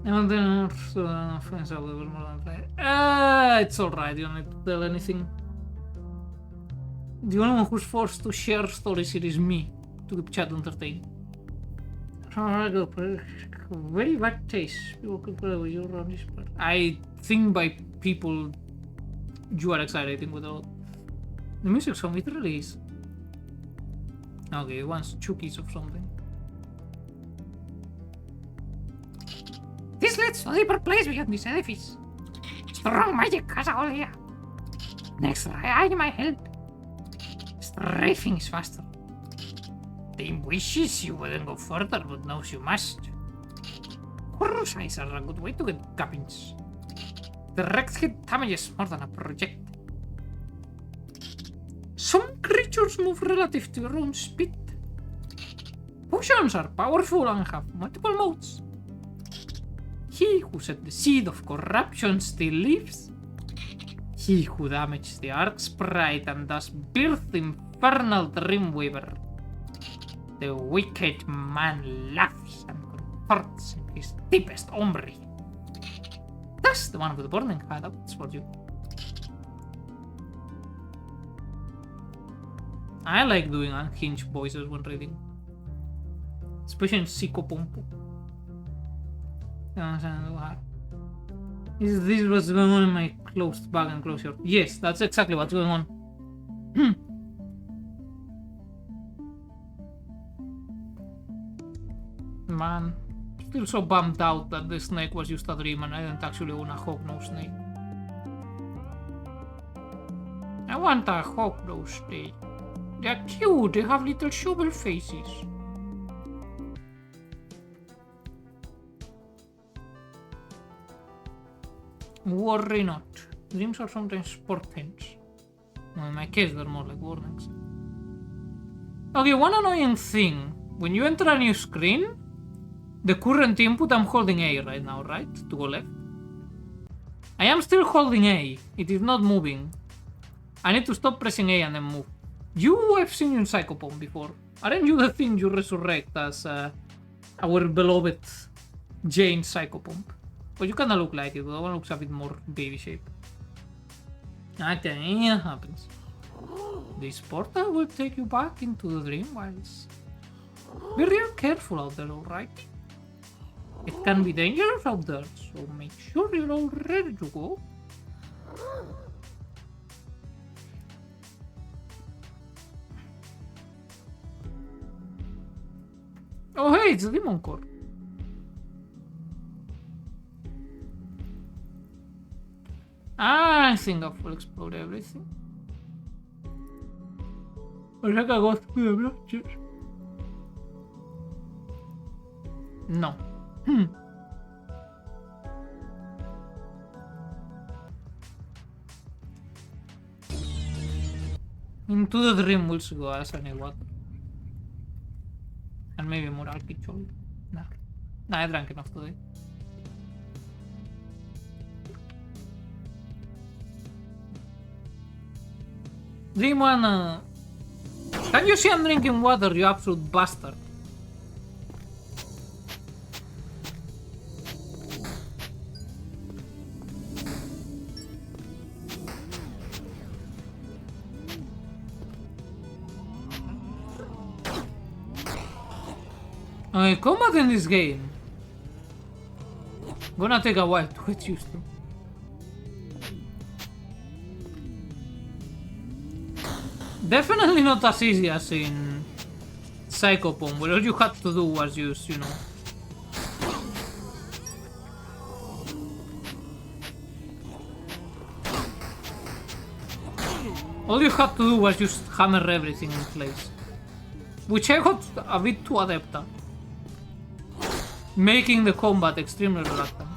And then it's alright, you don't need to tell anything. The only one who's forced to share stories here is me, to keep chat entertained. Very bad taste. People could play with you around this part. I think by people you are exaggerating with all. The music song, it really is. Okay, it wants chookies of something. This leads to a deeper place beyond this edifice. Strong magic has all here. Next I might help. Strafing is faster. The wishes you wouldn't go further, but knows you must. Horror's eyes are a good way to get cabins. Direct hit damages more than a project. Some creatures move relative to your own speed. Potions are powerful and have multiple modes. He who set the seed of corruption still lives. He who damaged the Ark Sprite and thus birthed infernal Dreamweaver. The wicked man laughs and comforts in his deepest ombre. That's the one with the burning hat. That's for you. I like doing unhinged voices when reading. Especially in Psychopompo. Is this what's going on in my closed bag enclosure? Yes, that's exactly what's going on. Man, still so bummed out that the snake was just a dream and I didn't actually want a hog-nosed snake. I want a hog-nosed snake. They're cute, they have little shovel faces. Worry not. Dreams are sometimes portents. Well, in my case, they're more like warnings. Okay, one annoying thing. When you enter a new screen, the current input, I'm holding A right now, right? To go left. I am still holding A. It is not moving. I need to stop pressing A and then move. I've seen you in Psychopomp before. Aren't you the thing you resurrect as our beloved Jane Psychopomp? But you kinda look like it, the one looks a bit more baby shape. Okay, it happens. This portal will take you back into the dream wilds. Be real careful out there, alright? It can be dangerous out there, so make sure you're all ready to go. Oh hey, it's the Demon Core. I think I will explode everything. I think I go through the branches. No. Into the dream we'll go as any water. And maybe more alcohol. Nah, I drank enough today. Dream one, can you see I'm drinking water, you absolute bastard? Okay, combat in this game gonna take a while to get used to. Definitely not as easy as in psychopomb where all you had to do was use, you know. All you had to do was just hammer everything in place. Which I got a bit too adept at. Making the combat extremely reluctant.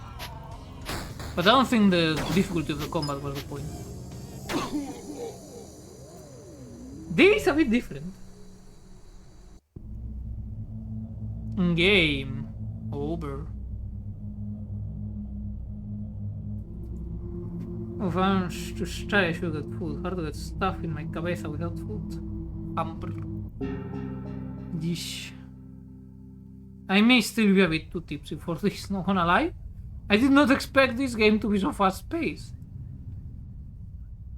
But I don't think the difficulty of the combat was the point. This is a bit different. Game over. Vamos to try to get food. Hard to get stuff in my cabeza without food. Hamper. Dish. I may still be a bit too tipsy for this, not gonna lie. I did not expect this game to be so fast paced.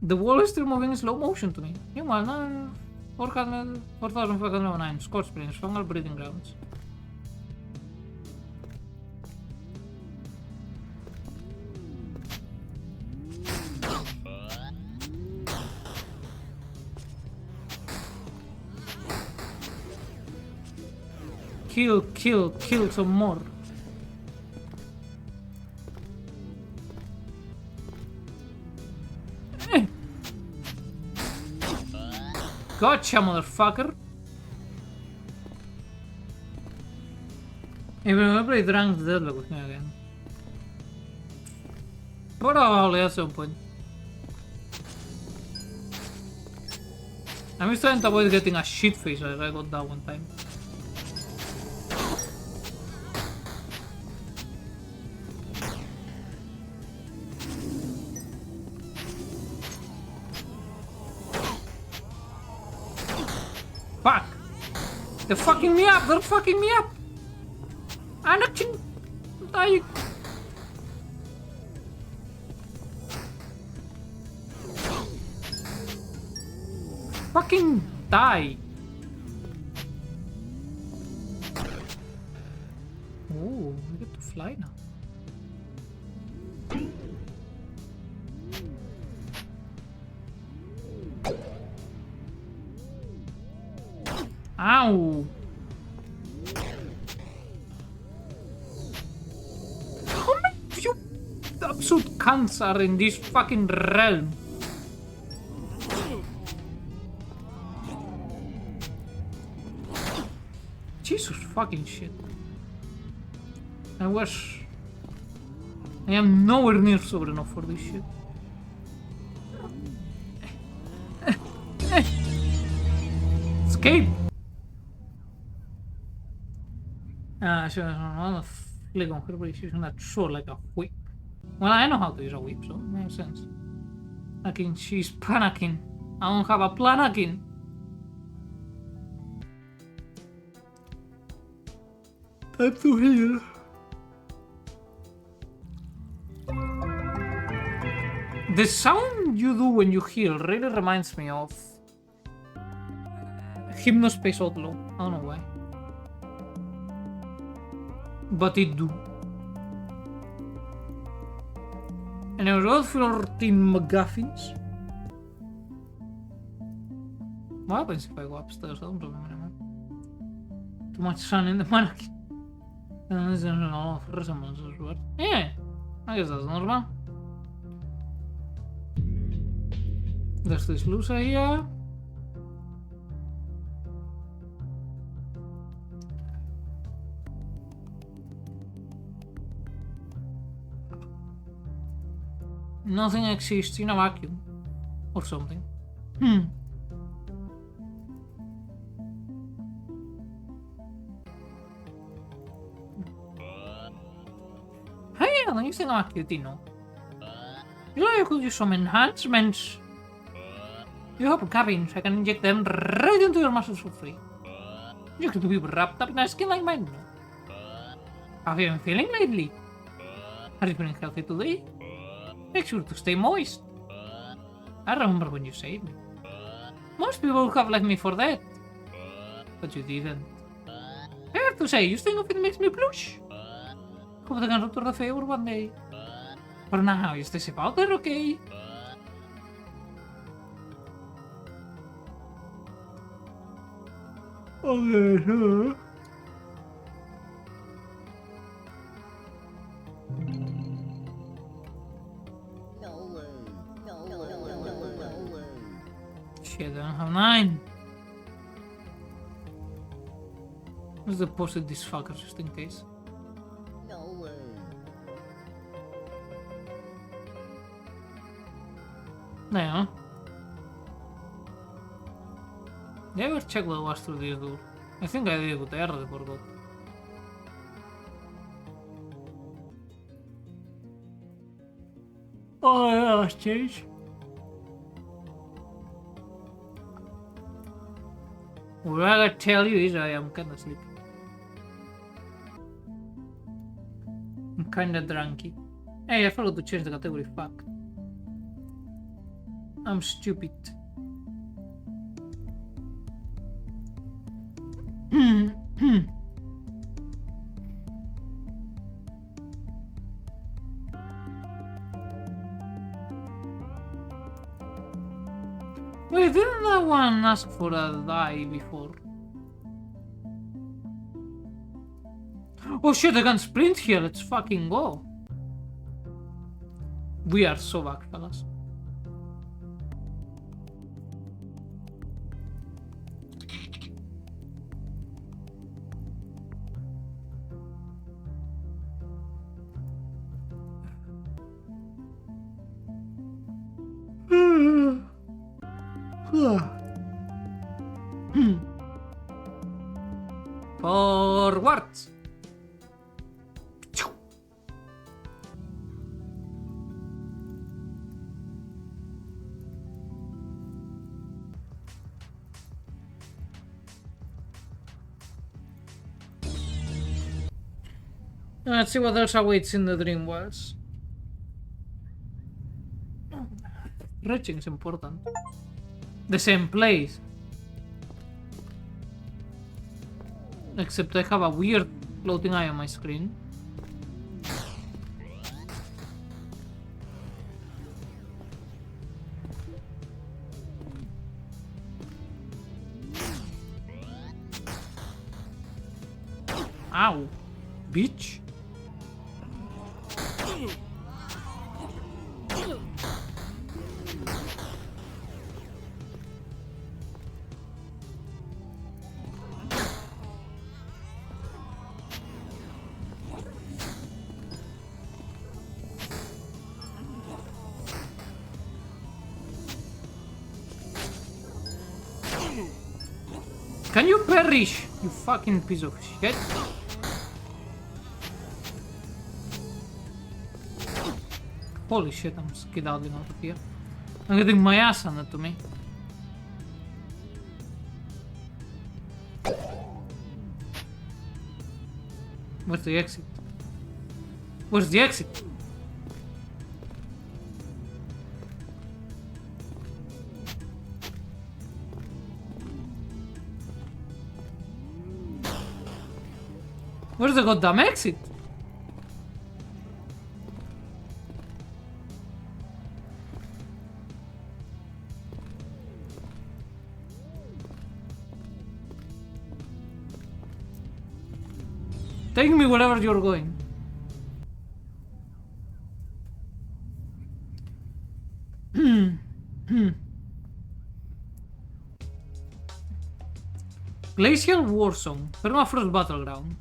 The wall is still moving in slow motion to me. Meanwhile, 4,509 Scorch Springs, fungal breeding grounds. Kill some more. Gotcha, motherfucker. Even if I drank the deadlock with me again. Probably at some point. I'm just trying to avoid getting a shit face as I got that one time. Fuck! They're fucking me up! They're fucking me up! Anakin! Die! Fucking die! Oh, we get to fly now. Ow! How many of you absolute cunts are in this fucking realm? Jesus fucking shit. I am nowhere near sober enough for this shit. Escape! She's not a flick on her, but she's not sure like a whip. Well, I know how to use a whip, so it makes sense. Anakin, she's panicking. I don't have a planakin. Time to heal. The sound you do when you heal really reminds me of Hypnospace Outlaw. I don't know why. But it do. And I rolled 14 MacGuffins. What happens if I go upstairs? I don't remember anymore. Too much sun in the mannequin. And there's a lot of resemblances, but yeah, I guess that's normal. There's this loser here. Nothing exists in a vacuum. Or something. Hey, I don't use a vacuum, you know. You could use some enhancements. You have cabins, I can inject them right into your muscles for free. You could be wrapped up in a skin like mine. Have you been feeling lately? Are you feeling healthy today? Make sure to stay moist. I remember when you saved me. Most people would have left me for dead. But you didn't. I have to say, you think of it makes me blush. Hope they can return the favor one day. For now, you stay safe out there, okay? Okay, shit, I don't have 9. Let's deposit this fucker just in case. No. Never check what was through this door. I think I did with R, I forgot. Oh yeah, let's change. What I gotta tell you is I am kinda sleepy. I'm kinda drunky. Hey, I forgot to change the category, fuck. I'm stupid. Wait, didn't that one ask for a die before? Oh shit, I can sprint here, let's fucking go. We are so back, fellas. Forward. Let's see what else awaits in the dream worlds. Reaching is important. The same place. Except I have a weird floating eye on my screen. Ow, bitch. Can you perish, you fucking piece of shit? Holy shit, I'm skedaddling out of here. I'm getting my ass handed to me. Where's the exit? Where's the exit? Where's the goddamn exit? Take me wherever you're going. Glacial Warzone, Permafrost Battleground.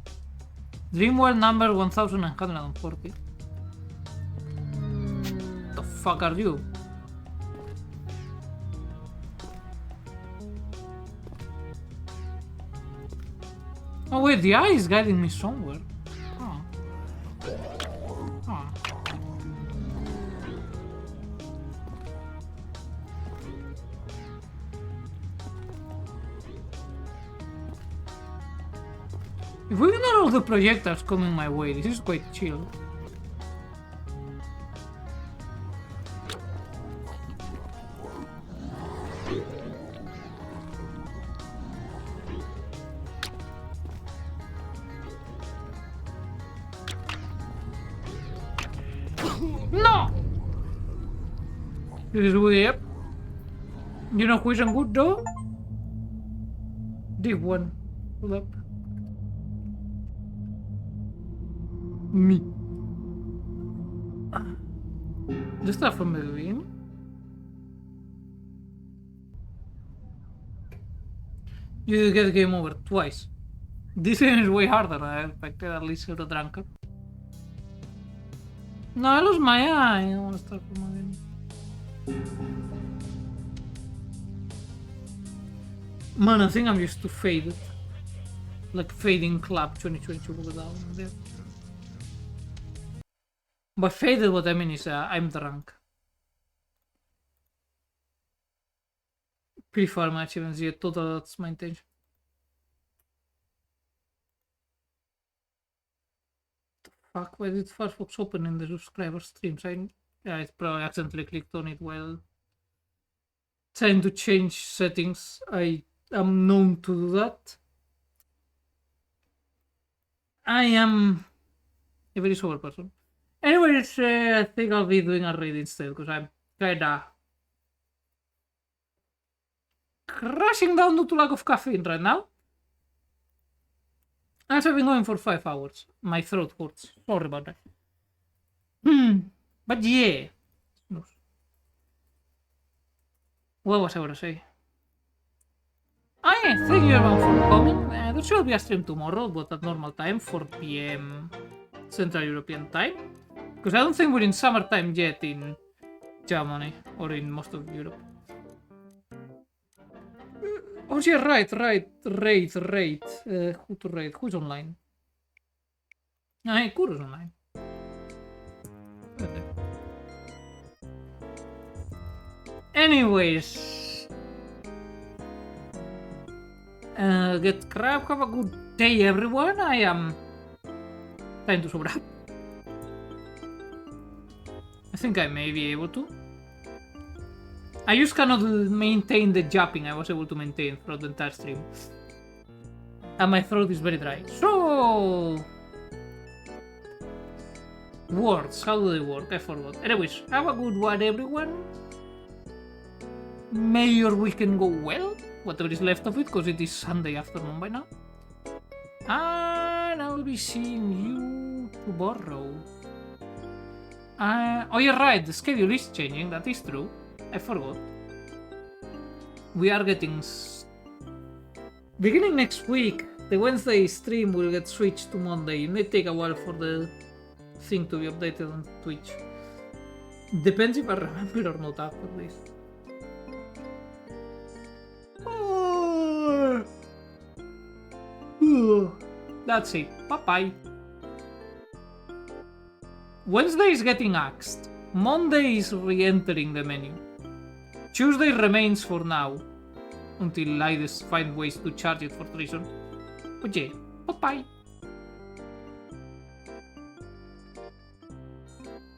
Dreamworld number 1940. The fuck are you? Oh wait, the eye is guiding me somewhere. Oh. Oh. If we ignore all the projectiles coming my way, this is quite chill. No! This is weird. You know who isn't good though? Deep one. Hold up. Me. The stuff from the beginning. You get game over twice. This game is way harder than I expected, at least you're a drunkard. No, I lost my eye. I want to start from again. Man, I think I'm used to faded. Like fading club 2022 without there. By faded, what I mean is I'm drunk. Prefer my achievements yet, total, that's my intention. Fuck, why did Firefox open in the subscriber streams? Yeah, I probably accidentally clicked on it while trying to change settings. I am known to do that. I am a very sober person. Anyways, I think I'll be doing a raid instead, because I'm kinda crashing down due to lack of caffeine right now. As I've been going for 5 hours. My throat hurts. Sorry about that. But yeah. What was I gonna say? Thank you everyone for coming. There should be a stream tomorrow, but at normal time, 4 PM Central European time. Because I don't think we're in summertime yet in Germany or in most of Europe. Oh yeah, right. Raid. Who to raid? Who's online? Hey, Kuro's online. Okay. Anyways. Get crap, have a good day everyone. I am time to sober up. I think I may be able to. I just cannot maintain the japping I was able to maintain throughout the entire stream. And my throat is very dry. So... words, how do they work? I forgot. Anyways, have a good one everyone. May your weekend go well, whatever is left of it, because it is Sunday afternoon by now. And I'll be seeing you tomorrow. Oh, you're right, the schedule is changing, that is true. I forgot. We are getting... beginning next week, the Wednesday stream will get switched to Monday. It may take a while for the thing to be updated on Twitch. Depends if I remember or not after this. That's it. Bye-bye. Wednesday is getting axed. Monday is re-entering the menu. Tuesday remains for now. Until I find ways to charge it for treason. But yeah, bye-bye.